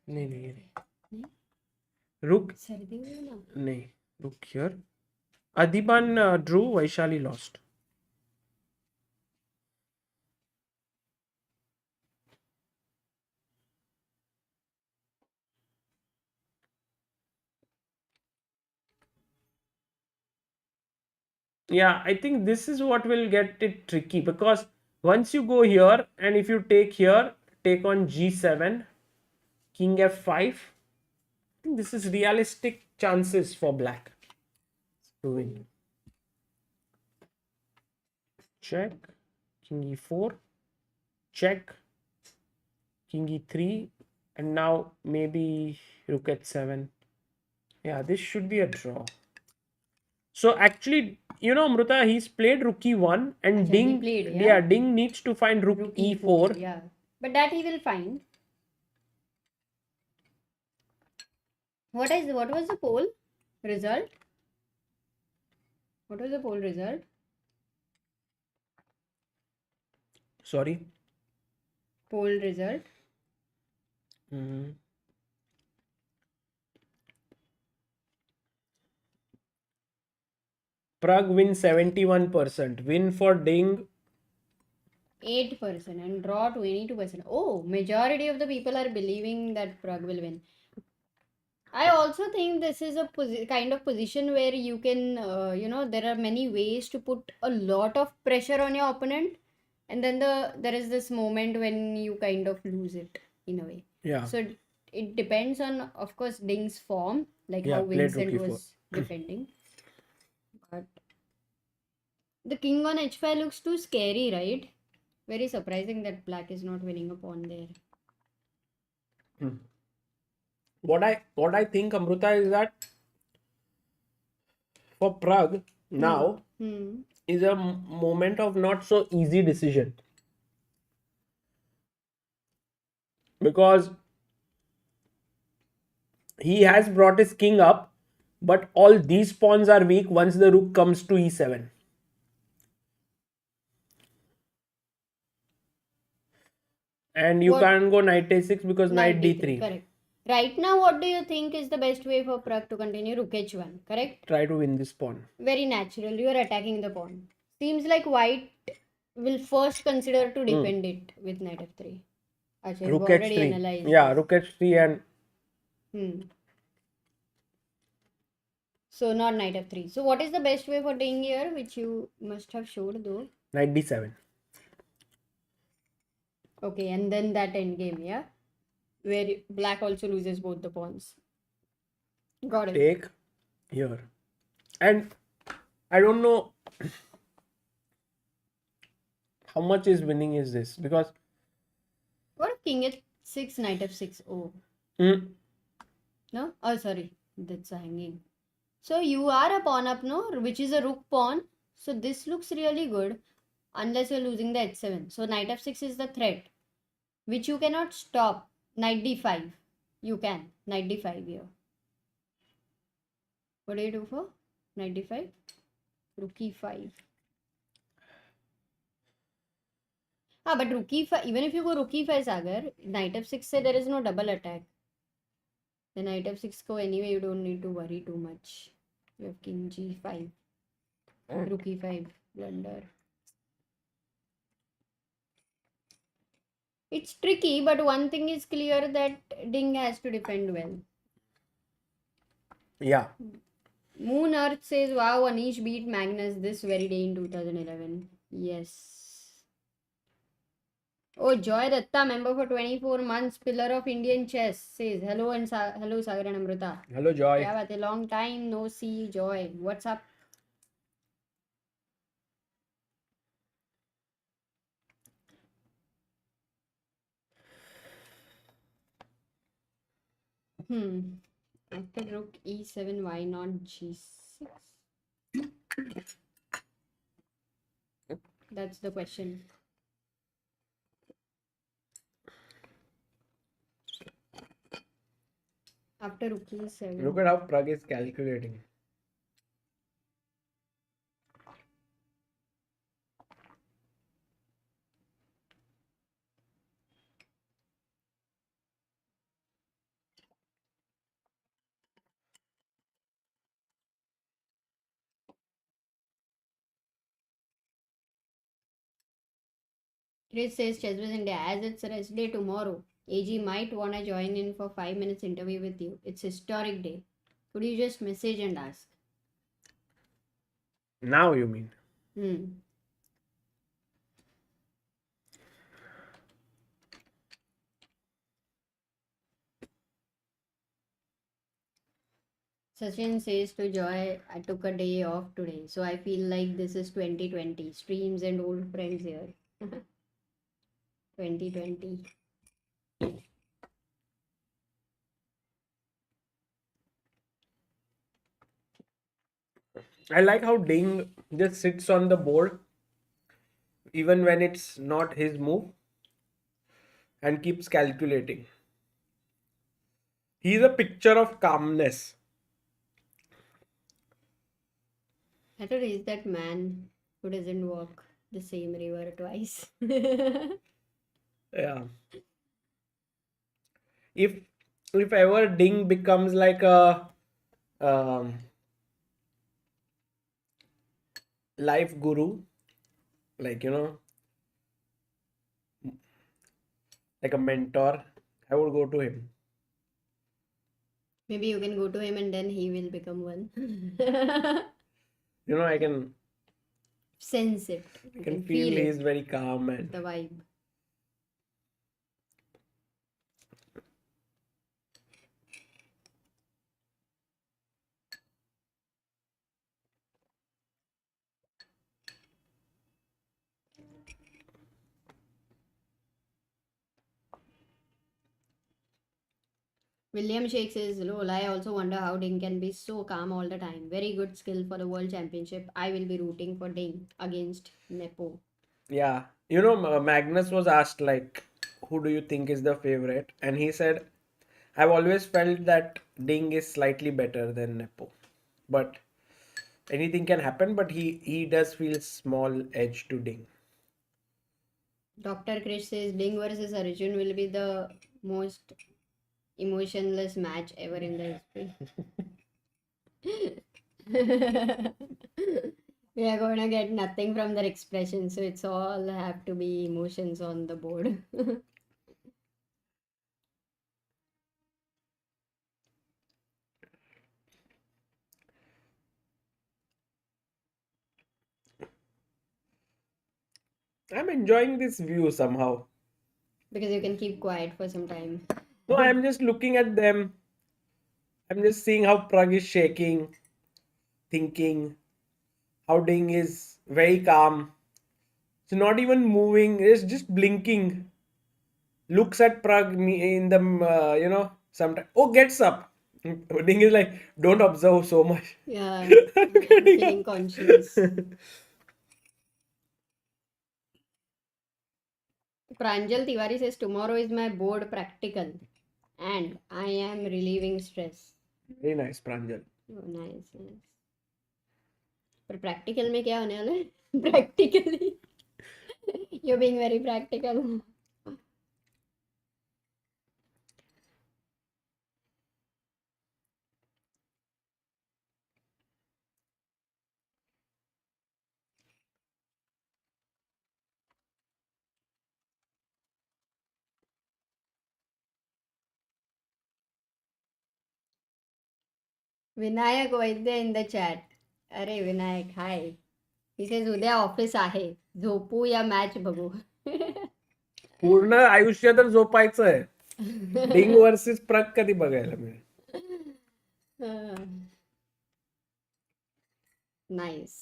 नहीं रुक नहीं रुक here. Adiban drew, Vaishali lost. Yeah, I think this is what will get it tricky because once you go here and if you take here, take on g7, king f5, I think this is realistic chances for black to win. Check, king e4, check, king e3, and now maybe rook h7. Yeah, this should be a draw. So actually Amruta, he's played rook e1 and Acha, he Ding. played, yeah? Yeah, Ding needs to find rook Rook e4. yeah. But that he will find. What was the poll result? What was the poll result? Sorry. Poll result. Pragg wins 71%. Win for Ding 8% and draw 22%. Oh, majority of the people are believing that Pragg will win. I also think this is a kind of position where you can, there are many ways to put a lot of pressure on your opponent, and then there is this moment when you kind of lose it in a way. Yeah. So it depends on, of course, Ding's form, like how played rook Vincent e4. was defending. But the king on h5 looks too scary, right? Very surprising that black is not winning a pawn there. What I think, Amruta, is that for Pragg now is a moment of not so easy decision, because he has brought his king up, but all these pawns are weak once the rook comes to e7. And you can't go knight a6 because knight d3. Correct. Right now, what do you think is the best way for Pragg to continue? Rook h1, correct? Try to win this pawn. Very natural. You are attacking the pawn. Seems like white will first consider to defend it with knight f3. Achha, Rook already h3. analyzed Yeah, this. rook h3 and So not knight f3. So what is the best way for Ding here, which you must have showed though? knight d7. Okay, and then that endgame, yeah? Where black also loses both the pawns. Got it. Take here. And I don't know how much is winning is this, because What if king h6, knight f6? Oh. No? Oh, sorry. That's a hanging. So you are a pawn up, no? Which is a rook pawn. So this looks really good. Unless you're losing the h7. So knight f6 is the threat, which you cannot stop. Knight d5. You can. Knight d5 here. What do you do for knight d5? Rook e5. But rook e5, even if you go rook e5, Sagar, knight f6 say there is no double attack. The knight f6 go anyway, you don't need to worry too much. You have king g5. Rook e5 blunder. It's tricky, but one thing is clear that Ding has to defend well. Yeah. Moon Earth says, wow, Anish beat Magnus this very day in 2011. Yes. Oh, Joy Datta, member for 24 months, pillar of Indian chess, says, hello and hello Sagar and Amruta. Hello, Joy. Yeah, but a long time no see, Joy. What's up? After rook e7, why not g6? That's the question. After rook e7. Look at how Pragg is calculating. Chris says Chessbiz India, as it's rest day tomorrow, AG might wanna join in for 5 minutes interview with you. It's historic day. Could you just message and ask? Now you mean? Sachin says to Joy, I took a day off today, so I feel like this is 2020. Streams and old friends here. 2020. I like how Ding just sits on the board even when it's not his move and keeps calculating. He's a picture of calmness. I thought he's that man who doesn't walk the same river twice. Yeah. If if ever Ding becomes like a um, life guru, like like a mentor, I would go to him. Maybe you can go to him and then he will become one. I can Sense it. I You can can feel feel he's it. very calm and The vibe. William Shake says, Lol, I also wonder how Ding can be so calm all the time. Very good skill for the World Championship. I will be rooting for Ding against Nepo. yeah. Magnus was asked like, who do you think is the favorite? And he said, I've always felt that Ding is slightly better than Nepo, but anything can happen. But he does feel small edge to Ding. Dr. Krish says Ding versus Arjun will be the most emotionless match ever in the history. We are going to get nothing from their expression, so it's all have to be emotions on the board. I'm enjoying this view somehow. Because you can keep quiet for some time. No, I'm just looking at them. I'm just seeing how Pragg is shaking, thinking. How Ding is very calm. It's not even moving. It's just blinking. Looks at Pragg in the sometimes. Oh, gets up. Ding is like, don't observe so much. Yeah, Getting feeling up. conscious. Pranjal Tiwari says tomorrow is my board practical and I am relieving stress. Very nice, Pranjal. Oh, nice, nice. पर practical में क्या होने वाला है practically you being very practical Vinayak Vaidya in the chat अरे विनायक हाय he says उद्या office आहे झोपू या मॅच बघू पूर्ण आयुष्य तर झोपायचं आहे. डिंग वर्सेस प्रग कधी बघायला मिळेल. Nice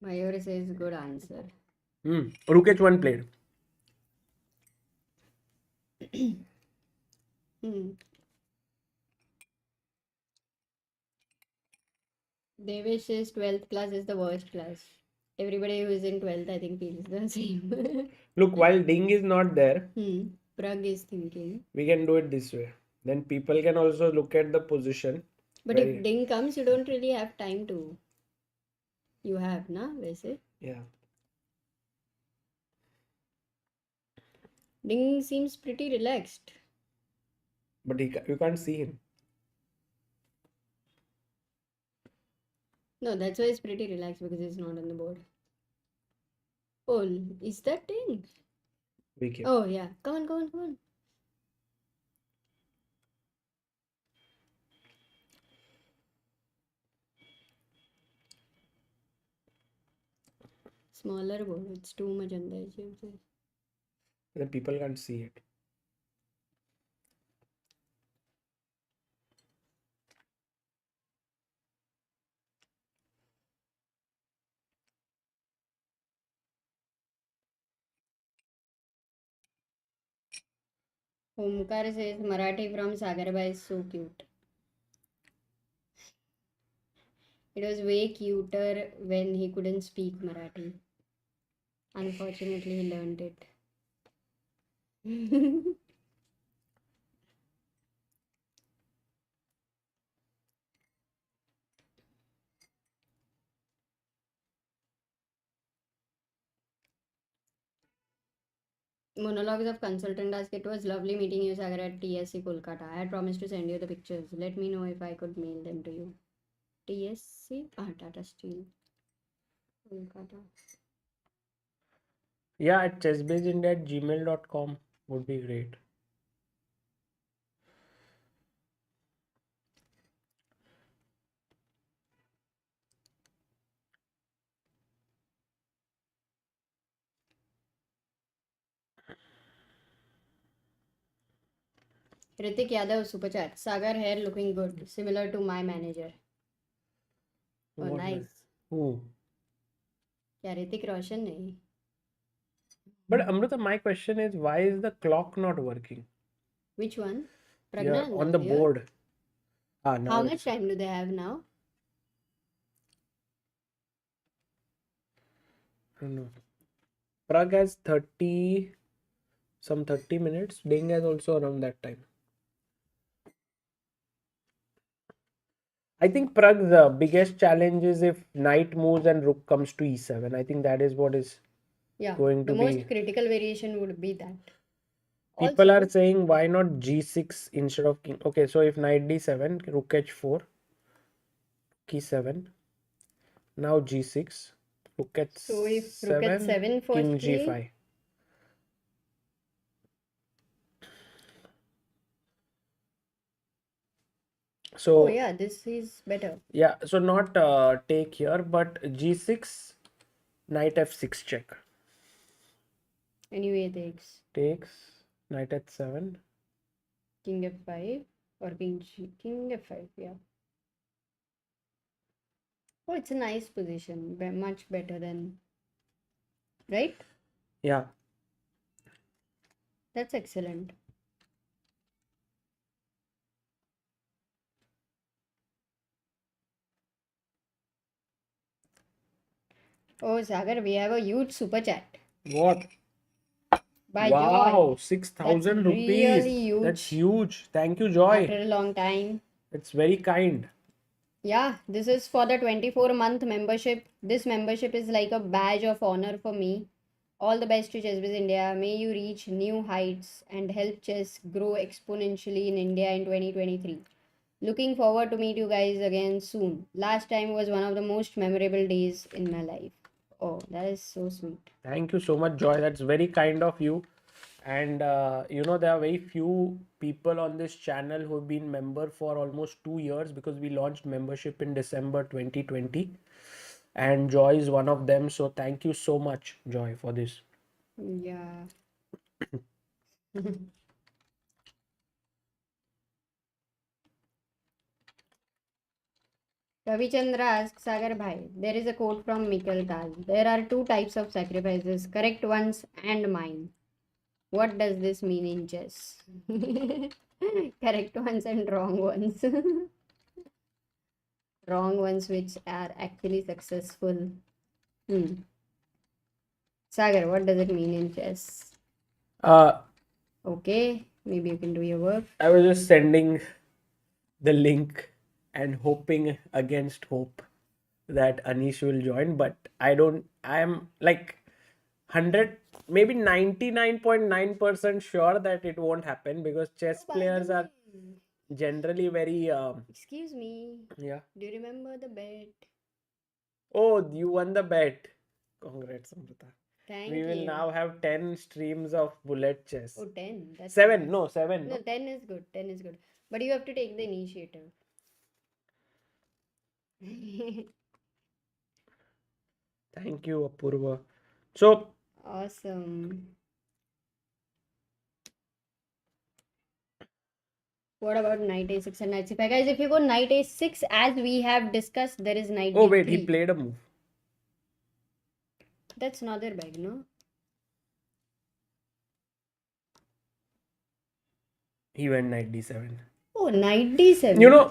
Mayur says good answer. Rukesh one played. Devesh says 12th class is the worst class. Everybody who is in 12th, I think, feels the same. Look, while Ding is not there, Pragg is thinking. we can do it this way. Then people can also look at the position. But if Ding comes, you don't really have time to. You have, na? वैसे. Yeah. Ding seems pretty relaxed. But you can't see him. No, that's why he's pretty relaxed because he's not on the board. Oh, is that Ding? Weak. Oh, yeah. Come on, come on, come on. Smaller board. It's too much on the edge. Then people can't see it. Omkar says Marathi from Sagar Bhai is so cute. It was way cuter when he couldn't speak Marathi. Unfortunately, he learned it. Monologues of consultant ask, it was lovely meeting you, Sagar, at TSC Kolkata. I had promised to send you the pictures. Let me know if I could mail them to you. TSC? Tata Steel. Kolkata. Yeah, at chessbaseindia@gmail.com would be great. Ritik Yadav super chat. Sagar hair looking good, similar to my manager. Oh, What man? nice. Who? क्या ऋतिक रोशन नहीं? But Amruta, my question is, why is the clock not working? Which one? Yeah, Praggnanandhaa on the over here? board. Now How it's much time do they have now? I don't know. Pragg has 30 minutes. Ding has also around that time. I think Pragg's biggest challenge is if knight moves and rook comes to e7. I think that is what is Yeah, going the to most be. critical variation would be that. People are Also, saying why not g6 instead of king. Okay, so if knight d7, rook h4, key 7. Now g6, rook so if rook at 7, 7 king firstly, g5. oh So yeah, this is better. yeah, so not take here, but g6, knight f6 check. Anyway, takes Takes, knight h7. king f5 or king f5, yeah. Oh, it's a nice position, much better than, right? Yeah. That's excellent. Oh, Sagar, we have a huge super chat What? by Wow, Joy. 6,000 That's rupees. really That's huge huge. Thank you, Joy. after a long time. It's very kind. Yeah, this is for the 24-month membership. This membership is like a badge of honor for me. All the best to ChessBiz India. May you reach new heights and help chess grow exponentially in India in 2023. Looking forward to meet you guys again soon. Last time was one of the most memorable days in my life. Oh, that is so sweet. Thank you so much, Joy. That's very kind of you. And there are very few people on this channel who have been member for almost 2 years because we launched membership in December 2020. And Joy is one of them. So thank you so much, Joy, for this. Yeah. Ravichandra asks Sagar Bhai, there is a quote from Mikhail Tal. There are two types of sacrifices, correct ones and mine. What does this mean in chess? Correct ones and wrong ones. Wrong ones which are actually successful. Sagar, what does it mean in chess? Uh, Okay, maybe you can do your work. I was just sending the link and hoping against hope that Anish will join, but I am like 100, maybe 99.9% sure that it won't happen because chess Oh, by the players are way, generally very, excuse me. yeah. Do you remember the bet? Oh, you won the bet. Congrats, Amrita. We Thank will you. now have 10 streams of bullet chess. Oh, 10. That's 7, nice. no, 7, No, no. 10 is good. 10 is good. But you have to take the initiative. Thank you, Apurva. So, Awesome. What about knight a6 and knight c5? Guys, if you go knight a6, as we have discussed, there is knight oh wait, he d3. played a move. That's Nodirbek, no? He went knight d7. Oh, knight d7. You know,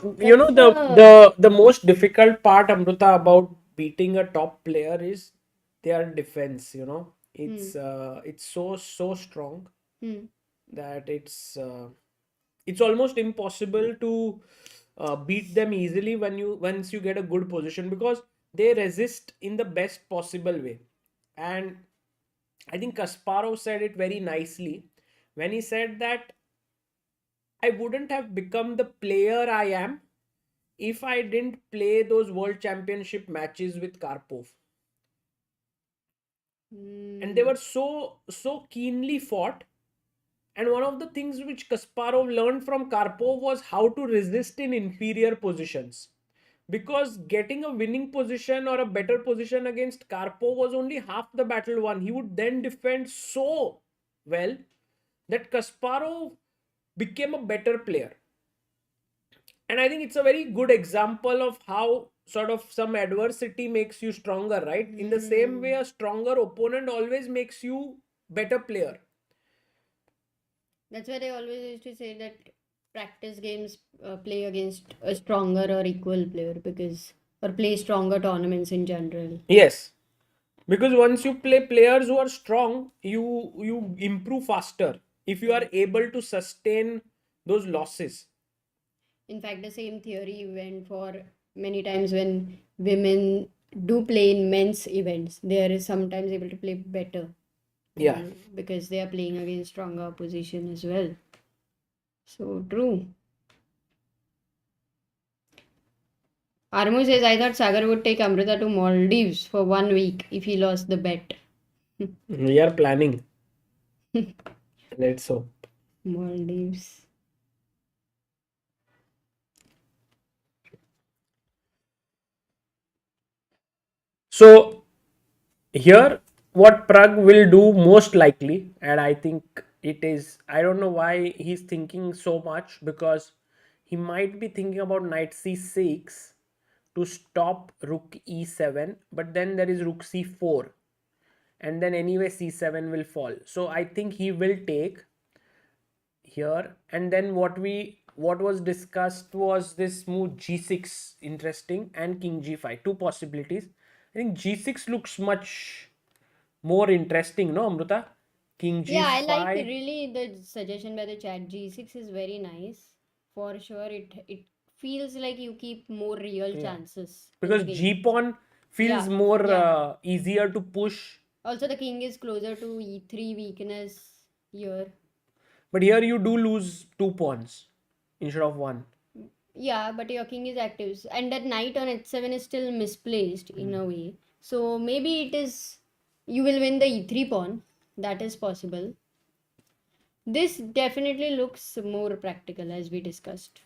That's the most difficult part, Amruta, about beating a top player is their defense. It's so strong Hmm. that it's almost impossible to beat them easily once you get a good position, because they resist in the best possible way. And I think Kasparov said it very nicely when he said that I wouldn't have become the player I am if I didn't play those world championship matches with Karpov. And they Hmm. were so keenly fought. And one of the things which Kasparov learned from Karpov was how to resist in inferior positions. Because getting a winning position or a better position against Karpov was only half the battle won. He would then defend so well that Kasparov became a better player. And I think it's a very good example of how sort of some adversity makes you stronger, right? In the same way, Hmm. a stronger opponent always makes you better player. That's why they always used to say that practice games play against a stronger or equal player because, or play stronger tournaments in general. Yes, because once you play players who are strong, you improve faster if you are Correct. able to sustain those losses. In fact, the same theory went for many times when women do play in men's events. They are sometimes able to play better Yeah. because they are playing against stronger opposition as well. So true. Armu says, I thought Sagar would take Amruta to Maldives for 1 week if he lost the bet. We are planning. Let's hope. Maldives. So here, what Pragg will do most likely, and I think it is, I don't know why he's thinking so much, because he might be thinking about knight c6 to stop rook e7, but then there is rook c4, and then anyway c7 will fall. So I think he will take here. And then what was discussed was this move g6, interesting, and king g5, two possibilities. I think g6 looks much more interesting, no, Amruta? King Yeah, I like g5. really the suggestion by the chat. G6 is very nice. For sure, it feels like you keep more real Yeah, chances in because the g game. pawn feels Yeah, more yeah. easier to push. Also, the king is closer to e3 weakness here. But here you do lose two pawns instead of one. Yeah, but your king is active. And that knight on h7 is still misplaced in a way. So maybe it is you will win the e3 pawn. That is possible. This definitely looks more practical as we discussed.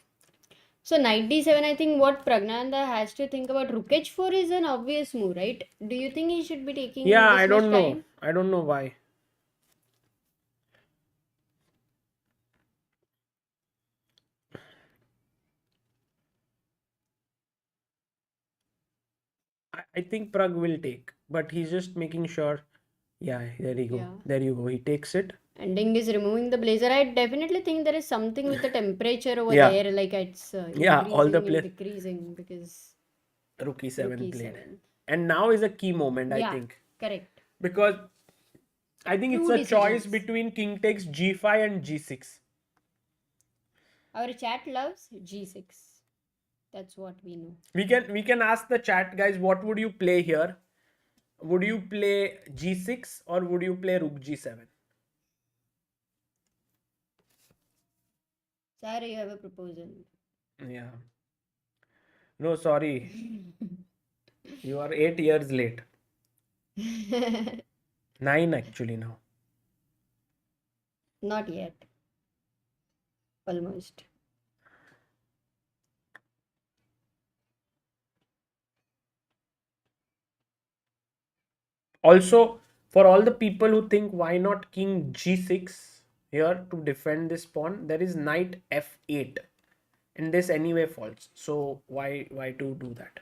So knight d7, I think what Praggnanandhaa has to think about rook h4 is an obvious move, right? Do you think he should be taking Yeah, this much time? I don't know why. I think Pragg will take, but he's just making sure. Yeah, there you go. Yeah. There you go. He takes it. And Ding is removing the blazer. I definitely think there is something with the temperature over Yeah, there, like it's yeah. All the increasing and play decreasing because rook rook e7 played, e7. and now is a key moment, I Yeah, think, correct. because I think it's Two a choice decisions. between king takes g5 and g6. Our chat loves g6. That's what we know. We can ask the chat, guys, what would you play here? Would you play g6 or would you play rook g7? Sorry, you have a proposal. Yeah. No, sorry. You are 8 years late. 9 actually now. Not yet. Almost. Also, for all the people who think why not king g6 here to defend this pawn, there is knight f8, and this anyway falls. So why to do that?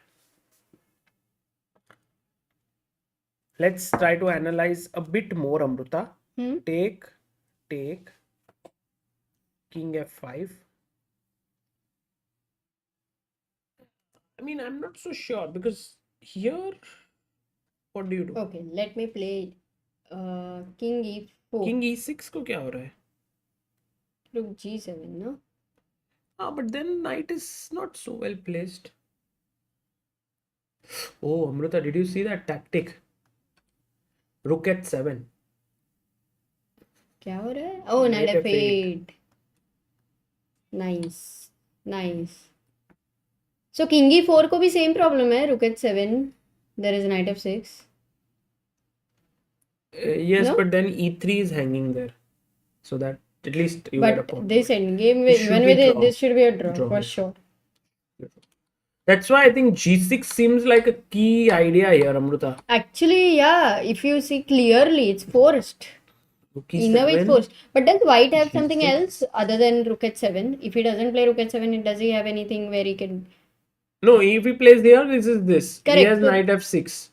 Let's try to analyze a bit more, Amruta. Hmm? Take, take, king f5. I mean, I'm not so sure because here, what do you do? Okay, let me play king e4. King e6 को क्या हो रहा है? Rook g7, no? Ah, but then knight is not so well placed. Oh, Amruta, did you see that tactic? Rook at 7. क्या हो रहा है? Oh, knight Knight f8. Nice, nice. So king e4 को भी same problem है. Rook at 7. There is knight f6. Yes, No? but then e3 is hanging there. So that at least you get a But pawn. this endgame, This should even be with it, draw. this should be a draw Draw, for yeah. sure. That's why I think g6 seems like a key idea here, Amruta. Actually, yeah, if you see clearly, it's forced. Rook In a way, it's e7. forced. But does white have something G6. else other than rook at 7? If he doesn't play rook at 7, does he have anything where he can... No, if he plays here, this is this. He Correct. has So, knight f6,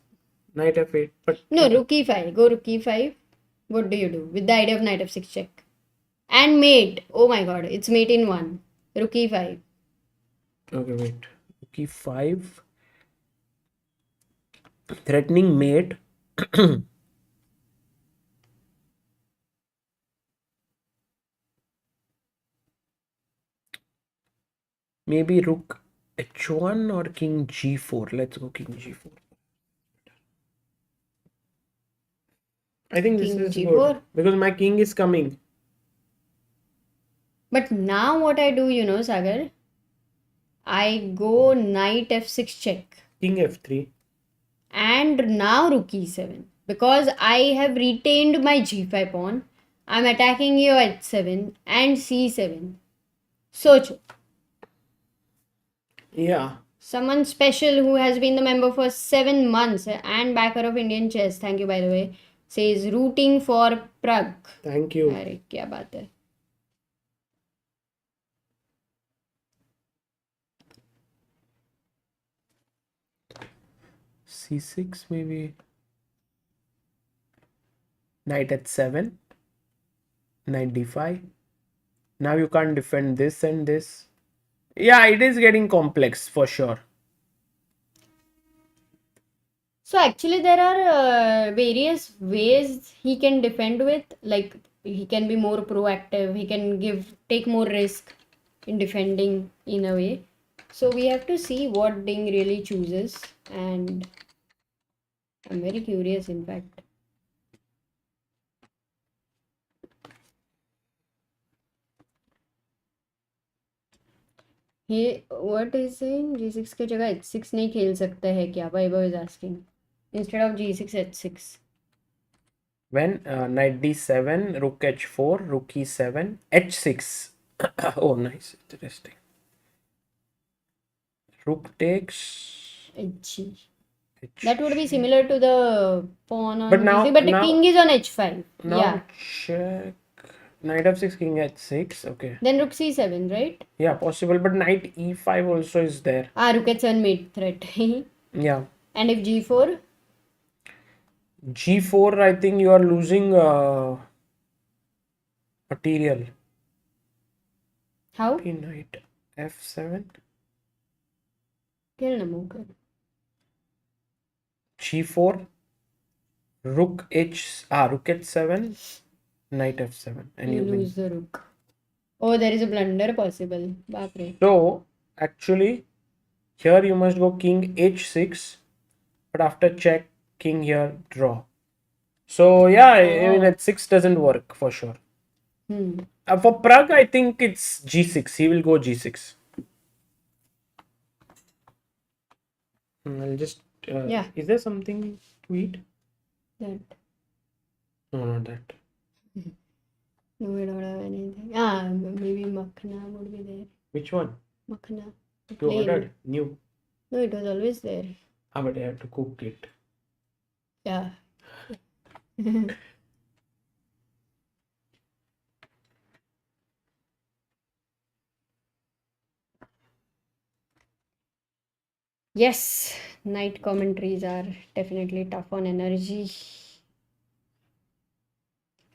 knight f8. But no, rook e5. Go rook e5. What do you do with the idea of knight f6 check? And mate. Oh my god, it's mate in one. Rook e5. okay, wait. Rook e5, threatening mate. Maybe rook h1 or king g4. Let's go king g4. I think this King is g4. good because my king is coming. But now what I do, you know, Sagar, I go knight f6 check. King f3. And now rook e7. Because I have retained my g5 pawn. I'm attacking you at 7 and c7. Socho. Yeah. Someone special who has been the member for 7 months and backer of Indian chess, thank you by the way, says rooting for Pragg. Thank you. अरे क्या बात है. c6 maybe. Knight at 7. Knight d5. Now you can't defend this and this. Yeah, it is getting complex for sure. So actually there are various ways he can defend with, like he can be more proactive, he can take more risk in defending in a way. So we have to see what Ding really chooses, and I'm very curious in fact. He what is saying? G6 के जगह h6 नहीं खेल सकता है क्या? Vaibhav is asking. Instead of G6, h6. When knight d7, rook h4, rook e7, h6. Oh, nice. Interesting. Rook takes. H. That would be similar to the pawn on But now- G6, but the now- king is on h5. Now Yeah. check. Knight f6, king h6. Okay. Then rook c7, right? Yeah, possible. But knight e5 also is there. Ah, rook h7 mate threat. Yeah. And if g4? G4, I think you are losing material. How? Knight f7. Kill Namukar. G4. Rook h7. Knight f7. And You you win. lose the rook. Oh, there is a blunder possible. Baapre. So, actually, here you must go king h6. But after check, king here, draw. So, yeah, I mean, h6 doesn't work for sure. For Pragg, I think it's g6. He will go g6. I'll just. Yeah. Is there something to eat? That. No, not that. No, we don't have anything. Ah, maybe makhna would be there. Which one? Makhna. You Plain. ordered? New. No, it was always there. Ah, but I have to cook it. Yeah. Yes, night commentaries are definitely tough on energy.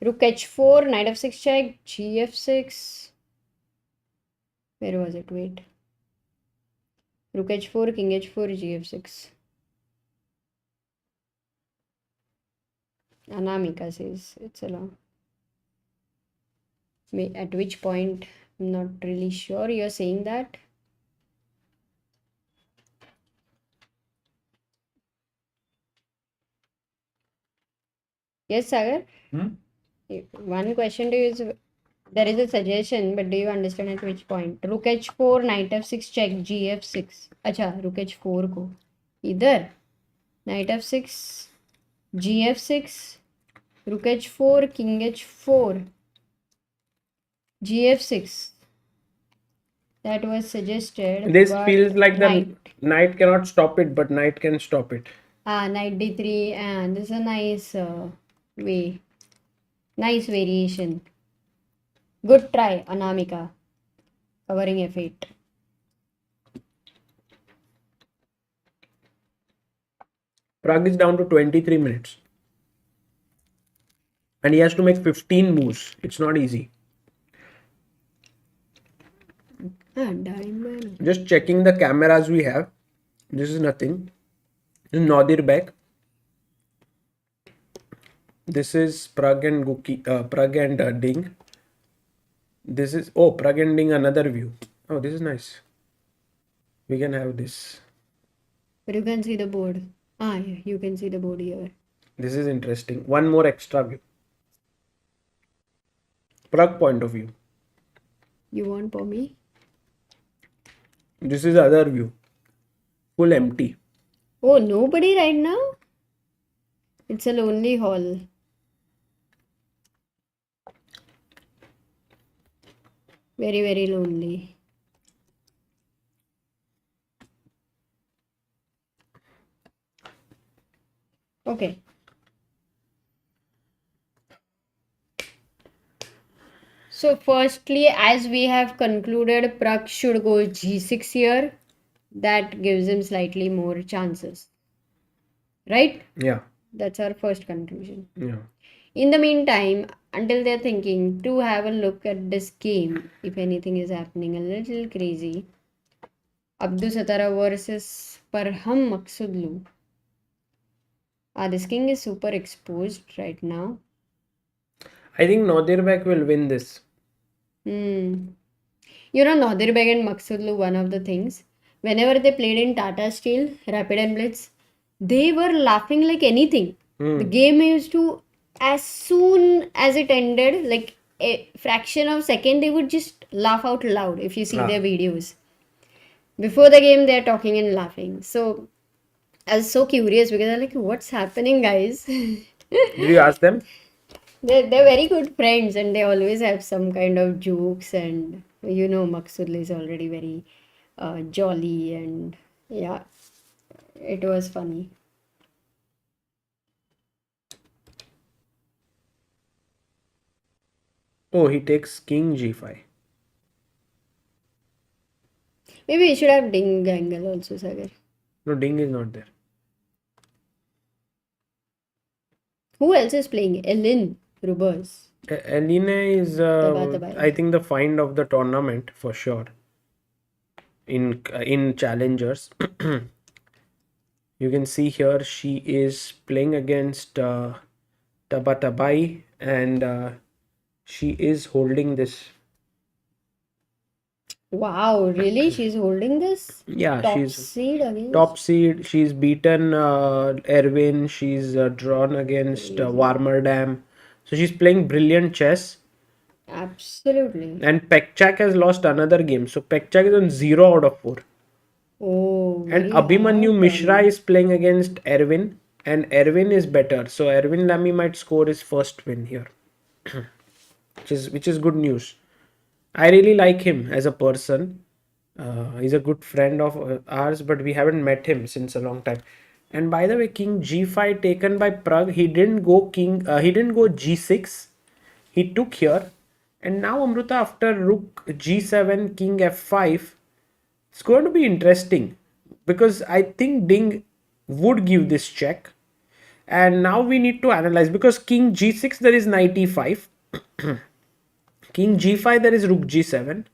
Rook h4, knight f6 check, gf6. Where was it? Wait. Rook h4, king h4, gf6. Anamika says it's allowed. At which point? I'm not really sure you're saying that. Yes, Sagar? One question to you is, there is a suggestion, but do you understand at which point? Rook h4, knight f6, check, gf6. Acha, rook h4 ko. Either knight f6, gf6, rook h4, king h4, gf6. That was suggested. This but feels like knight. the knight cannot stop it, but knight can stop it. Knight d3, and this is a nice way. Nice variation. Good try, Anamika. Covering f8. Pragg is down to 23 minutes. And he has to make 15 moves. It's not easy. Diamond. Just checking the cameras we have. This is nothing. This is Nodirbek. This is Pragg and Pragg and Ding. This is Pragg and Ding, another view. Oh, this is nice. We can have this. But you can see the board. Yeah, you can see the board here. This is interesting. One more extra view. Pragg point of view. You want for me? This is other view. Full empty. Oh, nobody right now? It's a lonely hall. Very, very lonely. Okay. So firstly, as we have concluded, Pragg should go g6 here. That gives him slightly more chances. Right? Yeah. That's our first conclusion. Yeah. In the meantime, until they're thinking, to have a look at this game, if anything is happening a little crazy. Abdusattorov versus Parham Maksudlu. This king is super exposed right now. I think Nodirbek will win this. You know, Nodirbek and Maksudlu, one of the things, whenever they played in Tata Steel, Rapid and Blitz, they were laughing like anything. The game used to, as soon as it ended, like a fraction of a second, they would just laugh out loud if you see their videos. Before the game, they're talking and laughing. So, I was so curious because I'm like, what's happening, guys? Did you ask them? They're very good friends and they always have some kind of jokes, and you know Maksudli is already very jolly, and yeah, it was funny. Oh, he takes king g5. Maybe we should have Ding angle also, Sagar. No, Ding is not there. Who else is playing? Elin Rubers. Eline is, I think, the find of the tournament for sure. In challengers, you can see here she is playing against Tabatabai, and she is holding this. Wow, really? She's holding this? Yeah, Top she's seed against? top seed. She's beaten Erwin. She's drawn against Warmerdam. So she's playing brilliant chess. Absolutely. And Pekchak has lost another game. So Pekchak is on 0 out of 4. Oh, And very Abhimanyu hard Mishra one. is playing against Erwin. And Erwin is better. So Erwin Lamy might score his first win here. which is good news. I really like him as a person. He's a good friend of ours, but we haven't met him since a long time. And by the way, king g5 taken by Pragg. He didn't go he didn't go g6. He took here. And now Amruta, after rook g7, king f5, it's going to be interesting because I think Ding would give this check. And now we need to analyze, because king g6 there is knight e5. King g5 there is rook g7.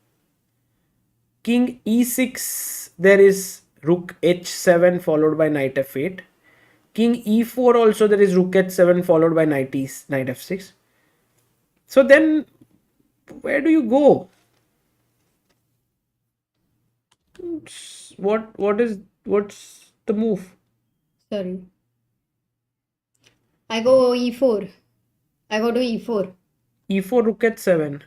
king e6, there is rook h7 followed by knight f8. King e4 also there is rook h7 followed by knight f6. So then where do you go? What's the move? Sorry. I go e4. I go to e4. E4 rook h7.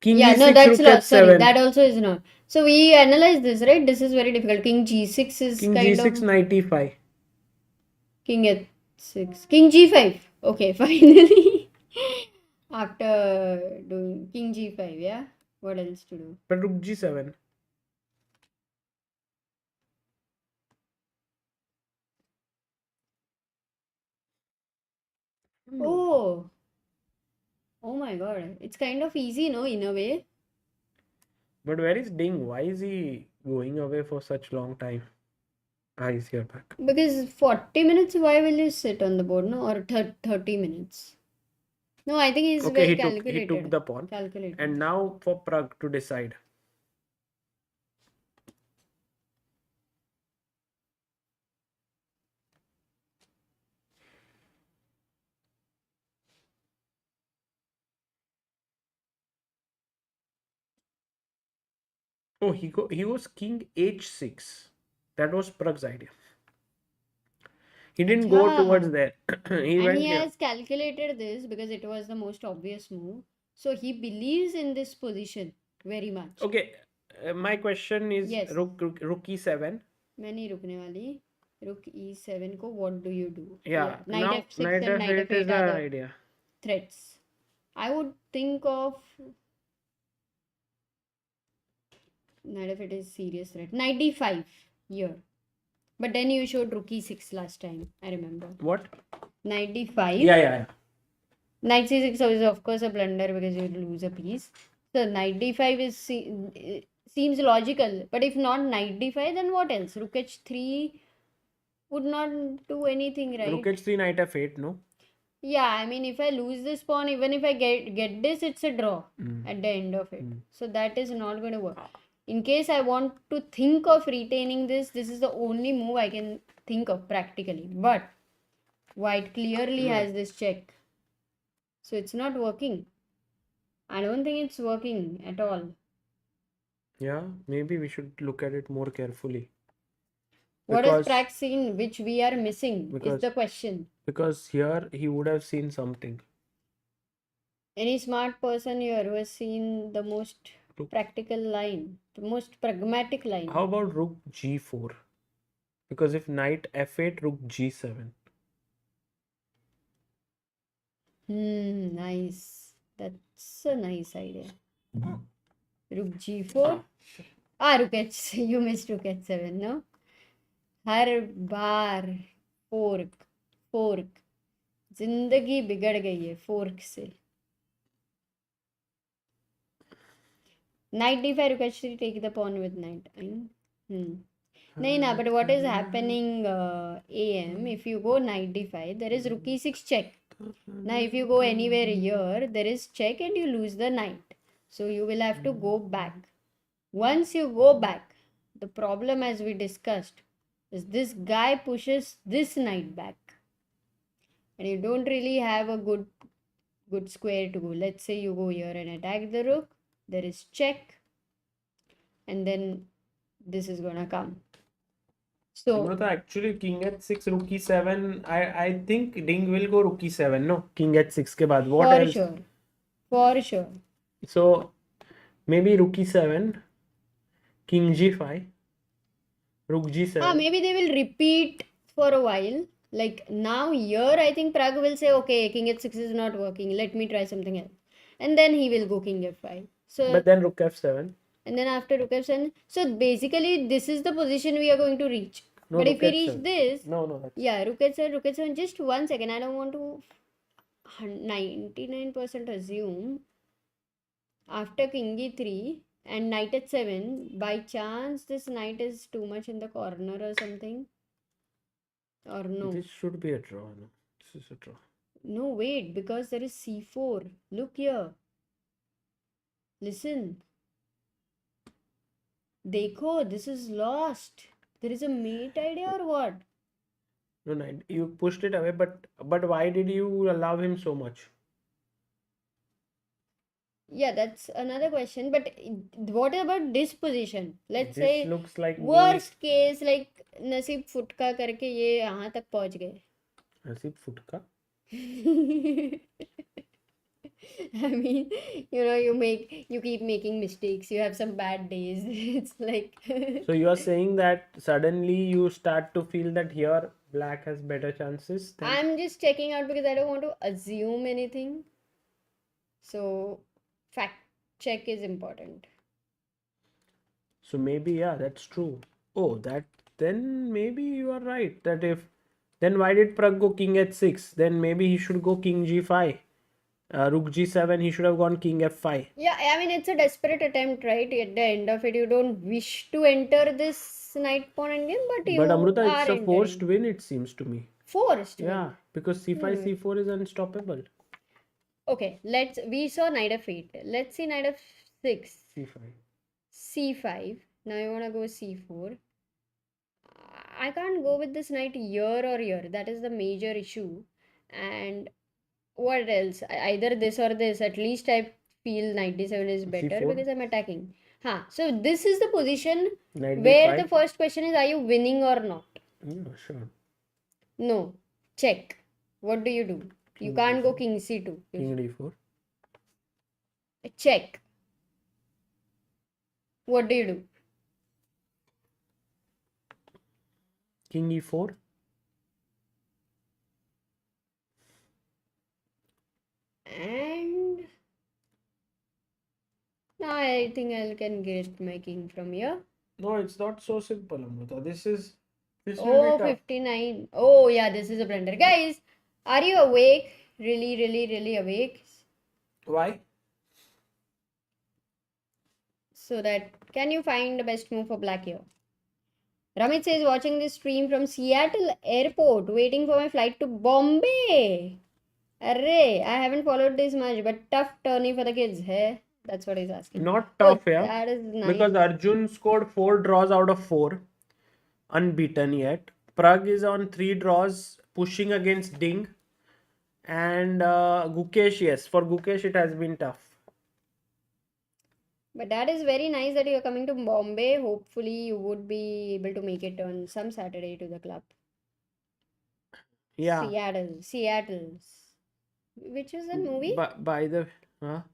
King Yeah, no, e6 that's rook lost. Sorry, h7. that also is not. So we analyze this, right? This is very difficult. King g6 is King kind g6 of knight e5. king h6. King g5. Okay, finally. After doing king g5, yeah? What else to do? But rook g7. Oh, oh my God. It's kind of easy, no, in a way. But where is Ding? Why is he going away for such long time? Ah, he's here back. Because 40 minutes, why will you sit on the board, no? Or 30 minutes? No, I think he's Okay, very he took calculated. the pawn. Calculated. And now for Pragg to decide. Oh, he was king h6. That was Pragg's idea. He didn't go towards Acha. there. He And went he here. has calculated this because it was the most obvious move. So he believes in this position very much. Okay, my question is Yes. rook e7. मैंने ही रुकने वाली. Rook e7 को what do you do? Yeah, Knight now f6 knight and knight f8 is f8 the are the idea. threats. I would think of knight f8 is serious threat. Knight d5 here. But then you showed rook e6 last time. I remember. What? Knight d5. Yeah. Knight c6 is of course a blunder because you lose a piece. So knight d5 is seems logical. But if not knight d5, then what else? Rook h3 would not do anything, right? Rook h3, knight f8, no? Yeah, I mean, if I lose this pawn, even if I get this, it's a draw at the end of it. So that is not going to work. In case I want to think of retaining this, this is the only move I can think of practically. But white clearly has this check. So it's not working. I don't think it's working at all. Yeah, maybe we should look at it more carefully. What has Because Pragg seen which we are missing is the question. because here he would have seen something. Any smart person here who has seen the most practical line, the most pragmatic line. How about rook g4? Because if knight f8, rook g7. Nice. That's a nice idea. Rook g4. Rook h. You missed rook h7, no? Her bar fork जिंदगी बिगड़ गई है fork से. Knight d5, rook h3, take the pawn with knight. No, but what is happening, AM, if you go knight d5, there is rook e6 check. Now, if you go anywhere here, there is check and you lose the knight. So, you will have to go back. Once you go back, the problem, as we discussed, is this guy pushes this knight back. And you don't really have a good square to go. Let's say you go here and attack the rook. There is check. And then this is gonna come. So Amruta, actually king h6, rook e7. I think Ding will go rook e7. No, king h6 के बाद. What else? For sure. So maybe rook e7, king g5, rook g7. Maybe they will repeat for a while. Like now here, I think Pragg will say, okay, king h6 is not working. Let me try something else. And then he will go king f5. So, but then rook f7. And then after rook f7. So basically, this is the position we are going to reach. No, but if we rook reach h7. this, No. Yeah, rook h7. Just 1 second. I don't want to 99% assume after king e3 and knight h7, by chance this knight is too much in the corner or something. Or no? This should be a draw. No, this is a draw. No, wait, because there is c4. Look here. Listen. Dekho, this is lost. There is a mate idea or what? No, no, you pushed it away, but why did you allow him so much? Yeah, that's another question. But what about this position? Let's This say looks like me. worst case, like नसीब फुटका करके ये यहाँ तक पहुँच गए. Nasib futka. I mean, you keep making mistakes. You have some bad days. It's like So you are saying that suddenly you start to feel that here black has better chances than. I'm just checking out because I don't want to assume anything. So fact check is important. So maybe yeah, that's true. Oh, that then maybe you are right. That if then why did Pragg go king h6? Then maybe he should go king g5. Rook g7. He should have gone king f5. Yeah, I mean it's a desperate attempt, right? At the end of it, you don't wish to enter this knight pawn endgame, but But you Amruta, it's are a forced entering. win. It seems to me. Forced Yeah, win. because c5 c4 is unstoppable. Okay, we saw knight f8. Let's see knight f6. c5. C5. Now you wanna go c4. I can't go with this knight here or here. That is the major issue. And what else? Either this or this. At least I feel knight d7 is better c4. because I'm attacking. So this is the position Knight where d5. the first question is, are you winning or not? Yeah, sure. No. Check. What do? You King can't go d4. king c2. King d4. Check. What do? King e4. And now I think I can get my king from here. No, it's not so simple, Amruta. This will be Oh, tough. 59. Oh, yeah, this is a blunder. Guys, are you awake? Really, really, really awake? Why? So that, can you find the best move for black here? Ramit says, watching this stream from Seattle airport, waiting for my flight to Bombay. Array, I haven't followed this much, but tough tourney for the kids, hey? That's what he's asking. Not tough, Oh, yeah. that is nice. Because Arjun scored 4 draws out of 4, unbeaten yet. Pragg is on 3 draws, pushing against Ding. And Gukesh, yes, for Gukesh it has been tough. But that is very nice that you're coming to Bombay. Hopefully, you would be able to make it on some Saturday to the club. Yeah. Seattle. Which is the movie? By the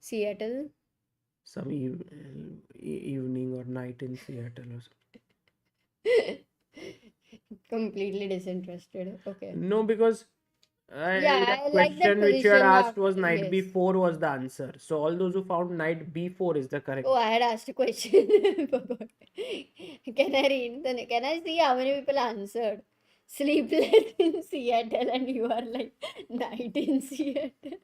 Seattle. some evening or night in Seattle or something. Completely disinterested. Okay. No, because Yeah, the I like that question which you had position asked of- was knight yes. b4 was the answer. So all those who found knight b4 is the correct. Oh, I had asked a question. Can I read? Can I see how many people answered? Sleepless in Seattle, and you are like night in Seattle.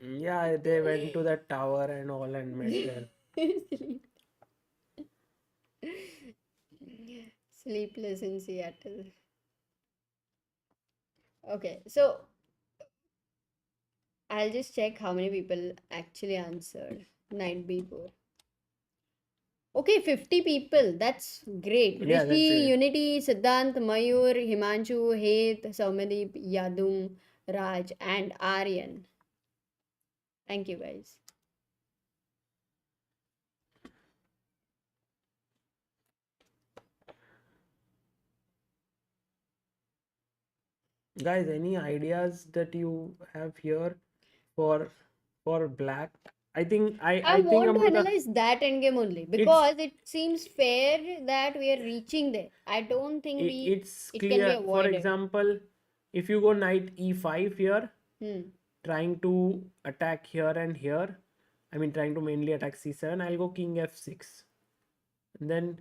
Yeah, they went to that tower and all and met there. Sleepless in Seattle. Okay, so I'll just check how many people actually answered knight b4. Okay, 50 people. That's great. Yeah, that's Rishi, it. Unity, Siddhant, Mayur, Himanshu, Het, Saumadeep, Yadum, Raj, and Aryan. Thank you, guys. Guys, any ideas that you have here for black? I think I think want to Amruta, analyze that endgame only because it seems fair that we are reaching there. I don't think it's it can be clear. For avoided. example, if you go knight e5 here, trying to attack here and here, I mean trying to mainly attack c7, I'll go king f6. And then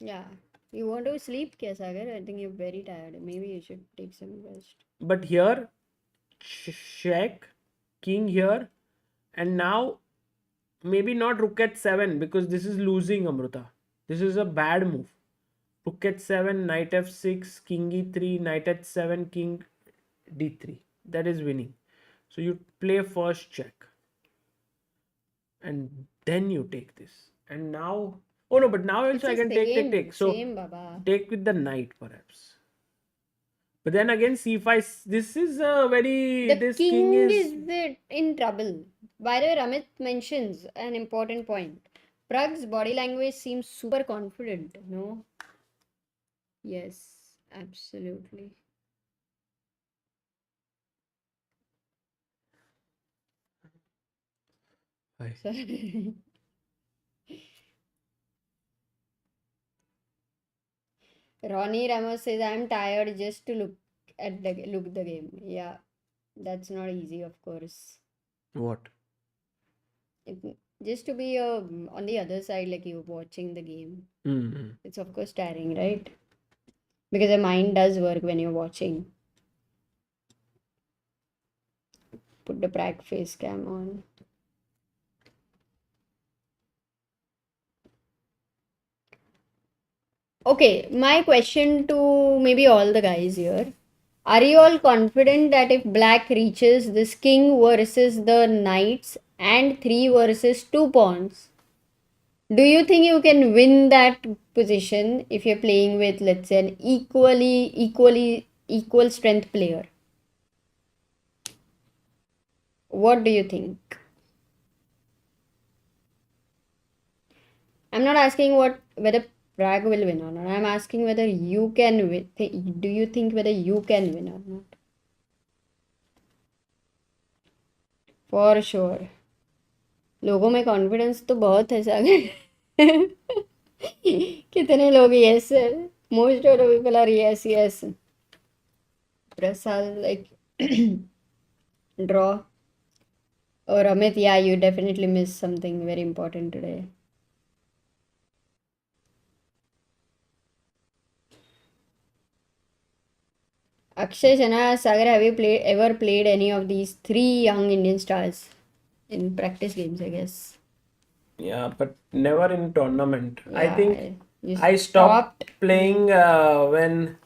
Yeah. You want to sleep, kya, Sagar? I think you're very tired. Maybe you should take some rest. but here check, king here, and now maybe not rook h7 because this is losing, Amruta. This is a bad move. Rook h7, knight f6, king e3, knight h7, king d3. That is winning. So you play first check. and then you take this. And now, oh no, but now It's also I the can take. So same, Baba. take with the knight perhaps. But then again, c5. This is a very. The This king king is. is in trouble. By the way, Ramit mentions an important point. Pragg's body language seems super confident, no? Yes, absolutely. Hi. Sorry. Ronnie Ramos says, I'm tired just to look the game. Yeah, that's not easy, of course. What? Just to be on the other side, like you watching the game. Mm-hmm. It's of course tiring, right? Because the mind does work when you're watching. Put the Pragg face cam on. Okay, my question to maybe all the guys here. Are you all confident that if black reaches this king versus the knights and 3 versus 2 pawns, do you think you can win that position if you're playing with, let's say, an equal strength player? What do you think? I'm not asking whether Pragg will win or not. I'm asking whether you can win. Do you think whether you can win or not? For sure. लोगों में confidence तो बहुत है सागर. कितने लोग yes है. Most of the people are yes. Prasad like draw. Or Amit, yeah, you definitely missed something very important today. Akshay, Shana, Sagar, have you ever played any of these 3 young Indian stars in practice games, I guess? Yeah, but never in tournament. I Yeah, think you I stopped playing when.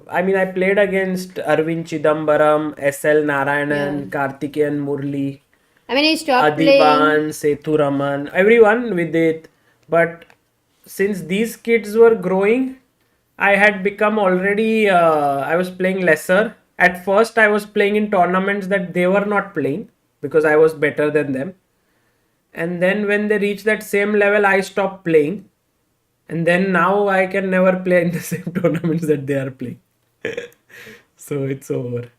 I mean, I played against Arvind Chidambaram, S.L. Narayanan, Yeah. Karthikeyan Murli, I mean, you stopped playing. Adiban, Sethuraman, everyone with it. But since these kids were growing, I had become already, I was playing lesser. At first, I was playing in tournaments that they were not playing because I was better than them. And then when they reach that same level, I stopped playing. And then now I can never play in the same tournaments that they are playing. So it's over.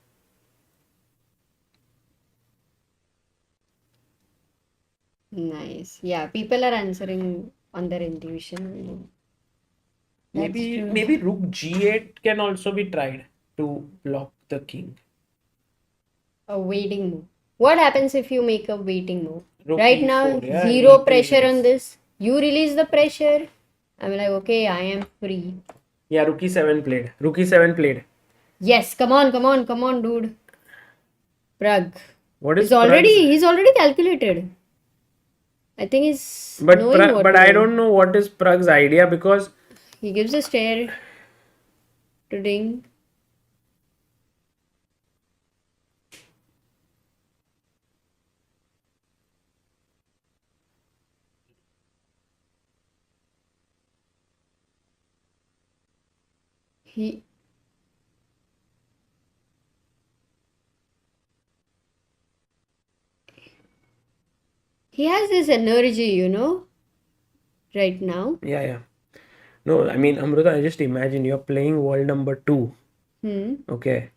Nice. Yeah, people are answering on their intuition. That's Maybe true. maybe rook g8 can also be tried to block the king. A waiting move. What happens if you make a waiting move? Rook Right e4, now, yeah, zero e3 pressure on wins. this. You release the pressure. I'm like, okay, I am free. Yeah, rook e7 played. Rook e7 played. Yes, come on, dude. Pragg. What is He's already calculated. I think he's knowing what but to I do. don't know what is Pragg's idea because He gives a stare to Ding. He has this energy, right now. yeah. No, I mean Amruta, I just imagine you're playing world number 2. Okay.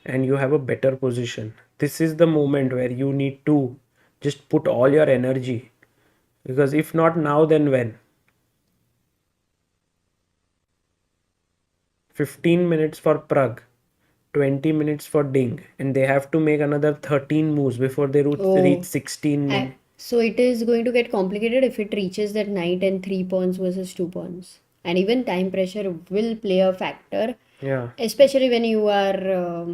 And you have a better position. This is the moment where you need to just put all your energy. Because if not now, then when? 15 minutes for Pragg, 20 minutes for Ding, and they have to make another 13 moves before they reach 16. So it is going to get complicated if it reaches that knight and 3 pawns versus 2 pawns. And even time pressure will play a factor. Yeah. Especially when you are,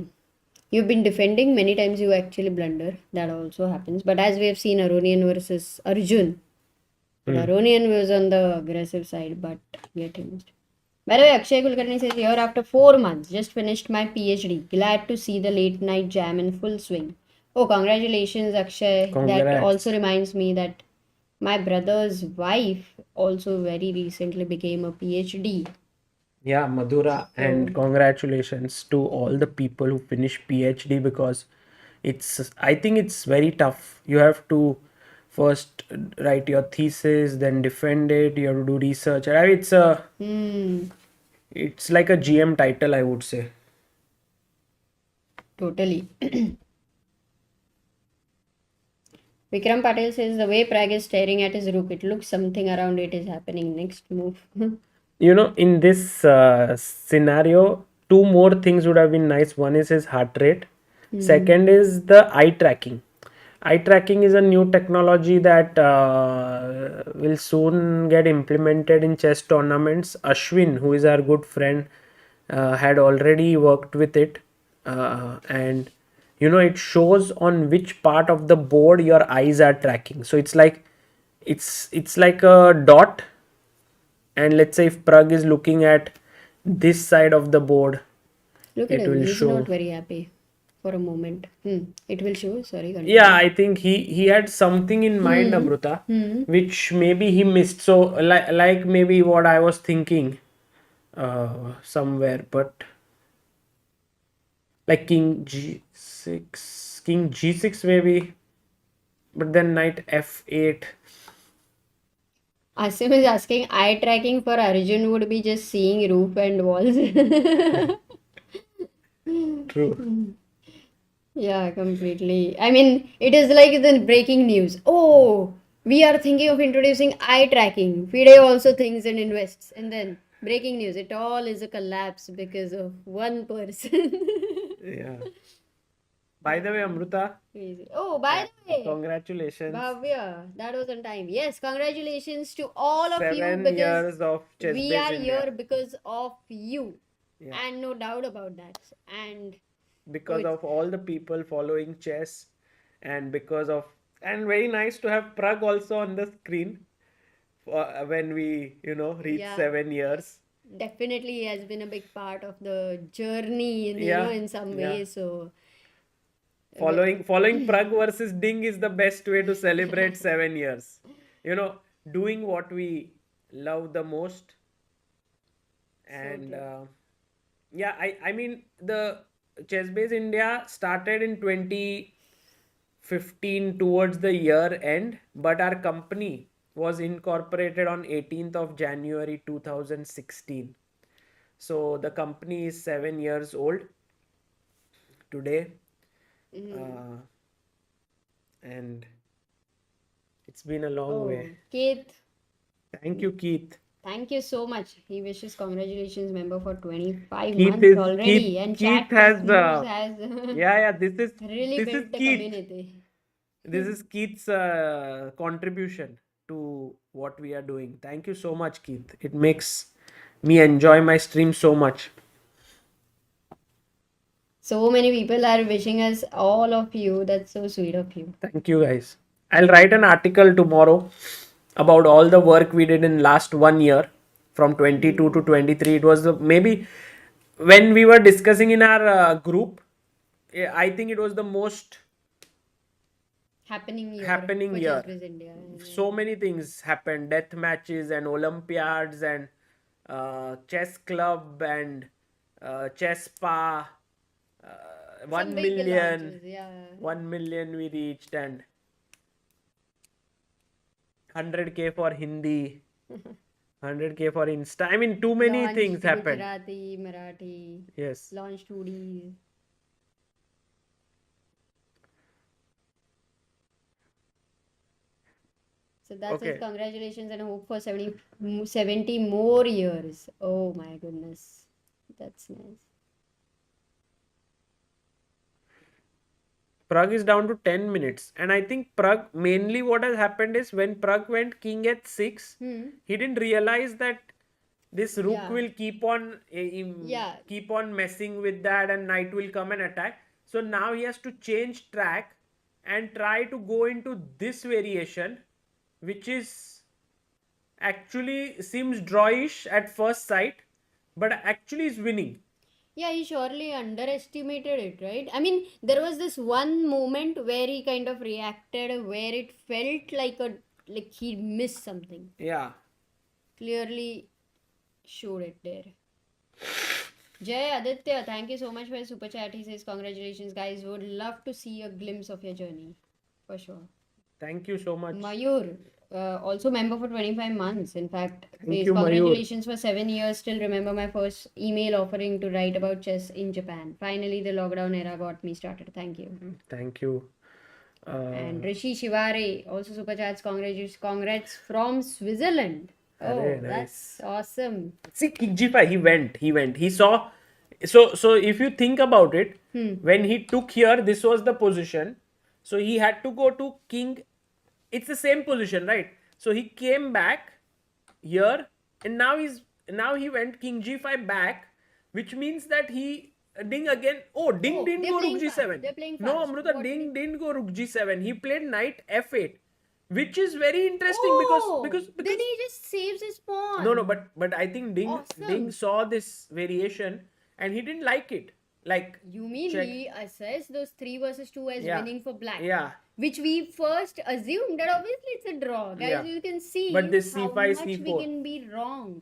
you've been defending, many times you actually blunder. That also happens. But as we have seen Aronian versus Arjun, Aronian was on the aggressive side, but get him. By the way, Akshay Kulkarni says, here after 4 months, just finished my PhD. Glad to see the late night jam in full swing. Oh, congratulations, Akshay. That Congrats. also reminds me that my brother's wife also very recently became a PhD. Yeah, Madhura, So, and congratulations to all the people who finish PhD, because I think it's very tough. You have to first write your thesis, then defend it, you have to do research. And hmm, it's like a GM title, I would say. totally. Vikram Patel says the way Pragg is staring at his rook, it looks something around it is happening. Next move. In this scenario, two more things would have been nice. One is his heart rate. Second is the eye tracking. Eye tracking is a new technology that will soon get implemented in chess tournaments. Ashwin, who is our good friend, had already worked with it, and it shows on which part of the board your eyes are tracking. So it's like a dot, and let's say if Pragg is looking at this side of the board, Look at it him. will He's not show. very happy for a moment. It will show. Sorry, Yeah, continue. I think he had something in mind, Hmm. Amruta, Hmm. which maybe he missed. So like maybe what I was thinking somewhere, but like king g6 maybe, but then knight f8. Asim is asking, eye tracking for Arjun would be just seeing roof and walls. True. Yeah, completely. I mean, it is like the breaking news. Oh, we are thinking of introducing eye tracking. FIDE also thinks and invests. And then breaking news. It all is a collapse because of one person. Yeah. By the way, Amruta, Crazy. Oh, by the way, congratulations. Bhavya, that was on time. Yes, congratulations to all of you, 7 years because of Chess we Base are India. here because of you. Yeah. And no doubt about that. And oh, Because it's of all the people following chess, and and very nice to have Pragg also on the screen when we reach yeah, 7 years. definitely he has been a big part of the journey in, Yeah, in some yeah. ways. So, Following Pragg versus Ding is the best way to celebrate 7 years. You know, doing what we love the most. so And true. yeah, I mean, the Chess Base India started in 2015 towards the year end, but our company was incorporated on 18th of January 2016. So the company is 7 years old today, Mm. uh, and it's been a long way. Oh, Keith, Thank you, Keith. thank you so much. He wishes congratulations, member, for 25 Keith months is Keith. already. And Keith chat tech has news has yeah. This is really this is built the Keith. community. This is Keith's contribution to what we are doing. Thank you so much, Keith. It makes me enjoy my stream so much. So many people are wishing us, all of you. That's so sweet of you. Thank you, guys. I'll write an article tomorrow about all the work we did in last 1 year, from 22 to 23. It was maybe when we were discussing in our group. I think it was the most Happening year happening for Chess year. Biz India. So many things happened: death matches and Olympiads and chess club and chess spa. Some 1 big million, launches, yeah. 1 million we reached, and 100K for Hindi, 100K for Insta. I mean, too many things Launched happened. Gujarati, Marathi, Yes. launched Hoodies. So that says Okay. congratulations and hope for 70 more years. Oh my goodness. That's nice. Pragg is down to 10 minutes. And I think Pragg, mainly what has happened is when Pragg went king h6, he didn't realize that this rook Yeah. will Yeah. keep on messing with that, and knight will come and attack. So now he has to change track and try to go into this variation, which is actually seems drawish at first sight, but actually is winning. Yeah, he surely underestimated it, right? I mean, there was this one moment where he kind of reacted where it felt like he missed something. Yeah. Clearly showed it there. Jay Aditya, thank you so much for your super chat. He says, congratulations, guys. Would love to see a glimpse of your journey. For sure. Thank you so much. Mayur, also member for 25 months. In fact, Thank says, you, Mayur. congratulations for 7 years. Still remember my first email offering to write about chess in Japan. Finally, the lockdown era got me started. Thank you. Thank you. And Rishi Shivare also super chats. Congrats from Switzerland. Oh, Arey, that's awesome. See, King G5, he went. He saw. So if you think about it, when he took here, this was the position. So he had to go to King. It's the same position, right? So he came back here, and now he went King G5 back, which means that he Ding again. Oh, Ding Oh, didn't they're go Rook playing fast. G7. They're playing No, fast. Amruta, What Ding didn't go Rook G7. He played Knight F8, which is very interesting Oh, because then he just saves his pawn. no, but I think Ding Awesome. saw this variation and he didn't like it. Like, You mean check. he assessed those 3 versus 2 as Yeah. winning for black? Yeah. Which we first assumed that obviously it's a draw. Guys, Yeah. you can see But this how C5, much we C4. can be wrong.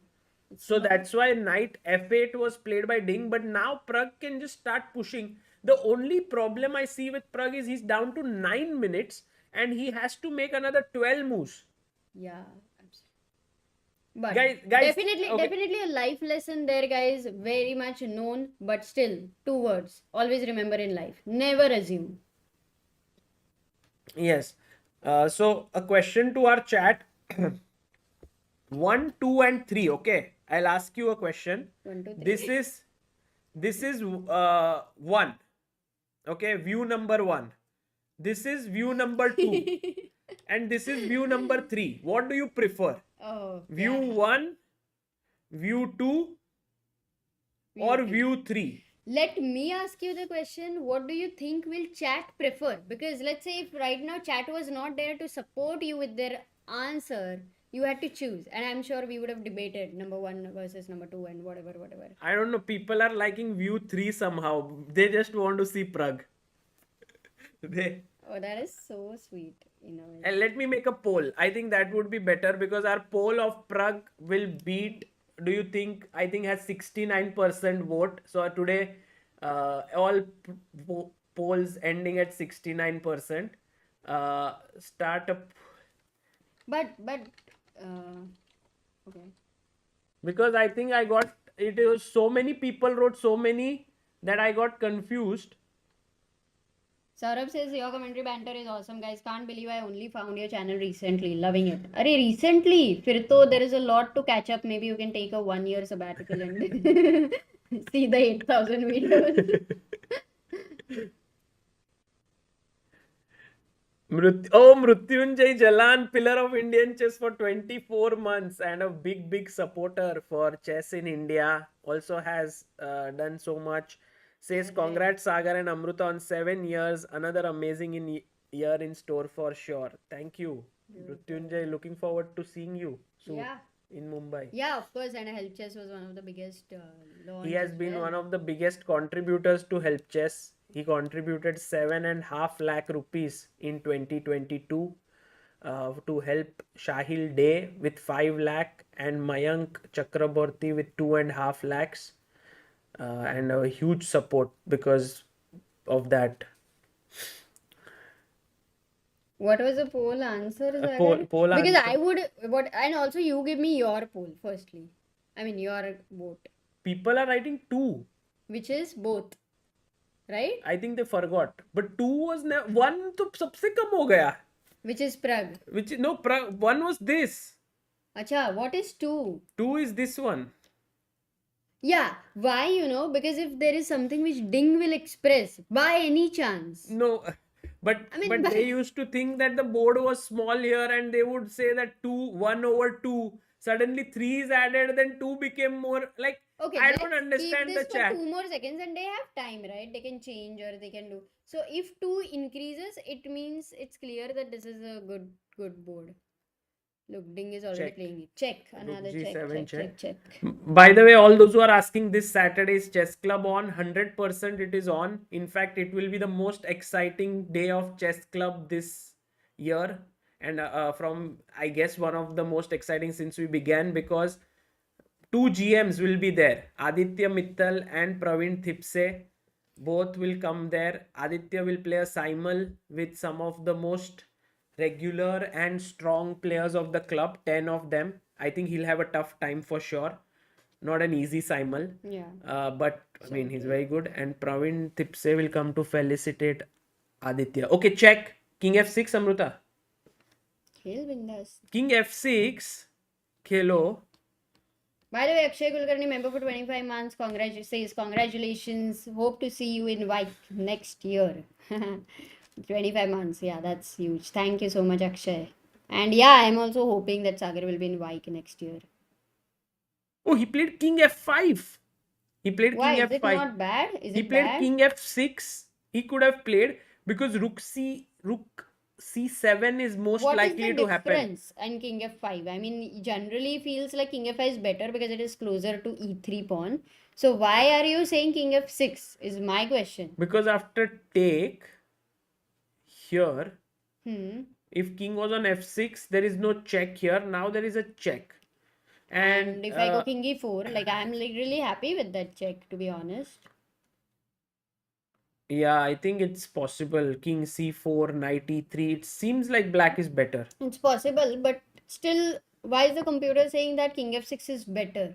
So that's why Knight F8 was played by Ding, but now Pragg can just start pushing. The only problem I see with Pragg is he's down to 9 minutes and he has to make another 12 moves. Yeah, absolutely. But Guys, definitely, okay. definitely a life lesson there, guys. Very much known, but still, 2 words. Always remember in life. Never assume. Yes. So a question to our chat. 1, 2, and 3. Okay. I'll ask you a question. 1, 2, 3. This is 1. Okay. View number 1. This is view number 2. And this is view number 3. What do you prefer? Oh, View yeah. 1, view 2, or view 3? Let me ask you the question. What do you think will chat prefer? Because let's say if right now chat was not there to support you with their answer, you had to choose. And I'm sure we would have debated number 1 versus number 2 and whatever. I don't know. People are liking view 3 somehow. They just want to see Pragg. Oh, that is so sweet. And let me make a poll. I think that would be better because our poll of Pragg will beat. Do you think? I think has 69% vote. So today, all polls ending at 69%. Start up. But okay. Because I think I got it was so many people wrote so many that I got confused. Saurabh says your commentary banter is awesome, guys. Can't believe I only found your channel recently. Loving it. Are recently? Fir to there is a lot to catch up. Maybe you can take a 1 year sabbatical and see the 8,000 videos. Mrutyunjay Jalan, pillar of Indian chess for 24 months and a big supporter for chess in India. Also has done so much. Says congrats Sagar and Amruta on 7 years. Another amazing year in store for sure. Thank you. Mrutyunjay, looking forward to seeing you soon in Mumbai. Yeah, of course. And Help Chess was one of the biggest launch. He has been one of the biggest contributors to Help Chess. He contributed 7.5 lakh rupees in 2022 to help Shahil Day with 5 lakh and Mayank Chakraborty with 2.5 lakhs. And a huge support because of that. What was the poll answer? Poll because answer. I would and also you give me your poll firstly. I mean your vote. People are writing 2. Which is both. Right? I think they forgot. But 2 was 1 to सबसे कम हो गया. Which is Pragg. No, 1 was this. Acha, what is 2? 2 is this one. Yeah, why because if there is something which Ding will express by any chance. No, but they used to think that the board was small here and they would say that 1 over 2. Suddenly 3 is added, then 2 became more like. Okay, I don't understand keep this the chat. For 2 more seconds and they have time, right? They can change or they can do. So if 2 increases, it means it's clear that this is a good board. Look, Ding is already Check. playing it. Check. Rook Another G7 check. By the way, all those who are asking, this Saturday's chess club on, 100% it is on. In fact, it will be the most exciting day of chess club this year, and from, I guess, one of the most exciting since we began, because two GMs will be there. Aditya Mittal and Praveen Thipse both will come there. Aditya will play a simul with some of the most regular and strong players of the club, 10 of them. I think he'll have a tough time for sure. Not an easy simul. Yeah. But I mean, he's very good. And Praveen Thipse will come to felicitate Aditya. Okay, check. King F6, Amruta. Khel bindas. King F6. Khelo. By the way, Akshay Kulkarni, member for 25 months, says congratulations. Hope to see you in Wijk next year. 25 months. Yeah, that's huge. Thank you so much, Akshay. And yeah, I'm also hoping that Sagar will be in Wijk next year. Oh, he played King F5. He played Why? King Is it F5. not bad? Is He it played bad? King F6. He could have played, because Rook C7 is most What is likely the to happen. difference in King F5? I mean, generally feels like King F5 is better because it is closer to E3 pawn. So why are you saying King F6 is my question. Because after take here, Hmm. if king was on F6, there is no check here. Now there is a check. And if I go King E4, like I'm like really happy with that check, to be honest. Yeah, I think it's possible. King C4, Knight E3. It seems like black is better. It's possible, but still, why is the computer saying that King F6 is better?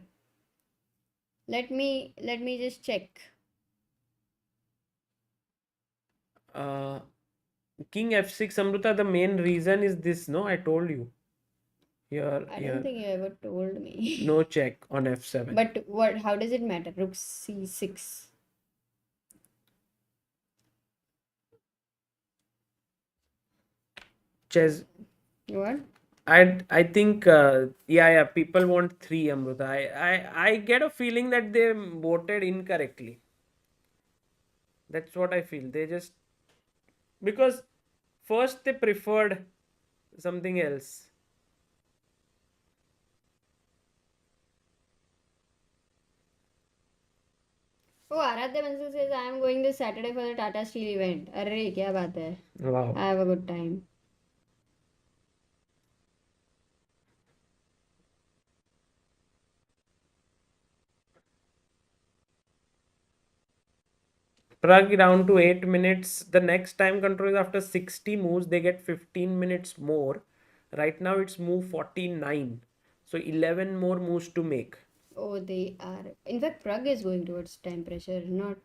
Let me just check. King F6, Amruta, the main reason is this, no? I told you. Here, I here. don't think you ever told me. No check on F7. But what? How does it matter? Rook C6. Chess. What? I think yeah, people want 3, Amruta. I get a feeling that they voted incorrectly. That's what I feel. They just, because first they preferred something else. Oh, Aradhya Bansal says I am going this Saturday for the Tata Steel event. Arre, kya baat hai? Wow. I have a good time. Pragg down to 8 minutes. The next time control is after 60 moves. They get 15 minutes more. Right now it's move 49. So 11 more moves to make. Oh, they are. In fact, Pragg is going towards time pressure, not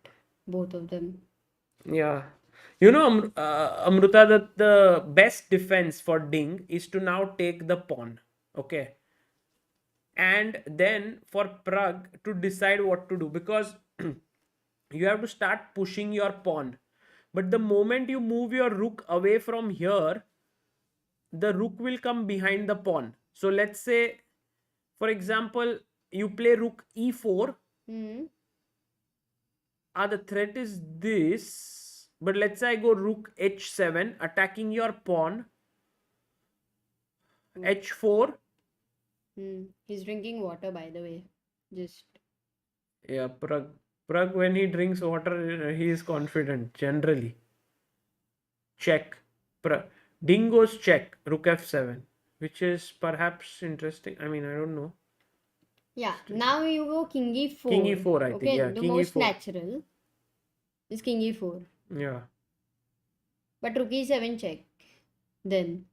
both of them. Yeah. You know, Amruta, that the best defense for Ding is to now take the pawn. Okay. And then for Pragg to decide what to do, because you have to start pushing your pawn. But the moment you move your rook away from here, the rook will come behind the pawn. So let's say, for example, you play rook e4. The threat is this. But let's say I go rook h7, attacking your pawn. h4. He's drinking water, by the way. Just. Yeah, Pragg, when he drinks water, he is confident, generally. Check. Ding goes check, rook f7, which is perhaps interesting. I mean, I don't know. Yeah, now you go King E4. King E4, I think. Yeah, the King most E4. natural is King E4. Yeah. But Rook E7 check. Then.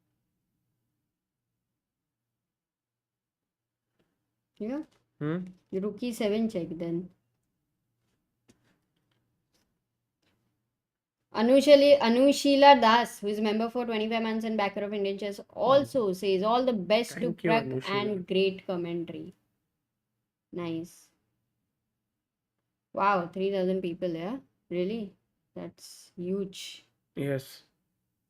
Yeah. Rook E7 check then. Anushila Das, who is a member for 25 months and backer of Indian Chess, also says all the best to Thank you, Pragg Anushila. and great commentary. Nice. Wow, 3,000 people, yeah? Really? That's huge. Yes.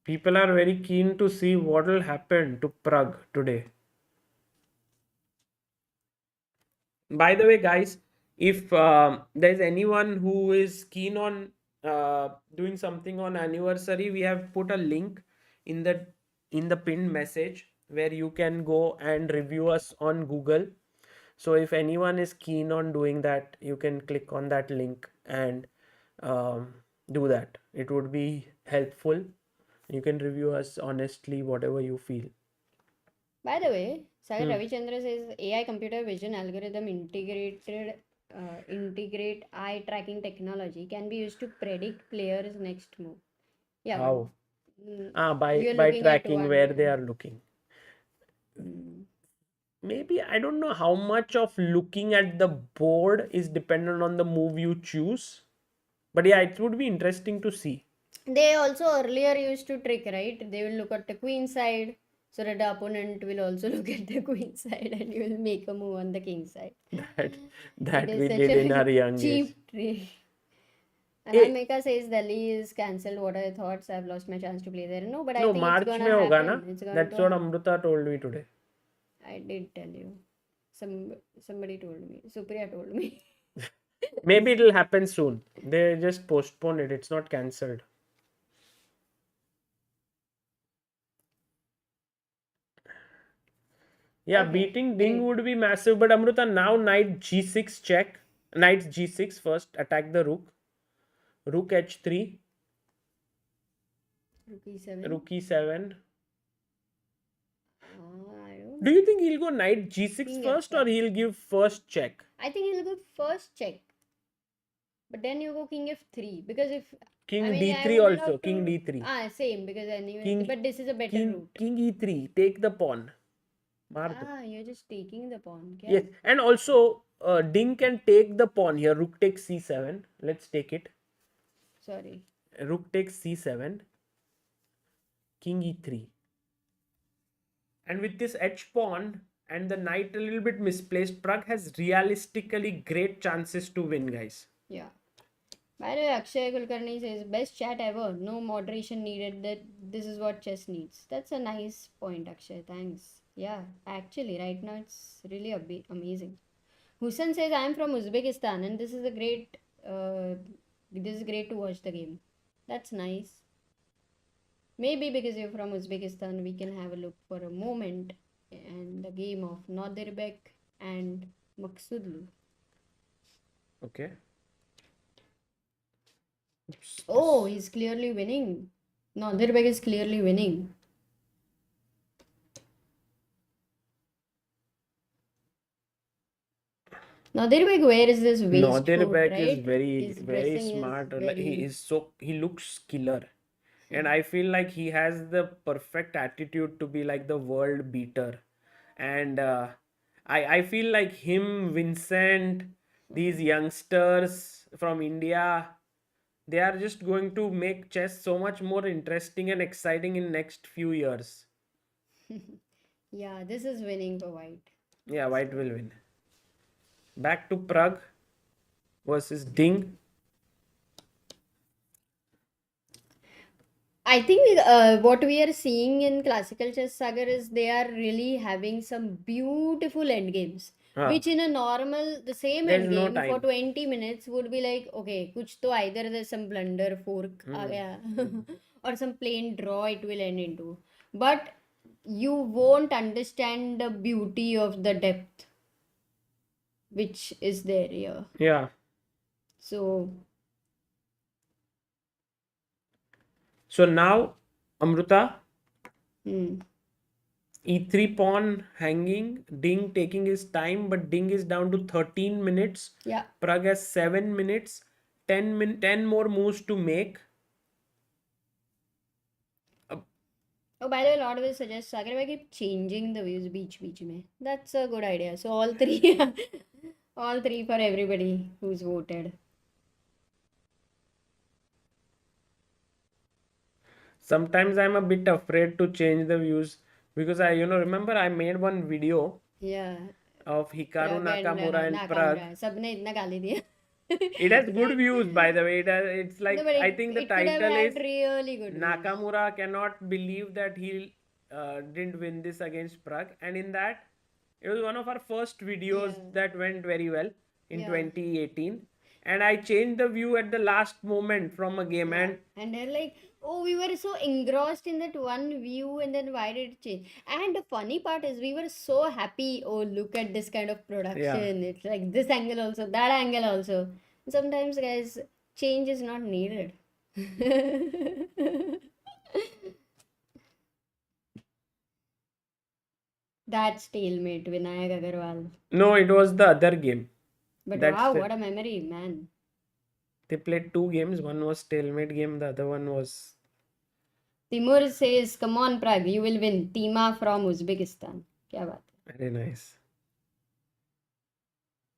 People are very keen to see what will happen to Pragg today. By the way, guys, if there's anyone who is keen on doing something on anniversary, we have put a link in the pinned message. where you can go and review us on Google. So if anyone is keen on doing that, you can click on that link and do that. It would be helpful. You can review us honestly, whatever you feel. By the way, Sagar Ravichandra says AI computer vision algorithm integrate eye tracking technology can be used to predict players' next move. Yeah, How? By you're by looking at tracking one. where they are looking. Mm. Maybe I don't know how much of looking at the board is dependent on the move you choose. But yeah, it would be interesting to see. They also earlier used to trick, right? They will look at the queen side so that the opponent will also look at the queen side and you will make a move on the king side. That It that is we such did in a our young days. cheap trick. Eh, Anamika says Delhi is cancelled. What are your thoughts? I've lost my chance to play there. No, but I no, think it's March gonna mein hoga na. happen. It's going That's to what happen. Amruta told me today. I did tell you. Somebody told me. Supriya told me. Maybe it'll happen soon. They just postpone it. It's not cancelled. Yeah, Okay, beating Ding great. would be massive. But Amruta, now knight g6 check. Knight g6 first. Attack the rook. Rook h3. Rook e7. Rook e7. I don't Do know. you think he'll go knight g6 King first or f5. he'll give first check? I think he'll go first check. But then you go king f3. Because if King I mean I d3 would also. love King to d3. same because anyway King but this is a better king route. king e3. Take the pawn. Maar do. You're just taking the pawn. Yes, Kya? and also Ding can take the pawn here. Rook takes c7. Let's take it. Sorry. Rook takes c7. King e3. And with this h pawn and the knight a little bit misplaced, Pragg has realistically great chances to win, guys. Yeah. By the way, Akshay Kulkarni says best chat ever. No moderation needed. That this is what chess needs. That's a nice point, Akshay. Thanks. Yeah, actually, right now it's really amazing. Hussein says I am from Uzbekistan and this is a great. This is great to watch the game. That's nice. Maybe because you're from Uzbekistan, we can have a look for a moment and the game of Nodirbek and Maksudlu. Okay. Oh, he's clearly winning. Nodirbek is clearly winning. Nodirbek, where is this waistcoat, Nodirbek is right? very His very dressing is smart. very... He looks killer. And I feel like he has the perfect attitude to be like the world beater. And I feel like him, Vincent, these youngsters from India, they are just going to make chess so much more interesting and exciting in next few years. Yeah, this is winning for White. Yeah, White will win. Back to Pragg versus Ding. I think what we are seeing in classical chess, Sagar, is they are really having some beautiful end games. Ah, Which in a normal, the same there's end no game for time. 20 minutes would be like, okay, kuch to either there's some blunder, fork, aa gaya, or some plain draw it will end into. But you won't understand the beauty of the depth which is there here. Yeah. So, So now, Amruta, hmm, e3 pawn hanging, Ding taking his time, but Ding is down to 13 minutes. yeah. Pragg has 7 minutes, 10 more moves to make. Oh, by the way, a lot will suggest Sagar I keep changing the views beach mein. That's a good idea. So all three, all three for everybody who's voted. Sometimes I'm a bit afraid to change the views because remember I made one video Yeah, of Hikaru Pragg and Nakamura and Pragg. Nakamura. सबने इतना गाली दिया. It has good views, by the way. It's No, like, but I think the it could have title had is really good views. Nakamura cannot believe that he didn't win this against Pragg. And in that, it was one of our first videos Yeah. that went very well in Yeah. 2018. and I changed the view at the last moment from a game. Yeah. And And they're like, oh, we were so engrossed in that one view, and then why did it change? And the funny part is, we were so happy. Oh, look at this kind of yeah, production. It's like this angle also, that angle also. Sometimes, guys, change is not needed. That stalemate, Vinayak Agarwal. no, it was the other game. But That's wow, the, what a memory, man. they played two games. One was stalemate game. The other one was Timur says, come on, Pragg, you will win. Tima from Uzbekistan. Kya baat hai? very nice.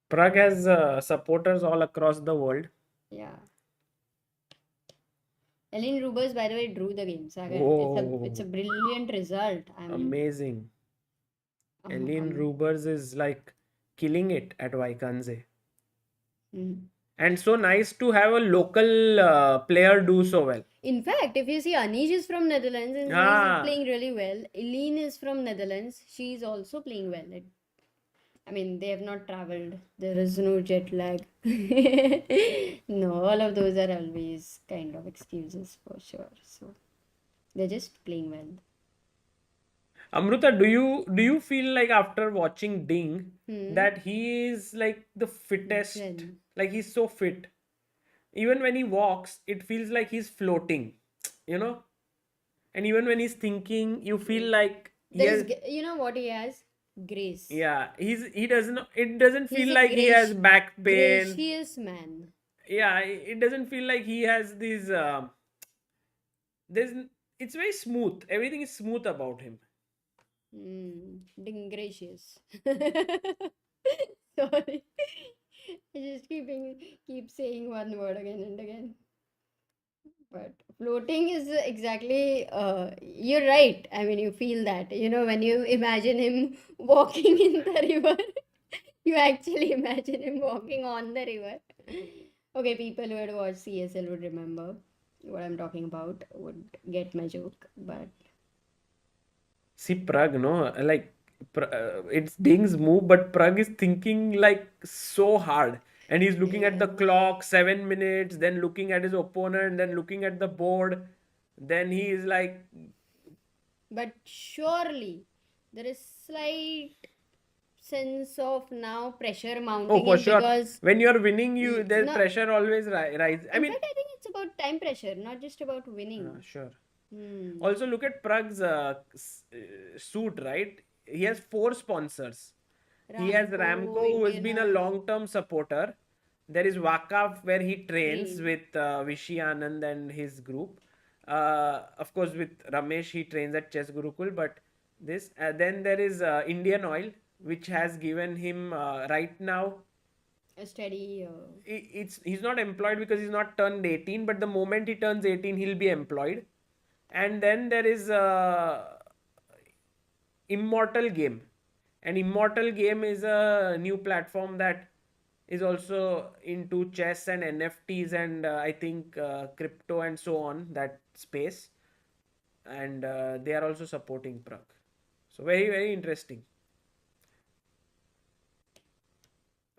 Prague has supporters all across the world. Yeah. Ellen Rubers, by the way, drew the game. Sagar. Whoa. It's a brilliant result. Amazing. Ellen Um, Rubers is like killing it at Wijk. mhm. And so nice to have a local player do so well. In fact, if you see, Anish is from Netherlands and Ah. she's playing really well. Eileen is from Netherlands. She's also playing well. I mean, they have not traveled. There is no jet lag. No, all of those are always kind of excuses for sure. So they're just playing well. Amruta, do you feel like after watching Ding that he is like the fittest? Zen. Like he's so fit. Even when he walks, it feels like he's floating, you know? And even when he's thinking, you feel like There's, you know what he has? Grace. yeah, he doesn't, it doesn't He's feel a like he has gracious- back pain. Gracious man. Yeah, it doesn't feel like he has these there's it's very smooth. Everything is smooth about him. Ding gracious. Sorry. I just keep saying one word again and again. But floating is exactly, you're right. I mean, you feel that. You know, when you imagine him walking in the river, you actually imagine him walking on the river. Okay, people who had watched CSL would remember what I'm talking about, would get my joke. But See Pragg, no, like it's Ding's move, but Pragg is thinking like so hard, and he's looking at the clock, 7 minutes, then looking at his opponent, then looking at the board, then he is like, but surely there is slight sense of now pressure mounting oh, for in, sure. because When you're winning, there's no, pressure always rise. I in mean, fact, I think it's about time pressure, not just about winning. sure. Hmm. Also, look at Pragg's suit, right? He has 4 sponsors. He has Ramco, who has been a Indian Oil. long-term supporter. There is Wakaf, where he trains with Vishy Anand and his group. Of course, with Ramesh, he trains at Chess Gurukul. But this, then there is Indian Oil, which has given him right now. A steady. He's not employed because he's not turned 18. But the moment he turns 18, he'll be employed. And then there is Immortal Game. And Immortal Game is a new platform that is also into chess and NFTs and I think crypto and so on, that space. And they are also supporting Pragg. So very, very interesting.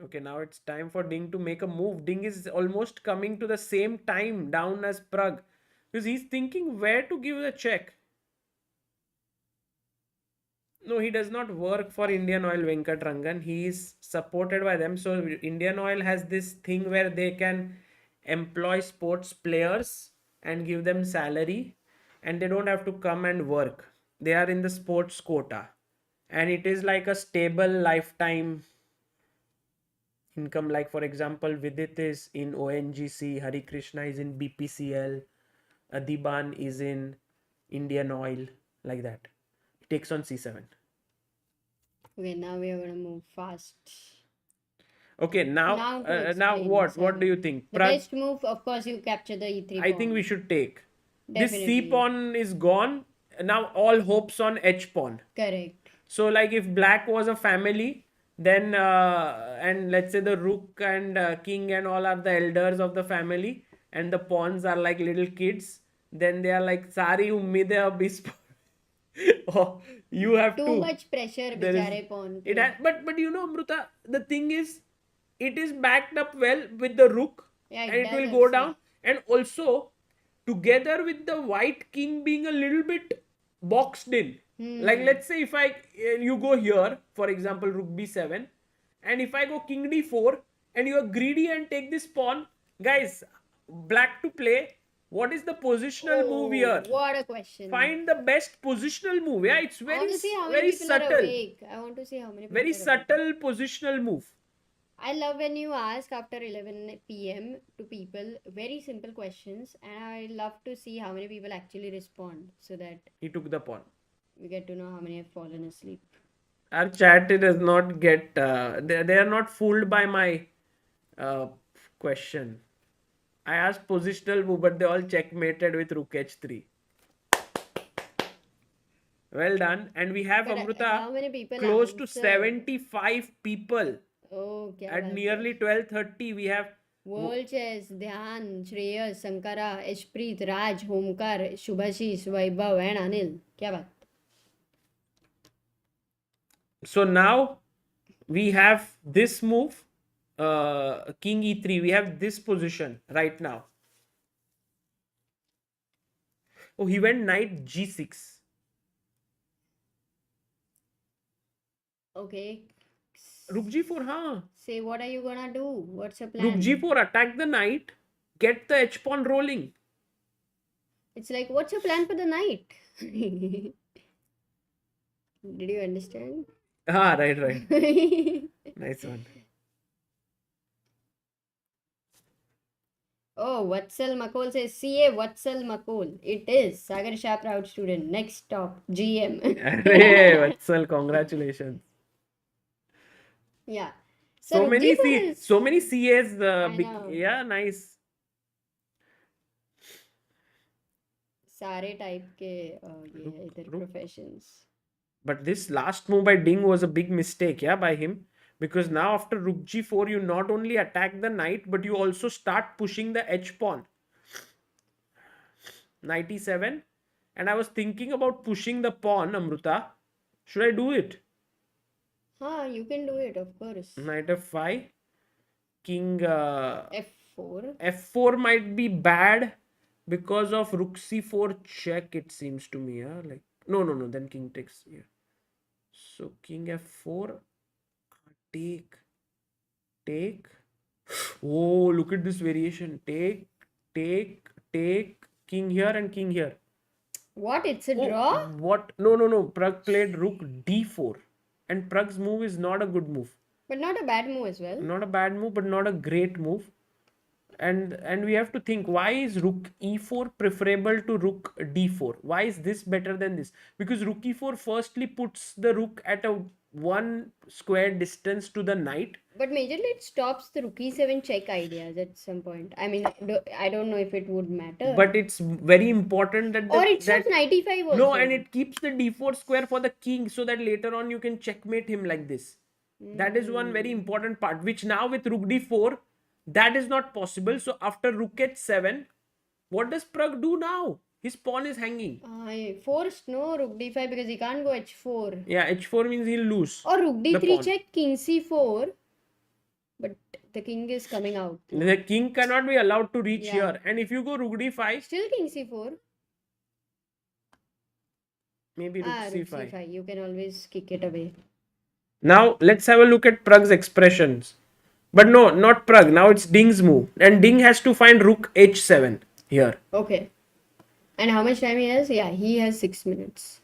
Okay, now it's time for Ding to make a move. Ding is almost coming to the same time down as Pragg, because he's thinking where to give the check. No, he does not work for Indian Oil Venkat Rangan. He is supported by them. So Indian Oil has this thing where they can employ sports players and give them salary, and they don't have to come and work. They are in the sports quota, and it is like a stable lifetime income. Like for example, Vidit is in ONGC, Hari Krishna is in BPCL, Adiban is in Indian Oil, like that. He takes on C7. Okay, now we are going to move fast. Okay, now Now to what? explain, What do you think? The Pragg, best move, of course, you capture the E3 I think pawn. we should take. This C Definitely. pawn is gone. Now all hopes on H pawn. Correct. So like if black was a family, then and let's say the rook and king and all are the elders of the family, and the pawns are like little kids, then they are like sari ummide ab is oh, you have Too to much pressure, there is- bichare pawn. it has, but you know Amruta, the thing is it is backed up well with the rook, Yeah, and it it will does go also. down. And also, together with the white king being a little bit boxed in. Like, let's say if you go here, for example, rook b7, and if I go king d4, and you are greedy and take this pawn, guys, black to play. What is the positional move Oh, here? what a question. Find the best positional move. Yeah, it's I want very to see how many very people are subtle, awake. I want to see how many people very are awake. subtle positional move. I love when you ask after 11 p.m. to people very simple questions, and I love to see how many people actually respond so that He took the pawn. we get to know how many have fallen asleep. Our chat does not get. They are not fooled by my question. I asked positional move, but they all checkmated with rook h3. Well done. And we have But Amruta how many people close to answered? 75 people. Oh, kya At baat nearly hai. 12:30, we have World Chess, Dhyan, Shreyas, Sankara, Ishpreet, Raj, Homkar, Shubhashish, Vaibhav and Anil. Kya baat? So now we have this move, king e3. We have this position right now. Oh, he went knight g6. Okay. Rook g4, huh? Say, what are you gonna do? What's your Rook plan? g4, attack the knight, get the h pawn rolling. It's like, what's your plan for the night? Did you understand? Ah, right. Nice one. Oh, Vatsal Makol says CA Vatsal Makol. It is Sagar Shah, proud student. Next stop, GM. Arey, Vatsal, congratulations. Yeah. So Rook many G4 is- so many CAs. I know. Yeah, nice. सारे type के ये है इधर professions. But this last move by Ding was a big mistake, yeah, by him. Because now after rook g4, you not only attack the knight, but you also start pushing the h pawn. Knight e7. And I was thinking about pushing the pawn, Amruta. Should I do it? हाँ, you can do it, of course. Knight f5. King F4. f4 might be bad because of rook c4 check, it seems to me. Yeah? Like, no, then king takes here. So king f4. Take. Oh, look at this variation. Take, king here and king here. What? It's a draw? What? No. Pragg played rook d4. And Pragg's move is not a good move. But not a bad move as well. Not a bad move, but not a great move. And we have to think, why is rook e4 preferable to rook d4? Why is this better than this? Because rook e4 firstly puts the rook at a one square distance to the knight. But majorly it stops the rook e7 check ideas at some point. I mean, I don't know if it would matter. But it's very important that or it stops knight e5 also. No, and it keeps the d4 square for the king so that later on you can checkmate him like this. That is one very important part, which now with rook d4, that is not possible. So after rook h7, what does Pragg do now? His pawn is hanging. I forced no rook d5 because he can't go h4. Yeah, h4 means he'll lose. Or rook the d3 pawn. check, king c4. But the king is coming out. The king cannot be allowed to reach Yeah. here. And if you go rook d5, Still king c4. maybe rook Rook c5. c5. You can always kick it away. Now let's have a look at Pragg's expressions. But no, not Pragg. Now it's Ding's move. And Ding has to find rook h7 here. Okay. And how much time he has? Yeah, he has 6 minutes.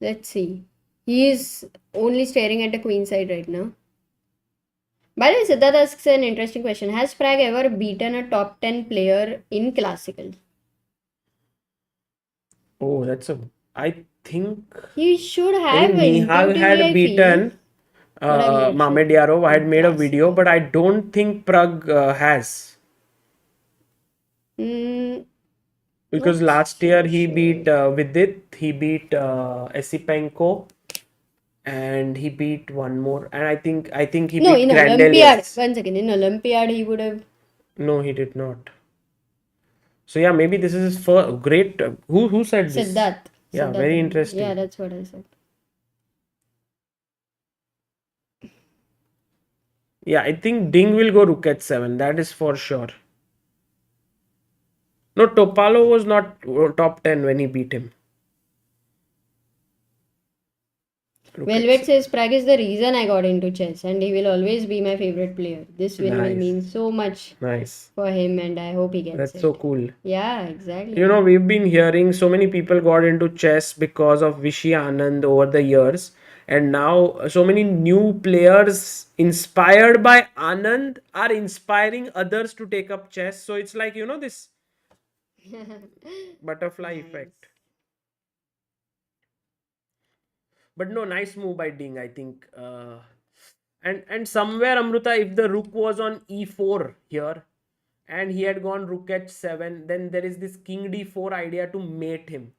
Let's see. He is only staring at the queen side right now. By the way, Siddharth asks an interesting question. Has Pragg ever beaten a top 10 player in classical? Oh, I think He should have. Nihal had intuitively, I beaten But I'm not Mamed sure. Yarov. I had made a video, but I don't think Pragg has. feel. Because last year he beat Vidit, he beat Esipenko, and he beat one more. And I think he No, beat in Grandel, Olympiad. yes. 1 second. In Olympiad, he would have. No, he did not. So yeah, maybe this is his first great. Who said this? Siddharth. Yeah, Siddharth. very interesting. Yeah, that's what I said. Yeah, I think Ding will go rook h7. That is for sure. No, Topalo was not top 10 when he beat him. Rook Velvet h7. says Pragg is the reason I got into chess and he will always be my favorite player. This win will Nice. mean so much Nice. for him and I hope he gets That's it. so cool. Yeah, exactly. You know, we've been hearing so many people got into chess because of Vishy Anand over the years. And now so many new players inspired by Anand are inspiring others to take up chess. So it's like, this butterfly Nice. effect. But no, nice move by Ding, I think. And somewhere, Amruta, if the rook was on e4 here and he had gone rook h7, then there is this king d4 idea to mate him.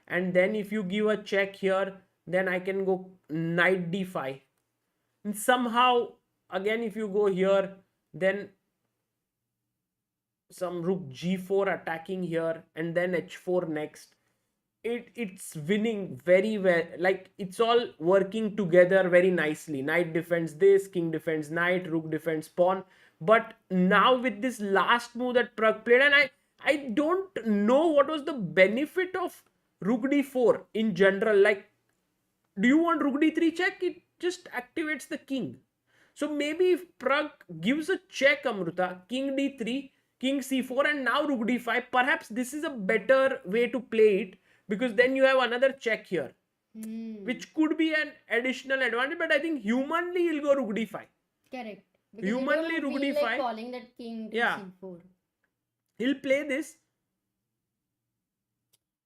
And then if you give a check here, then I can go knight d5. And somehow, again, if you go here, then some rook g4 attacking here and then h4 next. It's winning very well. Like, it's all working together very nicely. Knight defends this, king defends knight, rook defends pawn. But now with this last move that Pragg played, and I don't know what was the benefit of rook d4 in general. Like, do you want rook d3 check? It just activates the king. So maybe if Pragg gives a check, Amruta, king d3, king c4, and now rook d5, perhaps this is a better way to play it, because then you have another check here, which could be an additional advantage. But I think humanly he'll go rook d5. Correct. Because Humanly you don't rook feel d5. like calling that king to Yeah. c4. He'll play this.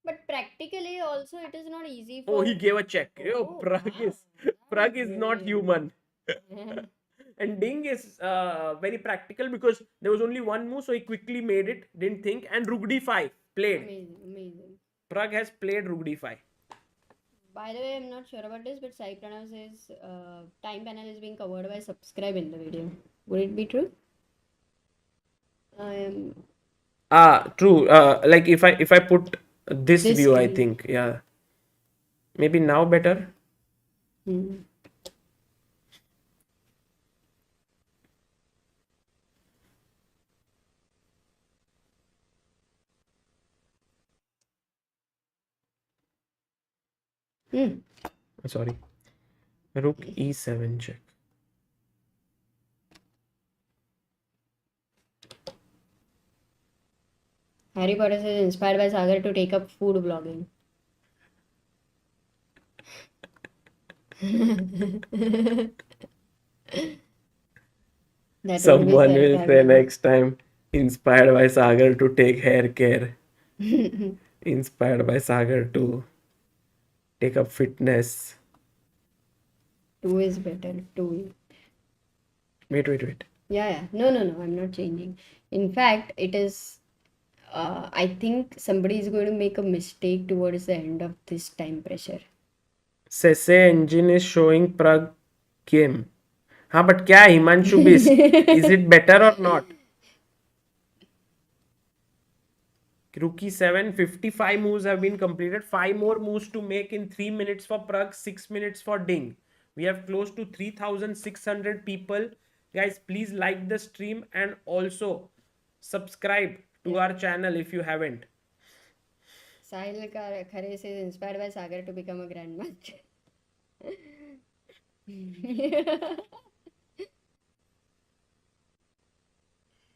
But practically also it is not easy Oh, for... he gave a check. Oh, Pragg wow. Pragg is not Great. human. And Ding is very practical because there was only one move, so he quickly made it, didn't think, and rook d5 played. Amazing, amazing. Pragg has played rook d5. By the way, I'm not sure about this, but Sai Pranav says time panel is being covered by subscribe in the video. Would it be true? I am... True. Like if I put this This view, I view. think, yeah, maybe now better. Hmm. Sorry, rook e7 check. Harry Potter says inspired by Sagar to take up food blogging. That would be Someone will Sarkar say now. next time, inspired by Sagar to take hair care. Inspired by Sagar to take up fitness. 2 is better. 2. Wait. Yeah. No. I'm not changing. In fact, it is. I think somebody is going to make a mistake towards the end of this time pressure. Sese engine is showing Pragg game. हाँ but क्या है Himanshu Bist? Is it better or not? Rook e7, 55 moves have been completed. 5 more moves to make in 3 minutes for Pragg, 6 minutes for Ding. We have close to 3,600 people. Guys, please like the stream and also subscribe to our channel if you haven't. Sahil Khare says inspired by Sagar to become a grandmaster.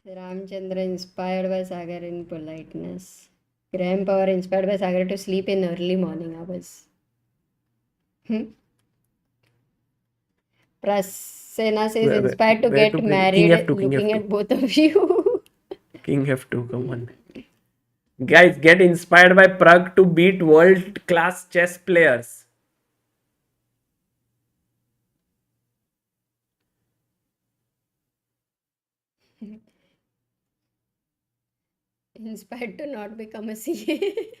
Ramchandra inspired by Sagar in politeness. Graham Power inspired by Sagar to sleep in early morning hours. Prasena says inspired to Where get play? married King F2, King looking F2. at both of you. King F2, come on. Guys, get inspired by Pragg to beat world-class chess players. Inspired to not become a CA.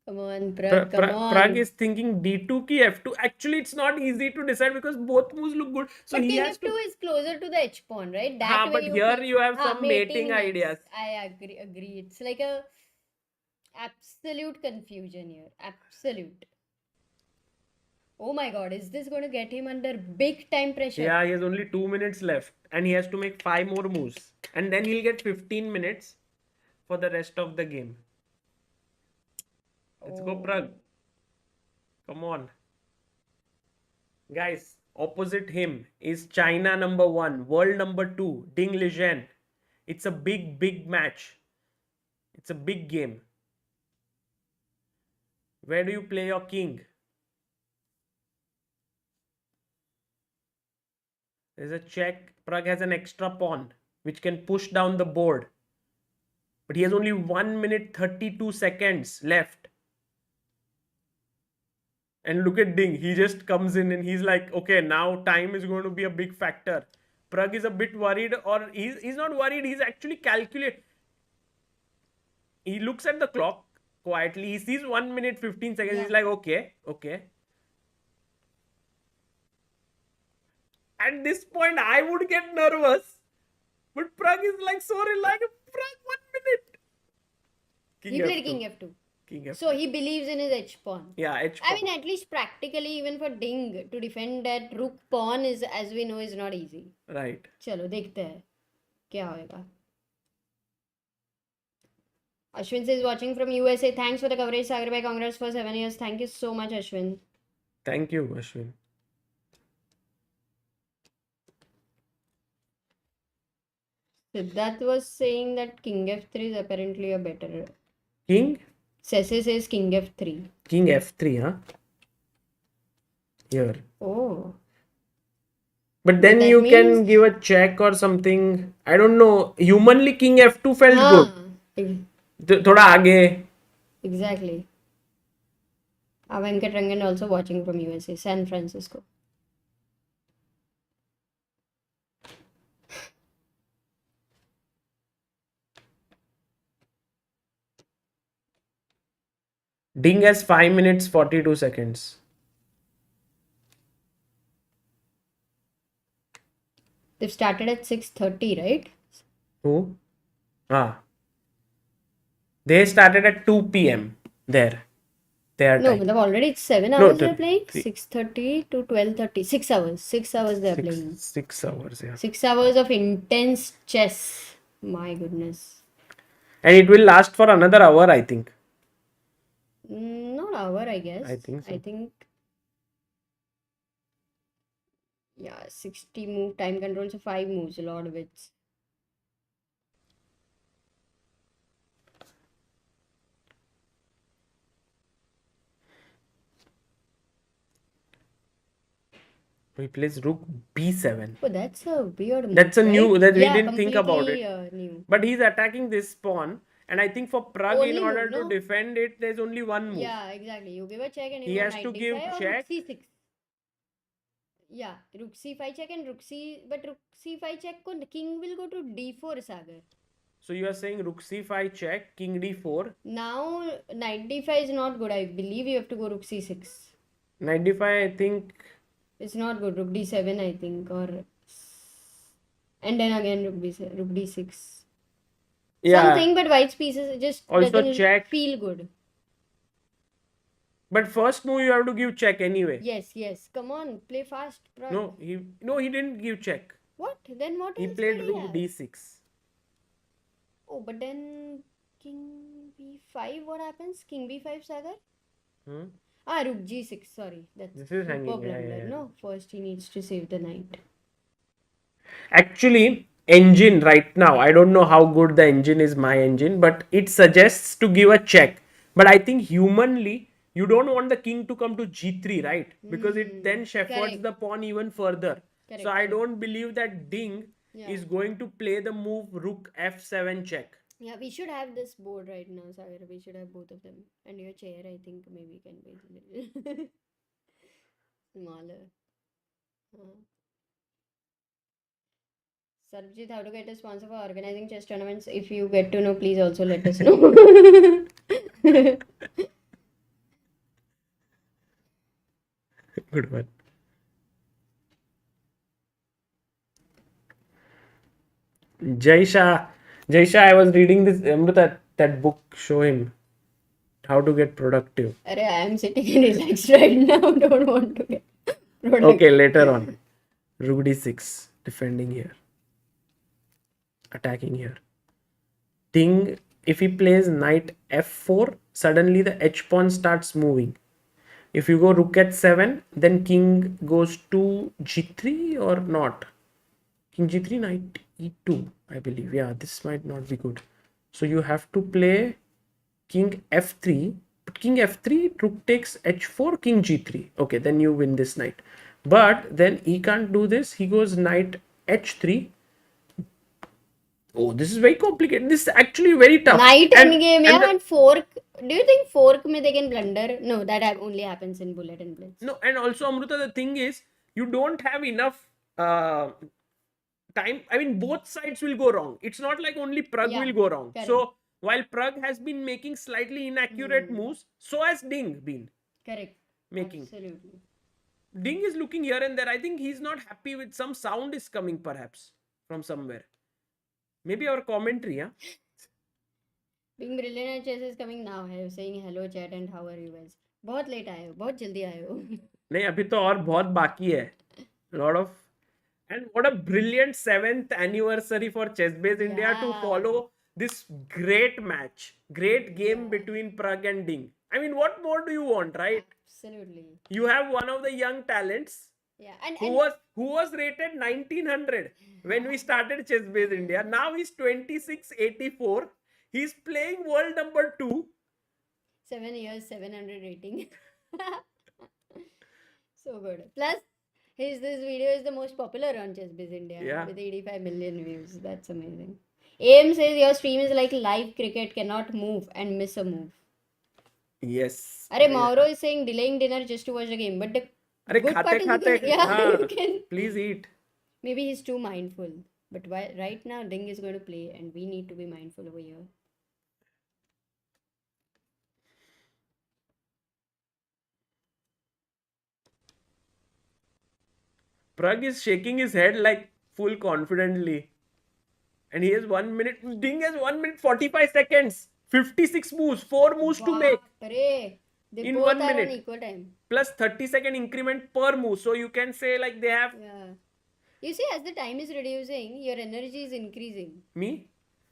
Come on, Pragg, come on. Pragg is thinking d2 ki f2. Actually, it's not easy to decide because both moves look good. So but he king has f2 to. is closer to the h pawn, right? That Haan, way but you here feel... you have some mating makes... ideas. I agree. It's like a absolute confusion here. Absolute. Oh my god, is this going to get him under big time pressure? Yeah, he has only 2 minutes left and he has to make 5 more moves. And then he'll get 15 minutes for the rest of the game. Let's go, Pragg. Come on. Guys, opposite him is China number 1, world number 2, Ding Liren. It's a big match. It's a big game. Where do you play your king? There's a check. Pragg has an extra pawn which can push down the board. But he has only 1 minute 32 seconds left. And look at Ding. He just comes in and he's like, okay, now time is going to be a big factor. Pragg is a bit worried, or he's not worried. He's actually calculated. He looks at the clock quietly. He sees 1 minute 15 seconds. Yeah. He's like, okay. At this point, I would get nervous. But Pragg is like so relaxed. Pragg, 1 minute. He played king f2. King f2. So he believes in his h pawn. Yeah, h pawn. I mean, at least practically, even for Ding to defend that rook pawn is, as we know, is not easy. Right. चलो देखते हैं क्या होएगा. Ashwin says watching from USA. Thanks for the coverage, Sagar bhai. Congrats for 7 years. Thank you so much, Ashwin. Thank you, Ashwin. Siddharth was saying that king f3 is apparently a better. King? Sese says king f3. King f3, huh? Here. Oh. But then That you can means- give a check or something. I don't know. Humanly, king f2 felt good. Thoda आगे. Exactly. Venkat Rangan also watching from USA, San Francisco. Ding has 5 minutes 42 seconds. They've started at 6:30, right? Who? They started at 2 p.m. there. Their No, time. but already it's 7 No, hours they're playing. 3. 6:30 to 12:30. 6 hours. 6 hours they're playing. 6 hours, yeah. 6 hours of intense chess. My goodness. And it will last for another hour, I think. Not hour, I guess. I think so. Yeah, 60 move time control, so 5 moves, a lot of it. He plays rook b7. Oh, that's a weird move. That's a new, right? that we Yeah, didn't think about it. completely, new. But he's attacking this pawn. And I think for Pragg, Only in order move, to no? defend it, there's only one move. Yeah, exactly. You give a check and He you go has to knight give d5 or check. rook c6. Yeah, rook c5 check and but rook c5 check, king will go to d4, Sagar. So you are saying rook c5 check, king d4. Now, knight d5 is not good. I believe you have to go rook c6. Knight d5, I think. It's not good. Rook d7, I think, and then again rook d6. Yeah. Something, but white's pieces just Also doesn't check. feel good. But first move you have to give check anyway. Yes. Come on, play fast, Pragg. No, he didn't give check. What? Then what He else played did rook have? d6. Oh, but then king b5, what happens? King b5, Sagar? Rook g6, sorry. That's This is super hanging, yeah, blunder. yeah, yeah. No, first he needs to save the knight. Actually, engine right now, I don't know how good the engine is, my engine, but it suggests to give a check. But I think humanly, you don't want the king to come to g3, right? Because it then shepherds Correct. the pawn even further. Correct, So I don't believe that Ding Yeah. is going to play the move rook f7 check. Yeah, we should have this board right now, Sagar. We should have both of them. And your chair, I think, maybe can be a little smaller. Sarabjit, how to get a sponsor for organizing chess tournaments? If you get to know, please also let us know. Good one. Jaisha, I was reading this, Amruta, that book, show him. How to get productive. I am sitting and relaxed right now. Don't want to get productive. Okay, later on. Rook d6, defending here. Attacking here. Ding, if he plays knight f4, suddenly the h pawn starts moving. If you go rook at 7, then king goes to g3 or not. King g3, knight e2, I believe. Yeah, this might not be good. So you have to play king f3. But king f3, rook takes h4, king g3. Okay, then you win this knight. But then he can't do this. He goes knight h3. Oh, this is very complicated. This is actually very tough. Knight endgame, yeah, the- and fork. Do you think fork may they can blunder? No, that only happens in bullet and blitz. No, and also Amruta, the thing is, you don't have enough time. I mean, both sides will go wrong. It's not like only Pragg Yeah, will go wrong. correct. So while Pragg has been making slightly inaccurate moves, so has Ding been Correct. making. Absolutely. Ding is looking here and there. I think he's not happy with some sound is coming perhaps from somewhere. Maybe our commentary, huh? Being brilliant at chess is coming now. I was saying hello chat and how are you guys? बहुत late आए हो, बहुत जल्दी आए हो. नहीं अभी तो और बहुत बाकी है. Lot of. And what a brilliant 7th anniversary for Chessbase India to Yeah. follow this great match, great game between Pragg and Ding. I mean, what more do you want, right? Absolutely. You have one of the young talents Yeah, and who was rated 1900 when we started Chessbase India. Now he's 2684. He's playing world number 2. 7 years, 700 rating. So good. Plus, this video is the most popular on Chessbiz India Yeah. with 85 million views. That's amazing. AM says your stream is like live cricket, cannot move and miss a move. Yes. Are Mauro is saying delaying dinner just to watch the game, but the Arre, good part is you khate, can, yeah, हाँ, you can. please eat. Maybe he's too mindful, but right now Ding is going to play, and we need to be mindful over here. Pragg is shaking his head like full confidently. And he has 1 minute. Ding has 1 minute 45 seconds. 56 moves. 4 moves to make. Baapre. They In both 1 are minute. on equal time. Plus 30-second increment per move. So you can say like they have. Yeah. You see, as the time is reducing, your energy is increasing. Me?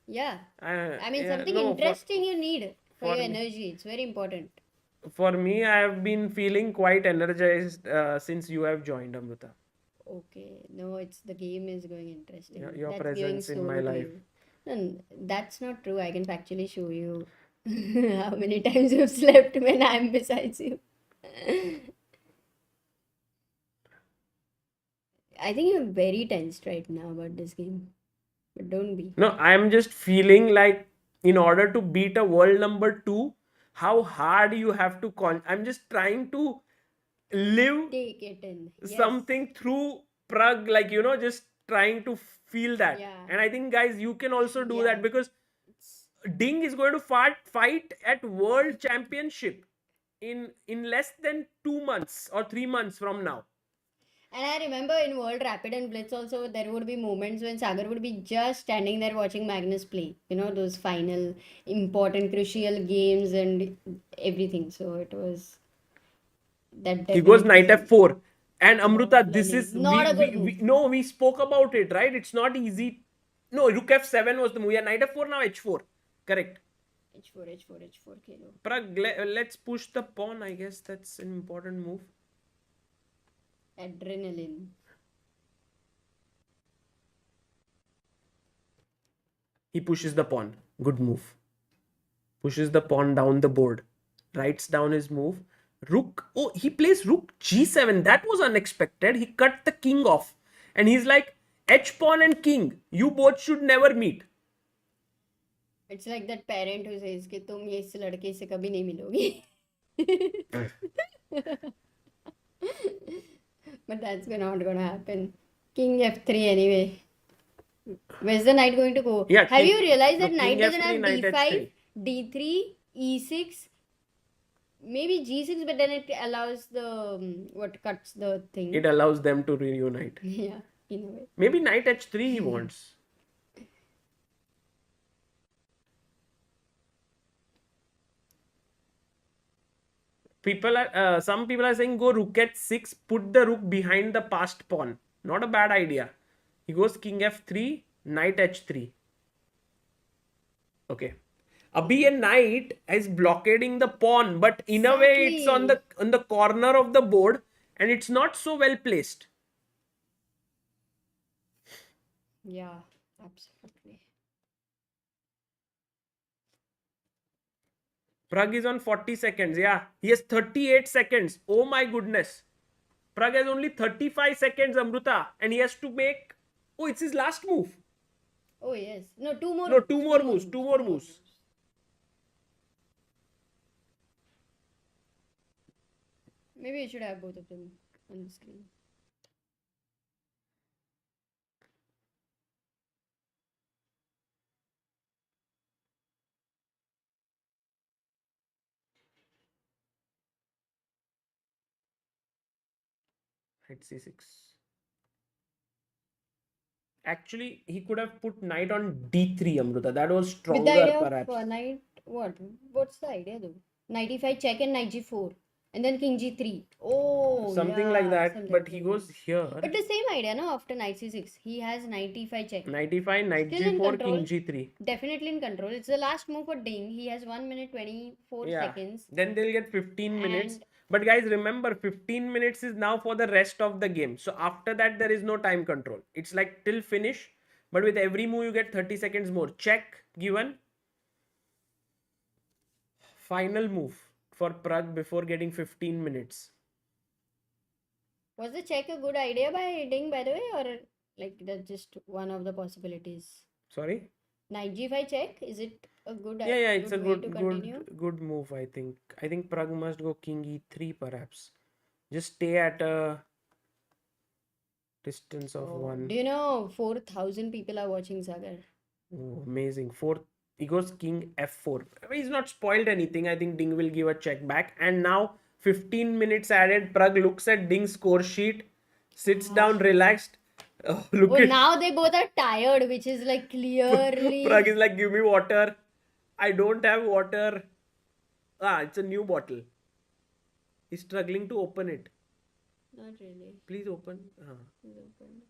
Yeah. I mean, yeah, something no, interesting you need for your me. energy. It's very important. For me, I have been feeling quite energized since you have joined, Amruta. Okay. No, it's the game is going interesting. Your That's presence giving in my soul to life. you. No, that's not true. I can factually show you how many times you've slept when I'm besides you. I think you're very tensed right now about this game. But don't be. No, I'm just feeling like in order to beat a world number 2, how hard you have to I'm just trying to live Take it in. Yes. something through Pragg, like just trying to feel that. Yeah. And I think guys, you can also do Yeah. that because Ding is going to fight at World Championship in less than 2 months or 3 months from now. And I remember in World Rapid and Blitz also, there would be moments when Sagar would be just standing there watching Magnus play. You know, those final important crucial games and everything. So it was that He goes definitely knight f4. And Amruta, of this learning. is Not a good move. no, we spoke about it, right? It's not easy. No, rook f7 was the move. Yeah, knight f4, now h4. Correct. H4 kilo. Pragg, let's push the pawn. I guess that's an important move. Adrenaline. He pushes the pawn. Good move. Pushes the pawn down the board. Writes down his move. Rook. Oh, he plays rook g7. That was unexpected. He cut the king off. And he's like, h pawn and king, you both should never meet. It's like that parent who says कि तुम ये इस लड़के से कभी नहीं मिलोगी. But that's not gonna happen. King f3 anyway. Where's the knight going to go? Yeah, Have king- you realized that no, knight king doesn't f3, have knight d5, h3. d3, e6, maybe g6, but then it allows the what cuts the thing. It allows them to reunite. Yeah, in a way. Maybe knight h3 he wants. Some people are saying go rook at 6, put the rook behind the passed pawn. Not a bad idea. He goes king f3, knight h3. Okay. Abhi a knight is blockading the pawn, but in a way it's on the corner of the board and it's not so well placed. Yeah, absolutely. Pragg is on 40 seconds. Yeah, he has 38 seconds. Oh my goodness. Pragg has only 35 seconds, Amruta, and he has to make. Oh, it's his last move. Oh yes. No, two more. No, two more moves. Two more moves. Maybe you should have both of them on the screen. Knight c6. Actually, he could have put knight on d3, Amruta. That was With the stronger, idea perhaps. of knight, what? What's the idea though? Knight e5 check and knight g4. And then king g3. Oh, Something yeah, like that. something But he like goes that. here. But the same idea, no? After knight c6, he has knight e5 check. Knight e5, knight Still in g4, control. king g3. Definitely in control. It's the last move for Ding. He has 1 minute 24 seconds. Then they'll get 15 minutes. But guys, remember, 15 minutes is now for the rest of the game. So after that, there is no time control. It's like till finish. But with every move, you get 30 seconds more. Check given. Final move for Pragg before getting 15 minutes. Was the check a good idea by Ding, by the way, or like that's just one of the possibilities? Sorry? Knight g5 check, is it a good Yeah, it's a way to continue? good move, I think. I think Pragg must go king e3 perhaps. Just stay at a distance of one. Do you know 4,000 people are watching Sagar? Oh, amazing. He goes king f4. I mean, he's not spoiled anything. I think Ding will give a check back. And now 15 minutes added. Pragg looks at Ding's score sheet, sits down relaxed. Oh, look at Now they both are tired, which is like clearly. Pragg is like, give me water. I don't have water. It's a new bottle. He's struggling to open it. Not really. Please open. It's open.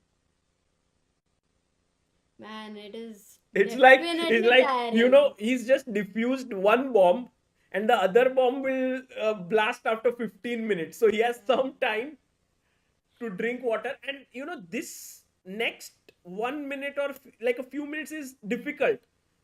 Man, it's like tiring. he's just diffused one bomb and the other bomb will blast after 15 minutes. So he has some time to drink water, and this next 1 minute or like a few minutes is difficult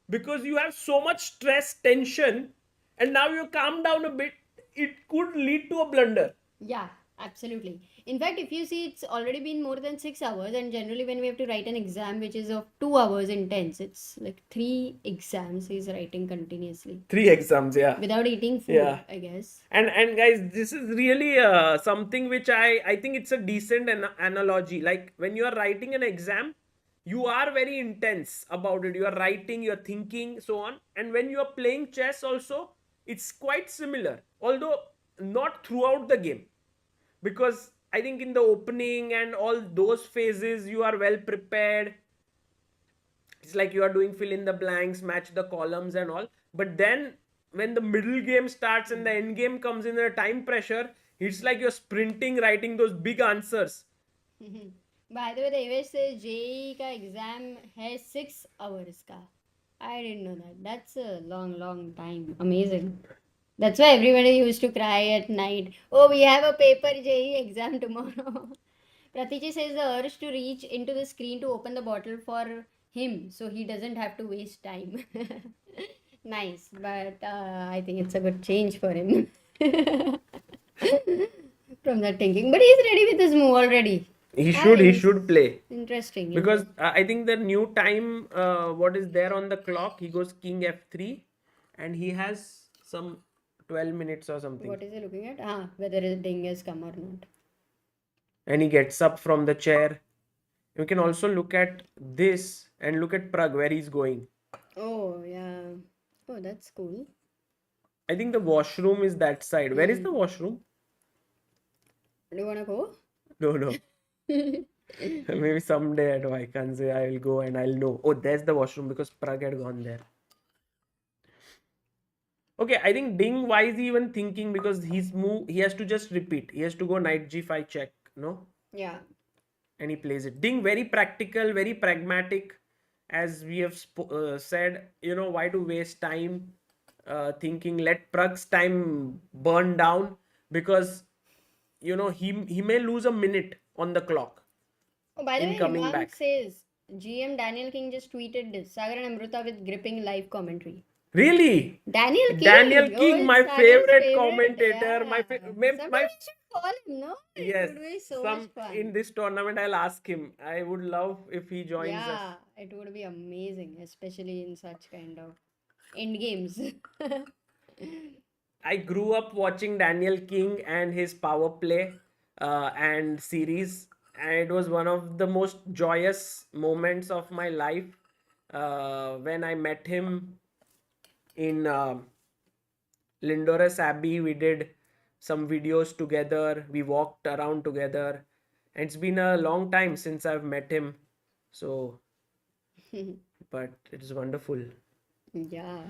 because you have so much stress, tension, and now you calm down a bit. It could lead to a blunder. Yeah, absolutely. In fact, if you see, it's already been more than 6 hours, and generally, when we have to write an exam which is of 2 hours intense, it's like 3 exams he's writing continuously 3 exams, yeah. without eating food, Yeah. I guess. And guys, this is really something which I think it's a decent analogy. Like when you are writing an exam, you are very intense about it. You are writing, you are thinking, so on. And when you are playing chess also, it's quite similar, although not throughout the game, because I think in the opening and all those phases you are well prepared. It's like you are doing fill in the blanks, match the columns and all. But then when the middle game starts and the end game comes in, the time pressure, it's like you're sprinting, writing those big answers. By the way, the Devesh says JEE ka exam has 6 hours ka. I didn't know that. That's a long time. Amazing. That's why everybody used to cry at night. Oh, we have a paper JEE exam tomorrow. Pratichi says the urge to reach into the screen to open the bottle for him so he doesn't have to waste time. Nice, but I think it's a good change for him from that thinking. But he's ready with his move already. He should play. Interesting. Because I think the new time, what is there on the clock, he goes king f3 and he has some 12 minutes or something. What is he looking at? Whether his ding has come or not. And he gets up from the chair. You can also look at this and look at Pragg where he's going. Oh, yeah. Oh, that's cool. I think the washroom is that side. Where is the washroom? Do you want to go? No. Maybe someday at Wijk I will go and I'll know. Oh, there's the washroom because Pragg had gone there. Okay, I think Ding, why is he even thinking? Because his move, he has to just repeat. He has to go knight g5 check, no? Yeah. And he plays it. Ding, very practical, very pragmatic. As we have said, why to waste time thinking, let Pragg's time burn down, because, he may lose a minute on the clock Oh, by the in way, coming Himang back. says GM Daniel King just tweeted this. Sagar and Amruta with gripping live commentary. Really? Daniel Daniel King! Oh, King, it's my Sagar's favorite favorite. commentator, Yeah. Sometime my we should call him, no? It yes, would be so much some in fun. this tournament I'll ask him. I would love if he joins us. Yeah, it would be amazing, especially in such kind of end games. I grew up watching Daniel King and his power play and series, and it was one of the most joyous moments of my life when I met him in Lindores Abbey. We did some videos together, we walked around together, and it's been a long time since I've met him. So, but it's wonderful. Yeah.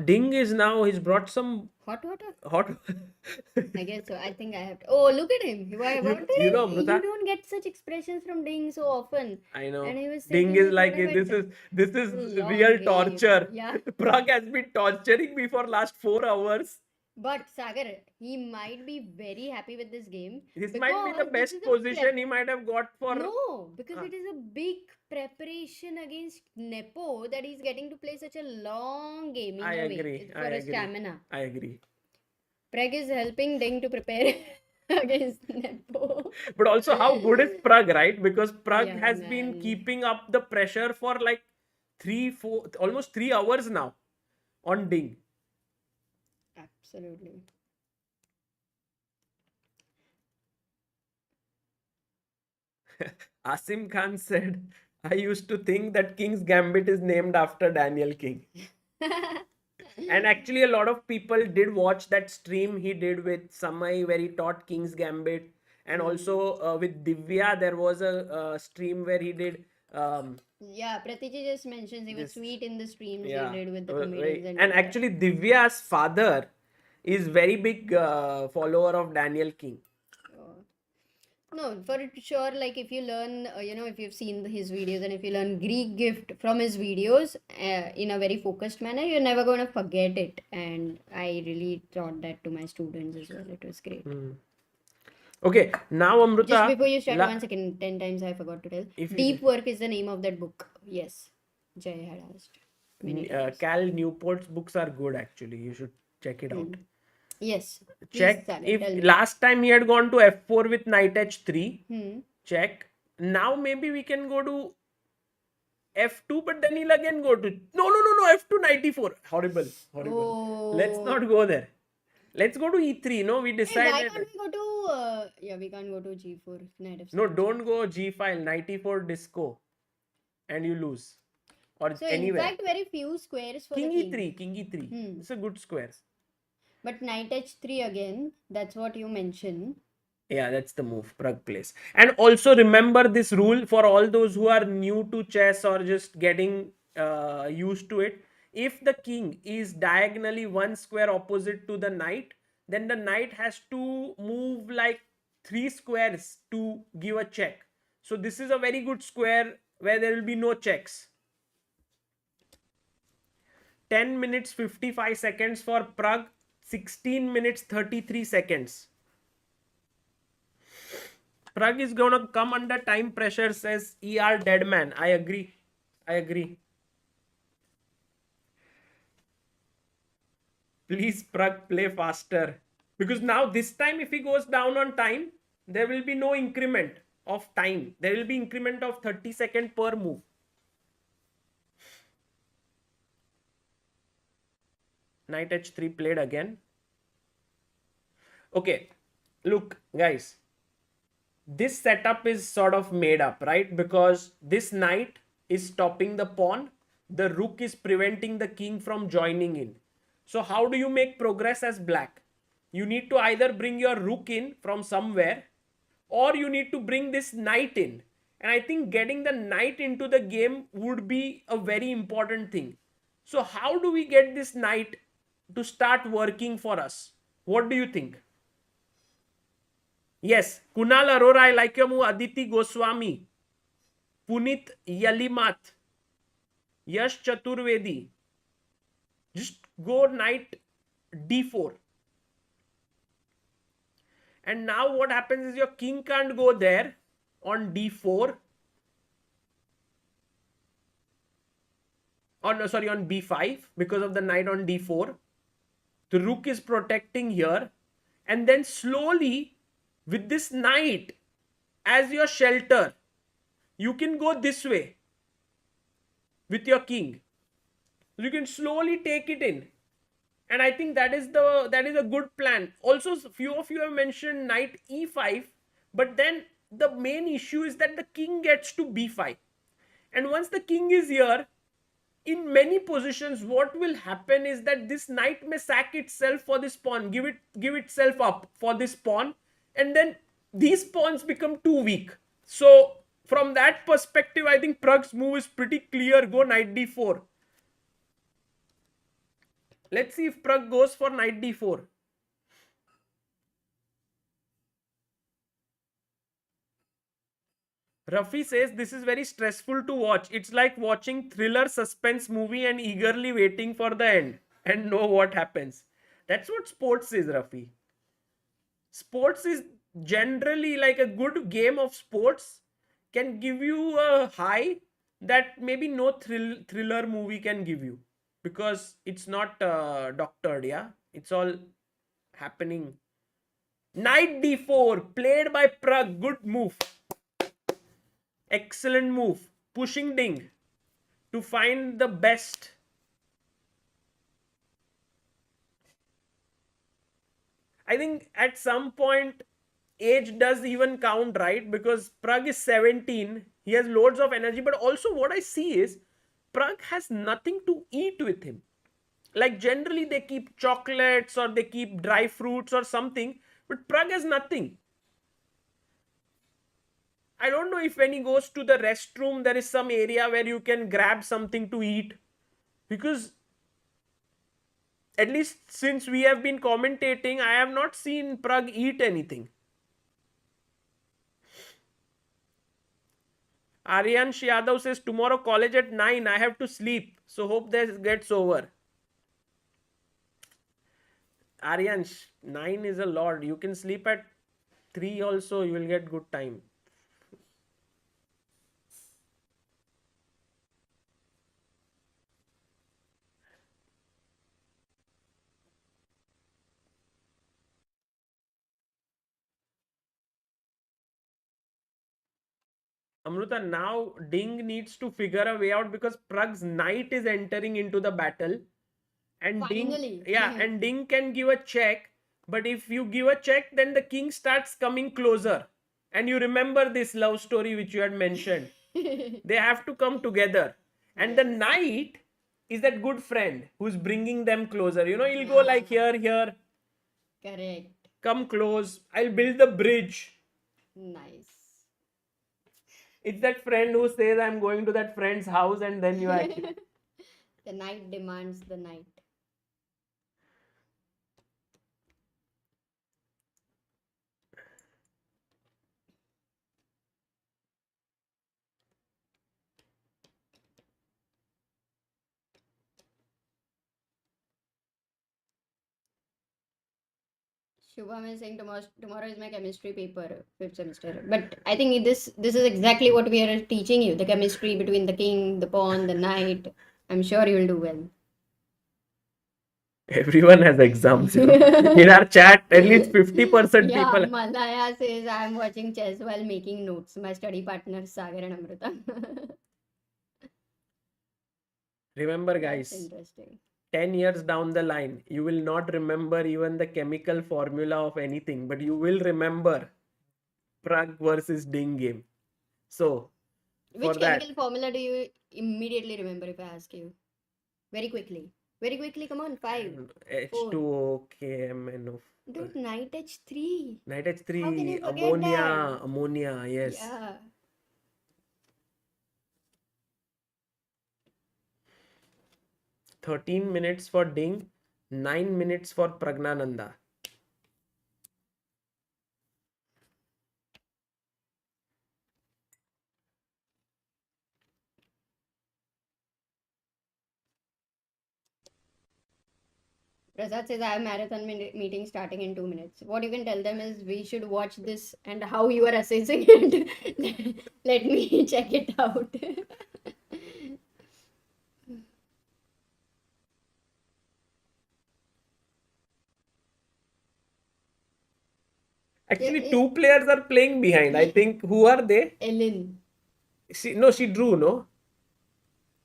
Ding is now, he's brought some Hot water? hot. I guess so. I think I have to. Oh, look at him. Why, what did You know, he? You Amruta, don't get such expressions from Ding so often. I know. And he was Ding taking is this like, whatever. this It's is a long real game. torture. Yeah. Pragg has been torturing me for last 4 hours. But Sagar, he might be very happy with this game This might be the because this best is a position he might have got for. no, because Uh, it is a big preparation against Nepo that he's getting to play such a long game in I a way agree. for I a agree. stamina. I agree. Preg is helping Ding to prepare against Nepo. But also, how good is Pragg, right? Because Pragg Yeah, has been man. keeping up the pressure for like 3, 4, almost 3 hours now on Ding. Absolutely. Asim Khan said, I used to think that King's Gambit is named after Daniel King. And actually, a lot of people did watch that stream he did with Samai, where he taught King's Gambit. And also with Divya, there was a stream where he did Yeah, Pratiji just mentions he was this. sweet in the streams he Yeah. did with the comedians and And Divya. actually, Divya's father is very big follower of Daniel King. Oh. No, for sure, like if you learn, if you've seen his videos and if you learn Greek gift from his videos in a very focused manner, you're never going to forget it. And I really taught that to my students as well. It was great. Okay, now Amruta. Just before you start, 1 second, 10 times I forgot to tell. Deep Work is the name of that book. Yes, Jay had asked. Many times. Cal Newport's books are good actually. You should check it out. Yes. Please, Check Sagar, if tell me. last time he had gone to f4 with knight h3. Hmm. Check. Now maybe we can go to f2, but then he'll again go to no f2 knight e4. Horrible. Oh. Let's not go there. Let's go to e3. No, we Hey, decided. why can't we go to yeah, we can't go to G4 knight f6. No, don't go g file knight e4 disco, and you lose. Or So anywhere. in fact, very few squares for King the king. e3, king e3. It's a good squares. But knight h3 again, that's what you mentioned. Yeah, that's the move Pragg plays. And also remember this rule for all those who are new to chess or just getting used to it. If the king is diagonally one square opposite to the knight, then the knight has to move like 3 squares to give a check. So this is a very good square where there will be no checks. 10 minutes 55 seconds for Pragg, 16 minutes 33 seconds. Pragg is going to come under time pressure, says ER Deadman. I agree. I agree. Please, Pragg, play faster. Because now this time if he goes down on time, there will be no increment of time. There will be increment of 30 seconds per move. Knight h3 played again. Okay, look, guys. This setup is sort of made up, right? Because this knight is stopping the pawn. The rook is preventing the king from joining in. So how do you make progress as black? You need to either bring your rook in from somewhere, or you need to bring this knight in. And I think getting the knight into the game would be a very important thing. So how do we get this knight to start working for us. What do you think? Yes, Kunal Arora, I like your move. Aditi Goswami, Punit Yalimat, Yash Chaturvedi. Just go knight d4. And now what happens is your king can't go there on d4. On b5 because of the knight on d4. The rook is protecting here. And then slowly, with this knight as your shelter, you can go this way with your king. You can slowly take it in. And I think that is a good plan. Also, few of you have mentioned knight e5, but then the main issue is that the king gets to b5. And once the king is here, in many positions, what will happen is that this knight may sack itself for this pawn, give itself up for this pawn, and then these pawns become too weak. So from that perspective, I think Pragg's move is pretty clear. Go knight d4. Let's see if Pragg goes for knight d4. Rafi says this is very stressful to watch. It's like watching thriller suspense movie and eagerly waiting for the end and know what happens. That's what sports is, Rafi. Sports is generally like a good game of sports can give you a high that maybe no thriller movie can give you, because it's not doctored. Yeah, it's all happening. Knight d4 played by Pragg. Good move. Excellent move. Pushing Ding to find the best. I think at some point age does even count, right? Because Pragg is 17. He has loads of energy. But also what I see is Pragg has nothing to eat with him. Like generally they keep chocolates or they keep dry fruits or something. But Pragg has nothing. I don't know if when he goes to the restroom, there is some area where you can grab something to eat. Because at least since we have been commentating, I have not seen Pragg eat anything. Aryansh Yadav says, tomorrow college at 9. I have to sleep. So hope this gets over. Aryansh, 9 is a lot. You can sleep at 3 also. You will get good time. Amruta, now Ding needs to figure a way out because Pragg's knight is entering into the battle. And Finally. and Ding can give a check. But if you give a check, then the king starts coming closer. And you remember this love story which you had mentioned. They have to come together. And the knight is that good friend who's bringing them closer. You know, he'll go like here, here. Correct. Come close. I'll build the bridge. Nice. It's that friend who says, I'm going to that friend's house, and then you actually... The knight demands the knight. Shubham is saying tomorrow is my chemistry paper, 5th semester. But I think this is exactly what we are teaching you, the chemistry between the king, the pawn, the knight. I'm sure you will do well. Everyone has exams. You know. In our chat, at least 50% Yeah, people. Malaya says I'm watching chess while making notes. My study partners Sagar and Amruta. Remember, That's guys, interesting. 10 years down the line, you will not remember even the chemical formula of anything, but you will remember Pragg versus Ding game. So, for Which that, chemical formula do you immediately remember if I ask you? Very quickly. Very quickly, come on. 5, 4. H2O, KMNO. Dude, night H3. Night How can H3, you forget that? ammonia, yes. Yeah. 13 minutes for Ding, 9 minutes for Praggnanandhaa. Prasad says, I have marathon meeting starting in 2 minutes. What you can tell them is we should watch this and how you are assessing it. Let me check it out. Actually, two players are playing behind. I think, who are they? Ellen. She drew, no?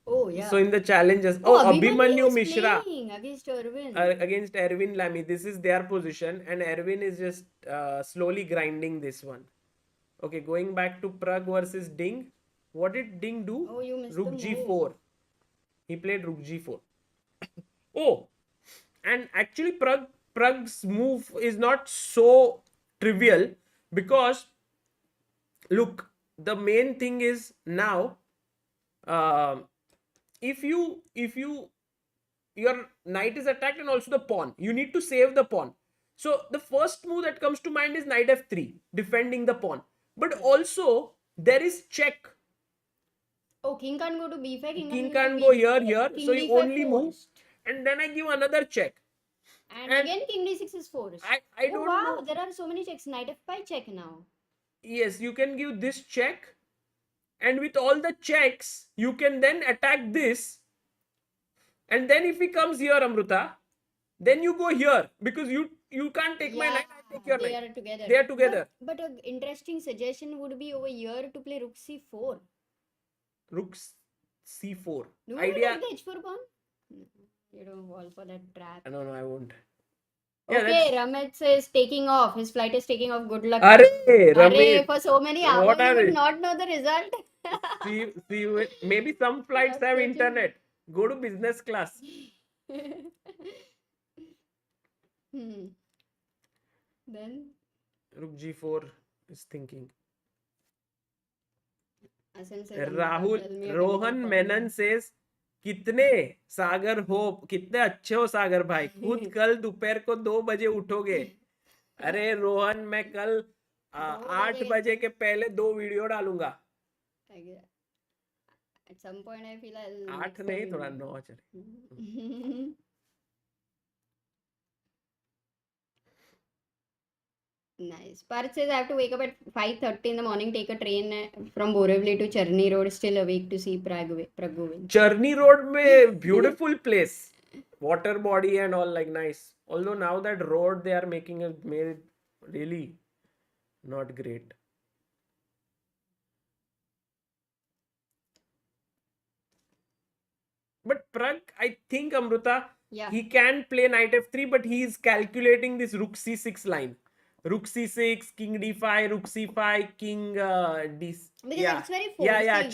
Oh, yeah. So in the challenges, Abhimanyu is Mishra playing against Erwin. against Erwin Lamy. This is their position, and Erwin is just slowly grinding this one. Okay, going back to Pragg versus Ding. What did Ding do? Oh, you missed Rook the move. G4. He played Rook G4. Oh, and actually Pragg's move is not so trivial, because look, the main thing is now, if your knight is attacked and also the pawn, you need to save the pawn. So the first move that comes to mind is knight f3, defending the pawn. But also there is check. Oh, king can't go to b5. King can't go here. King So you d5 only move, forced. and then I give another check. And again king d6 is forced. I don't know. There are so many checks. Knight f5 check now. Yes, you can give this check, and with all the checks you can then attack this, and then if he comes here, Amruta, then you go here, because you can't take my knight, I take your They knight. are together. They are together. But an interesting suggestion would be over here to play rook c4. Rook c4. Do you Idea. like the h4 pawn? You don't fall for that trap. No, I won't. Okay, Ramit says taking off. His flight is taking off. Good luck. Ramit. For so many hours, you will not know the result. see, maybe some flights have internet. Go to business class. Then Rook g4 is thinking. Rahul Rohan Menon says, कितने सागर हो, कितने अच्छे हो सागर भाई, खुद कल दोपहर को 2 बजे उठोगे. अरे रोहन, मैं कल 8 बजे के पहले 2 वीडियो डालूंगा. At some point I feel 8 नहीं, थोड़ा 9 चले. Nice. Parth says I have to wake up at 5:30 in the morning, take a train from Borivali to Charni Road, still awake to see Pragg win. Charni Road में beautiful place, water body and all, like nice. Although now that road they are made it really not great. But Pragg, I think, Amruta, he can play knight f3, but he is calculating this rook c6 line. Rook c6, king d5, rook c5, king d. Because it's very forcing.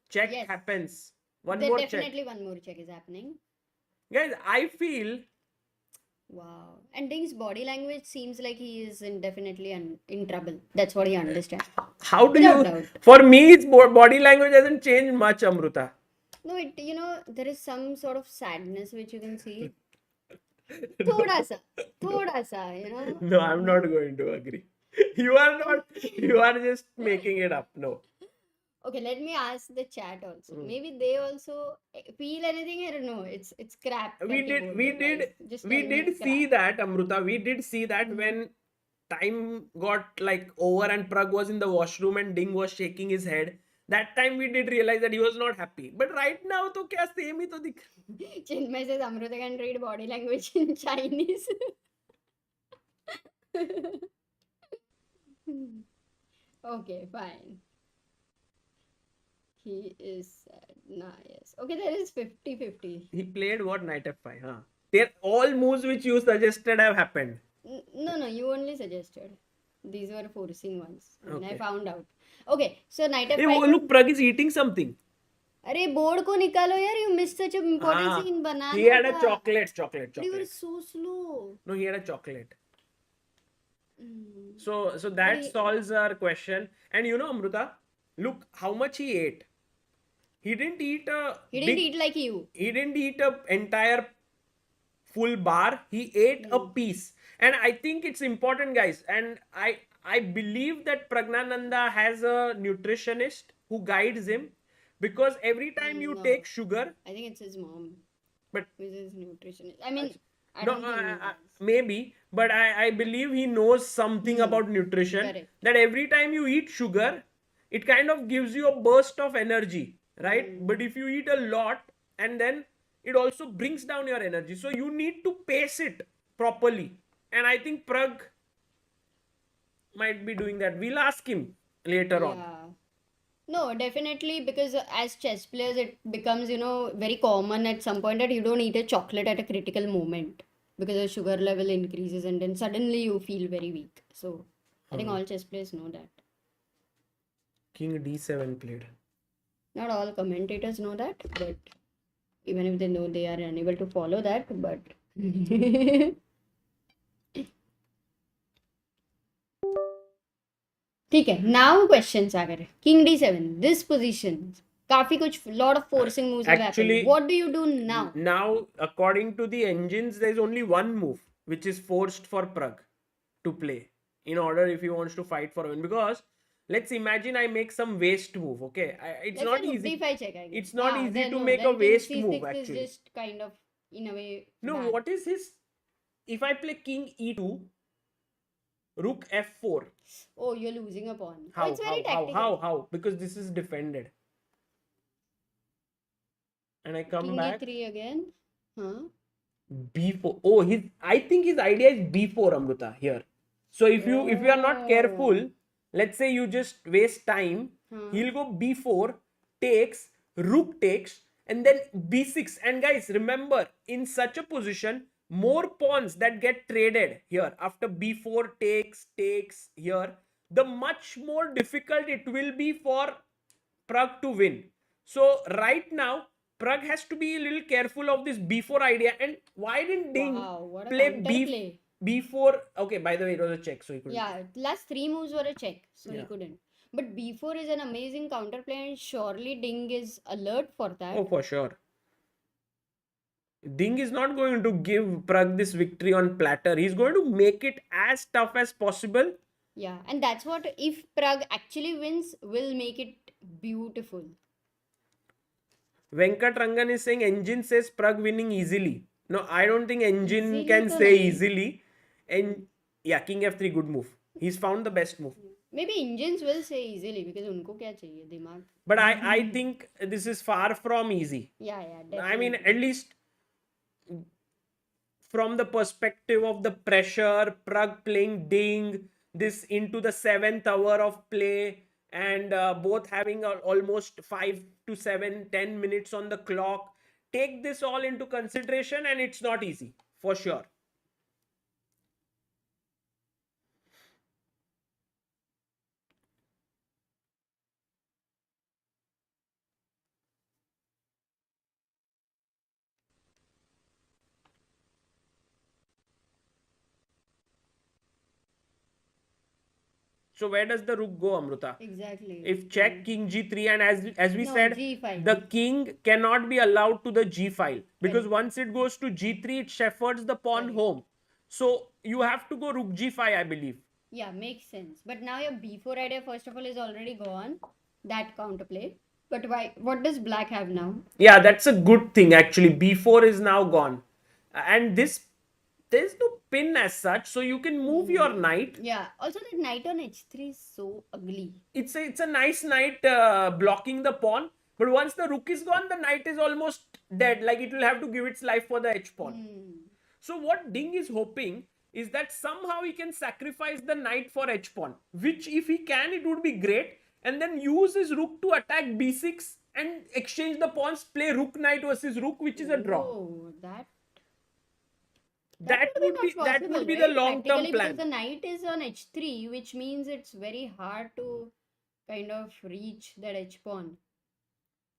Check happens. One more check is happening. Guys, I feel. Wow. And Ding's body language seems like he is definitely in trouble. That's what he understands. How do you? For me, his body language hasn't changed much, Amruta. No, there is some sort of sadness which you can see. Thoda sa, No, I'm not going to agree. You are just making it up. No. Okay, let me ask the chat also. Maybe they also feel anything. I don't know. It's crap. We did see that, Amruta. We did see that when time got like over and Pragg was in the washroom and Ding was shaking his head. That time we did realize that he was not happy. But right now, to kya same hi to dikh. Chinmay says Amruta can read body language in Chinese. Okay, fine. He is sad. Yes. Okay, there is 50-50. He played what? Knight f5, huh? All moves which you suggested have happened. No, you only suggested. These were forcing ones. And I found out. Okay, so knight f5. Hey, look, Pragg is eating something. अरे board को निकालो यार, you missed such an important scene. Banana. He had a chocolate. You were so slow. No, he had a chocolate. So that solves our question. And Amruta, look how much he ate. He didn't eat He didn't eat like you. He didn't eat a entire full bar. He ate a piece. And I think it's important, guys. And I believe that Praggnanandhaa has a nutritionist who guides him, because every time you No. take sugar, I think it's his mom. but Who's his nutritionist? I mean, I no, don't think he does. maybe, but I believe he knows something about nutrition. Correct. That every time you eat sugar, it kind of gives you a burst of energy, right? But if you eat a lot, and then it also brings down your energy. So you need to pace it properly. And I think Pragg might be doing that. We'll ask him later on. Yeah. No, definitely, because as chess players, it becomes, very common at some point that you don't eat a chocolate at a critical moment because the sugar level increases and then suddenly you feel very weak. So I think all chess players know that. King d7 played. Not all commentators know that, but even if they know, they are unable to follow that. But ठीक है. Now question, Sagar. King d7. This position. काफी कुछ lot of forcing moves have Actually, happened. What do you do now? Now, according to the engines, there's only one move which is forced for Pragg to play in order if he wants to fight for a win. Because let's imagine I make some waste move. Okay, it's That's not a rook easy. d5 check, I guess. It's not easy then to no, make then a waste king move. c6 Actually, is just kind of in a way no. bad. What is his? If I play King e2, Rook f4. Oh, you're losing a pawn. How? It's very How? tactical. How? Because this is defended. And I come King back. e3 again. Huh? B4. Oh, I think his idea is B4, Amruta, here. So if you are not careful, let's say you just waste time, he'll go B4, takes, rook takes, and then B6. And guys, remember, in such a position, more pawns that get traded here after B4 takes here, the much more difficult it will be for Pragg to win. So right now, Pragg has to be a little careful of this B4 idea. And why didn't Ding What a play counterplay. B4? Okay, by the way, it was a check, so he couldn't. Yeah, last 3 moves were a check, so he couldn't. But B4 is an amazing counterplay, and surely Ding is alert for that. Oh, for sure. Ding is not going to give Pragg this victory on platter. He's going to make it as tough as possible. Yeah, and that's what, if Pragg actually wins, will make it beautiful. Venkat Rangan is saying engine says Pragg winning easily. No, I don't think engine Easily can to say nahi. easily. And yeah, King f3, good move. He's found the best move. Maybe engines will say easily because unko kya chahiye, dimag. But I think this is far from easy. Yeah, definitely. I mean, at least from the perspective of the pressure, Pragg playing Ding, this into the 7th hour of play, and both having almost 5 to 7, 10 minutes on the clock. Take this all into consideration, and it's not easy, for sure. So where does the rook go, Amruta? Exactly. If check King g3, and as we No, said, G5. the king cannot be allowed to the g file, because once it goes to g3, it shepherds the pawn home. So you have to go rook g5, I believe. Yeah, makes sense. But now your b4 idea, first of all, is already gone. That counterplay. But why? What does black have now? Yeah, that's a good thing actually. B4 is now gone, and there's no pin as such, so you can move your knight. Yeah. Also, that knight on h3 is so ugly. It's a nice knight blocking the pawn, but once the rook is gone, the knight is almost dead. Like it will have to give its life for the h pawn. So what Ding is hoping is that somehow he can sacrifice the knight for h pawn, which if he can, it would be great, and then use his rook to attack b6 and exchange the pawns, play rook knight versus rook, which is a draw. Oh, That would be not that possible, would be right? the long term Practically, plan. because the knight is on h3, which means it's very hard to kind of reach that h pawn.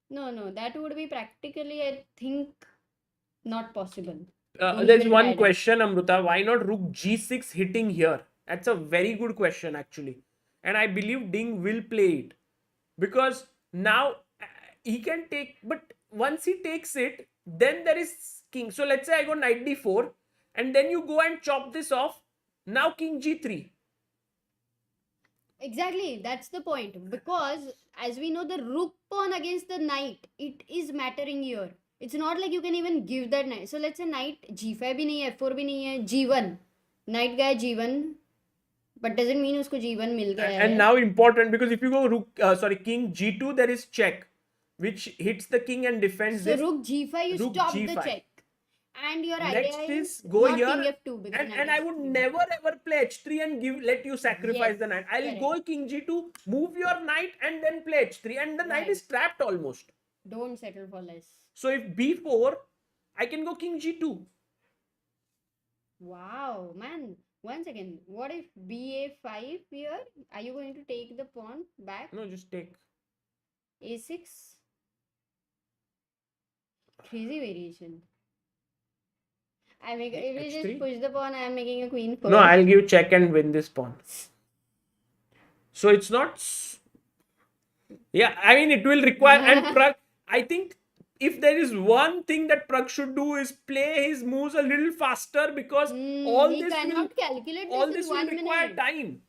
No, that would be practically, I think, not possible. There's one question, Amruta. Why not rook g6 hitting here? That's a very good question, actually. And I believe Ding will play it. Because now, he can take, but once he takes it, then there is king. So let's say I go knight d4, and then you go and chop this off. Now king g3. Exactly, that's the point. Because as we know, the rook pawn against the knight, it is mattering here. It's not like you can even give that knight. So let's say knight g5 भी नहीं है, f4 भी नहीं है, g1. Knight गया g1, but doesn't mean उसको g1 मिल गया है. And now important, because if you go king g2, there is check, which hits the king and defends So this. rook g5, you Rook stop G5. the check. And your Next idea is go not here, king f2 because and knight I would f2. never ever play h3 and let you sacrifice Yes, the knight. I'll correct. go king g2, move your knight, and then play h3, and the knight Right. is trapped almost. Don't settle for less. So if b4, I can go king g2. Wow, man. One second. What if ba5 here? Are you going to take the pawn back? No, just take. a6. Crazy variation. If you just h3? push the pawn, I am making a queen first. No, I'll give check and win this pawn. So it's not. Yeah, I mean, it will require. And Pragg, I think if there is one thing that Pragg should do is play his moves a little faster, because all he this cannot calculate all this this in will 1 require minute. time.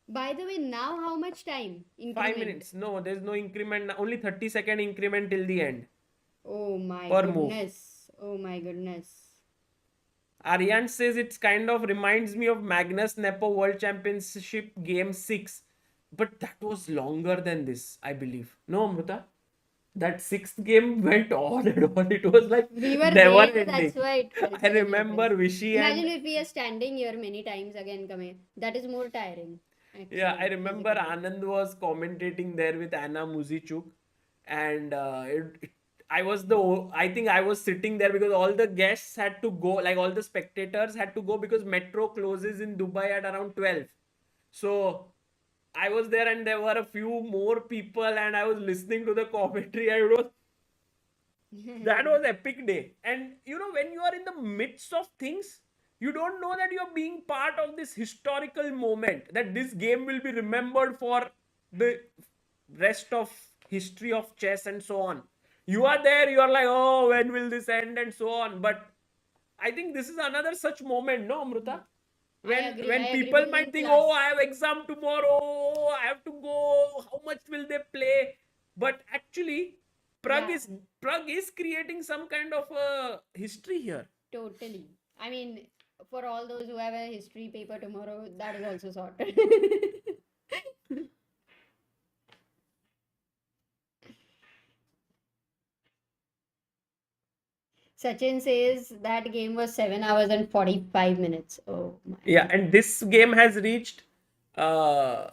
By the way, now how much time? 5 minutes. No, there's no increment. Only 30-second increment till the end. Oh my Per move. goodness. Oh my goodness. Aryan says it's kind of reminds me of Magnus Nepo World Championship Game 6. But that was longer than this, I believe. No, Amruta? That sixth game went on and on. It was like We were never there, ending. that's why it felt I very remember different. Vishy Imagine and if we are standing here many times again coming. That is more tiring. yeah, I Actually, remember physically. Anand was commentating there with Anna Muzichuk, and I think I was sitting there because all the guests had to go, like all the spectators had to go because metro closes in Dubai at around 12. So I was there and there were a few more people and I was listening to the commentary. That was epic day. And you know, when you are in the midst of things, you don't know that you're being part of this historical moment, that this game will be remembered for the rest of history of chess and so on. You are there, you are like, oh, when will this end and so on. But I think this is another such moment, no, Amruta? When I agree people because might in think, class. oh, I have exam tomorrow, oh, I have to go, how much will they play? But actually, Pragg Yeah, is Pragg is creating some kind of a history here. totally. I mean, for all those who have a history paper tomorrow, that is also sorted. Sachin says that game was 7 hours and 45 minutes. Oh my Yeah, God. and this game has reached uh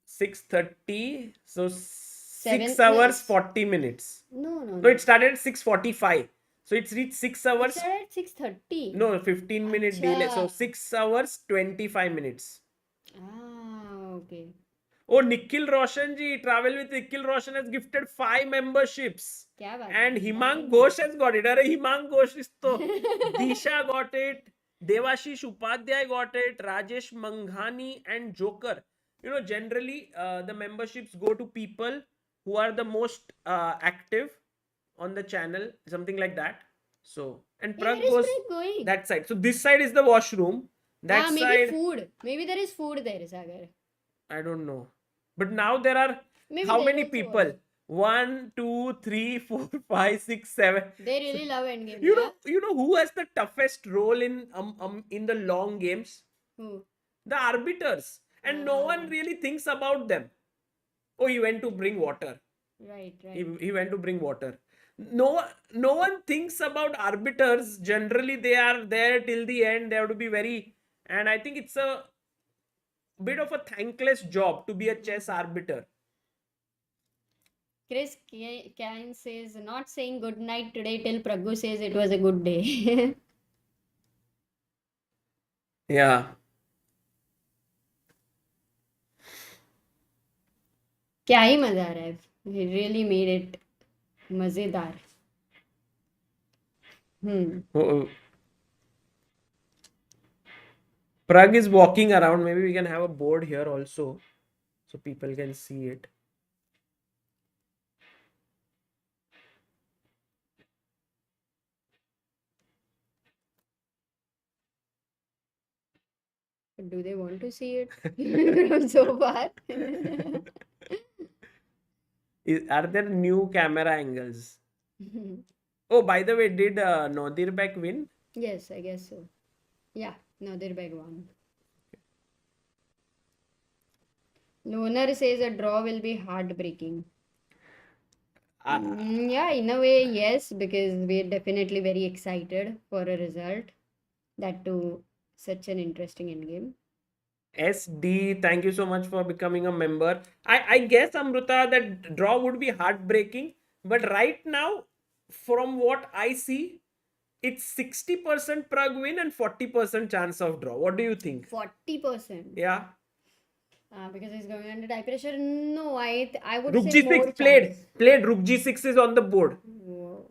6:30, so 6 No, hours 40 minutes. no, No, it started at 6:45. So it's reached 6 It hours. started at 6:30. No, 15-minute delay. So Acha. 6 hours 25 minutes. Ah, okay. Oh, Nikhil Roshan ji, Travel with Nikhil Roshan has gifted 5 memberships. क्या बात And है? Himang Ghosh has got it. Arey, Himang Ghosh is to. Disha got it. Devashish Upadhyay got it. Rajesh Manghani and Joker. You know, generally, the memberships go to people who are the most active on the channel, something like that. So, and Hey, where Pragg is goes Pragg going? that side. So, this side is the washroom. That Maybe side, food. Maybe there is food there, Sagar. I don't know. But now there are Maybe how there many also people? was. 1, 2, 3, 4, 5, 6, 7. They really love endgame, You yeah? know, who has the toughest role in the long games? Who? The arbiters, and no one really thinks about them. Oh, he went to bring water. Right, He, right. he went to bring water. No one thinks about arbiters. Generally, they are there till the end. They have to be very, and I think it's a bit of a thankless job to be a chess arbiter. Chris Kane says, not saying good night today till Praggu says it was a good day. Yeah. क्या ही मजा आ रहा है. He really made it मजेदार. Oh, Pragg is walking around. Maybe we can have a board here also so people can see it. Do they want to see it from so far? Are there new camera angles? Oh, by the way, did Nodirbek win? Yes, I guess so. Yeah, Nodirbek won. Loner says a draw will be heartbreaking. Yeah, in a way, yes, because we're definitely very excited for a result. That too, such an interesting endgame. SD, thank you so much for becoming a member. I guess, Amruta, that draw would be heartbreaking. But right now, from what I see, it's 60% Pragg win and 40% chance of draw. What do you think? 40%. Yeah. Because he's going under high pressure. No, I would Rook say more G6 played. chance. Played. Rook G6 is on the board. Whoa.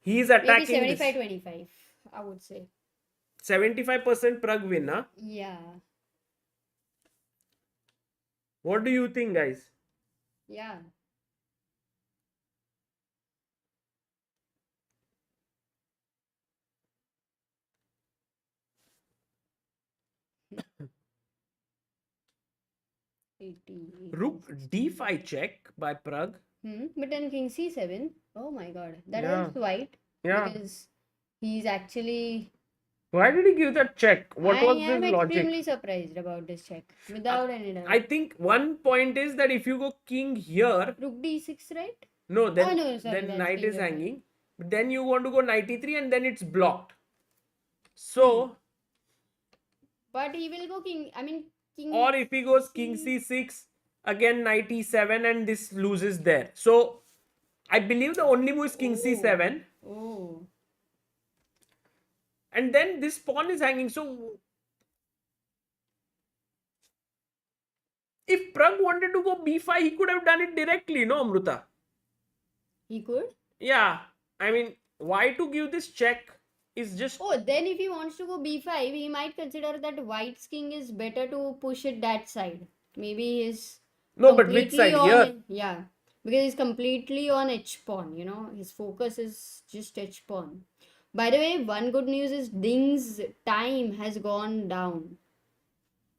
He is Maybe attacking this. 75-25, I would say. 75% Pragg win, huh? Yeah. What do you think, guys? Yeah. Rook D5 check by Pragg. But then King C7. Oh my god. That Yeah. helps White. Yeah. Because he's actually. Why did he give that check? What was I am his logic? extremely surprised about this check. Without any doubt. I think one point is that if you go king here, Rook D6, right? no, then, Oh, no, sorry, then that's knight king is of hanging. But then you want to go knight e3 and then it's blocked. So, But he will go king. I mean, king. or if he goes king c6, again knight e7 and this loses there. So, I believe the only move is king c7. Oh. And then this pawn is hanging. So, if Pragg wanted to go b5, he could have done it directly, no, Amruta? He could? Yeah. I mean, why to give this check is just... Oh, then if he wants to go b5, he might consider that White's king is better to push it that side. Maybe he's No, but which side? Here? Yeah, because he's completely on h pawn. His focus is just h pawn. By the way, one good news is Ding's time has gone down.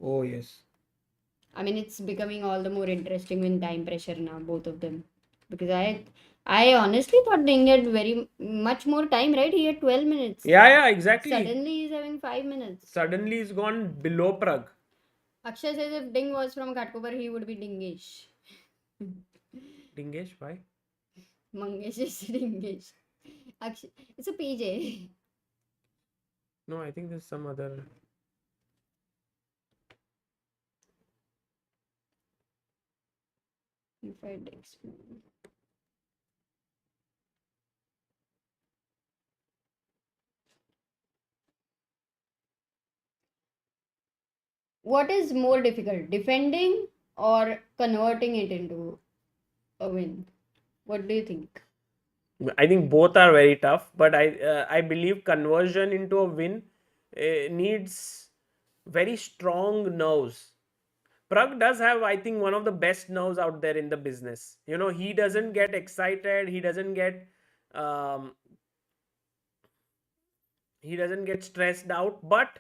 Oh, yes. I mean, it's becoming all the more interesting with time pressure now, both of them. Because I honestly thought Ding had very much more time, right? He had 12 minutes. Yeah, exactly. Suddenly he's having 5 minutes. Suddenly he's gone below Pragg. Akshay says if Ding was from Ghatkopar, he would be Dingesh. Dingesh, why? Mangesh is Dingesh. Akshay, it's a PJ. No, I think there's some other... If I'd explain. What is more difficult, defending or converting it into a win? What do you think? I think both are very tough, but I believe conversion into a win needs very strong nerves. Pragg does have, I think, one of the best nerves out there in the business. He doesn't get excited. He doesn't get stressed out. But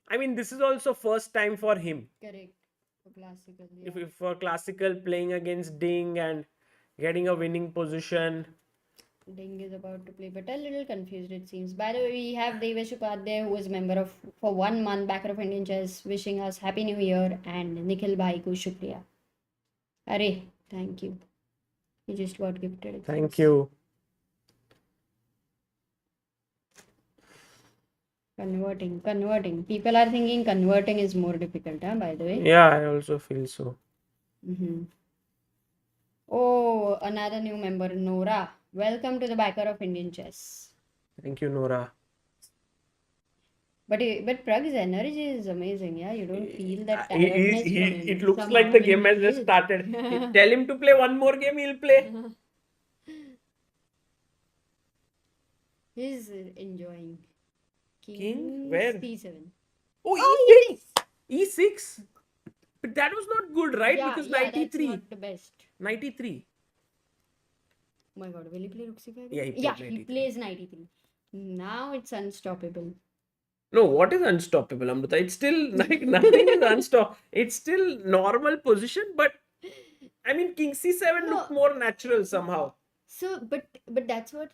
I mean, this is also first time for him. Correct. For classical. Yeah. If for classical, playing against Ding and getting a winning position. Ding is about to play, but a little confused it seems. By the way, we have Devesh Upadhyay, who is member for 1 month, backer of Indian Chess, wishing us Happy New Year, and Nikhil Bhai ko shukriya. Arey, thank you. He just got gifted. Thank you. Converting. People are thinking converting is more difficult, by the way. Yeah, I also feel so. Oh, another new member, Nora. Welcome to the backer of Indian Chess. Thank you, Nora. But Pragg's energy is amazing, yeah. You don't feel that tiredness from him. It looks like the game has just started. Tell him to play one more game, he'll play. He's enjoying. King? Where? C7. Oh, E6! E6? But that was not good, right? Yeah, because yeah, 93. that's not the best. 93. Oh my god, will he play Rook C5? Yeah, he Plays 93. Now it's unstoppable. No, what is unstoppable, Amruta? It's still like nothing is unstoppable. It's still normal position, but I mean, King C7 No. looked more natural somehow. So, but that's what,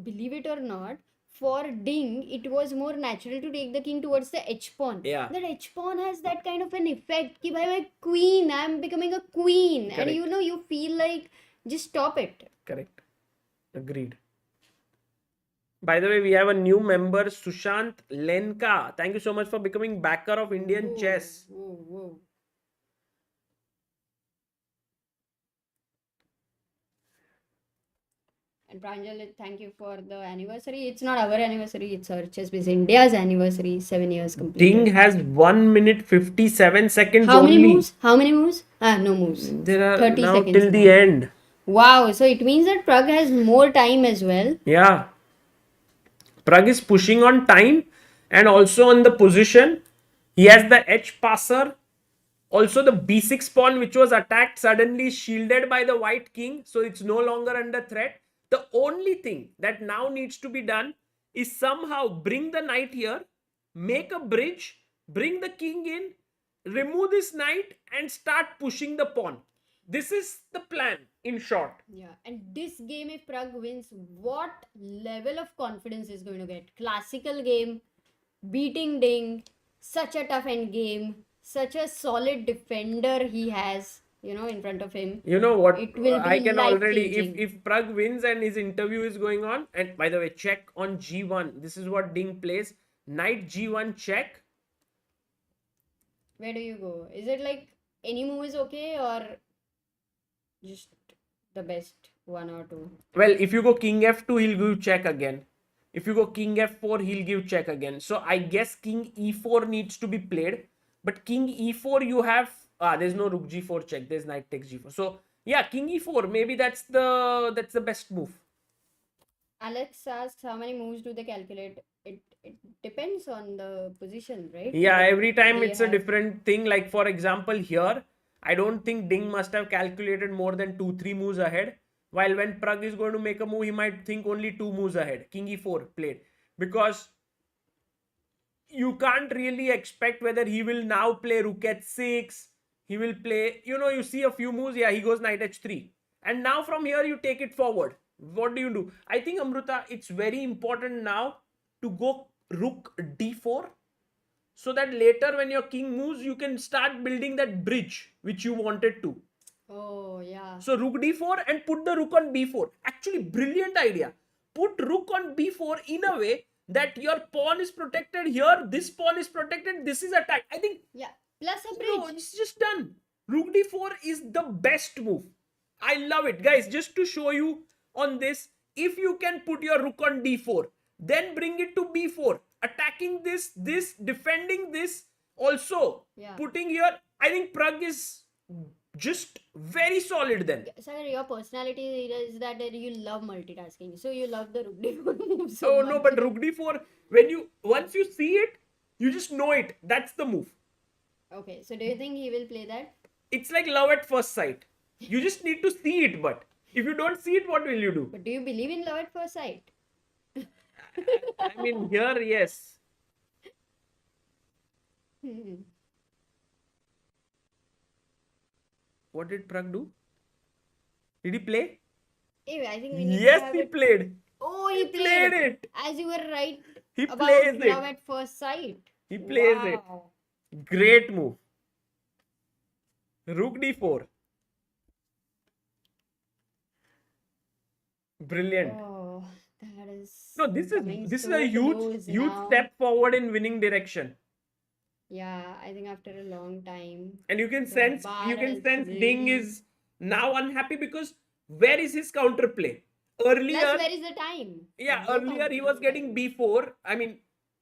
believe it or not, for Ding, it was more natural to take the king towards the H pawn. Yeah. That H pawn has that kind of an effect. Ki bhai, my queen, I'm becoming a queen. Correct. And you know, you feel like, just stop it. Correct. Agreed. By the way, we have a new member, Sushant Lenka. Thank you so much for becoming backer of Indian chess. Whoa. And Pranjal, thank you for the anniversary. It's not our anniversary, it's our Chess India's anniversary, 7 years completed. Ding has 1 minute 57 seconds How only. many moves? How many moves? No moves. There are 30 now seconds till the now. end. Wow, so it means that Pragg has more time as well. Yeah. Pragg is pushing on time and also on the position. He has the H passer. Also the B6 pawn which was attacked suddenly shielded by the white king. So it's no longer under threat. The only thing that now needs to be done is somehow bring the knight here, make a bridge, bring the king in, remove this knight and start pushing the pawn. This is the plan in short. Yeah, and this game, if Pragg wins, what level of confidence is going to get? Classical game, beating Ding, such a tough end game, such a solid defender he has, in front of him. You know what? It will be I can already, life-changing. if Pragg wins and his interview is going on, and by the way, check on G1. This is what Ding plays. Knight G1 check. Where do you go? Is it like any move is okay or just the best one or two? Well, if you go King F2, he'll give check again. If you go King F4, he'll give check again. So I guess King E4 needs to be played. But King E4, you have there's no Rook G4 check. There's Knight takes G4. So yeah, King E4. Maybe that's the best move. Alex asks how many moves do they calculate? It depends on the position, right? Yeah, every time they it's a have- different thing. Like for example, here, I don't think Ding must have calculated more than 2-3 moves ahead. While when Pragg is going to make a move, he might think only 2 moves ahead. King E4 played. Because you can't really expect whether he will now play Rook H6. He will play, you see a few moves. Yeah, he goes Knight H3. And now from here, you take it forward. What do you do? I think, Amruta, it's very important now to go Rook D4. So that later when your king moves, you can start building that bridge which you wanted to. Oh, yeah. So Rook D4 and put the Rook on B4. Actually, brilliant idea. Put Rook on B4 in a way that your pawn is protected here, this pawn is protected, this is attacked. I think, Yeah, plus a bridge. no, it's just done. Rook D4 is the best move. I love it. Guys, just to show you on this, if you can put your Rook on D4, then bring it to B4, attacking this, defending this, also putting here. I think Pragg is just very solid then. Sagar, your personality is that you love multitasking. So you love the Rook D4 move so Oh much. no, but Rook D4, once you see it, you just know it. That's the move. Okay, so do you think he will play that? It's like love at first sight. You just need to see it, but if you don't see it, what will you do? But do you believe in love at first sight? I mean, here, yes. What did Pragg do? Did he play? Anyway, I think we need to Yes, have he it. played. Oh, he played it. As you were right He about plays love it. at first sight. He plays it. Wow. Great move. Rook D4. Brilliant. Oh, that is. No, this coming is so a huge close huge now. step forward in winning direction. Yeah, I think after a long time. And you can The sense bar Ding has is now unhappy because where is his counterplay? Plus, Earlier, where is the time? yeah, No earlier he was counter getting time. B4. I mean,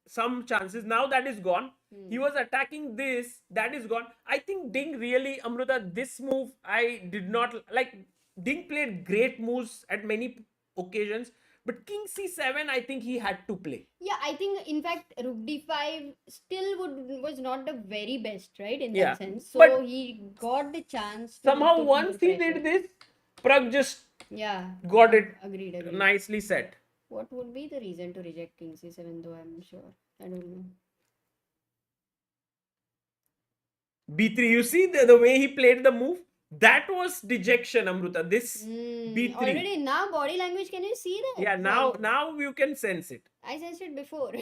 some chances. Now that is gone. Hmm. He was attacking this. That is gone. I think Ding really, Amruta, this move I did not like. Ding played great moves at many occasions. But King C7, I think he had to play. Yeah, I think in fact Rook D5 still was not the very best, right? In Yeah, that sense. So but he got the chance to Somehow put once more he pressure. did this, Pragg just Yeah, got it agreed. nicely set. What would be the reason to reject King C7 though, I'm sure? I don't know. B3. You see the way he played the move? That was dejection, Amruta. This B3. Already now body language, can you see that? Yeah, now you can sense it. I sensed it before.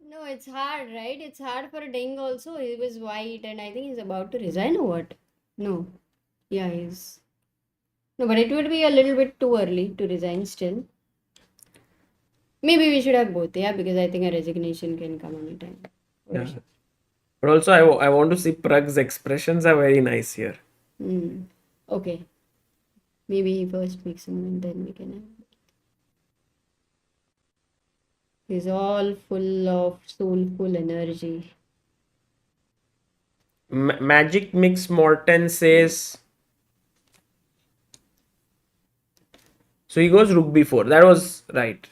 No, it's hard, right? It's hard for Ding also. He was white and I think he's about to resign or what? No. Yeah, he's. No, but it would be a little bit too early to resign still. Maybe we should have both, yeah, because I think a resignation can come anytime. Yeah. But also, I want to see Pragg's expressions are very nice here. Okay. Maybe he first makes a move and then we can have. He's all full of soulful energy. Magic Mix Morton says. So he goes rook b4. That was right.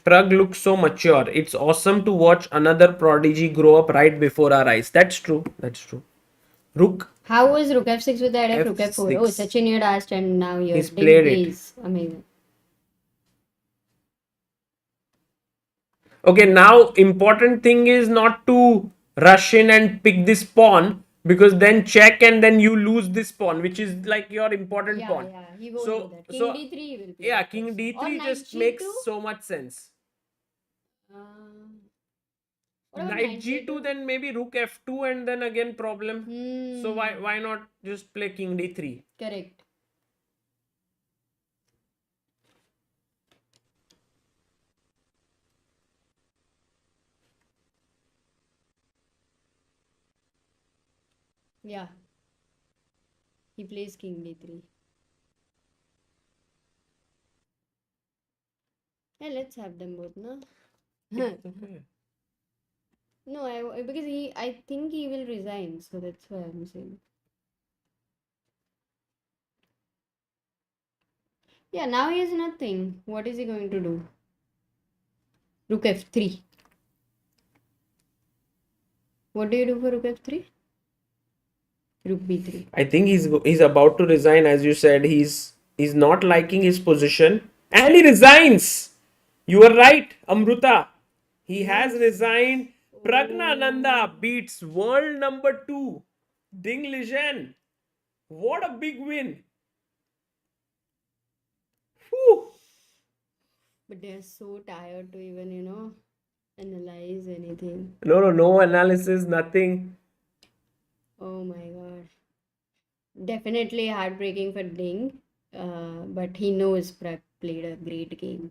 Pragg looks so mature. It's awesome to watch another prodigy grow up right before our eyes. That's true. That's true. Rook. How was rook f6 with the idea of rook f4? F6. Oh, Sachin, you had asked and now you're He's played it. Amazing. Okay, now important thing is not to rush in and pick this pawn, because then check and then you lose this pawn, which is like your important pawn. Yeah, he won't do that. King d3 will play. Yeah, king d3 just makes so much sense. Knight g2, then maybe rook f2 and then again problem. So why not just play king d3? Correct. Yeah. He plays king d3. Yeah, let's have them both, no? No, because I think he will resign, so that's why I'm saying. Yeah, now he has nothing. What is he going to do? Rook f3. What do you do for rook f3? Rook b3. I think he's about to resign, as you said. He's not liking his position and he resigns. You are right, Amruta. He has resigned. Praggnanandhaa beats world number 2 Ding Liren. What a big win. Whew. But they're so tired to even, analyze anything. No analysis, nothing. Oh my god. Definitely heartbreaking for Ding. But he knows Pragg played a great game.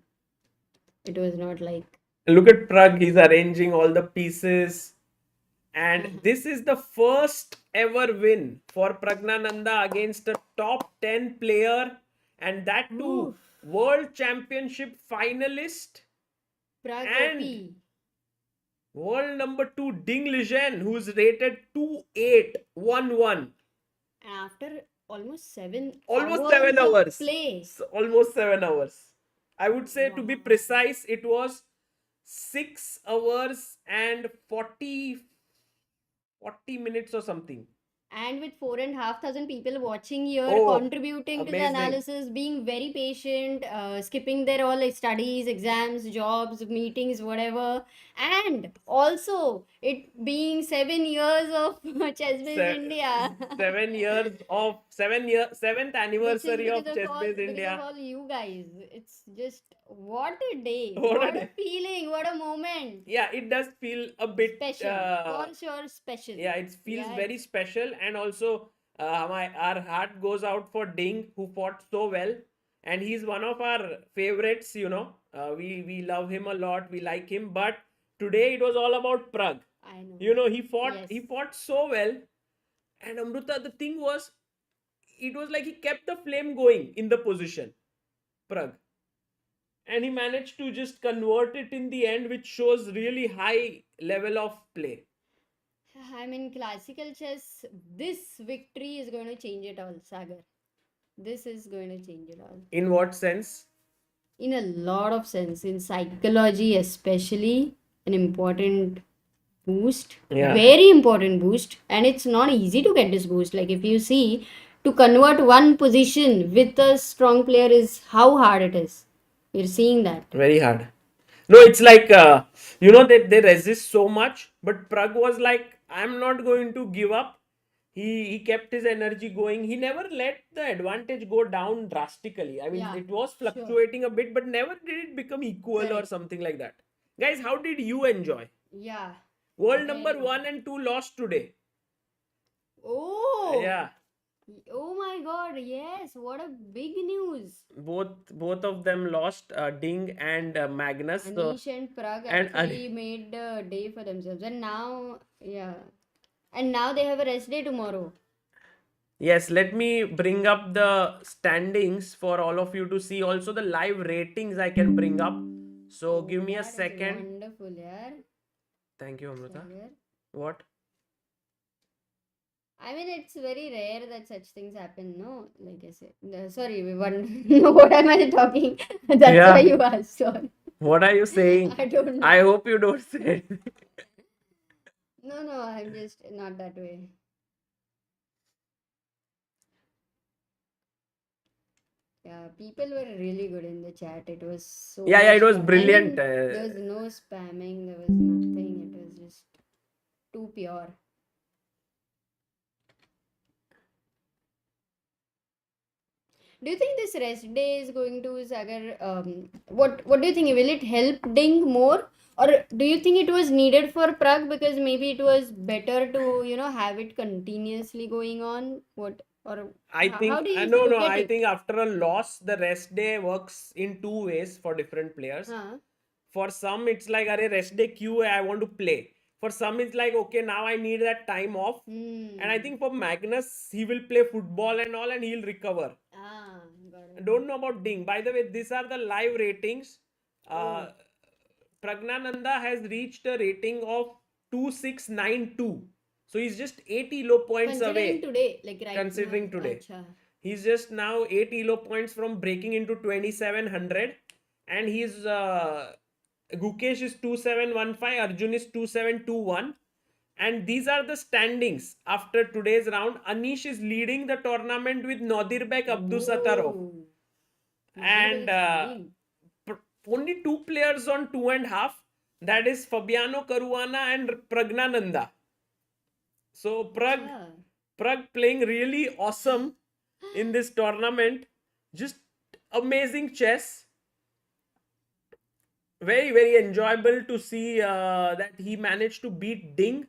It was not like... Look at Pragg, he's arranging all the pieces. And this is the first ever win for Praggnanandhaa against a top 10 player. And that too, World Championship finalist. Pragg and OP. World number 2 Ding Liren, who's rated 2.811. And after almost 7 hours. Play. Almost 7 hours. I would say, to be precise, it was 6 hours and 40 minutes or something. And with 4,500 people watching here, contributing to the amazing. analysis, being very patient, skipping their all studies, exams, jobs, meetings, whatever. And also, it being 7 years of Chess Biz India. 7 years of 7th anniversary of Chess Biz Because India. of all you guys. It's just, what a day. What a a feeling. What a moment. Yeah, it does feel a bit Special. For sure, special. Yeah, it feels very special. And also, our heart goes out for Ding, who fought so well. And he's one of our favorites, we love him a lot. We like him. But today it was all about Pragg. I know. He fought so well. And Amruta, the thing was, it was like he kept the flame going in the position, Pragg. And he managed to just convert it in the end, which shows really high level of play. I mean, classical chess, this victory is going to change it all, Sagar. This is going to change it all. In what sense? In a lot of sense. In psychology, especially, an important boost. Yeah. Very important boost. And it's not easy to get this boost. Like, if you see, to convert one position with a strong player is how hard it is. We're seeing that. Very hard. No, it's like, they resist so much, but Pragg was like, I'm not going to give up. He kept his energy going. He never let the advantage go down drastically. I mean, Yeah, it was sure. fluctuating a bit, but never did it become equal or Correct. something like that. Guys, how did you enjoy? Yeah. World Very number good. 1 and 2 lost today. Oh. Yeah, Oh my God. Yes. What a big news. both of them lost. Ding and Magnus. So, Anish and Pragg and actually made a day for themselves. And now, yeah. And now they have a rest day tomorrow. yes, let me bring up the standings for all of you to see. Also, the live ratings I can bring up. So, give me a That is second. wonderful, yeah. Thank you, Amruta. Sagar. What? I mean, it's very rare that such things happen, no? Like I said. Sorry, what am I talking? That's Yeah. why you asked. Sorry. What are you saying? I don't know. I hope you don't say anything. No, I'm just not that way. Yeah, people were really good in the chat. It was so Yeah, much it was fun. brilliant. There was no spamming, there was nothing. It was just too pure. Do you think this rest day is going to, Sagar, what do you think? Will it help Ding more? Or do you think it was needed for Pragg because maybe it was better to, have it continuously going on? What, or I how think do you no. look at I it? think after a loss, the rest day works in two ways for different players. Huh? For some, it's like, "Arey, rest day क्यों है? I want to play." For some, it's like, okay, now I need that time off. And I Hmm. think for Magnus, he will play football and all, and he'll recover. Ah, got I it. don't know about Ding. By the way, these are the live ratings. Oh. Praggnanandhaa has reached a rating of 2692. So he's just 8 elo points Considering away. today, like right Considering now. today. Acha. He's just now 8 elo points from breaking into 2700. And he's Gukesh is 2715, Arjun is 2721. And these are the standings after today's round. Anish is leading the tournament with Nodirbek Abdusattorov. Oh. Nodirbek And is leading. only two players on 2.5. That is Fabiano Caruana and Praggnanandhaa. So Acha. Pragg playing really awesome in this tournament. Just amazing chess. Very, very enjoyable to see that he managed to beat Ding.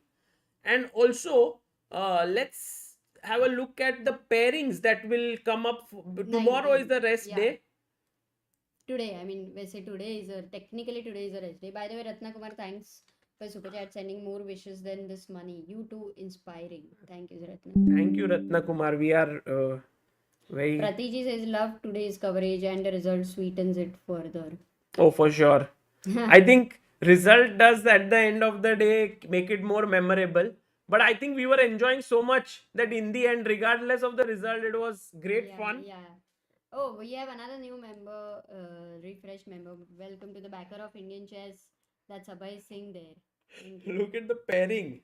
And also, let's have a look at the pairings that will come up. Tomorrow is 19. the rest Yeah. day. Today, I mean, we say technically today is a rest day. By the way, Ratna Kumar, thanks for super chat sending more wishes than this money. You too inspiring. Thank you, Ratna. Thank you, Ratna Kumar. We are very. Pratiji says love today's coverage and the result sweetens it further. Oh, for sure. I think result does at the end of the day make it more memorable. But I think we were enjoying so much that in the end, regardless of the result, it was great fun. Yeah. Oh, we have another new member, refresh member. Welcome to the backer of Indian chess. That's Abhay Singh there. Thank you. Look at the pairing.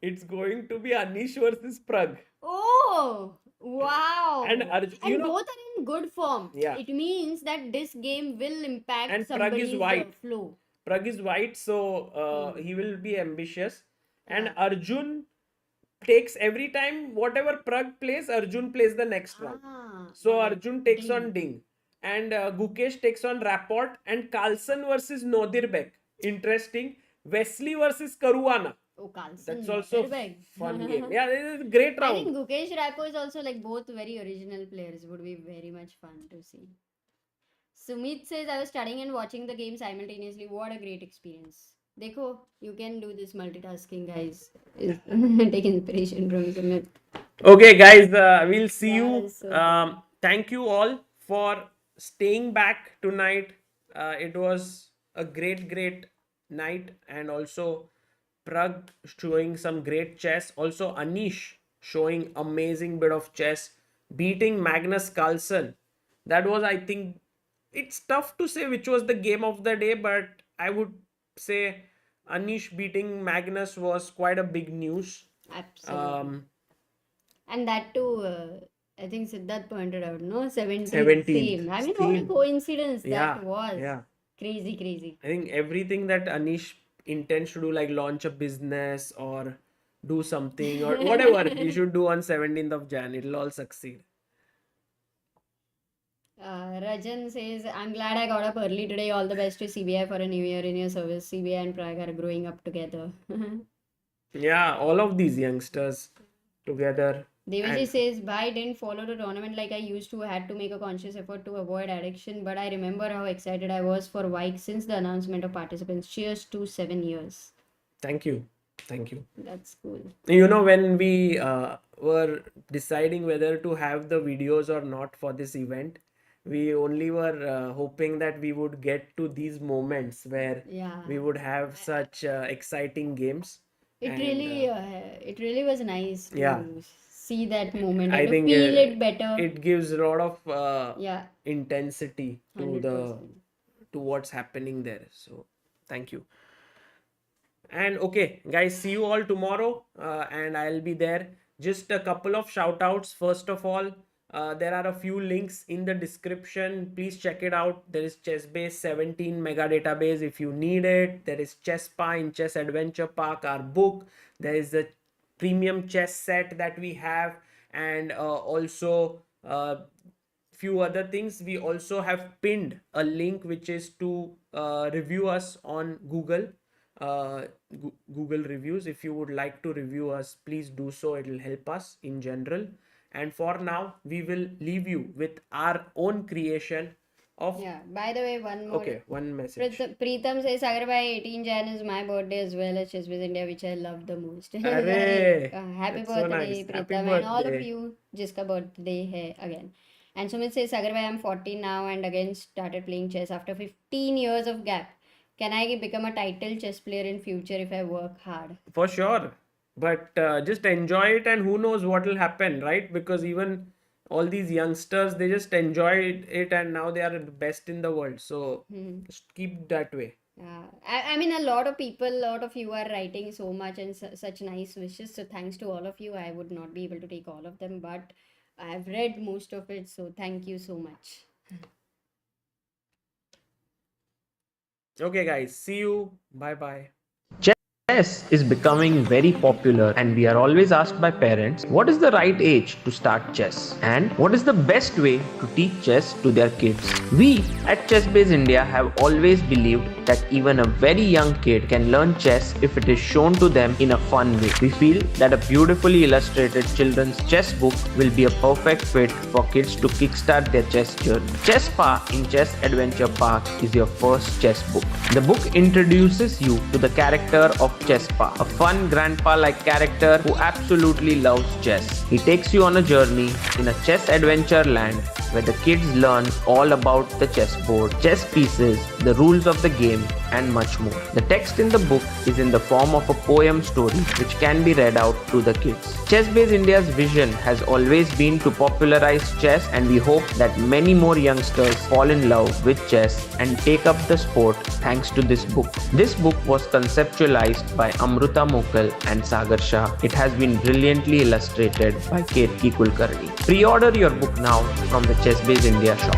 It's going to be Anish versus Pragg. Oh, wow. And Arjun, both are in good form. Yeah. It means that this game will impact And Pragg somebody's is white. flow. Pragg is white, so he will be ambitious. And Yeah. Arjun takes every time whatever Pragg plays, Arjun plays the next round. So got it. Arjun takes Ding. on Ding. And Gukesh takes on Rapport. And Carlsen versus Nodirbek. Interesting. Wesley versus Caruana. Oh, Carlsen. That's also Nodirbek. fun game. Yeah, it is a great I round. think Gukesh Rapo is also like both very original players. Would be very much fun to see. Sumit says I was studying and watching the game simultaneously. What a great experience. Dekho, you can do this multitasking, guys. Take inspiration from Sumit. Okay, guys, we'll see That you. is so good. Thank you all for staying back tonight. It was a great night, and also Pragg showing some great chess. Also, Anish showing amazing bit of chess, beating Magnus Carlsen. That was, I think, it's tough to say which was the game of the day, but I would say Anish beating Magnus was quite a big news. Absolutely. And that too, I think Siddharth pointed out, no? 17th. 17th. Same. I mean, what a Same. coincidence Yeah, that was. yeah. Crazy, crazy. I think everything that Anish intends to do, like launch a business or do something or whatever you should do on 17th of Jan, it'll all succeed. Rajan says, I'm glad I got up early today. All the best to CBI for a new year in your service. CBI and Pragg are growing up together. Yeah, all of these youngsters together. Devaji And says, Bhai didn't follow the tournament like I used to. Had to make a conscious effort to avoid addiction. But I remember how excited I was for Wijk since the announcement of participants. Cheers to 7 years. thank you. Thank you. That's cool. You know, when we were deciding whether to have the videos or not for this event, we only were hoping that we would get to these moments where Yeah. we would have such exciting games. It And, really was nice to yeah. see that moment I and to think feel it better. it gives a lot of Yeah, intensity to 100%. to what's happening there. So thank you. And okay, guys, see you all tomorrow, and I'll be there. Just a couple of shout outs. First of all, there are a few links in the description. Please check it out. There is ChessBase 17 mega database if you need it. There is ChessPa in Chess Adventure Park, our book. There is the premium chess set that we have, and also few other things. We also have pinned a link which is to review us on Google. Google reviews. If you would like to review us, please do so. It will help us in general. And for now, we will leave you with our own creation of. Yeah, by the way, one more. Okay, one message. Preetham says, Sagar bhai, 18 Jan is my birthday as well as Chess Biz India, which I love the most. Array, Happy that's so birthday, nice. Happy Preetham, and all of birthday. you, jiska birthday hai again. And Sumit says, Sagar bhai, I'm 14 now and again started playing chess after 15 years of gap. Can I become a title chess player in future if I work hard? For sure. But just enjoy it, and who knows what will happen, right? Because even all these youngsters, they just enjoy it and now they are the best in the world. So just keep that way. I mean, a lot of people, a lot of you are writing so much and such nice wishes. So thanks to all of you. I would not be able to take all of them, but I have read most of it. So thank you so much. Okay, guys. See you. Bye bye. Chess is becoming very popular, and we are always asked by parents, what is the right age to start chess and what is the best way to teach chess to their kids? We at ChessBase India have always believed that even a very young kid can learn chess if it is shown to them in a fun way. We feel that a beautifully illustrated children's chess book will be a perfect fit for kids to kickstart their chess journey. ChessPa in Chess Adventure Park is your first chess book. The book introduces you to the character of ChessPa, a fun grandpa-like character who absolutely loves chess. He takes you on a journey in a chess adventure land where the kids learn all about the chessboard, chess pieces, the rules of the game, and much more. The text in the book is in the form of a poem story which can be read out to the kids. ChessBase India's vision has always been to popularize chess, and we hope that many more youngsters fall in love with chess and take up the sport thanks to this book. This book was conceptualized by Amruta and Sagar. It has been brilliantly illustrated by Kirti Kulkarni. Pre-order your book now from the ChessBase India shop.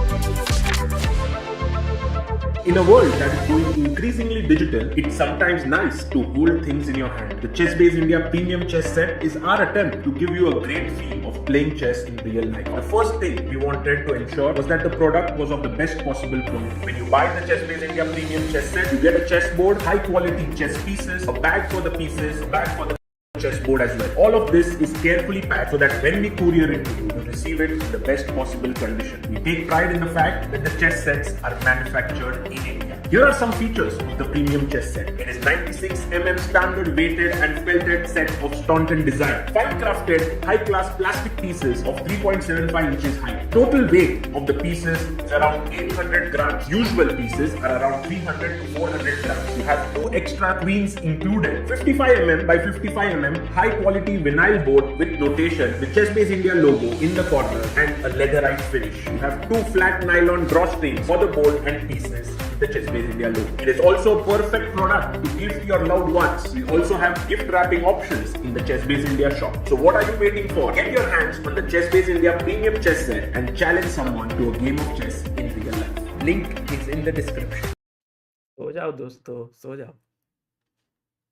In a world that is going increasingly digital, it's sometimes nice to hold things in your hand. The ChessBase India Premium Chess Set is our attempt to give you a great feel of playing chess in real life. The first thing we wanted to ensure was that the product was of the best possible quality. When you buy the ChessBase India Premium Chess Set, you get a chessboard, high quality chess pieces, a bag for the pieces, a bag for the chessboard as well. All of this is carefully packed so that when we courier it to you, you receive it in the best possible condition. We take pride in the fact that the chess sets are manufactured in India. Here are some features of the premium chess set. It is 96mm standard weighted and felted set of Staunton design. Fine crafted, high class plastic pieces of 3.75 inches height. Total weight of the pieces is around 800 grams. Usual pieces are around 300 to 400 grams. You have 2 extra queens included. 55mm by 55mm high quality vinyl board with notation, the ChessBase India logo in the corner and a leatherite finish. You have 2 flat nylon drawstrings for the board and pieces with the ChessBase Base India logo. It is also a perfect product to gift your loved ones. We also have gift wrapping options in the Chess Base India shop. So what are you waiting for? Get your hands on the Chess Base India premium chess set and challenge someone to a game of chess in real life. Link is in the description. सो जाओ दोस्तों, सो जाओ.